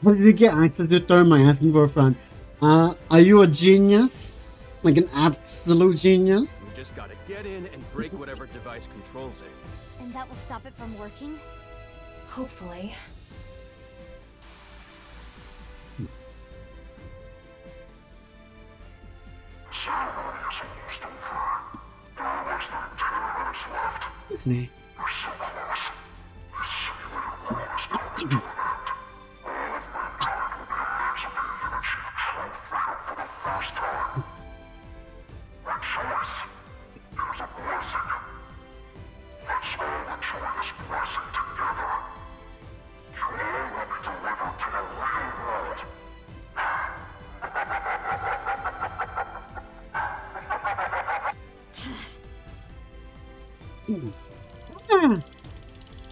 How did you get access to thermite? Asking for a friend. Are you a genius? Like an absolute genius? We just gotta get in and break whatever device controls it. And that will stop it from working? Hopefully. It's me.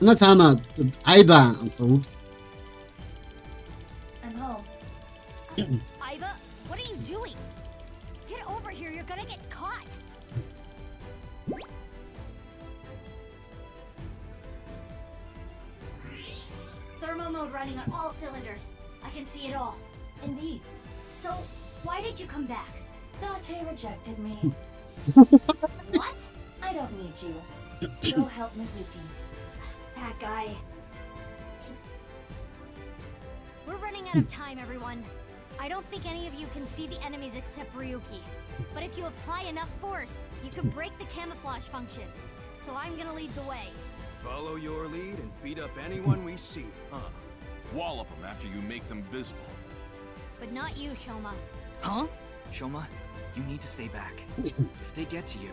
I'm not talking about the Iba, so oops. I'm home. Iva, what are you doing? Get over here, you're gonna get caught. Thermo mode running on all cylinders. I can see it all. Indeed. So, why did you come back? Date rejected me. What? I don't need you. Go help Mizuki. That guy. We're running out of time, everyone. I don't think any of you can see the enemies except Ryuki. But if you apply enough force, you can break the camouflage function. So I'm gonna lead the way. Follow your lead and beat up anyone we see, huh? Wallop them after you make them visible. But not you, Shoma. Huh? Shoma, you need to stay back. If they get to you,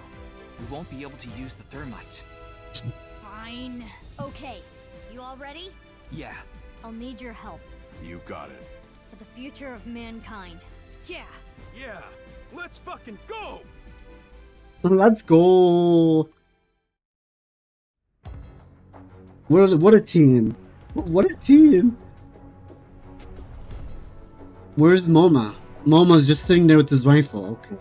we won't be able to use the thermite. Fine. Okay, you all ready? Yeah. I'll need your help. You got it. For the future of mankind. Yeah. Yeah. Let's fucking go! Let's go! What a team! What a team! Where's Moma? Moma's just sitting there with his rifle. Okay.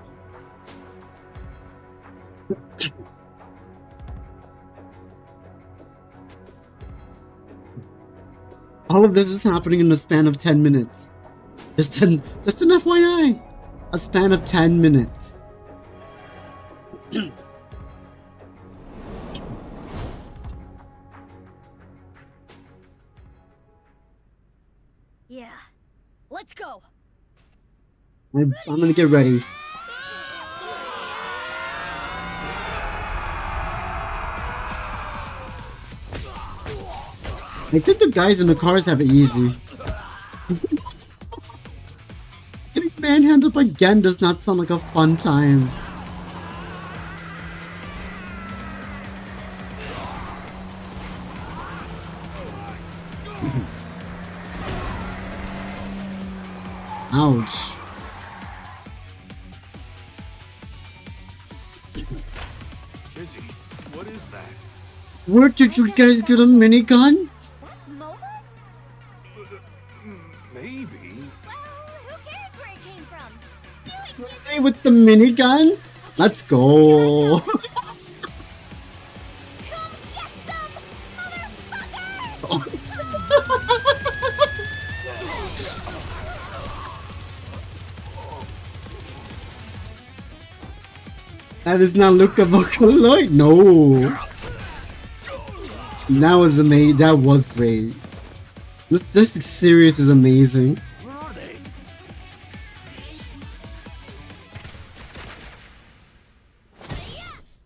All of this is happening in the span of 10 minutes. Just an FYI. A span of 10 minutes. Yeah. Let's go. I'm gonna get ready. I think the guys in the cars have it easy. Getting manhandled again does not sound like a fun time. Ouch. Kizzy, what is that? Where did you guys get a minigun? Maybe. See, with the minigun? Let's go. That is not Luca Vocaloid. No. That was amazing. That was great. This series is amazing. Where are they?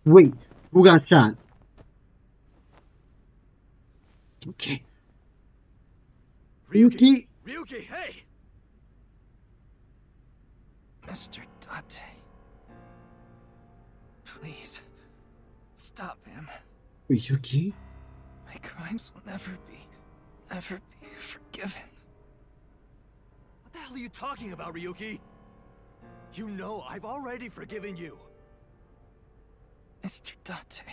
Wait, who got shot? Okay. Ryuki? Ryuki, hey! Mr. Date. Please. Stop him. Ryuki? My crimes will never be forgiven. What the hell are you talking about, Ryuki? You know I've already forgiven you. Mr. Date.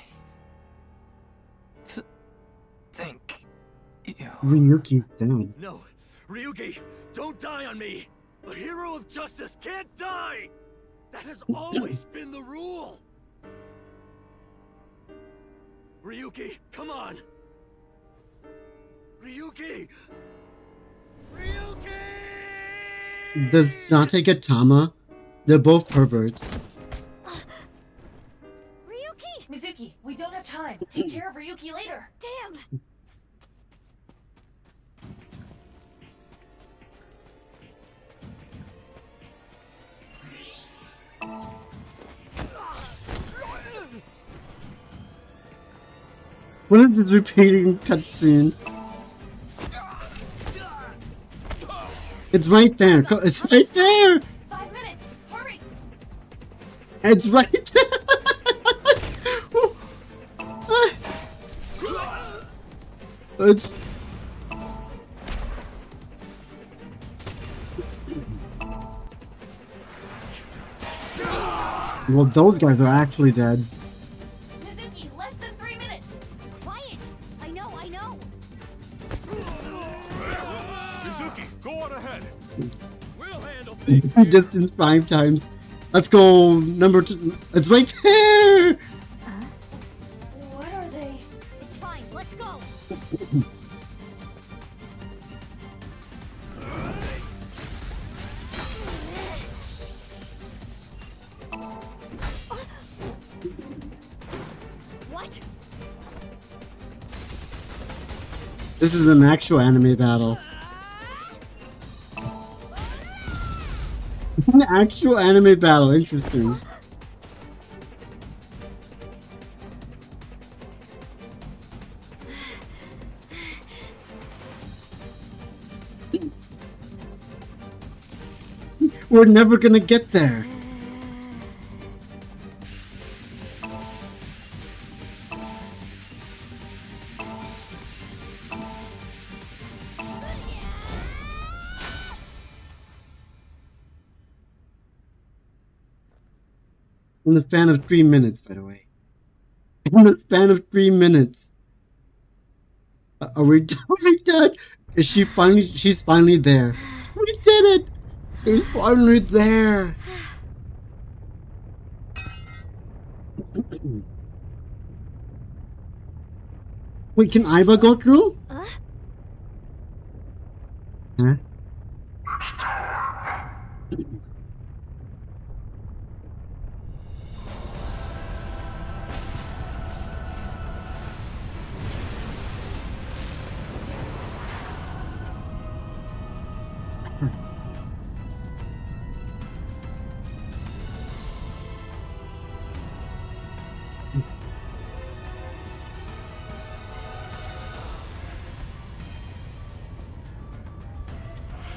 Thank you. Ryuki dead. No, Ryuki, don't die on me. A hero of justice can't die. That has always been the rule. Ryuki, come on. Ryuki! Ryuki! Does Date get Tama? They're both perverts. Ryuki! Mizuki, we don't have time. Take care of Ryuki later. Damn! What is this repeating cutscene? It's right there. It's right there. 5 minutes. Hurry. It's right there. It's... Well, those guys are actually dead. Mizuki, less than 3 minutes. Quiet! I know. Mizuki, go on ahead. We'll handle Distance 5 times. Let's go. Number 2. It's right there. What are they? It's fine. Let's go. What? This is an actual anime battle. An actual anime battle. Interesting. We're never gonna get there. In the span of 3 minutes, by the way. In the span of 3 minutes. Are we done? Is she finally? She's finally there. We did it! It's finally there. Wait, can Aiba go through? Huh?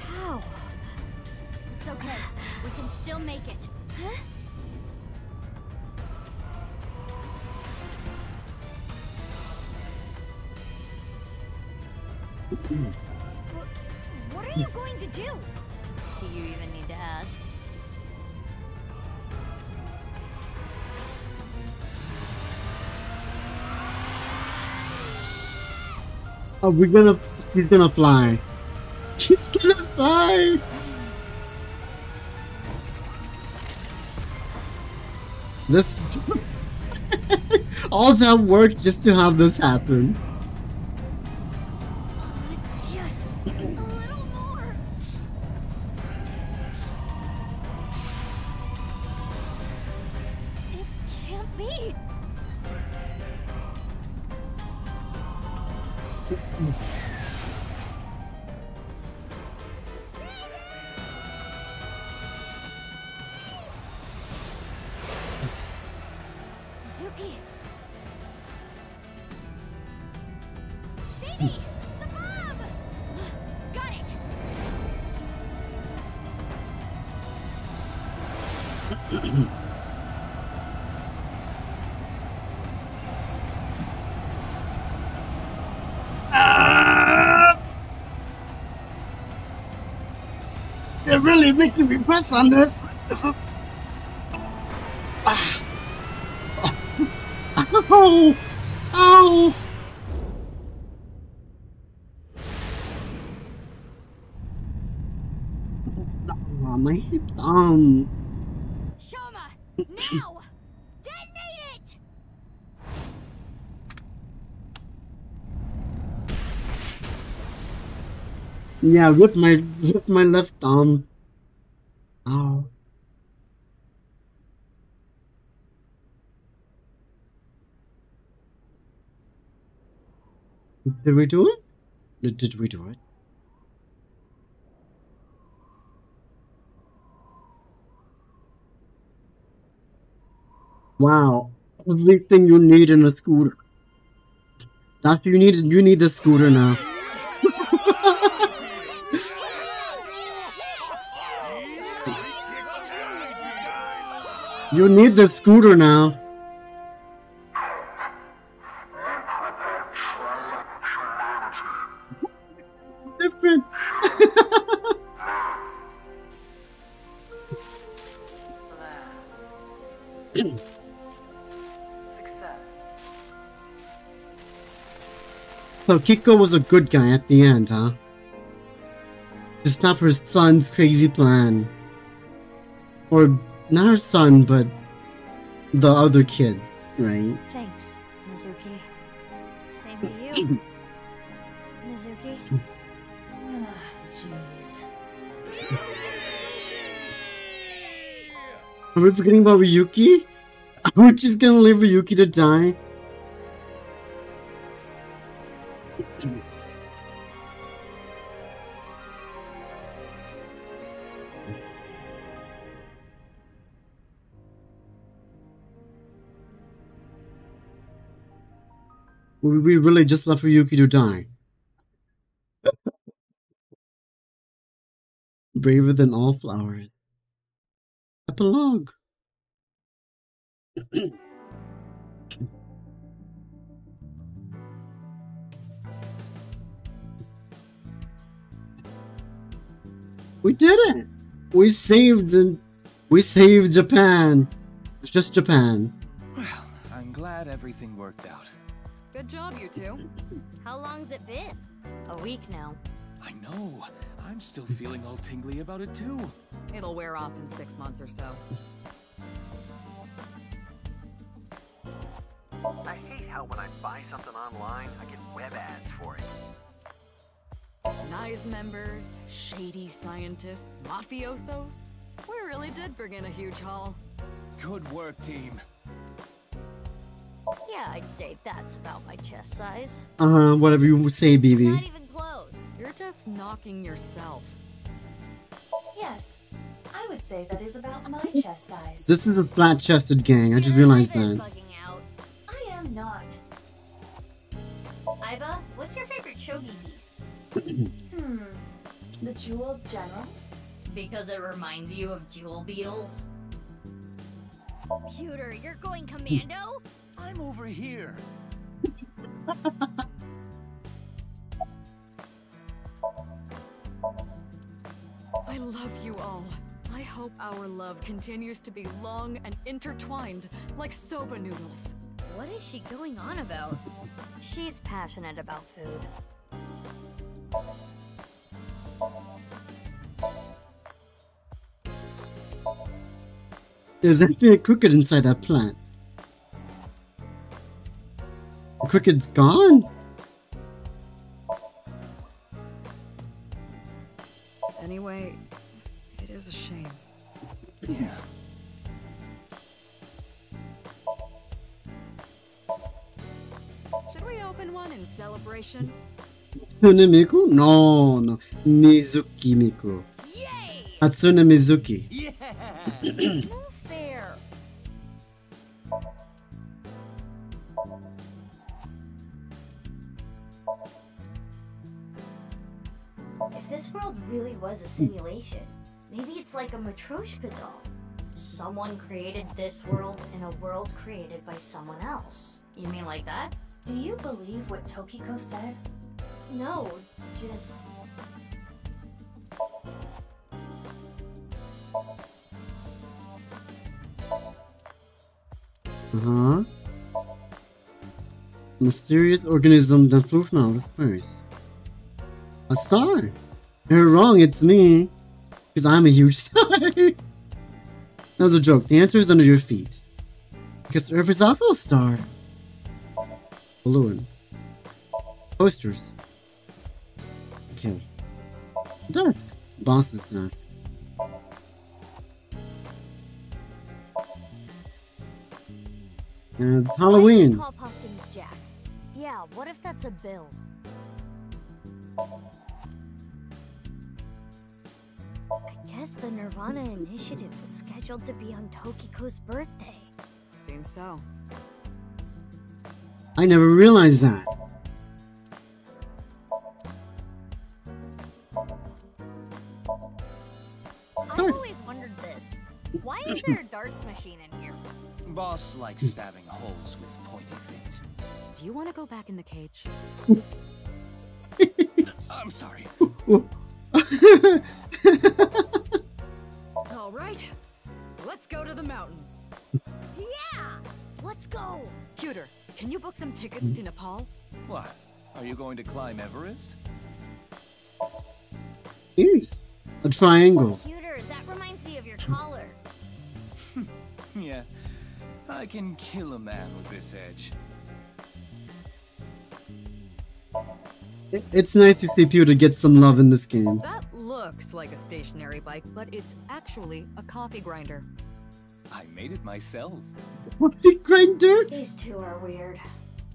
How? It's okay. We can still make it. Huh? What are you going to do? Do you even need to ask? Oh, she's gonna fly. She's gonna fly! This... all that work just to have this happen. Just a little more. It can't be. Mizuki. Baby, the mob. Got it. They're really making me press on this. Ow! Ow! Oh, my hip. Shoma, now! Detonate it! Yeah, rip my left thumb. Ow. Did we do it? Did we do it? Wow. Everything you need in a scooter. That's what you need. You need the scooter now. You need the scooter now. Different. So Kiko was a good guy at the end, huh? To stop her son's crazy plan. Or not her son, but the other kid, right? Thanks, Mizuki. Same to you, Mizuki. Jeez. Are we forgetting about Ryuki? Are we just gonna leave Ryuki to die? We really just left Ryuki to die. Braver than all flowers. Epilogue. We did it! We saved Japan. It's just Japan. Well, I'm glad everything worked out. Good job, you two. How long's it been? A week now. I know. I'm still feeling all tingly about it too. It'll wear off in 6 months or so. I hate how when I buy something online, I get web ads for it. NICE members, shady scientists, mafiosos. We really did bring in a huge haul. Good work, team. Yeah, I'd say that's about my chest size. Whatever you say, BB. Not even close. You're just knocking yourself. Yes, I would say that is about my chest size. This is a flat-chested gang. I just realized that. I am not. Iba, what's your favorite shogi piece? The Jewel General? Because it reminds you of jewel beetles? Pewter, you're going commando? I'm over here. I love you all. I hope our love continues to be long and intertwined like soba noodles. What is she going on about? She's passionate about food. There's actually a cricket inside that plant. The cricket's gone? Anyway, it is a shame. Yeah. Should we open one in celebration? Hatsune Miku? No. Mizuki Miku. Hatsune Mizuki. No fair. If this world really was a simulation, maybe it's like a Matryoshka doll. Someone created this world in a world created by someone else. You mean like that? Do you believe what Tokiko said? No, just... Uh-huh. Mysterious organism that flew from outer space. A star. You're wrong, it's me. Because I'm a huge star. That was a joke. The answer is under your feet. Because Earth is also a star. Balloon. Posters. Okay. Desk. Boss's desk. And Halloween. Call pumpkins Jack. Yeah, what if that's a bill? I guess the NirvanA initiative was scheduled to be on Tokiko's birthday. Seems so. I never realized that. I've always wondered this. Why is there a darts machine in here? Boss likes stabbing holes with pointy things. Do you want to go back in the cage? I'm sorry. All right, let's go to the mountains. Yeah, let's go. Cuter, can you book some tickets to Nepal? What? Are you going to climb Everest? Here's a triangle. Cuter, that reminds me of your collar. Yeah, I can kill a man with this edge. It's nice to see Pewter get some love in this game. That looks like a stationary bike, but it's actually a coffee grinder. I made it myself. Coffee grinder? These two are weird.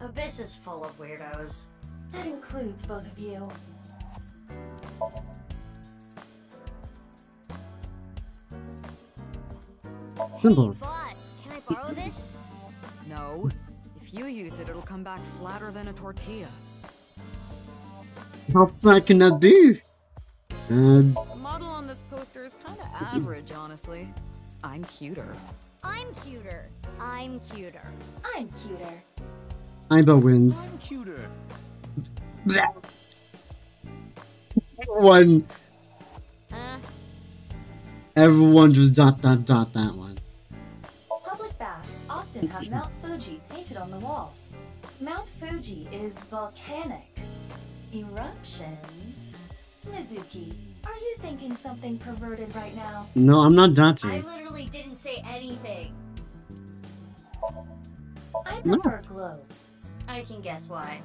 Abyss is full of weirdos. That includes both of you. Symbols. Hey, boss, can I borrow this? No. If you use it, it'll come back flatter than a tortilla. How flat can that be? The model on this poster is kind of average, honestly. I'm cuter. I'm cuter. I'm cuter. I'm cuter. Aiba wins. I'm cuter. Everyone. Everyone just dot that one. Public baths often have Mount Fuji painted on the walls. Mount Fuji is volcanic. Eruptions. Mizuki, are you thinking something perverted right now? No, I'm not dotting. I literally didn't say anything. I prefer globes. I can guess why.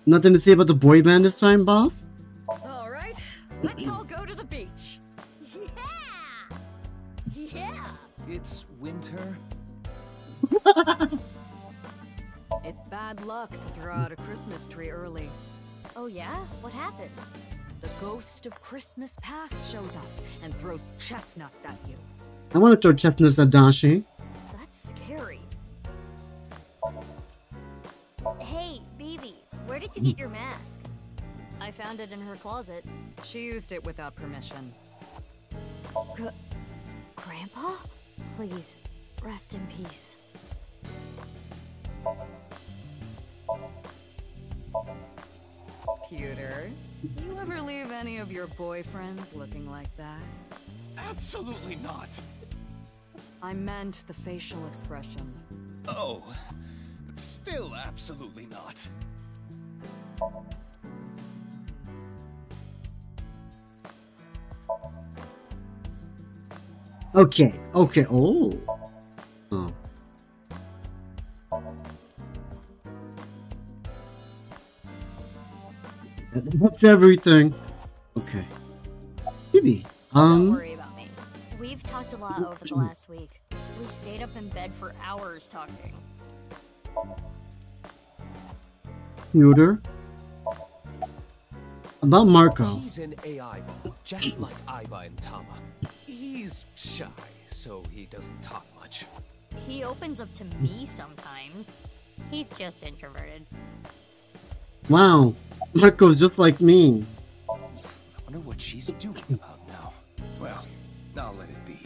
Nothing to say about the boy band this time, boss? All right, let's all go to the beach. Yeah! Yeah! It's winter. It's bad luck to throw out a Christmas tree early. Oh yeah? What happens? The ghost of Christmas past shows up and throws chestnuts at you. I want to throw chestnuts at Dashi. That's scary. Hey, Bibi, where did you get your mask? I found it in her closet. She used it without permission. Grandpa? Please, rest in peace. Pewter, you ever leave any of your boyfriends looking like that? Absolutely not. I meant the facial expression. Oh, still absolutely not. Okay, oh. Oh. That's everything. Okay. Bibi, Don't worry about me. We've talked a lot over the last week. We stayed up in bed for hours talking. Pewter. About Marco. He's an AI ball, just like Aiba and Tama. He's shy, so he doesn't talk much. He opens up to me sometimes. He's just introverted. Wow, Marco's just like me. I wonder what she's doing about now. Well, I'll let it be.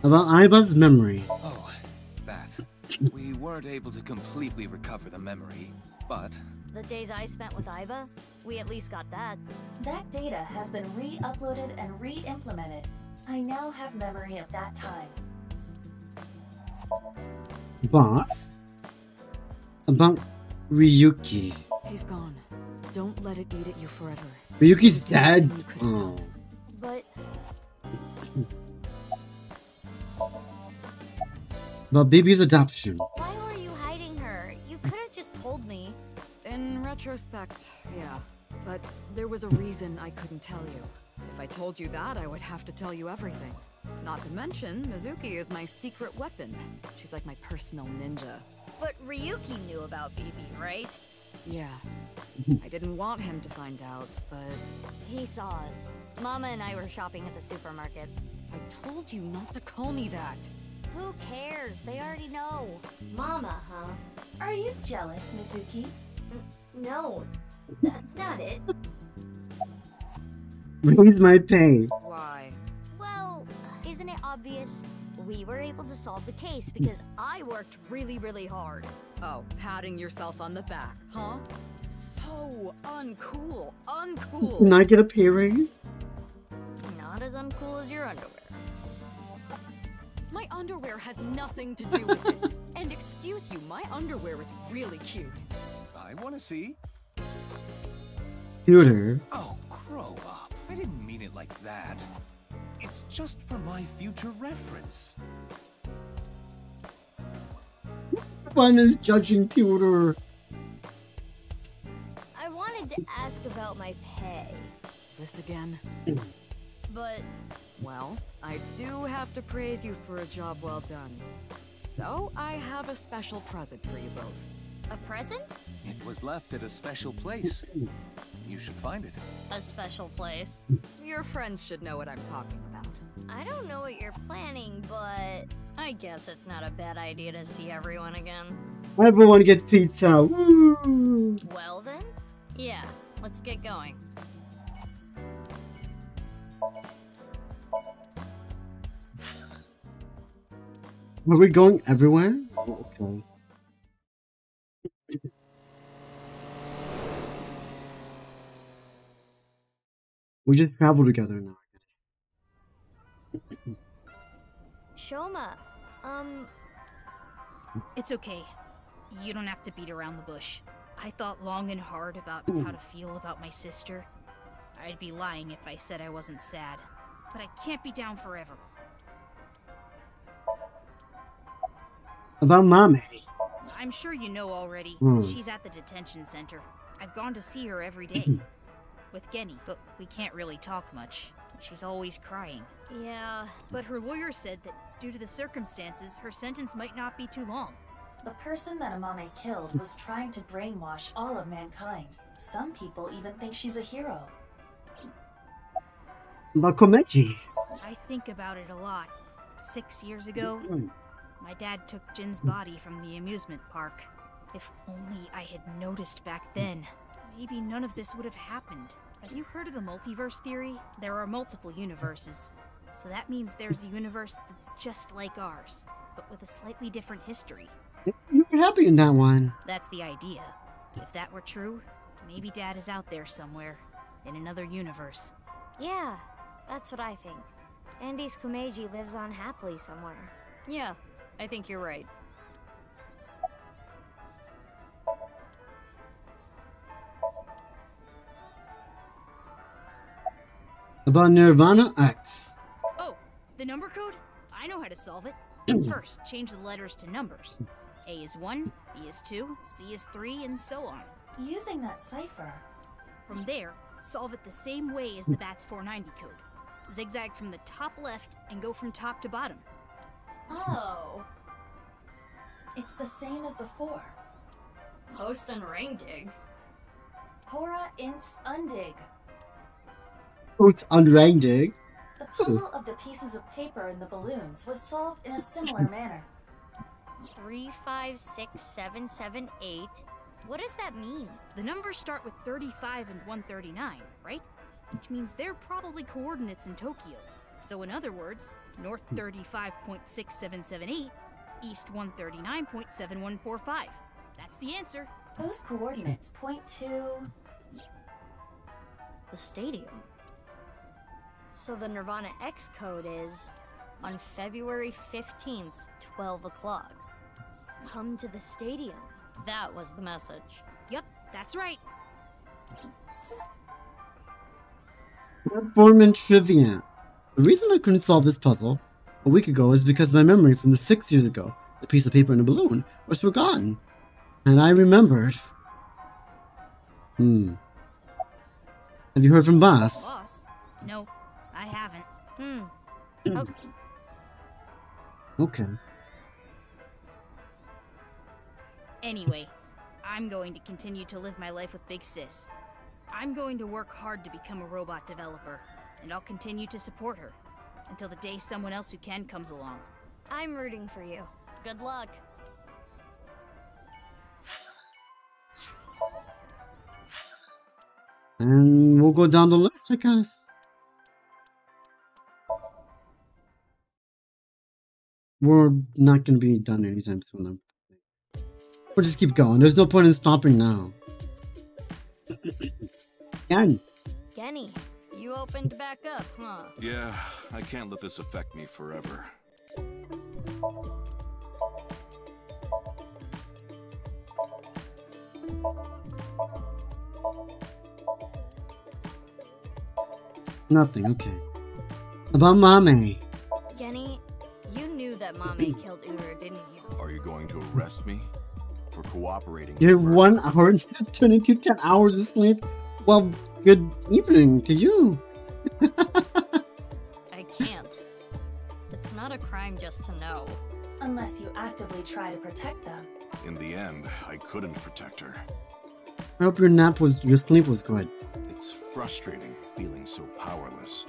About Aiba's memory. Oh, that. We weren't able to completely recover the memory, but... The days I spent with Aiba, we at least got that. That data has been re-uploaded and re-implemented. I now have memory of that time. Boss? About Ryuki. He's gone. Don't let it eat at you forever. Ryuki's dead? Oh. But About baby's adoption. why were you hiding her? You could have just told me. In retrospect, yeah. But there was a reason I couldn't tell you. If I told you that, I would have to tell you everything. Not to mention, Mizuki is my secret weapon. She's like my personal ninja. But Ryuki knew about Baby, right? Yeah. I didn't want him to find out, but... He saw us. Mama and I were shopping at the supermarket. I told you not to call me that. Who cares? They already know. Mama, huh? Are you jealous, Mizuki? No, that's not it. Raise my pay. Why? Well, isn't it obvious? We were able to solve the case because I worked really, really hard. Oh, patting yourself on the back, huh? So uncool, uncool. Can I get a pay raise? Not as uncool as your underwear. My underwear has nothing to do with it. And excuse you, my underwear is really cute. I want to see. Cuter. Oh, grow up. I didn't mean it like that. It's just for my future reference. Fun is judging cuter. I wanted to ask about my pay. This again? But... Well, I do have to praise you for a job well done. So, I have a special present for you both. A present? It was left at a special place. You should find it. A special place? Your friends should know what I'm talking about. I don't know what you're planning, but I guess it's not a bad idea to see everyone again. Everyone gets pizza. Woo! Well then, yeah, let's get going. Are we going everywhere? Oh, okay. We just travel together now. Shoma, It's okay. You don't have to beat around the bush. I thought long and hard about how to feel about my sister. I'd be lying if I said I wasn't sad. But I can't be down forever. About Mommy. I'm sure you know already. She's at the detention center. I've gone to see her every day. With Genny, but we can't really talk much. She's always crying. Yeah. But her lawyer said that due to the circumstances, her sentence might not be too long. The person that Amame killed was trying to brainwash all of mankind. Some people even think she's a hero. About Komechi. I think about it a lot. 6 years ago, my dad took Jin's body from the amusement park. If only I had noticed back then, maybe none of this would have happened. Have you heard of the multiverse theory? There are multiple universes. So that means there's a universe that's just like ours, but with a slightly different history. You were happy in that one. That's the idea. If that were true, maybe Dad is out there somewhere, in another universe. Yeah, that's what I think. Andy's Komeiji lives on happily somewhere. Yeah, I think you're right. About Nirvana X. Oh, the number code? I know how to solve it. First, change the letters to numbers. A is 1, B is 2, C is 3, and so on. Using that cipher. From there, solve it the same way as the BATS 490 code. Zigzag from the top left and go from top to bottom. Oh. It's the same as before. Post and ring dig. Hora inst undig. It's unranging. The puzzle of the pieces of paper and the balloons was solved in a similar manner. 3, 5, 6, 7, 7, 8. What does that mean? The numbers start with 35 and 139, right? Which means they're probably coordinates in Tokyo. So in other words, north 35.6778, east 139.7145. That's the answer. Those coordinates point to... the stadium. So the NirvanA X code is on February 15th, 12 o'clock. Come to the stadium. That was the message. Yep, that's right. Performance trivia. The reason I couldn't solve this puzzle a week ago is because my memory from the 6 years ago, the piece of paper and a balloon, was forgotten. And I remembered. Have you heard from Boss? Boss? No, I haven't. Okay. Okay. Anyway, I'm going to continue to live my life with Big Sis. I'm going to work hard to become a robot developer, and I'll continue to support her until the day someone else who can comes along. I'm rooting for you. Good luck. And we'll go down the list, I guess. We're not going to be done anytime soon. We'll just keep going. There's no point in stopping now. Genny, you opened back up, huh? Yeah, I can't let this affect me forever. Nothing, okay. About Mame. Genny, you knew that Mame killed Uru, didn't you? Are you going to arrest me for cooperating? You have 1 hour and turned into 10 hours of sleep? Well, good evening to you. I can't. It's not a crime just to know. Unless you actively try to protect them. In the end, I couldn't protect her. I hope your sleep was good. It's frustrating feeling so powerless.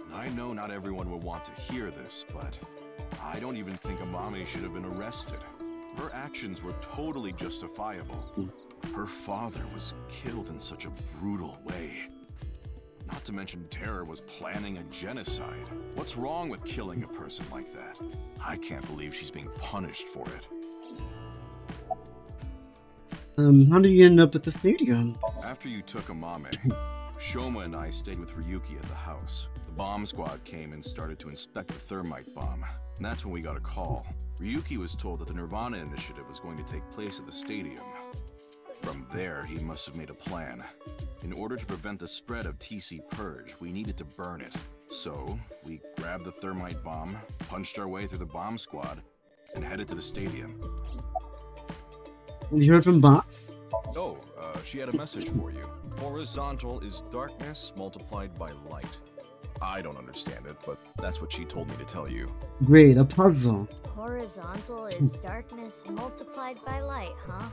And I know not everyone will want to hear this, but I don't even think Amame should have been arrested. Her actions were totally justifiable. Her father was killed in such a brutal way. Not to mention Terror was planning a genocide. What's wrong with killing a person like that? I can't believe she's being punished for it. How did you end up at the stadium? After you took Amame, Shoma and I stayed with Ryuki at the house. The bomb squad came and started to inspect the thermite bomb. And that's when we got a call. Ryuki was told that the NirvanA initiative was going to take place at the stadium. From there, he must have made a plan. In order to prevent the spread of TC Purge, we needed to burn it. So, we grabbed the thermite bomb, punched our way through the bomb squad, and headed to the stadium. Have you heard from Boss? Oh, she had a message for you. Horizontal is darkness multiplied by light. I don't understand it, but that's what she told me to tell you. Great, a puzzle. Horizontal is darkness multiplied by light, huh?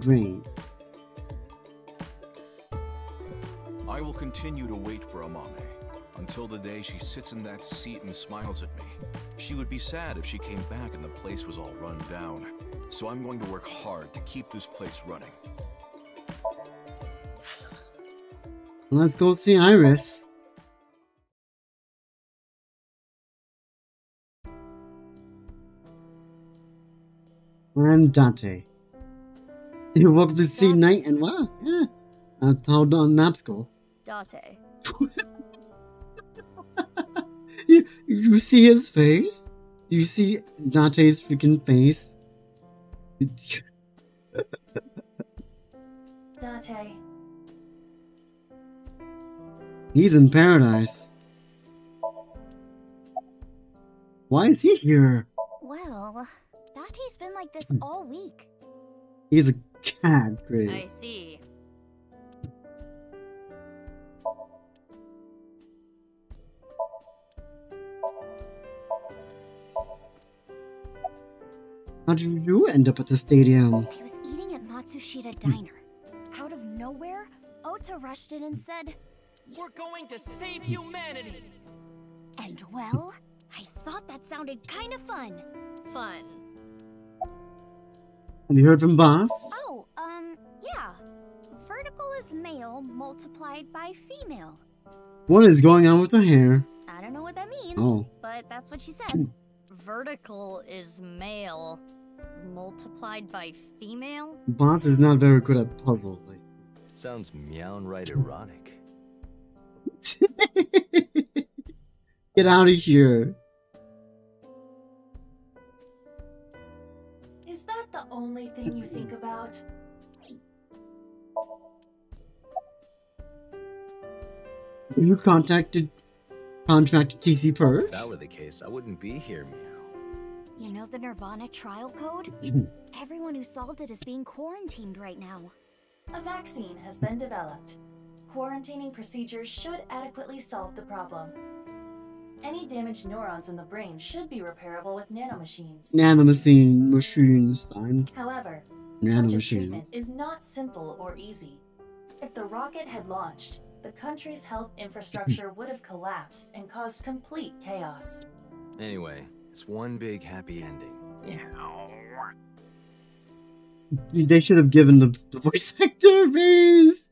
Great. I will continue to wait for Amame until the day she sits in that seat and smiles at me. She would be sad if she came back and the place was all run down. So I'm going to work hard to keep this place running. Let's go see Iris. And Dante. You're welcome to see Night and wow, yeah. That's how naps go. Date. You see his face? You see Dante's freaking face? Date. He's in paradise. Why is he here? Well, Date's been like this all week. He's a cat, great. I see. How did you end up at the stadium? I was eating at Matsushita Diner. Out of nowhere, Ota rushed in and said, "We're going to save humanity!" And well, I thought that sounded kind of fun. Fun. Have you heard from Boss? Oh, yeah. Vertical is male multiplied by female. What is going on with her hair? I don't know what that means, but that's what she said. Vertical is male multiplied by female? Boss is not very good at puzzles. Sounds meow right erotic. Get out of here. Is that the only thing you think about? You contracted TC Purge? If that were the case, I wouldn't be here, Meow. You know the NirvanA trial code? Everyone who solved it is being quarantined right now. A vaccine has been developed. Quarantining procedures should adequately solve the problem. Any damaged neurons in the brain should be repairable with nanomachines. Machines, fine. However, Nanomachines. such a treatment is not simple or easy. If the rocket had launched, the country's health infrastructure would have collapsed and caused complete chaos. Anyway, it's one big happy ending. They should have given the voice actor a raise.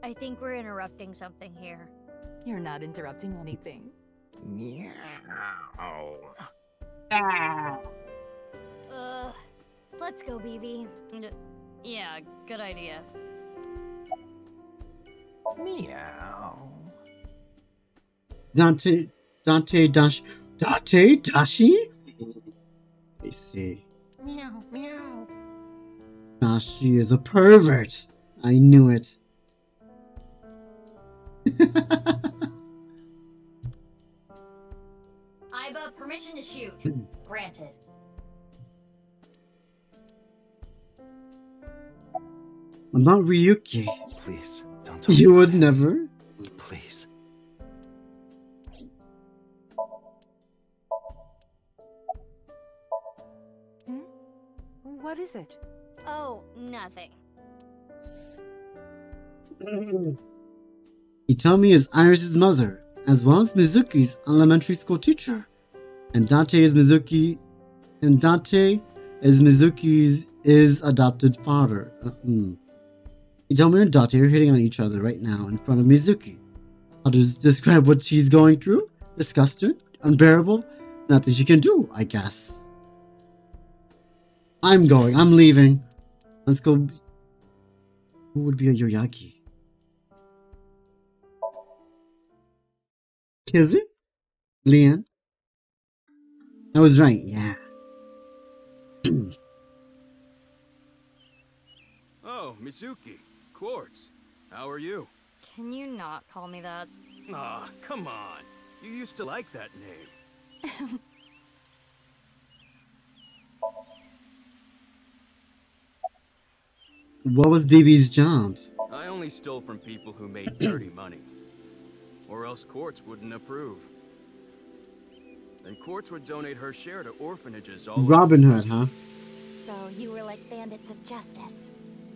I think we're interrupting something here. You're not interrupting anything. Let's go, BB. Yeah, good idea. Meow. Dante Dashi? I see. Meow, meow. Dashi is a pervert. I knew it. Iva, permission to shoot. Granted. I'm not Ryuki. Please, don't talk. You would never? Please. What is it? Oh, nothing. Itami is Iris' mother, as well as Mizuki's elementary school teacher. And Dante is Mizuki's adopted father. Itami and Dante are hitting on each other right now in front of Mizuki. How to describe what she's going through? Disgusted? Unbearable? Nothing she can do, I guess. I'm leaving. Let's go. Who would be a Yoyagi? Kizzy? Leon? I was right, yeah. Oh, Mizuki. Quartz. How are you? Can you not call me that? Aw, come on. You used to like that name. What was BB's job? I only stole from people who made dirty money. Or else Quartz wouldn't approve. Then Quartz would donate her share to orphanages all Robin Hood, huh? So you were like bandits of justice.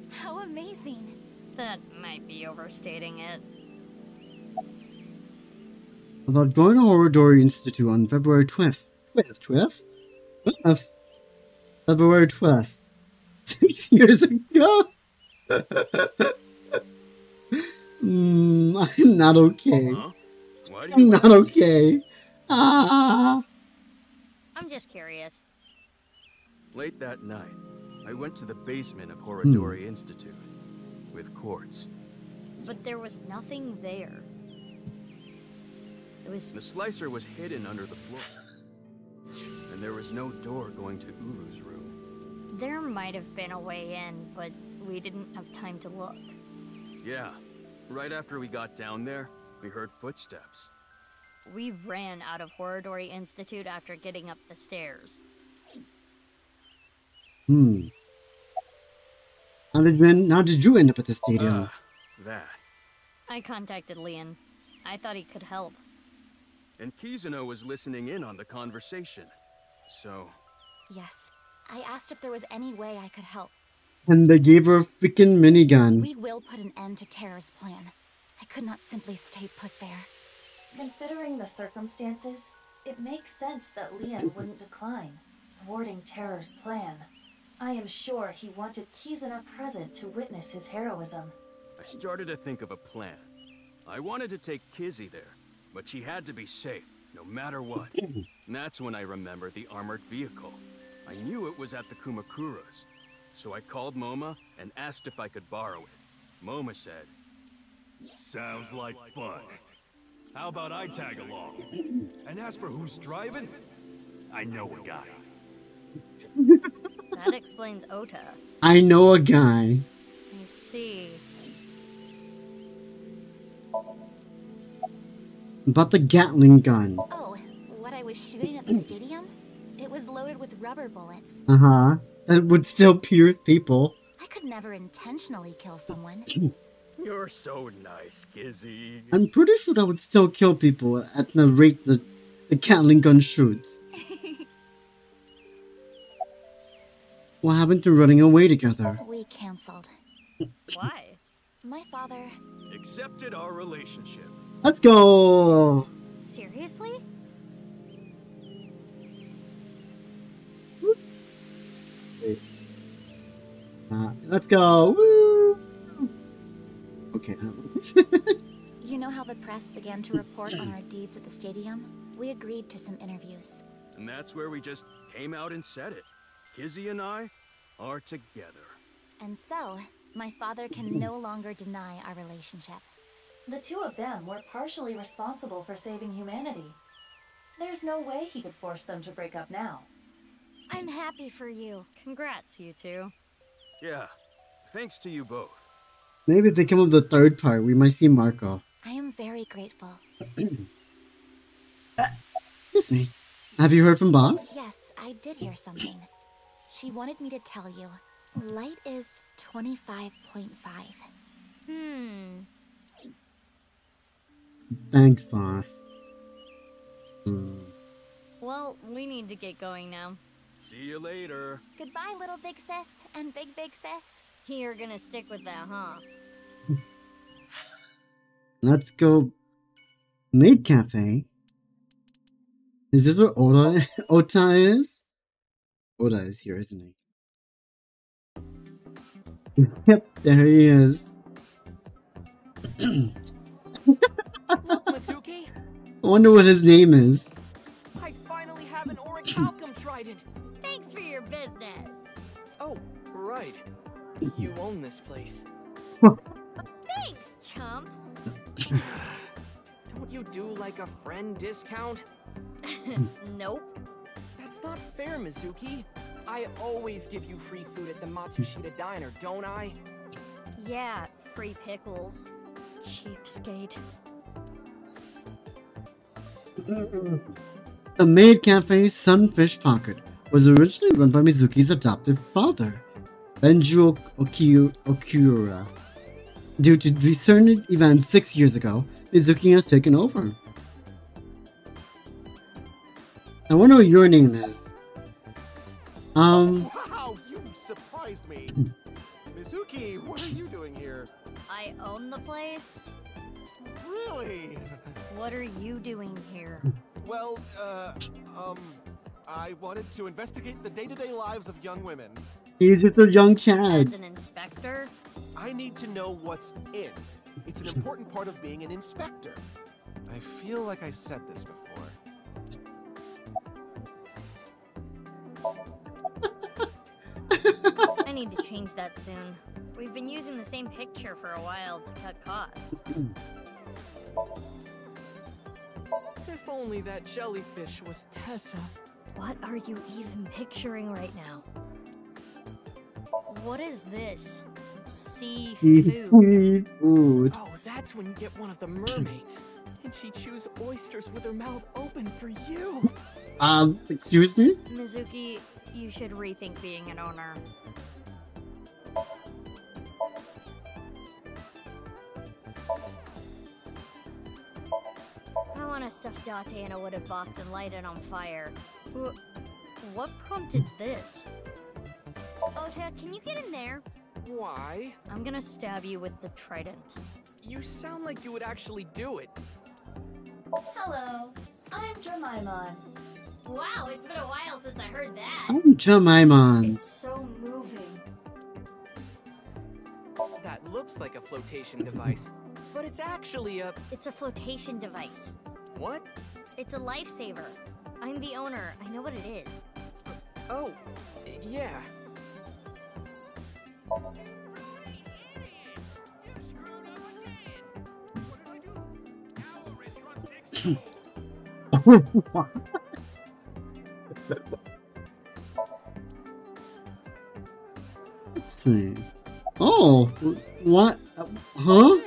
How amazing. That might be overstating it. About going to Horror Institute on February 12th. 12th? February 12th. 6 years ago? I'm not okay. Huh? Why do I'm you not okay. I'm just curious. Late that night, I went to the basement of Horodori Institute with Quartz. But there was nothing there. The slicer was hidden under the floor. And there was no door going to Uru's room. There might have been a way in, but we didn't have time to look. Yeah. Right after we got down there, we heard footsteps. We ran out of Horodori Institute after getting up the stairs. How did you end up at the stadium? That. I contacted Leon. I thought he could help. And Kizuno was listening in on the conversation. So... Yes. I asked if there was any way I could help. And they gave her a freaking minigun. We will put an end to Terra's plan. I could not simply stay put there. Considering the circumstances, it makes sense that Leon wouldn't decline, thwarting Terror's plan. I am sure he wanted Kizuna present to witness his heroism. I started to think of a plan. I wanted to take Kizzy there, but she had to be safe, no matter what. And that's when I remembered the armored vehicle. I knew it was at the Kumakura's. So I called Moma and asked if I could borrow it. Moma said, Sounds like fun. How about I tag along? And as for who's driving, I know a guy. That explains Ota. I know a guy. I see. About the Gatling gun. Oh, what I was shooting at the stadium? It was loaded with rubber bullets. Uh-huh. That would still pierce people. I could never intentionally kill someone. You're so nice, Kizzy. I'm pretty sure that would still kill people at the rate the Gatling gun shoots. What happened to running away together? We canceled. Why? My father accepted our relationship. Let's go! Seriously? Let's go! Woo! Okay. You know how the press began to report on our deeds at the stadium? We agreed to some interviews. And that's where we just came out and said it. Kizzy and I are together. And so, my father can no longer deny our relationship. The two of them were partially responsible for saving humanity. There's no way he could force them to break up now. I'm happy for you. Congrats, you two. Yeah, thanks to you both. Maybe if they come up with the third part, we might see Marco. I am very grateful. Excuse me. Have you heard from Boss? Yes, I did hear something. She wanted me to tell you. Light is 25.5. Thanks, Boss. Well, we need to get going now. See you later. Goodbye, little big sis and big sis. You're gonna stick with that, huh? Let's go. Maid Cafe. Is this where Ota is? Ota is here, isn't he? Yep, there he is. Look, Mizuki, I wonder what his name is. I finally have an orichalcum trident. Thanks for your business. Oh, right. You own this place. Thanks, chump. Don't you do like a friend discount? Nope. That's not fair, Mizuki. I always give you free food at the Matsushita Diner, don't I? Yeah, free pickles. Cheapskate. The Maid Cafe's Sunfish Pocket was originally run by Mizuki's adopted father, Benju Okura. Due to recent events 6 years ago, Mizuki has taken over. I wonder what your name is. Wow, you surprised me. Mizuki, what are you doing here? I own the place. Really? What are you doing here? Well, I wanted to investigate the day-to-day lives of young women. He's just a young child. As an inspector? I need to know what's in. It's an important part of being an inspector. I feel like I said this before. I need to change that soon. We've been using the same picture for a while to cut costs. If only that jellyfish was Tessa. What are you even picturing right now? What is this? Seafood. Seafood. Oh, that's when you get one of the mermaids. And she chews oysters with her mouth open for you. Excuse me? Mizuki, you should rethink being an owner. I want to stuff Date in a wooden box and light it on fire. What prompted this? Ota, can you get in there? Why? I'm gonna stab you with the trident. You sound like you would actually do it. Hello, I'm Jemima. Wow, it's been a while since I heard that. I'm Jemima. It's so moving. That looks like a flotation device, but it's actually a... It's a flotation device. What? It's a lifesaver. I'm the owner. I know what it is. Oh, yeah. Let's see. Oh, what? Huh?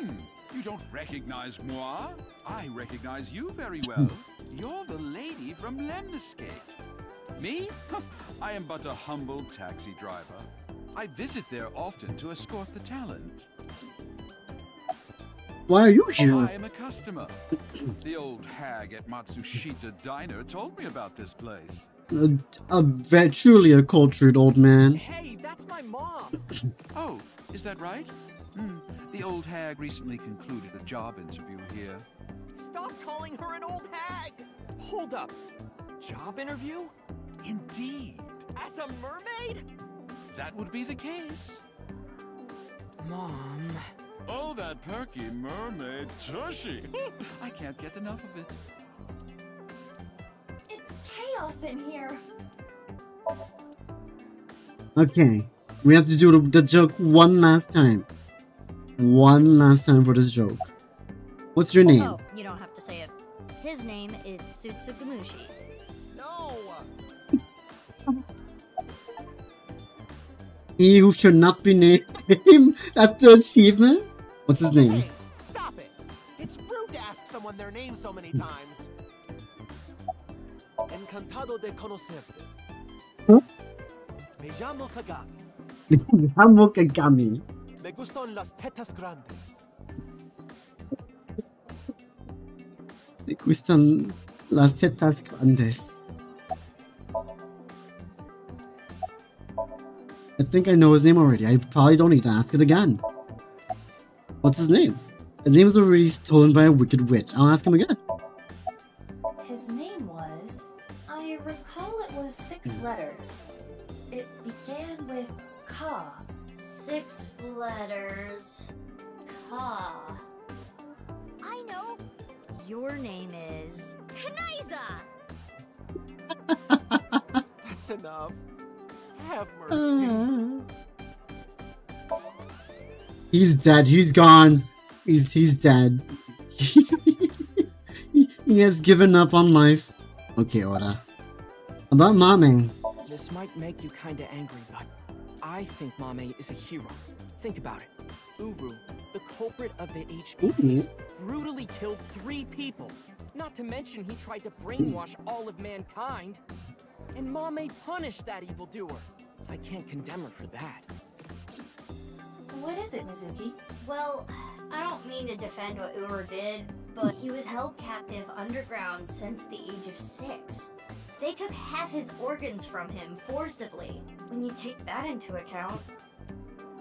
You don't recognize moi? I recognize you very well. You're the lady from Lemniscate. Me? I am but a humble taxi driver. I visit there often to escort the talent. Why are you here? I am a customer. The old hag at Matsushita Diner told me about this place. Truly a cultured old man. Hey, that's my mom. Oh, is that right? The old hag recently concluded a job interview here. Stop calling her an old hag. Hold up. Job interview? Indeed. As a mermaid? That would be the case. Mom. Oh, that perky mermaid tushy. I can't get enough of it. It's chaos in here. Okay, we have to do the joke one last time. One last time for this joke. What's your name? Oh, you don't have to say it. His name is Tsutsugamushi. No! He who should not be named. That's the achievement? What's his name? Hey, stop it! It's rude to ask someone their name so many times. Encantado de conocerte. Huh? Me llamo Kagami. Me llamo Kagami. Me gustan las tetas grandes. Me gustan las tetas grandes. I think I know his name already. I probably don't need to ask it again. What's his name? His name is already stolen by a wicked witch. I'll ask him again. His name was... I recall it was 6 letters. It began with Ka. 6 letters. Ka. I know. Your name is... Kanaiza! That's enough. Have mercy. He's dead. He's gone. He's dead. He has given up on life. Okay, Ora. About Mame. This might make you kinda angry, but I think Mame is a hero. Think about it. Uru, the culprit of the HBPs, brutally killed 3 people. Not to mention he tried to brainwash all of mankind. And Mame punished that evildoer. I can't condemn her for that. What is it, Mizuki? Well, I don't mean to defend what Uru did, but he was held captive underground since the age of 6. They took half his organs from him forcibly. When you take that into account...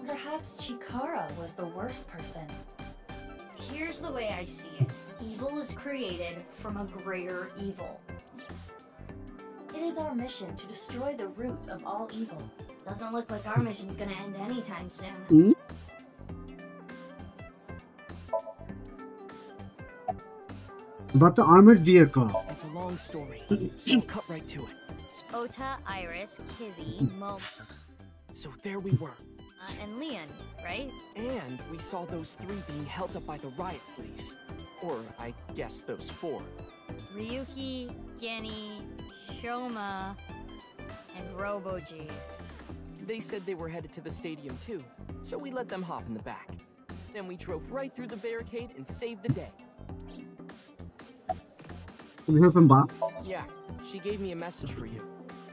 Perhaps Chikara was the worst person. Here's the way I see it. Evil is created from a greater evil. It is our mission to destroy the root of all evil. Doesn't look like our mission's gonna end anytime soon. About the armored vehicle. It's a long story, so I'll cut right to it. Ota, Iris, Kizzy, Mo... So there we were. And Leon, right? And we saw those 3 being held up by the riot police. Or, I guess those 4. Ryuki, Genny, Shoma, and Roboji. They said they were headed to the stadium too, so we let them hop in the back. Then we drove right through the barricade and saved the day. We heard from Box? Yeah, she gave me a message for you.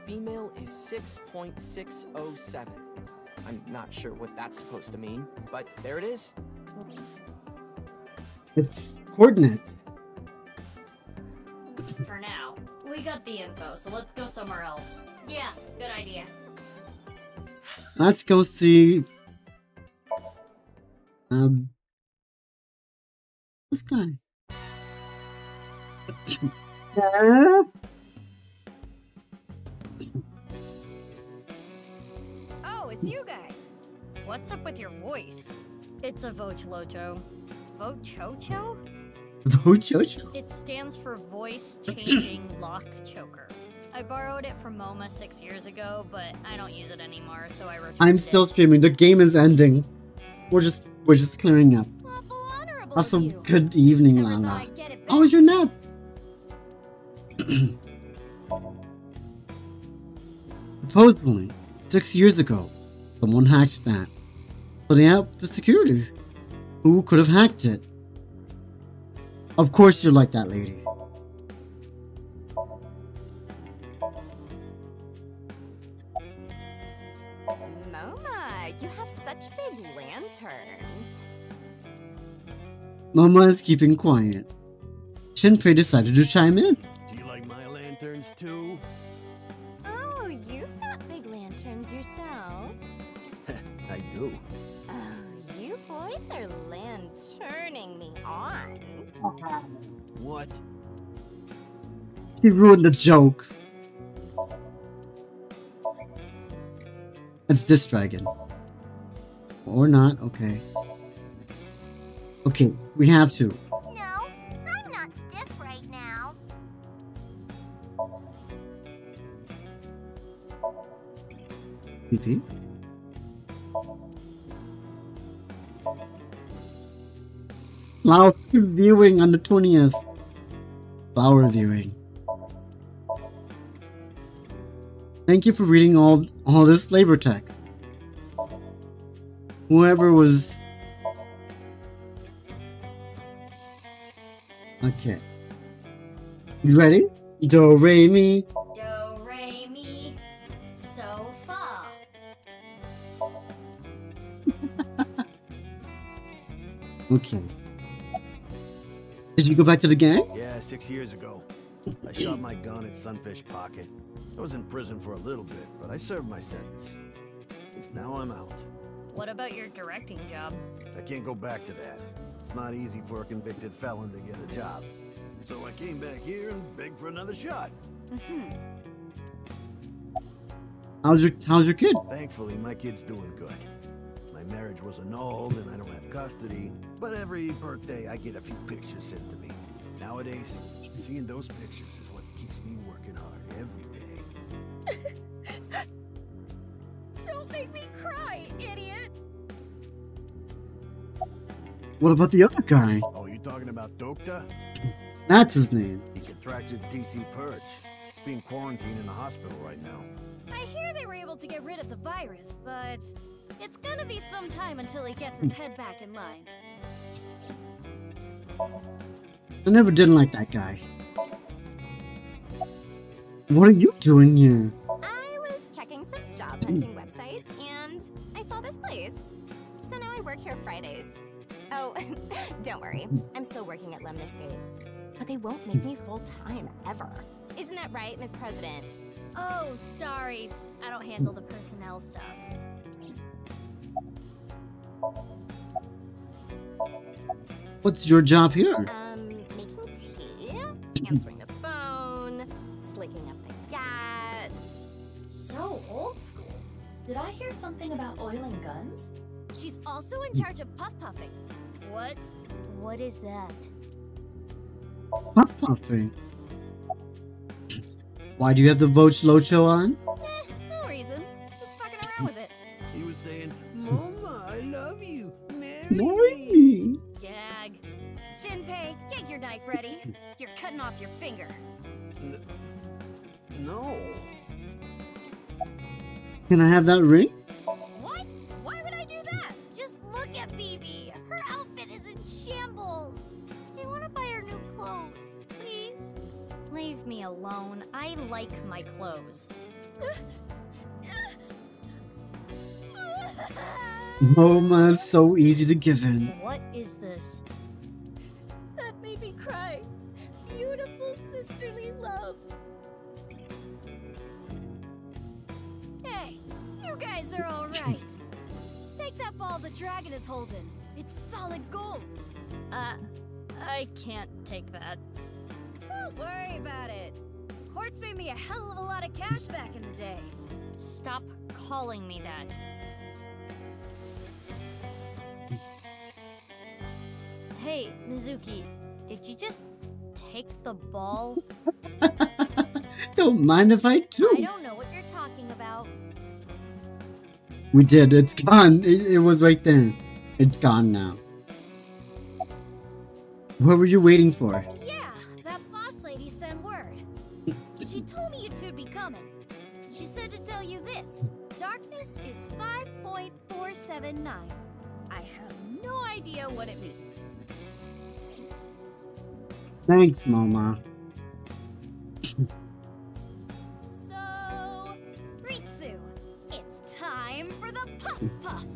Female is 6.607. I'm not sure what that's supposed to mean, but there it is. It's coordinates. For now. We got the info, so let's go somewhere else. Yeah, good idea. Let's go see... this guy. Oh, it's you guys. What's up with your voice? It's a Vochlocho. Vochocho? Vochocho? It stands for Voice Changing Lock Choker. I borrowed it from MoMA 6 years ago, but I don't use it anymore, so I returned I'm still streaming. The game is ending. We're just clearing up. Also, good evening, Lala. How was your nap? Supposedly, 6 years ago, someone hacked that. Putting out the security. Who could have hacked it? Of course you're like that lady. Moma, you have such big lanterns. Mama is keeping quiet. Shinpei decided to chime in. Do you like my lanterns too? Oh, you've got big lanterns yourself. I do. Oh, you boys are lanterning me on. What? He ruined the joke. It's this dragon. Or not, okay. Okay, we have to. No, I'm not stiff right now. PP? Flower viewing on the 20th. Flower viewing. Thank you for reading all this flavor text. Whoever was... Okay. You ready? Do, re, mi. Do, re, mi, so, fa. Okay. Did you go back to the gang? Yeah, 6 years ago. I shot my gun at Sunfish Pocket. I was in prison for a little bit, but I served my sentence. Now I'm out. What about your directing job? I can't go back to that. It's not easy for a convicted felon to get a job. So I came back here and begged for another shot. How's your kid? Thankfully, my kid's doing good. My marriage was annulled and I don't have custody, but every birthday I get a few pictures sent to me. Nowadays, seeing those pictures is what keeps me working hard every day. Don't make me cry, idiot! What about the other guy? Oh, you talking about Dokta? That's his name. He contracted DC Purge. He's being quarantined in the hospital right now. I hear they were able to get rid of the virus, but it's gonna be some time until he gets his head back in line. I never did like that guy. What are you doing here? I was checking some job hunting websites and I saw this place. So now I work here Fridays. Oh, don't worry. I'm still working at Lemniscape. But they won't make me full-time, ever. Isn't that right, Miss President? Oh, sorry. I don't handle the personnel stuff. What's your job here? Making tea, answering the phone, slicking up the gats. So old school. Did I hear something about oil and guns? She's also in charge of puff-puffing. What? What is that? Puff puffing. Why do you have the Voch Locho on? No reason. Just fucking around with it. He was saying, Mama, I love you. Marry me. Gag. Shinpei, get your knife ready. You're cutting off your finger. No. Can I have that ring? What? Why would I do that? Just look at Bibi. Her outfit is in shambles. I want to buy her new clothes, please. Leave me alone. I like my clothes. Moma is so easy to give in. What is this? That made me cry. Beautiful sisterly love. Hey, you guys are all right. Take that ball the dragon is holding. It's solid gold. I can't take that. Don't worry about it. Quartz made me a hell of a lot of cash back in the day. Stop calling me that. Hey, Mizuki, did you just take the ball? Don't mind if I do. I don't know what you're talking about. We did. It's gone. It was right there. It's gone now. What were you waiting for? Yeah, that boss lady sent word. This is 5.479. I have no idea what it means. Thanks, Mama. So, Ritsu, it's time for the Puff Puff.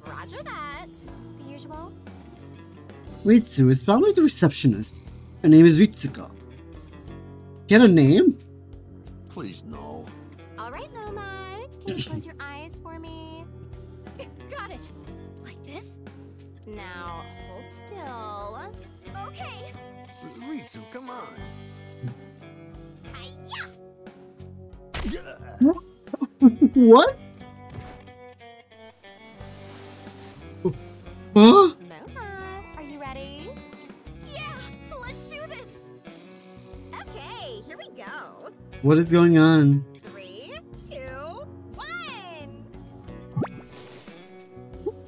Roger that. The usual. Ritsu is probably the receptionist. Her name is Ritsuko. Get a name? Please, no. All right, Nomad. Can you close your eyes for me? Got it. Like this? Now, hold still. Okay. Ritsu, come on. What? Huh? Nomad, are you ready? Yeah, let's do this. Okay, here we go. What is going on? 3, 2, 1.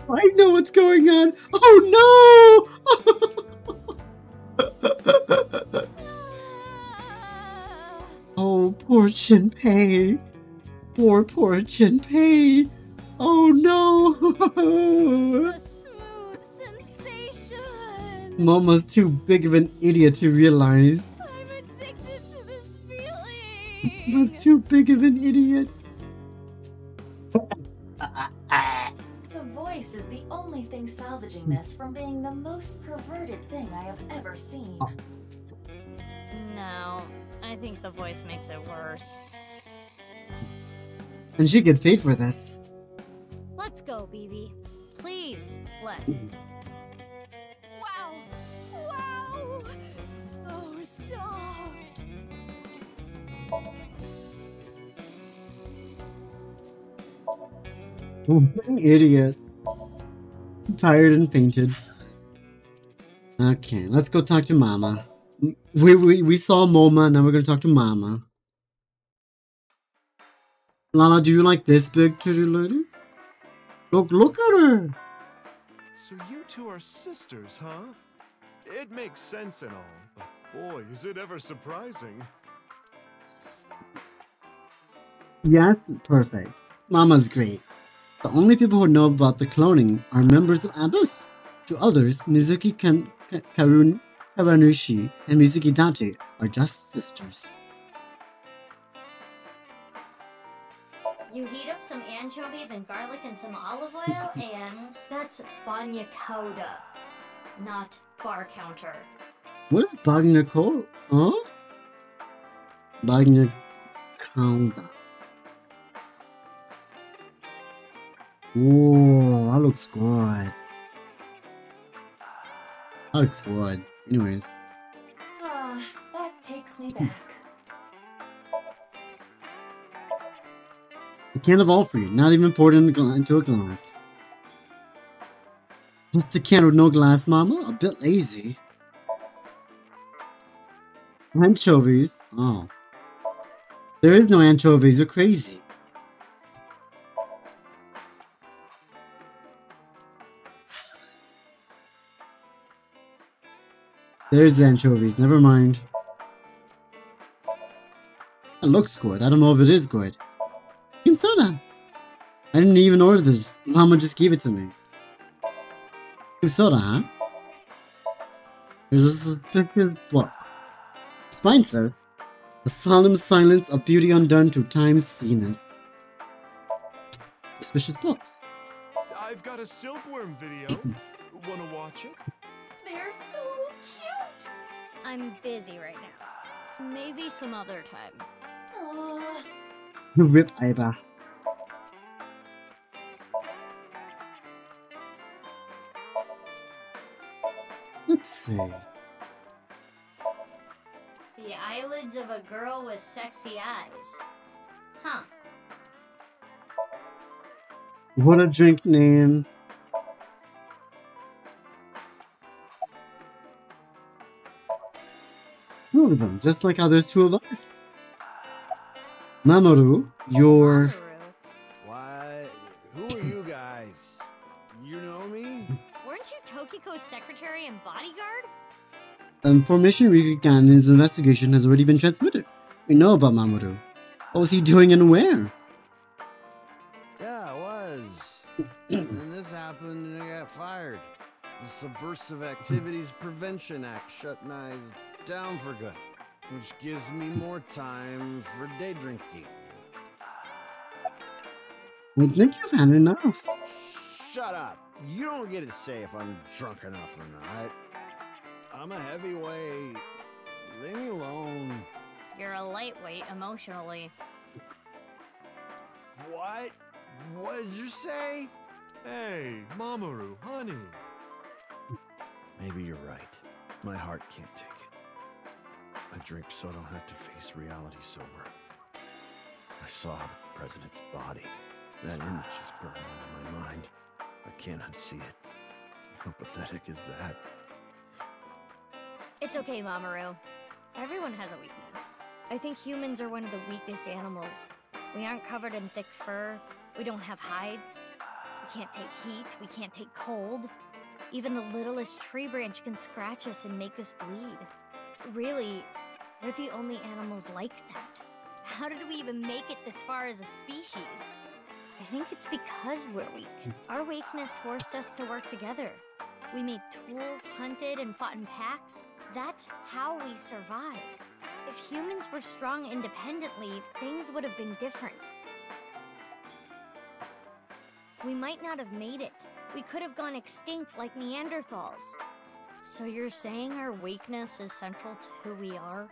I know what's going on. Oh no! Oh, poor Shinpei. Poor Shinpei. Oh no! The smooth sensation. Momo's too big of an idiot to realize. I'm addicted to this feeling. Momo's too big of an idiot. The voice is the only thing salvaging this from being the most perverted thing I have ever seen. No, I think the voice makes it worse. And she gets paid for this. Let's go, BB. Please, let. Wow. Wow. So soft. Oh, an idiot. I'm tired and fainted. Okay, let's go talk to Mama. We saw Moma, now we're gonna talk to Mama. Lala, do you like this big titty lady? Look at her! So you two are sisters, huh? It makes sense and all, but boy, is it ever surprising. Yes, perfect. Mama's great. The only people who know about the cloning are members of Abyss. To others, Mizuki Karanushi and Mizuki Date are just sisters. You heat up some anchovies and garlic and some olive oil, and that's banya coda, not bar counter. What is Bagna Coda? Huh? Bagna Coda. Whoa, that looks good. That looks good. Anyways. That takes me back. A can of all for you, not even poured into a glass. Just a can with no glass, Mama? A bit lazy. Anchovies? Oh. There is no anchovies, you're crazy. There's the anchovies, never mind. It looks good, I don't know if it is good. Cream soda! I didn't even order this, Mama just gave it to me. Cream soda, huh? There's a suspicious book. Spine says, a solemn silence of beauty undone to time's seen it. Suspicious books. I've got a silkworm video. Wanna watch it? They're so cute. I'm busy right now. Maybe some other time. Rip Aiba. Let's see. The eyelids of a girl with sexy eyes. Huh. What a drink name. Two of them, just like how there's two of us. Mamoru, you're... Why? Who are you guys? You know me? Weren't you Tokiko's secretary and bodyguard? Information regarding his investigation has already been transmitted. We know about Mamoru. What was he doing and where? Yeah, this happened and I got fired. The Subversive Activities Prevention Act shut Nyes down for good, which gives me more time for day drinking. I think you've had enough. Shut up. You don't get to say if I'm drunk enough or not. I'm a heavyweight. Leave me alone. You're a lightweight emotionally. What? What did you say? Hey, Mamoru, honey. Maybe you're right. My heart can't take it. I drink so I don't have to face reality sober. I saw the president's body. That image is burned into my mind. I can't unsee it. How pathetic is that? It's okay, Mamoru. Everyone has a weakness. I think humans are one of the weakest animals. We aren't covered in thick fur. We don't have hides. We can't take heat. We can't take cold. Even the littlest tree branch can scratch us and make us bleed. Really, we're the only animals like that. How did we even make it this far as a species? I think it's because we're weak. Our weakness forced us to work together. We made tools, hunted, and fought in packs. That's how we survived. If humans were strong independently, things would have been different. We might not have made it. We could have gone extinct like Neanderthals. So you're saying our weakness is central to who we are?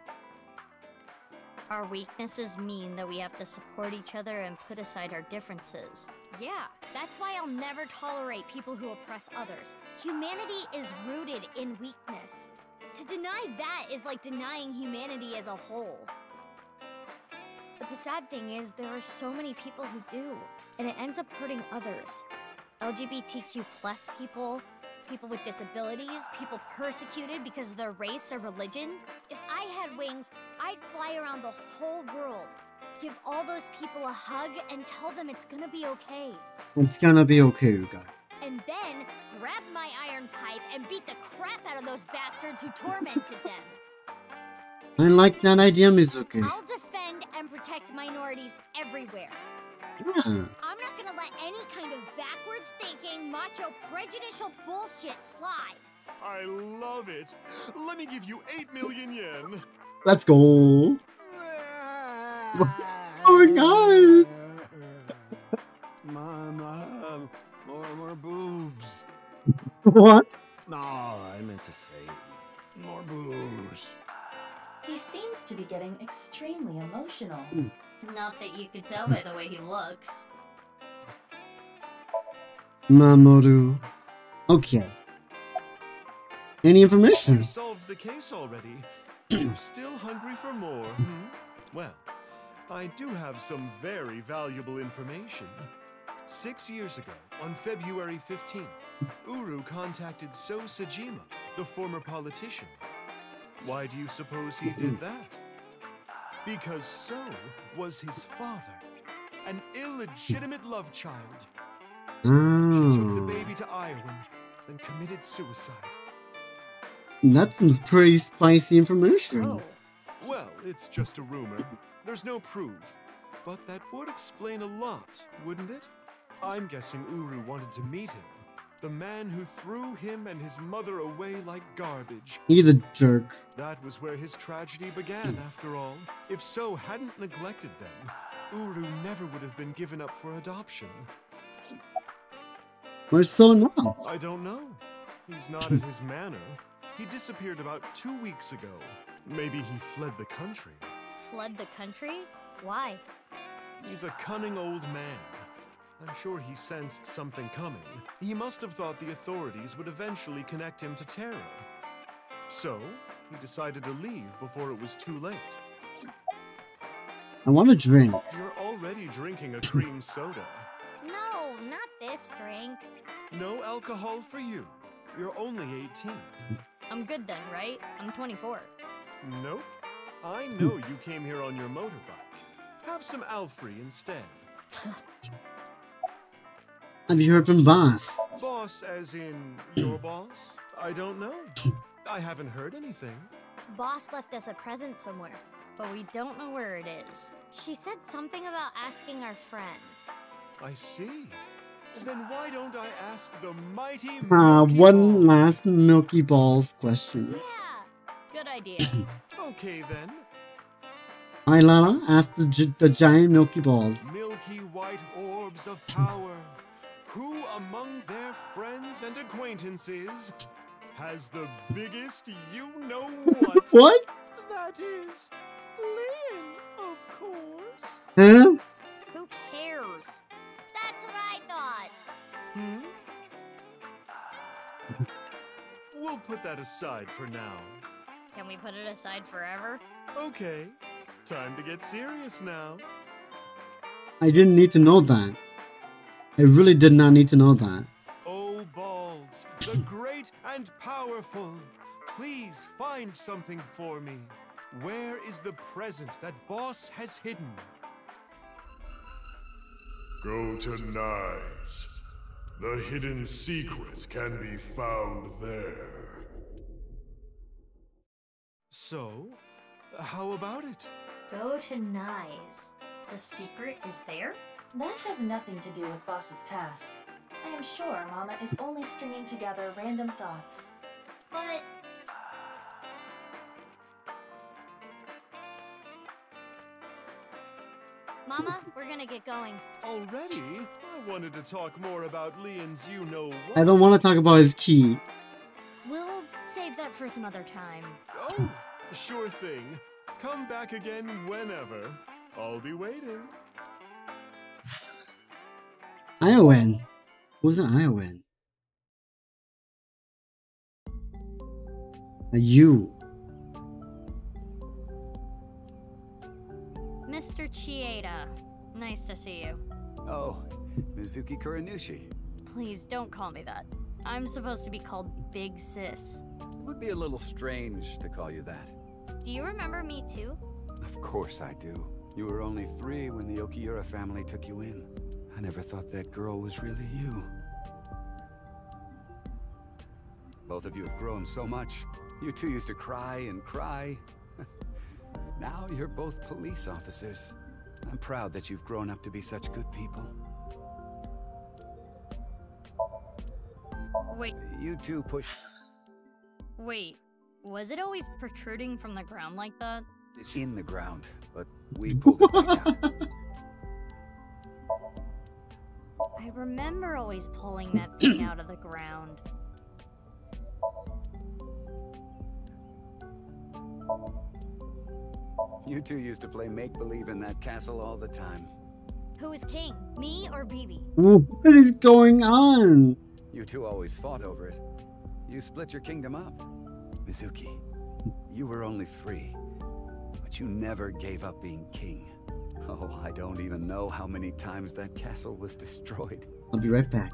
Our weaknesses mean that we have to support each other and put aside our differences. Yeah, that's why I'll never tolerate people who oppress others. Humanity is rooted in weakness. To deny that is like denying humanity as a whole. But the sad thing is, there are so many people who do, and it ends up hurting others. LGBTQ+ people, people with disabilities, people persecuted because of their race or religion. If I had wings, I'd fly around the whole world, give all those people a hug, and tell them it's gonna be okay. It's gonna be okay, you guys. And then grab my iron pipe and beat the crap out of those bastards who tormented them. I like that idea, Mizuki. I'll defend and protect minorities everywhere. Yeah. I'm not gonna let any kind of backwards thinking, macho, prejudicial bullshit slide. I love it. Let me give you 8 million yen. Let's go. What's going on? More boobs. What? No, I meant to say more boobs. He seems to be getting extremely emotional. Not that you could tell by the way he looks. Mamoru. Okay. Any information? You solved the case already. You're still hungry for more? Well, I do have some very valuable information. 6 years ago, on February 15th, Uru contacted So Sajima, the former politician. Why do you suppose he did that? Because So was his father, an illegitimate love child. She took the baby to Iowa, then committed suicide. That's some pretty spicy information. Well, it's just a rumor. There's no proof. But that would explain a lot, wouldn't it? I'm guessing Uru wanted to meet him. The man who threw him and his mother away like garbage. He's a jerk. That was where his tragedy began, after all. If So hadn't neglected them, Uru never would have been given up for adoption. Where's So now? I don't know. He's not at his manor. He disappeared about 2 weeks ago. Maybe he fled the country. Fled the country? Why? He's a cunning old man. I'm sure he sensed something coming. He must have thought the authorities would eventually connect him to terror. So, he decided to leave before it was too late. I want a drink. You're already drinking a cream soda. No, not this drink. No alcohol for you. You're only 18. I'm good then, right? I'm 24. Nope. I know you came here on your motorbike. Have some Alfrey instead. Have you heard from Boss? Boss as in your boss? I don't know. I haven't heard anything. Boss left us a present somewhere, but we don't know where it is. She said something about asking our friends. I see. Then why don't I ask the mighty One last Milky Balls question. Good idea. Okay then. Alright, Lala, ask the giant Milky Balls. Milky white orbs of power. Who among their friends and acquaintances has the biggest you-know-what? What? That is Lynn, of course. Huh? Who cares? That's what I thought. We'll put that aside for now. Can we put it aside forever? Okay, time to get serious now. I didn't need to know that. I really did not need to know that. Oh, balls, the great and powerful, please find something for me. Where is the present that Boss has hidden? Go to Nyes. The hidden secret can be found there. So, how about it? Go to Nyes. The secret is there? That has nothing to do with Boss's task. I am sure Mama is only stringing together random thoughts. But... Mama, we're gonna get going. Already? I wanted to talk more about Leon's you-know-what. I don't want to talk about his key. We'll save that for some other time. Oh, sure thing. Come back again whenever. I'll be waiting. Iowan. Who's an Iowan? You. Mr. Chieda, nice to see you. Oh, Mizuki Kuranushi. Please don't call me that. I'm supposed to be called Big Sis. It would be a little strange to call you that. Do you remember me too? Of course I do. You were only 3 when the Okiura family took you in. I never thought that girl was really you. Both of you have grown so much. You two used to cry and cry. Now you're both police officers. I'm proud that you've grown up to be such good people. Wait. You two push... Wait, was it always protruding from the ground like that? It's in the ground, but we pulled it back out. I remember always pulling that thing out of the ground. You two used to play make-believe in that castle all the time. Who is king, me or Bibi? What is going on? You two always fought over it. You split your kingdom up. Mizuki, you were only 3, but you never gave up being king. Oh, I don't even know how many times that castle was destroyed. I'll be right back.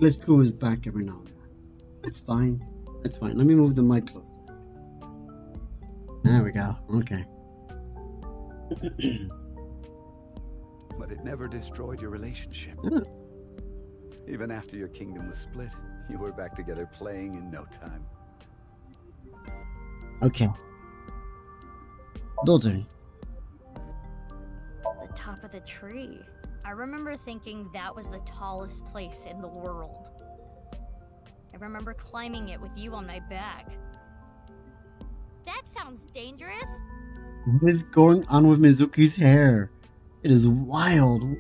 Let's cool his back every now and then. It's fine. It's fine. Let me move the mic closer. There we go. Okay. But it never destroyed your relationship. Even after your kingdom was split, you were back together playing in no time. Okay. Building. The top of the tree. I remember thinking that was the tallest place in the world. I remember climbing it with you on my back. That sounds dangerous. What is going on with Mizuki's hair? It is wild.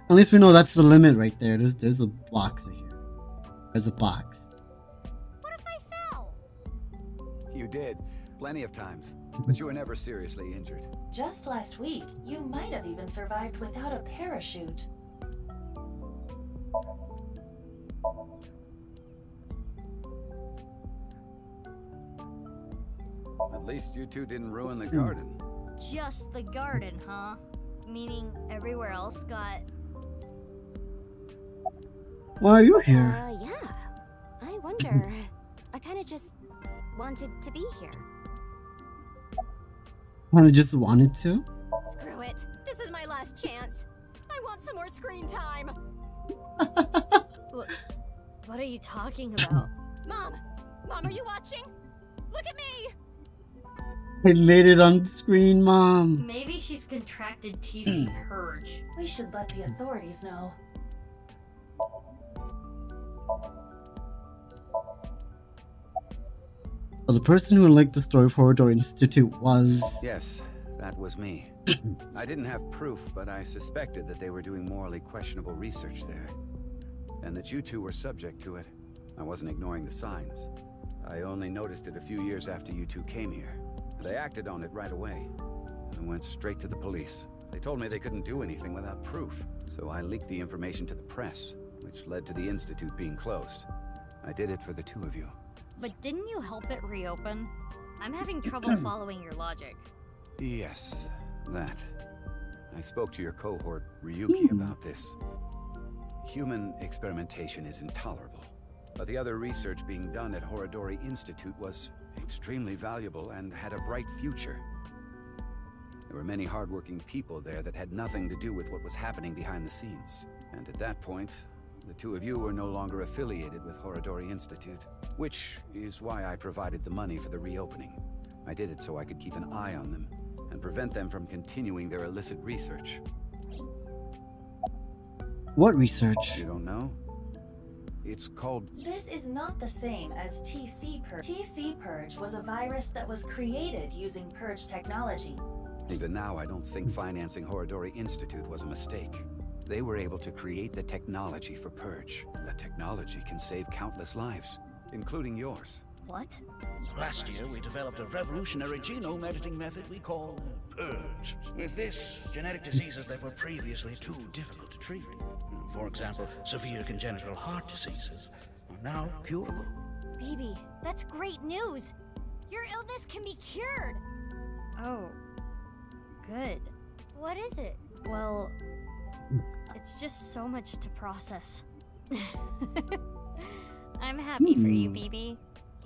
At least we know that's the limit right there. There's a box here. There's a box. What if I fell? You did. Plenty of times. But you were never seriously injured. Just last week, you might have even survived without a parachute. At least you two didn't ruin the garden. Just the garden, huh? Meaning everywhere else got... Why are you here? Yeah. I wonder. I kind of just wanted to be here. I just wanted to? Screw it. This is my last chance. I want some more screen time. What are you talking about? Mom! Mom, are you watching? Look at me! I made it on screen, Mom. Maybe she's contracted TC Purge. We should let the authorities know. Well, the person who liked the story of Horror Institute was... Yes, that was me. I didn't have proof, but I suspected that they were doing morally questionable research there. And that you two were subject to it. I wasn't ignoring the signs. I only noticed it a few years after you two came here. And I acted on it right away. I went straight to the police. They told me they couldn't do anything without proof. So I leaked the information to the press, which led to the Institute being closed. I did it for the two of you. But didn't you help it reopen? I'm having trouble following your logic. Yes, that. I spoke to your cohort, Ryuki, about this. Human experimentation is intolerable. But the other research being done at Horodori Institute was extremely valuable and had a bright future. There were many hardworking people there that had nothing to do with what was happening behind the scenes. And at that point, the two of you were no longer affiliated with Horodori Institute, which is why I provided the money for the reopening. I did it so I could keep an eye on them and prevent them from continuing their illicit research. What research? You don't know? It's called... This is not the same as TC Purge. TC Purge was a virus that was created using Purge technology. Even now, I don't think financing Horodori Institute was a mistake. They were able to create the technology for Purge. The technology can save countless lives, including yours. What? Last year, we developed a revolutionary genome editing method we call Purge. With this, genetic diseases that were previously too difficult to treat, for example, severe congenital heart diseases, are now curable. Baby, that's great news! Your illness can be cured! Oh, good. What is it? Well, it's just so much to process. I'm happy for you, BB.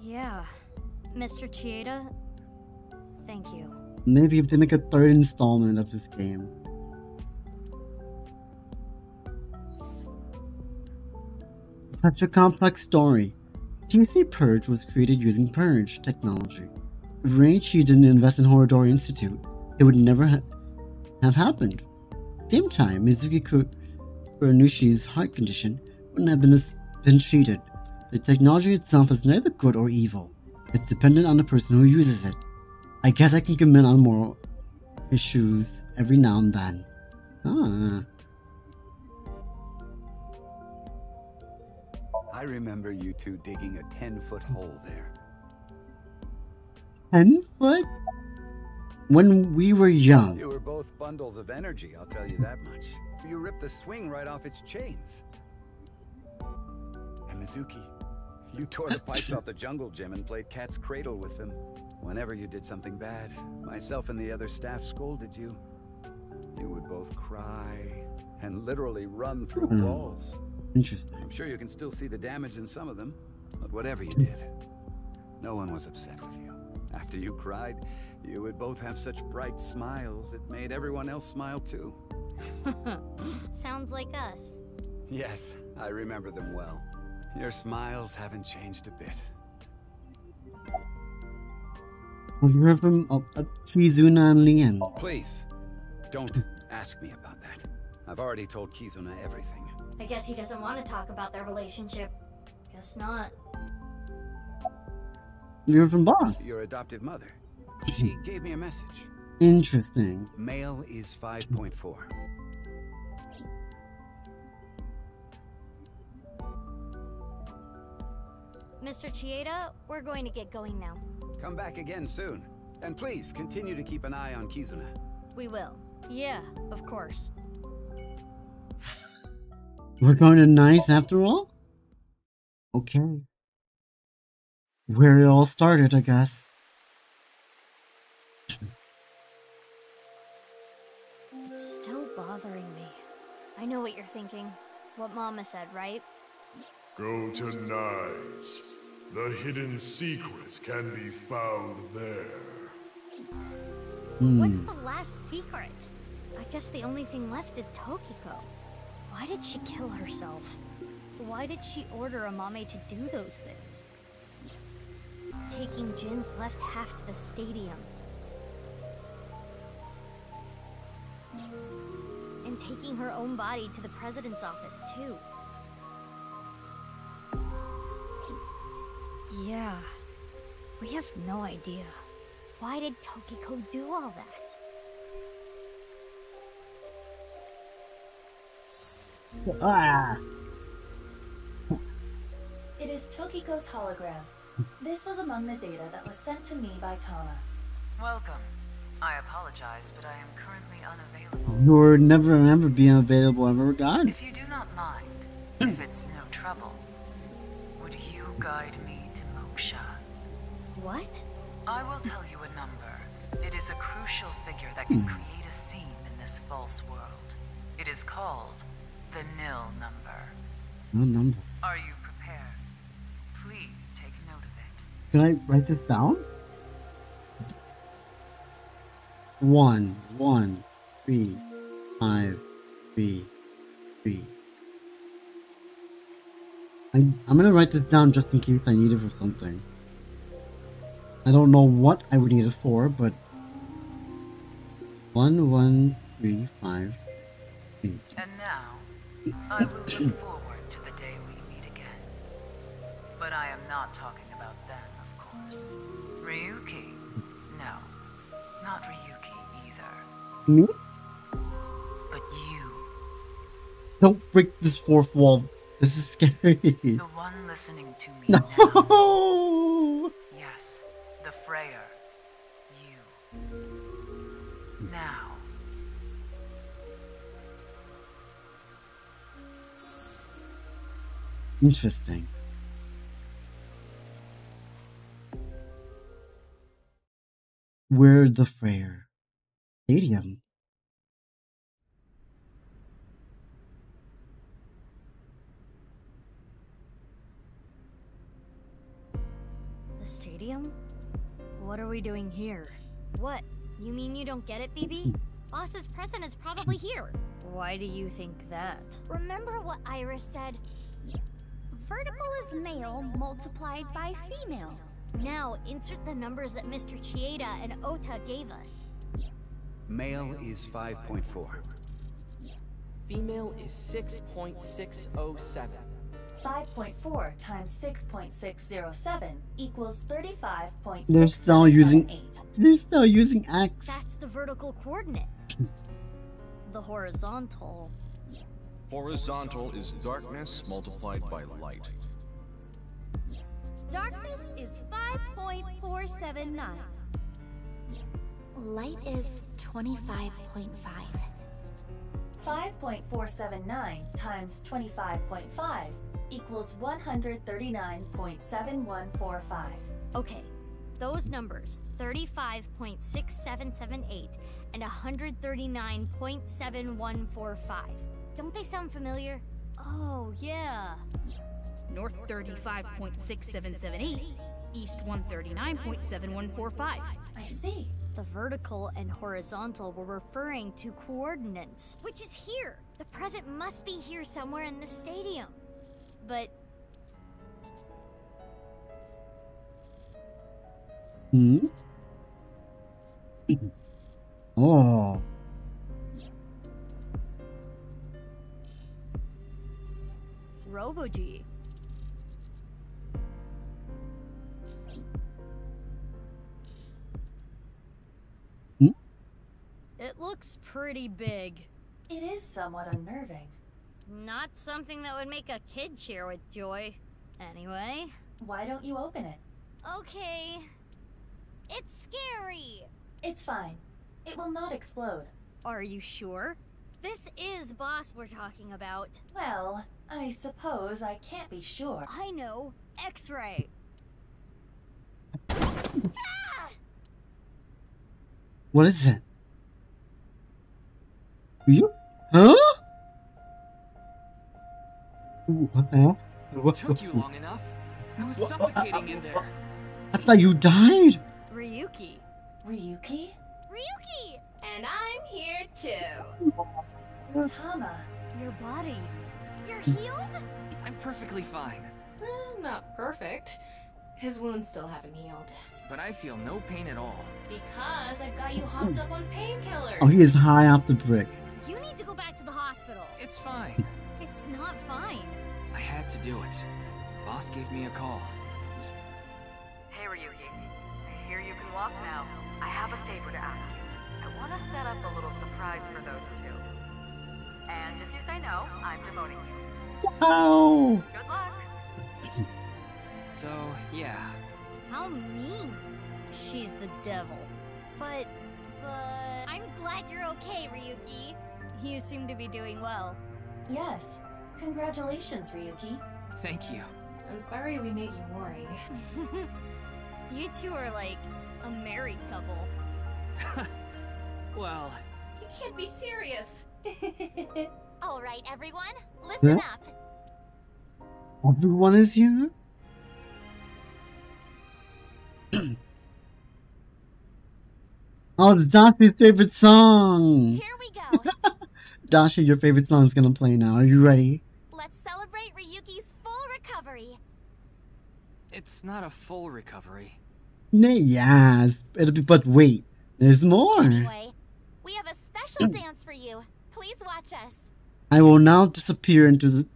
Yeah. Mr. Chieda, thank you. Maybe if they make a third installment of this game. Such a complex story. TC Purge was created using Purge technology. If Reichi didn't invest in Horodori Institute, it would never have happened. At the same time, Mizuki Kuranushi's heart condition wouldn't have been treated. The technology itself is neither good or evil. It's dependent on the person who uses it. I guess I can comment on moral issues every now and then. I remember you two digging a 10-foot hole there. 10 foot? When we were young. You were both bundles of energy, I'll tell you that much. You ripped the swing right off its chains. And Mizuki, you tore the pipes off the jungle gym and played cat's cradle with them. Whenever you did something bad, myself and the other staff scolded you. You would both cry and literally run through walls. Interesting. I'm sure you can still see the damage in some of them, but whatever you did, no one was upset with you. After you cried, you would both have such bright smiles it made everyone else smile too. Sounds like us. Yes, I remember them well. Your smiles haven't changed a bit. Have you heard from Kizuna and Lien? Please, don't ask me about that. I've already told Kizuna everything. I guess he doesn't want to talk about their relationship. Guess not. You heard from Boss? Your adoptive mother. She gave me a message. Interesting. Male is 5.4. Mr. Chieda, we're going to get going now. Come back again soon. And please, continue to keep an eye on Kizuna. We will. Yeah, of course. We're going to Nice after all? Okay. Where it all started, I guess. It's still bothering me. I know what you're thinking. What Mama said, right? Go to Nyes. The hidden secret can be found there. What's the last secret? I guess the only thing left is Tokiko. Why did she kill herself? Why did she order Amame to do those things? Taking Jin's left half to the stadium. And taking her own body to the president's office, too. Yeah, we have no idea. Why did Tokiko do all that? Ah! It is Tokiko's hologram. This was among the data that was sent to me by Tana. Welcome. I apologize, but I am currently unavailable. You're never be unavailable ever again. If you do not mind, if it's no trouble, would you guide me to Moksha? What? I will tell you a number. It is a crucial figure that can create a scene in this false world. It is called the nil number. No number. Are you prepared? Please take note of it. Can I write this down? 1 1 3 5 3 3. I'm gonna write this down just in case I need it for something. I don't know what I would need it for, but 1 1 3 5 8. And now, I will look forward to the day we meet again. But I am not talking about them, of course. Ryuki? No, not Ryuki either. Me? But you. Don't break this fourth wall. This is scary. The one listening to me no! now. Yes, the Freyer. You. Now. Interesting. We're the Freyer Stadium. The stadium? What are we doing here? What? You mean you don't get it, BB? Boss's present is probably here. Why do you think that? Remember what Iris said? Vertical is male multiplied by female. Now, insert the numbers that Mr. Chieda and Ota gave us. Male is 5.4. Female is 6.607. 5.4 times 6.607 equals 35.678. They're still using X. That's the vertical coordinate. The horizontal. Horizontal is darkness multiplied by light. Darkness is 5.479. Light is 25.5. 5.479 times 25.5 equals 139.7145. Okay, those numbers, 35.6778 and 139.7145. Don't they sound familiar? Oh, yeah. North 35.6778, East 139.7145. I see. The vertical and horizontal were referring to coordinates. Which is here. The present must be here somewhere in the stadium. But... Oh. Robo-G. It looks pretty big. It is somewhat unnerving. Not something that would make a kid cheer with joy. Anyway. Why don't you open it? Okay. It's scary. It's fine. It will not explode. Are you sure? This is Boss we're talking about. Well, I suppose I can't be sure. I know. X-ray. What is it? You? Huh? It took you long enough. I was suffocating in there. I thought you died. Ryuki. Ryuki? Ryuki! And I'm here too. Tama. Your body. You're healed? I'm perfectly fine. Not perfect. His wounds still haven't healed. But I feel no pain at all. Because I've got you hopped up on painkillers. Oh, he is high off the brick. You need to go back to the hospital. It's fine. It's not fine. I had to do it. Boss gave me a call. Hey, Ryuki. I hear you can walk now. I have a favor to ask you. I want to set up a little surprise for those two. And if you say no, I'm demoting you. Oh. Good luck. So, yeah. How mean. She's the devil. But I'm glad you're okay, Ryuki. You seem to be doing well. Yes. Congratulations, Ryuki. Thank you. I'm sorry we made you worry. You two are like a married couple. Well... You can't be serious. All right, everyone, listen up. Everyone is here? Oh, it's Dashi's favorite song. Here we go. Dashi, your favorite song is gonna play now. Are you ready? Let's celebrate Ryuki's full recovery. It's not a full recovery. Yes, but wait, there's more. Anyway, we have a special dance for you. Please watch us. I will now disappear into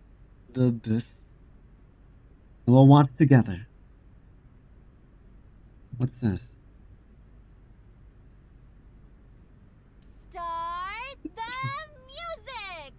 the abyss. And we'll watch together. What's this? Start the music!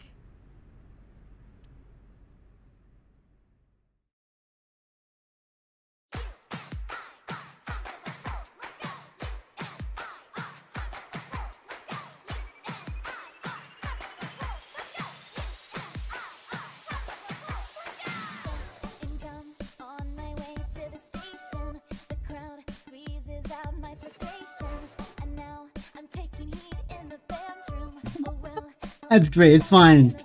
On my way to the station, the crowd squeezes out my frustration, and now I'm taking heat in the bedroom. Oh well. That's great. It's fine.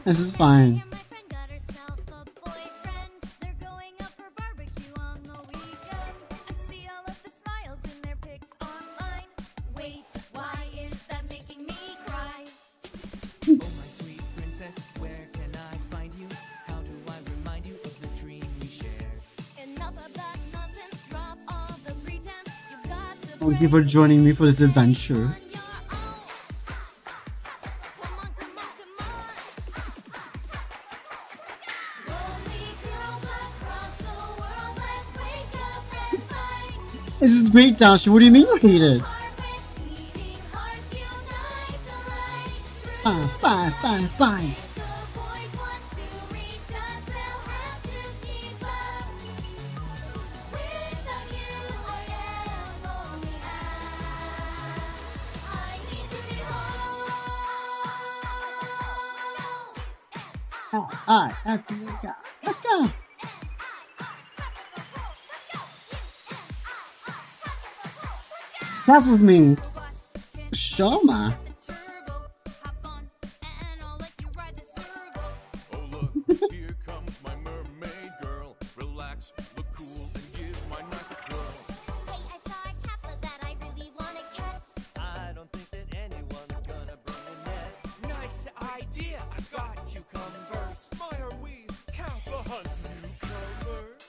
This is fine. Wait, why is that making me cry? Oh, my sweet princess, where can I find you? How do I remind you of the dream we shared? Enough of that nonsense, drop all the pretense. You've got to Thank you for joining me for this adventure. This is great, Dashi. What do you mean you hate it? Fine. Alright, let's go. Stop with me. Shoma. Here comes my mermaid girl. Relax, look cool, and give my knife a twirl. Hey, I saw a kappa that I really want to catch. I don't think that anyone's gonna bring a net. Nice idea. I've got cucumbers. Admire we count the hunt's newcomers.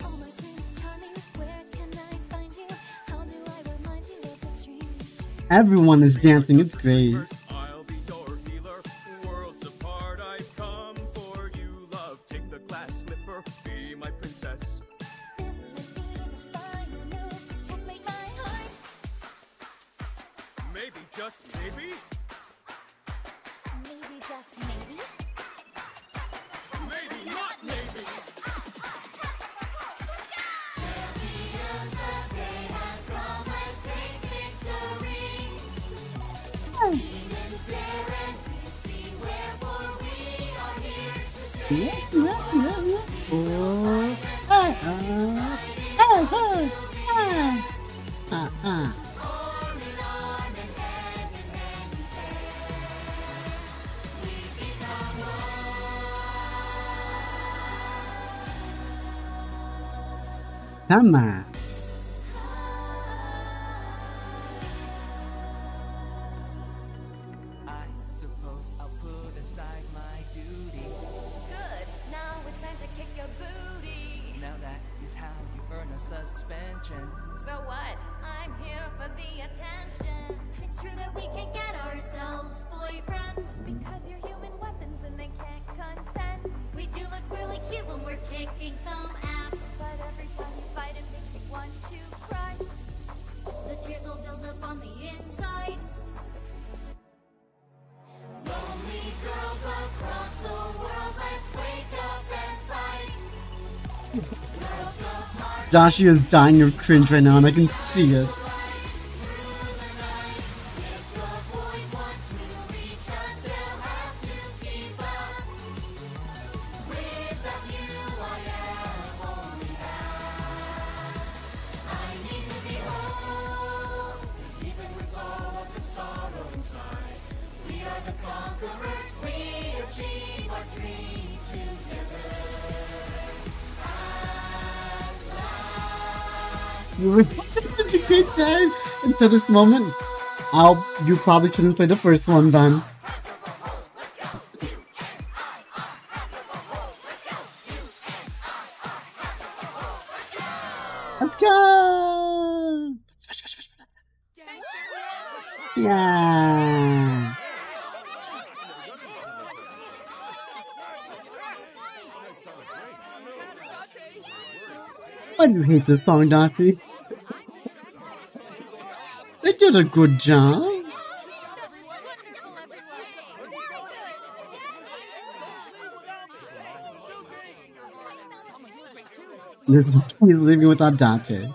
Oh, my Prince Charming, where can I find you? How do I remind you of the dream we shared? Everyone is dancing. It's great. I'll be your healer. Worlds apart, I've come for you, love. Take the glass slipper, be my princess. This would be the final move to checkmate my heart. Maybe, just maybe? Maybe, just maybe. Maybe not maybe. Champions, the day has come. Let's take victory. Demons dare and beasts beware, for we are here to save. Come on. I suppose I'll put aside my duty. Good. Now it's time to kick your booty. Now that is how you earn a suspension. So what? I'm here for the attention. It's true that we can get ourselves boyfriends Because you're human weapons and they can't contend. We do look really cute when we're kicking some ass. But every time you fight, it makes you want to cry. The tears will build up on the inside. Lonely girls across the world, let's wake up and fight. Girls of heart. Dashi is dying of cringe right now, and I can see it. You were having such a great time until this moment. You probably shouldn't play the first one then. Let's go! Yeah! Why do you hate this song, Dashi? They did a good job. He's leaving without Dante.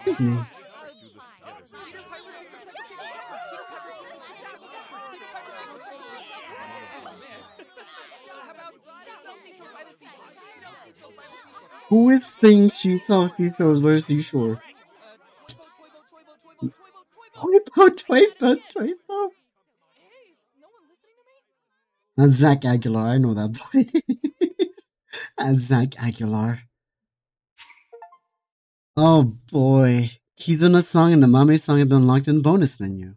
Excuse me. Who is saying she saw seashores by the seashore? Toipo. That's Zach Aguilar. I know that voice. That's Zach Aguilar. Oh boy. He's in a song and the Mame song have been unlocked in the bonus menu.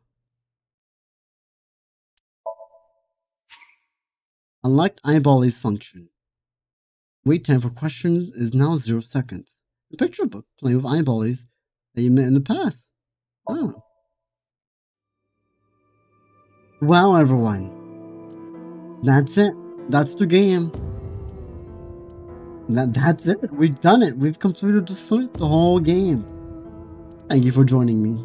Unlocked eyeballies function. Wait time for questions is now 0 seconds. The picture book playing with eyeballies that you met in the past. Oh. Wow, everyone. That's it. That's the game. That's it. We've done it. We've completed the whole game. Thank you for joining me.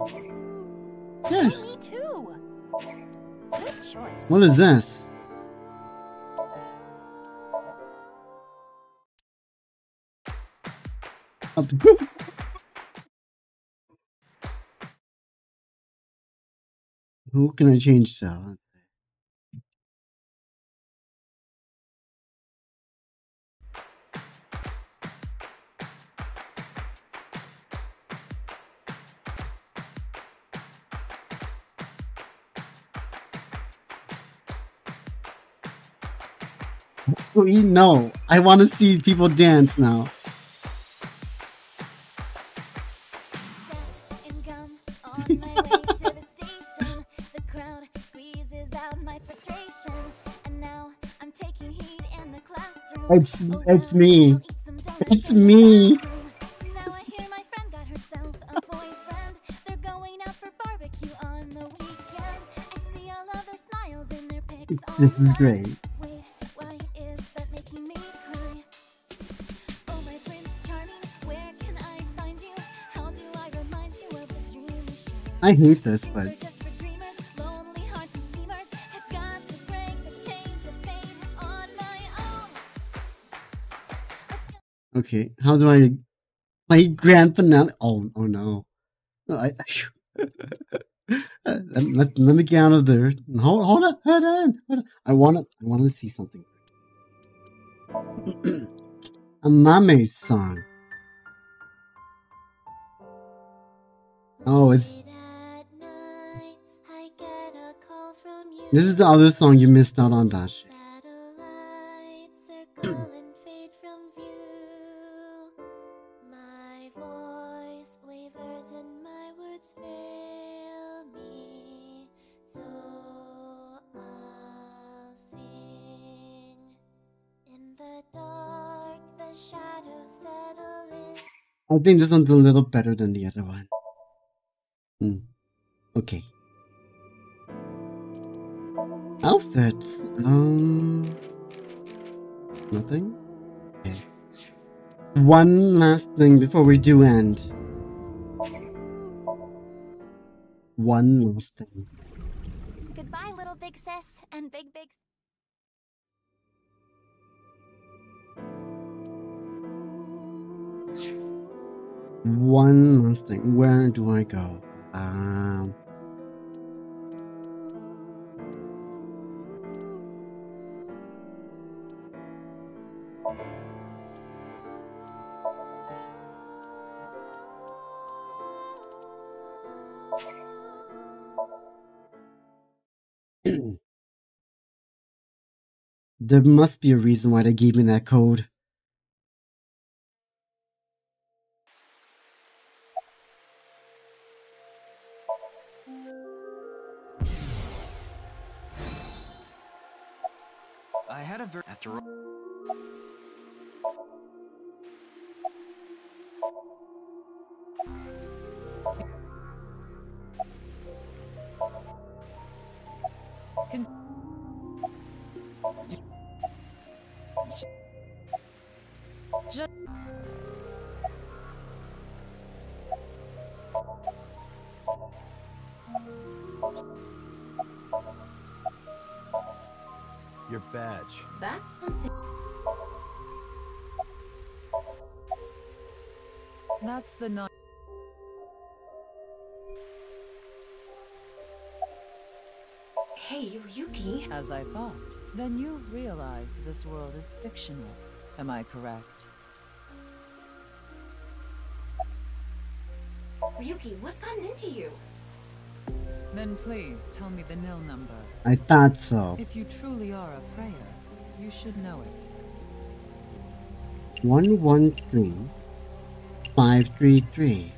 Yes. Me too. Good choice. What is this? Who can I change to? No, I want to see people dance now. It's me. It's me. Now I hear my friend got herself a boyfriend. They're going out for barbecue on the weekend. I see all of their smiles in their pics. This is great. Wait, why is that making me cry? Oh, my Prince Charming, where can I find you? How do I remind you of the dream we shared? I hate this, but Lonely hearts and schemers have got to break the chains of fate on my own. okay. How do I? My grand finale. Oh no. Let me get out of there. Hold on. I want to see something. A Mame song. Oh, it's. This is the other song you missed out on, Dash. I think this one's a little better than the other one. Okay. Outfits. Nothing? Okay. One last thing before we do end. One last thing. Goodbye, little big sis and big. One last thing. Where do I go? There must be a reason why they gave me that code. I had a after all. Your badge. That's something. That's the night. Hey, Yuki. As I thought. Then you've realized this world is fictional. Am I correct? Ryuki, what's gotten into you? Then please tell me the nil number. I thought so. If you truly are a Freya, you should know it. 113533.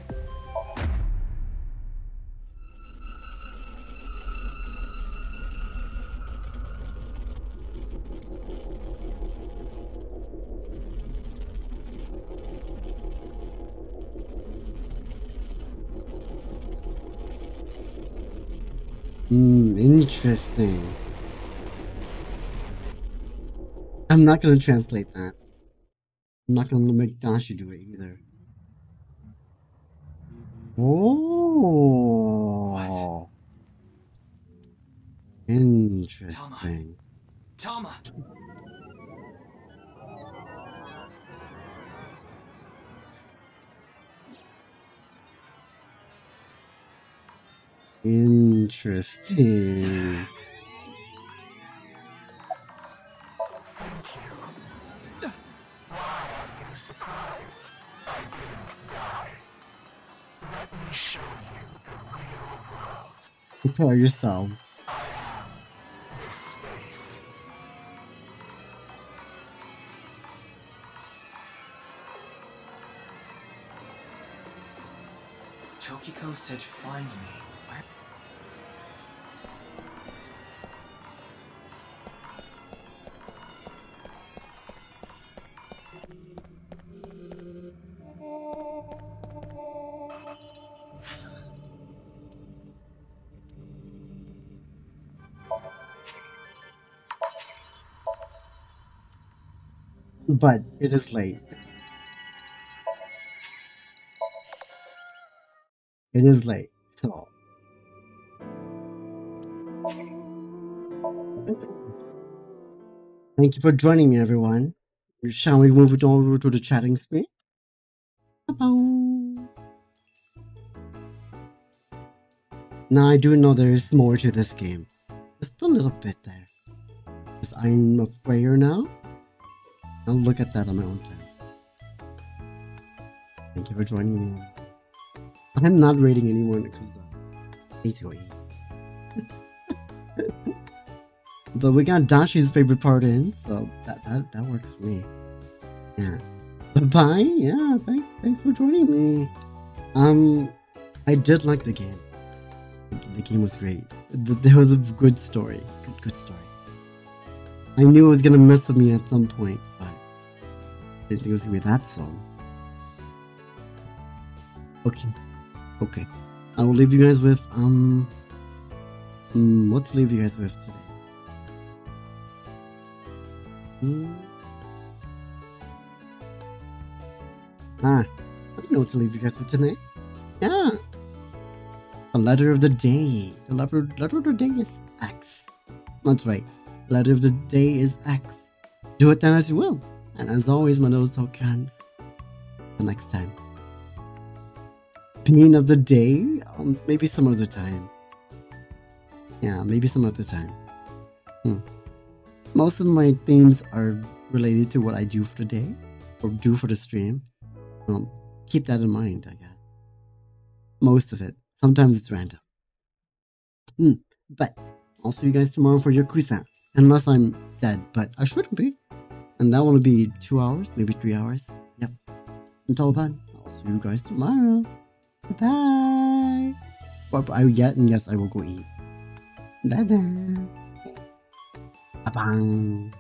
Interesting. I'm not gonna translate that. I'm not gonna make Dashi do it either. Oh. What? Interesting. Tama! Interesting. Surprised. I didn't die. Let me show you the real world. Prepare yourselves. I am this space. Tokiko said find me. Where? But it is late. It is late, so. Thank you for joining me, everyone. Shall we move it over to the chatting screen? Now, I do know there is more to this game. Just a little bit there. Because I'm a player now. I'll look at that on my own time. Thank you for joining me. I'm not rating anyone because I need to go eat. But we got Dashi's favorite part in, so that works for me. Yeah. Bye. Yeah. Thanks for joining me. I did like the game. The game was great. There was a good story. Good story. I knew it was gonna mess with me at some point, but I didn't think it was gonna be that so. Okay. Okay. I will leave you guys with what to leave you guys with today? I know what to leave you guys with today. Yeah. The letter of the day. The letter of the day is X. That's right. The letter of the day is X. Do it then as you will. And as always, my little tokens. Until next time. Opinion of the day? Maybe some other time. Yeah, maybe some other time. Most of my themes are related to what I do for the day. Or do for the stream. Keep that in mind, I guess. Most of it. Sometimes it's random. But I'll see you guys tomorrow for your quiz. Unless I'm dead, but I shouldn't be. And that will be 2 hours, maybe 3 hours. Yep. Until then, I'll see you guys tomorrow. Bye. And yes, I will go eat. Bye bye. Bye bye.